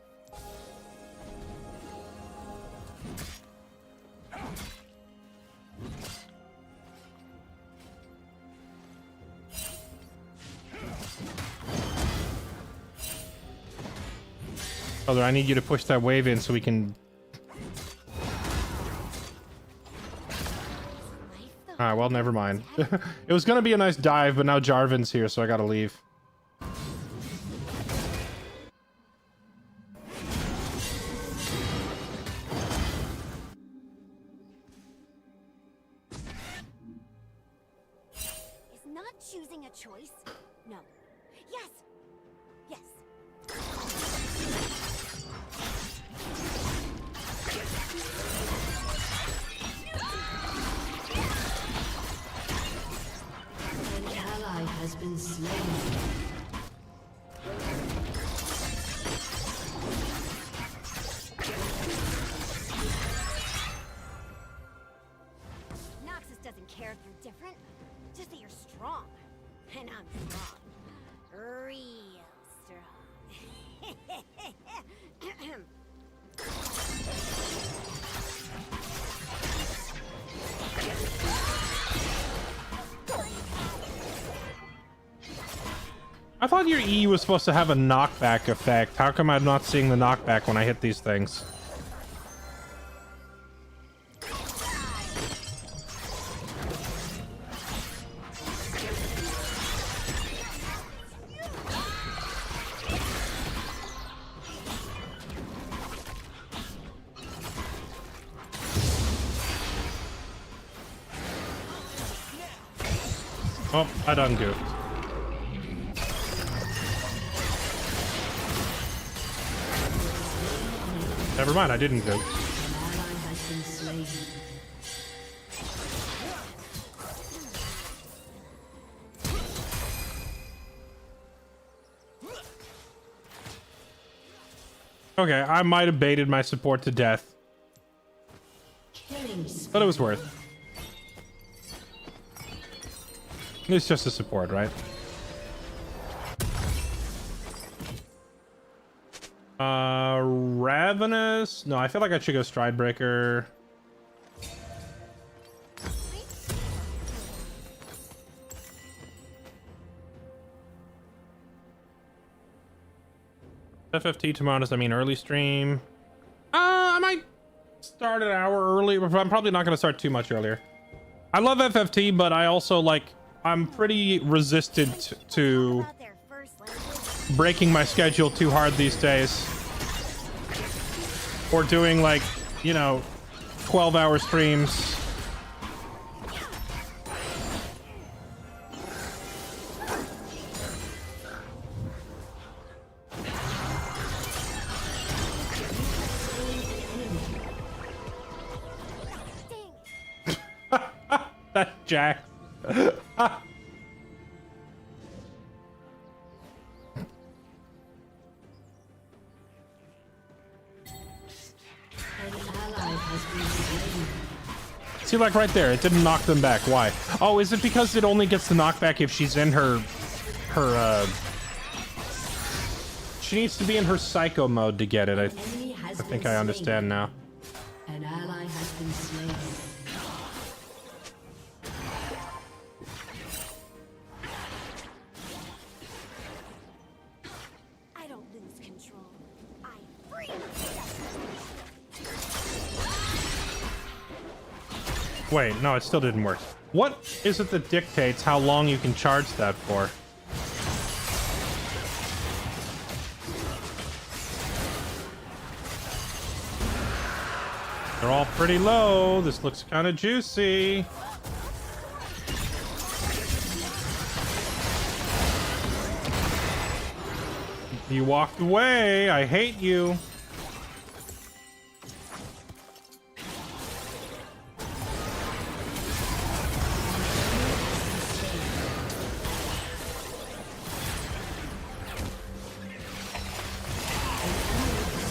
[SPEAKER 1] Brother, I need you to push that wave in so we can... Alright, well, never mind. It was gonna be a nice dive, but now Jarvan's here, so I gotta leave.
[SPEAKER 4] Is not choosing a choice? No. Yes! Yes.
[SPEAKER 6] been slain.
[SPEAKER 4] Noxus doesn't care if you're different, just that you're strong. And I'm strong. Real strong.
[SPEAKER 1] I thought your E was supposed to have a knockback effect. How come I'm not seeing the knockback when I hit these things? Oh, I done goofed. Never mind, I didn't goof. Okay, I might have baited my support to death, but it was worth. It's just a support, right? Ravenous? No, I feel like I should go Stridebreaker. FFT tomorrow, does that mean early stream? I might start an hour early, but I'm probably not going to start too much earlier. I love FFT, but I also I'm pretty resistant to breaking my schedule too hard these days. Or doing 12-hour streams. That Jack. See, right there, it didn't knock them back. Why? Oh, is it because it only gets the knockback if she's in her she needs to be in her psycho mode to get it. I think I understand now.
[SPEAKER 6] An ally has been slain.
[SPEAKER 4] I don't lose control. I free.
[SPEAKER 1] Wait, no, it still didn't work. What is it that dictates how long you can charge that for? They're all pretty low. This looks kind of juicy. You walked away. I hate you.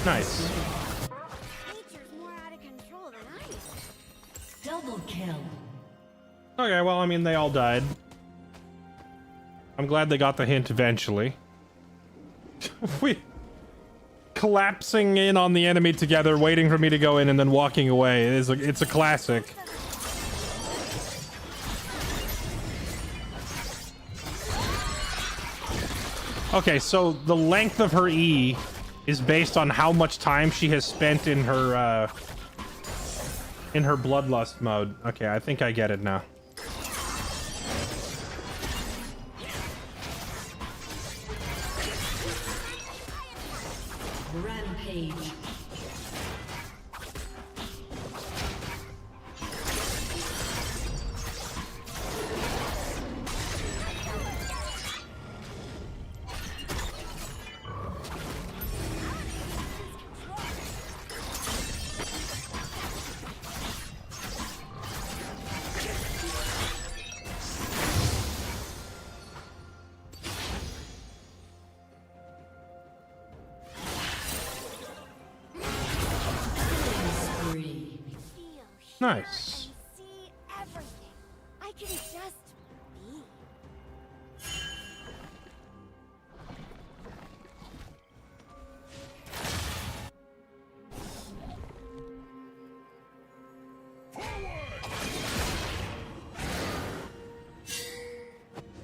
[SPEAKER 1] Nice.
[SPEAKER 4] Nature's more out of control than I am.
[SPEAKER 6] Double kill.
[SPEAKER 1] Okay, well, I mean, they all died. I'm glad they got the hint eventually. We collapsing in on the enemy together, waiting for me to go in, and then walking away. It's a classic. Okay, so the length of her E is based on how much time she has spent in her bloodlust mode. Okay, I think I get it now.
[SPEAKER 6] Rampage.
[SPEAKER 1] Nice.
[SPEAKER 4] and see everything. I can just be.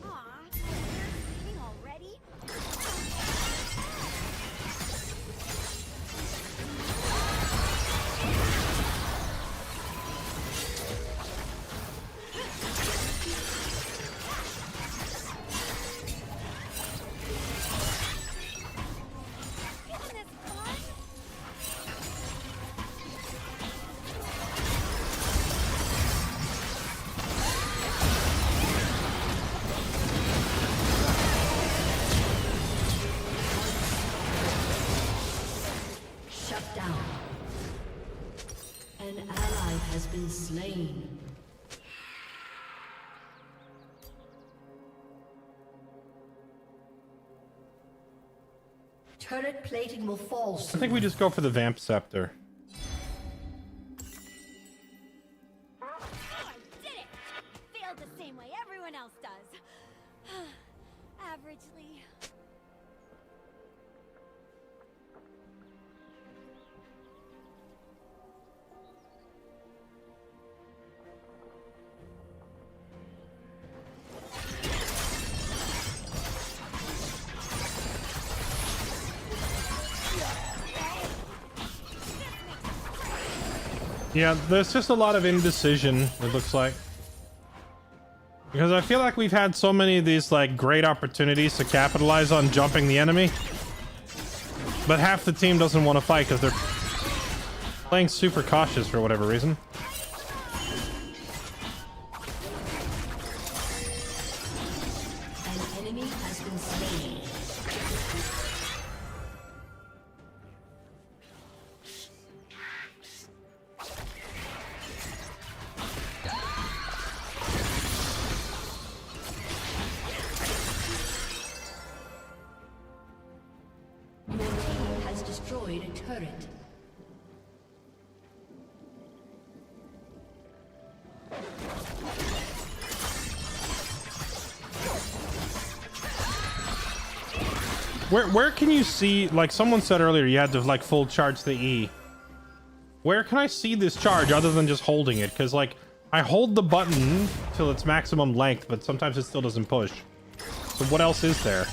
[SPEAKER 4] Aw, you're leaving already? Isn't this fun?
[SPEAKER 6] Shut down. An ally has been slain. Turret plating will fall
[SPEAKER 1] I
[SPEAKER 6] soon.
[SPEAKER 1] think we just go for the Vamp Scepter.
[SPEAKER 4] Oh, I did it! Failed the same way everyone else does. Averagely.
[SPEAKER 1] Yeah, there's just a lot of indecision, it looks like. Because I feel like we've had so many of these, like, great opportunities to capitalize on jumping the enemy. But half the team doesn't want to fight because they're playing super cautious for whatever reason.
[SPEAKER 6] An enemy has been slain. Your team has destroyed a turret.
[SPEAKER 1] Where can you see, like someone said earlier, you had to like full charge the E. Where can I see this charge other than just holding it? Because like I hold the button till its maximum length, but sometimes it still doesn't push. So what else is there?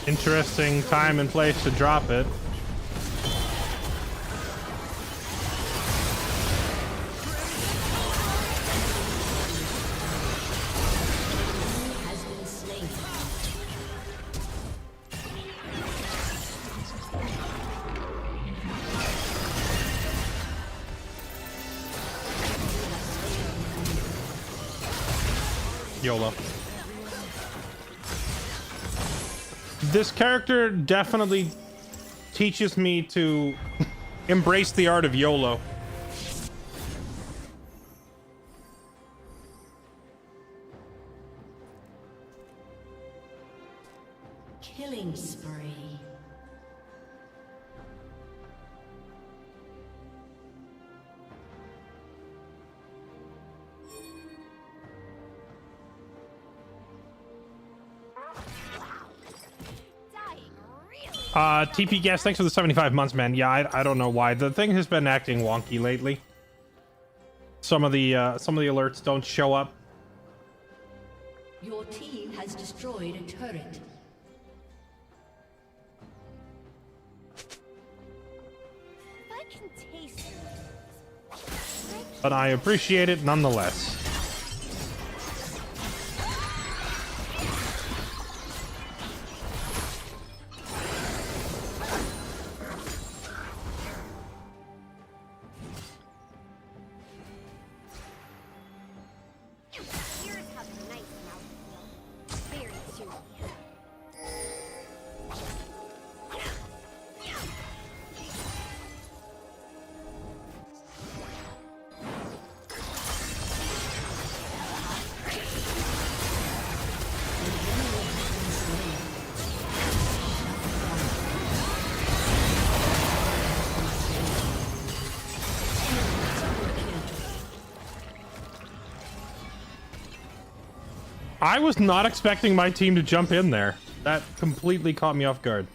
[SPEAKER 1] Interesting time and place to drop it.
[SPEAKER 6] Has been slain.
[SPEAKER 1] YOLO. This character definitely teaches me to embrace the art of YOLO.
[SPEAKER 6] Killing spree.
[SPEAKER 1] TP Gas, thanks for the 75 months, man. Yeah, I don't know why. The thing has been acting wonky lately. Some of the alerts don't show up.
[SPEAKER 6] Your team has destroyed a turret.
[SPEAKER 4] I can taste it.
[SPEAKER 1] But I appreciate it nonetheless.
[SPEAKER 4] Here's how the nice mouth feels. Very chewy.
[SPEAKER 1] I was not expecting my team to jump in there. That completely caught me off guard.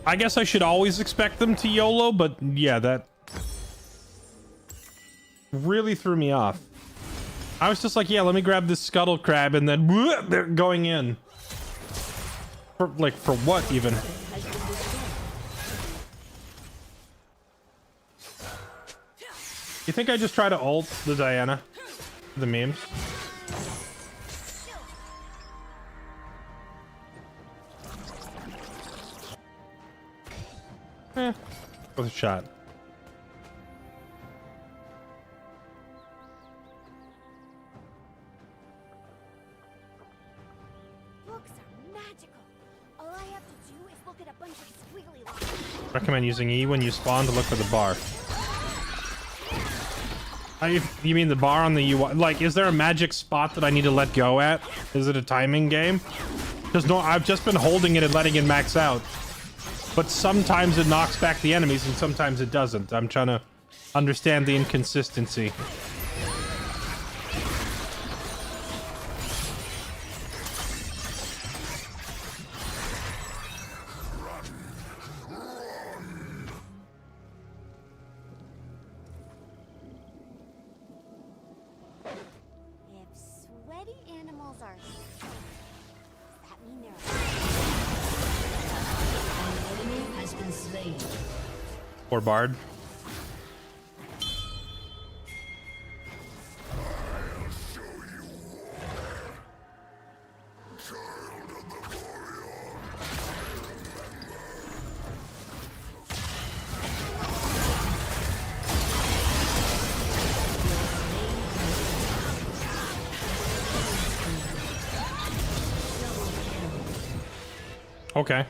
[SPEAKER 1] I guess I should always expect them to YOLO, but yeah, that really threw me off. I was just like, yeah, let me grab this scuttle crab, and then they're going in. For what even? You think I just try to ult the Diana? The memes? With a shot.
[SPEAKER 4] Books are magical. All I have to do is look at a bunch of squiggly lines.
[SPEAKER 1] Recommend using E when you spawn to look for the bar. You mean the bar on the UI? Like, is there a magic spot that I need to let go at? Is it a timing game? Because no, I've just been holding it and letting it max out. But sometimes it knocks back the enemies and sometimes it doesn't. I'm trying to understand the inconsistency.
[SPEAKER 4] If sweaty animals are sick, does that mean they're
[SPEAKER 6] An enemy has been slain.
[SPEAKER 1] Poor Bard. Okay.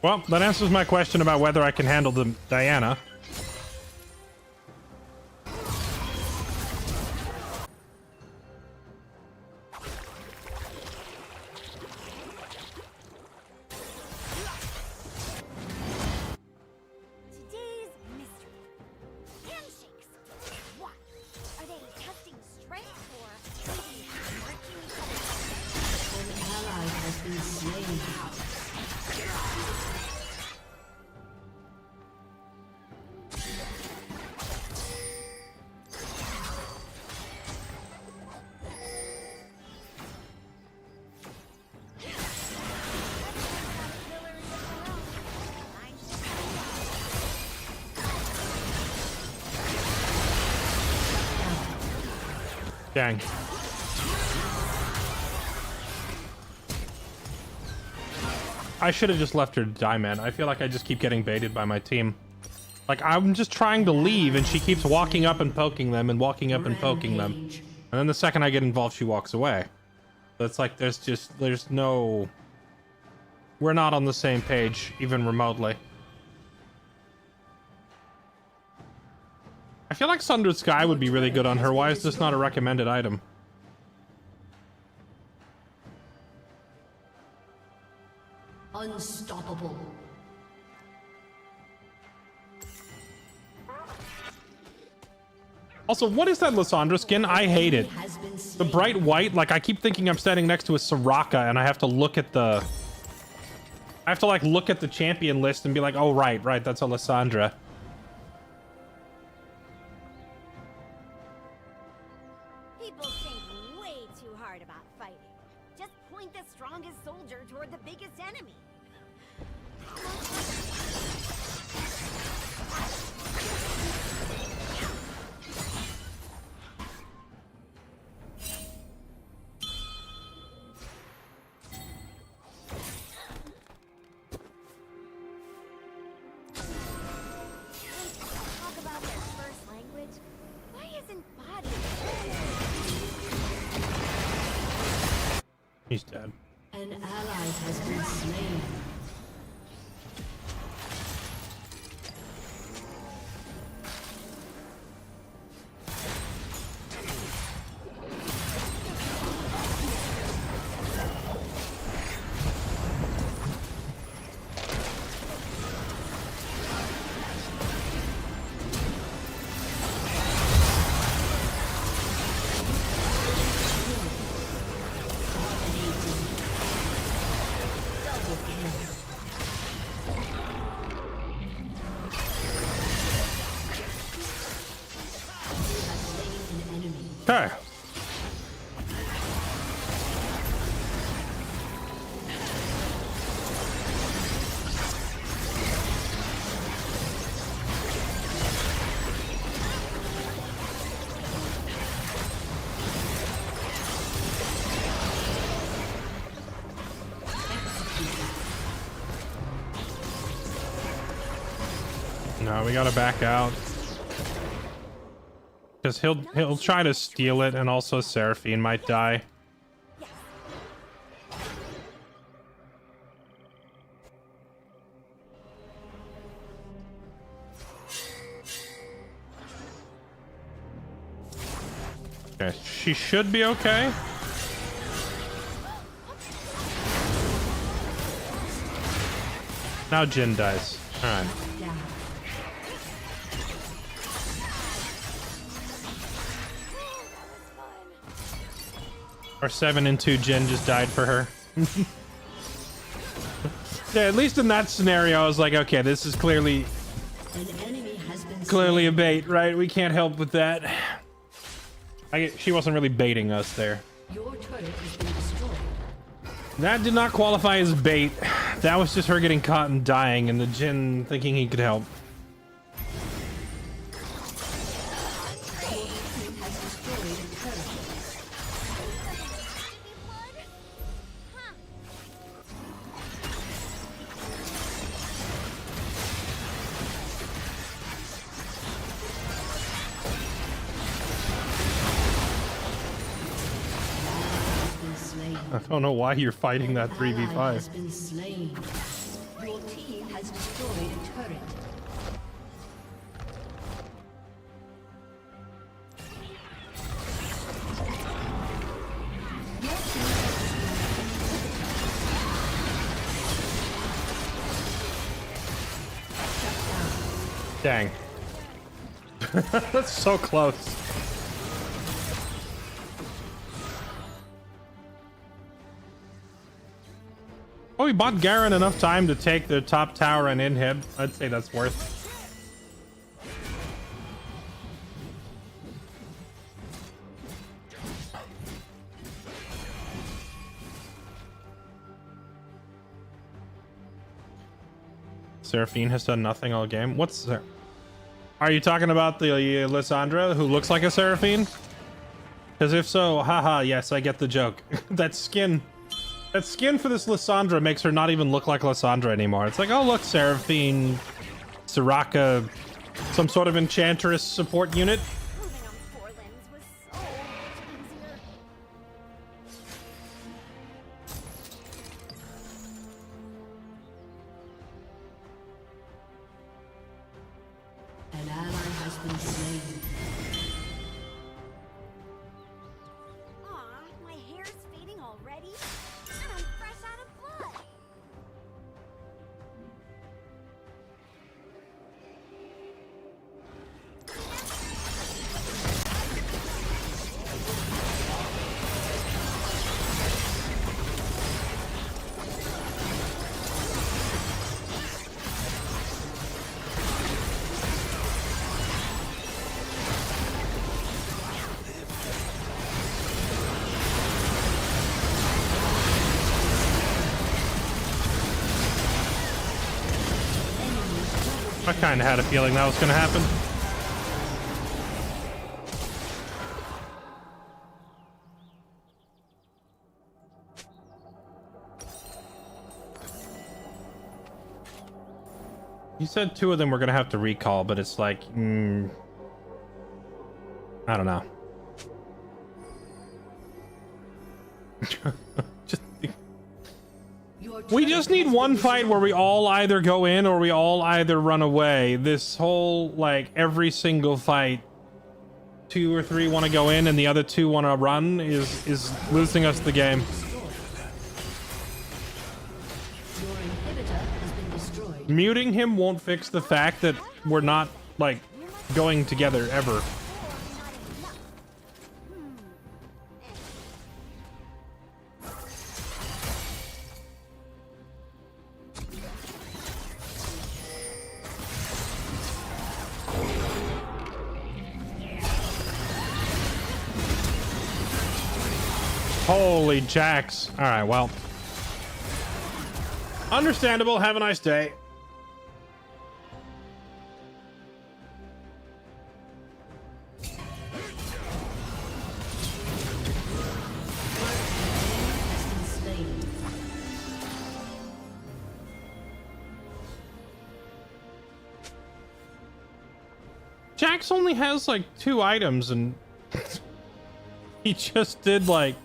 [SPEAKER 1] Well, that answers my question about whether I can handle the Diana.
[SPEAKER 4] today's
[SPEAKER 1] Dang. I should have just left her to die, man. I feel like I just keep getting baited by my team. Like, I'm just trying to leave, and she keeps walking up and poking them, and walking up and poking them. And then the second I get involved, she walks away. So it's like, there's no... We're not on the same page, even remotely. I feel like Sundered Sky would be really good on her. Why is this not a recommended item?
[SPEAKER 6] Unstoppable.
[SPEAKER 1] Also, what is that Lysandra skin? I hate it. The bright white, like I keep thinking I'm standing next to a Soraka and I have to look at the... I have to like look at the champion list and be like, oh right, that's a Lysandra.
[SPEAKER 4] People think way too hard about fighting. Just point the strongest soldier toward the biggest enemy. Talk about their first language. Why isn't body?
[SPEAKER 1] He's dead.
[SPEAKER 6] An ally has been slain.
[SPEAKER 1] Okay. No, we gotta back out. Because he'll try to steal it, and also Seraphine might die. Okay, she should be okay. Now Jin dies. Alright. Our 7-2 Jin just died for her. Yeah, at least in that scenario, I was like, okay, this is clearly a bait, right? We can't help with that. She wasn't really baiting us there.
[SPEAKER 6] Your turret has been destroyed.
[SPEAKER 1] That did not qualify as bait. That was just her getting caught and dying, and the Jin thinking he could help. I don't know why you're fighting that 3v5.
[SPEAKER 6] Has been slain. Your team has destroyed a turret.
[SPEAKER 1] Dang. That's so close. Oh, we bought Garen enough time to take the top tower and inhib. I'd say that's worth. Seraphine has done nothing all game. What's there? Are you talking about the Lysandra who looks like a Seraphine? Because if so, haha, yes, I get the joke. That skin for this Lysandra makes her not even look like Lysandra anymore. It's like, oh look, Seraphine, Soraka, some sort of enchantress support unit.
[SPEAKER 4] Moving on 4 limbs was so much easier.
[SPEAKER 6] An ally has been slain.
[SPEAKER 4] Aw, my hair's fading already, and I'm fresh out of blood.
[SPEAKER 1] I kind of had a feeling that was going to happen. You said 2 of them were going to have to recall, but it's like, I don't know. We just need one fight where we all either go in or we all either run away. This whole, like, every single fight, 2 or 3 want to go in and the other 2 want to run is losing us the game.
[SPEAKER 6] Your inhibitor has been destroyed.
[SPEAKER 1] Muting him won't fix the fact that we're not, like, going together ever. Holy jacks. All right, well. Understandable. Have a nice day. Jax only has like 2 items and he just did like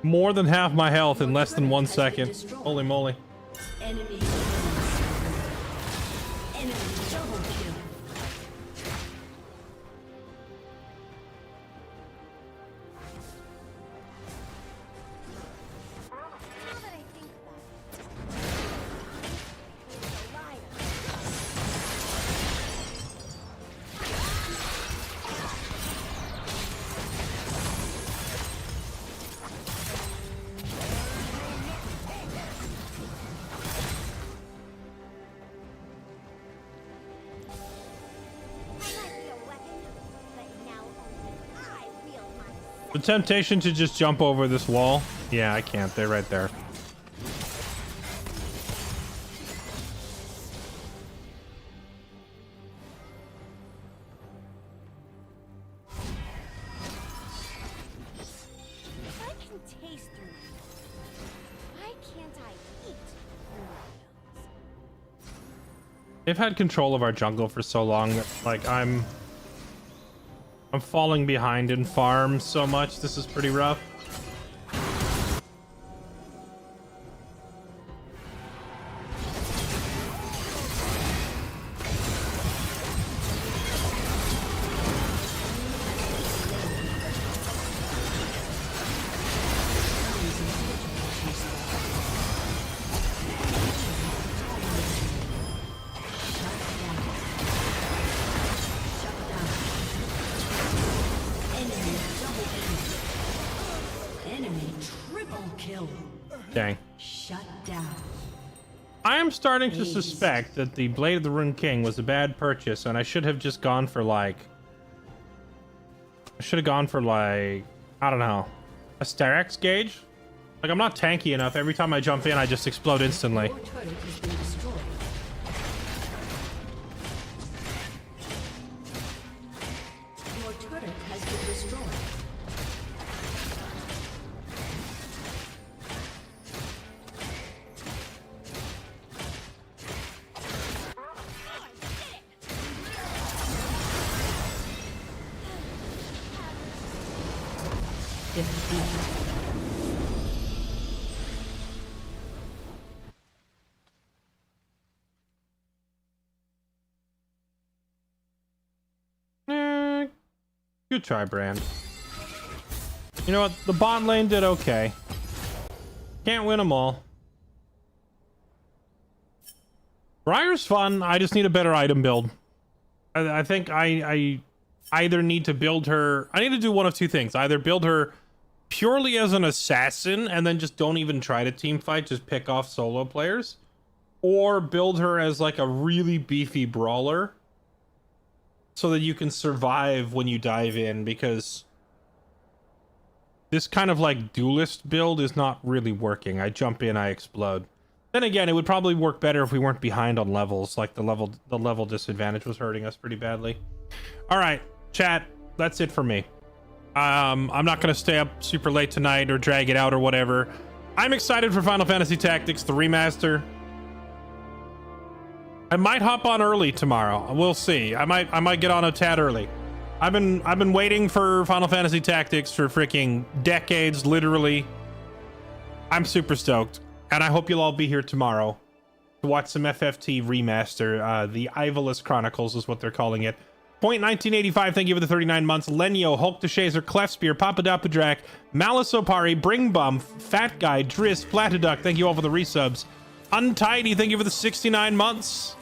[SPEAKER 1] more than half my health in less than 1 second. Holy moly.
[SPEAKER 6] Enemy double kill.
[SPEAKER 4] Now that I think about it, he's a liar.
[SPEAKER 1] The temptation to just jump over this wall. Yeah, I can't. They're right there.
[SPEAKER 4] If I can taste through my nose, why can't I eat through my nose?
[SPEAKER 1] They've had control of our jungle for so long. Like, I'm falling behind in farm so much. This is pretty rough. Dang.
[SPEAKER 6] Shut down.
[SPEAKER 1] I am starting to suspect that the Blade of the Rune King was a bad purchase, and I should have just gone for like... I don't know, a Sterex gauge? Like, I'm not tanky enough. Every time I jump in, I just explode instantly.
[SPEAKER 6] Your turret has been destroyed. Your turret has been destroyed. Defeat.
[SPEAKER 1] Good try, Brand. You know what? The bot lane did okay. Can't win them all. Briar's fun. I just need a better item build. I think I either need to build her... I need to do one of two things. Either build her purely as an assassin and then just don't even try to team fight. Just pick off solo players. Or build her as like a really beefy brawler, so that you can survive when you dive in, because this kind of like duelist build is not really working. I jump in, I explode. Then again, it would probably work better if we weren't behind on levels. Like the level disadvantage was hurting us pretty badly. All right, chat, that's it for me. I'm not gonna stay up super late tonight or drag it out or whatever. I'm excited for Final Fantasy Tactics, the remaster. I might hop on early tomorrow. We'll see. I might get on a tad early. I've been waiting for Final Fantasy Tactics for freaking decades, literally. I'm super stoked, and I hope you'll all be here tomorrow to watch some FFT remaster. The Ivalus Chronicles is what they're calling it. Point 1985, thank you for the 39 months. Lenyo, Hulk the Shazer, Clefspear, Papadappadrak, Malice Opari, Bring Bum, Fat Guy, Driss, Platiduck, thank you all for the resubs. Untidy, thank you for the 69 months.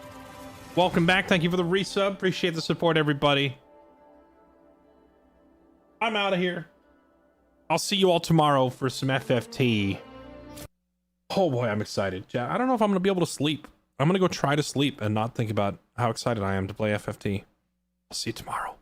[SPEAKER 1] Welcome back, thank you for the resub. Appreciate the support, everybody. I'm out of here. I'll see you all tomorrow for some FFT. Oh boy, I'm excited. I don't know if I'm gonna be able to sleep. I'm gonna go try to sleep and not think about how excited I am to play FFT. I'll see you tomorrow.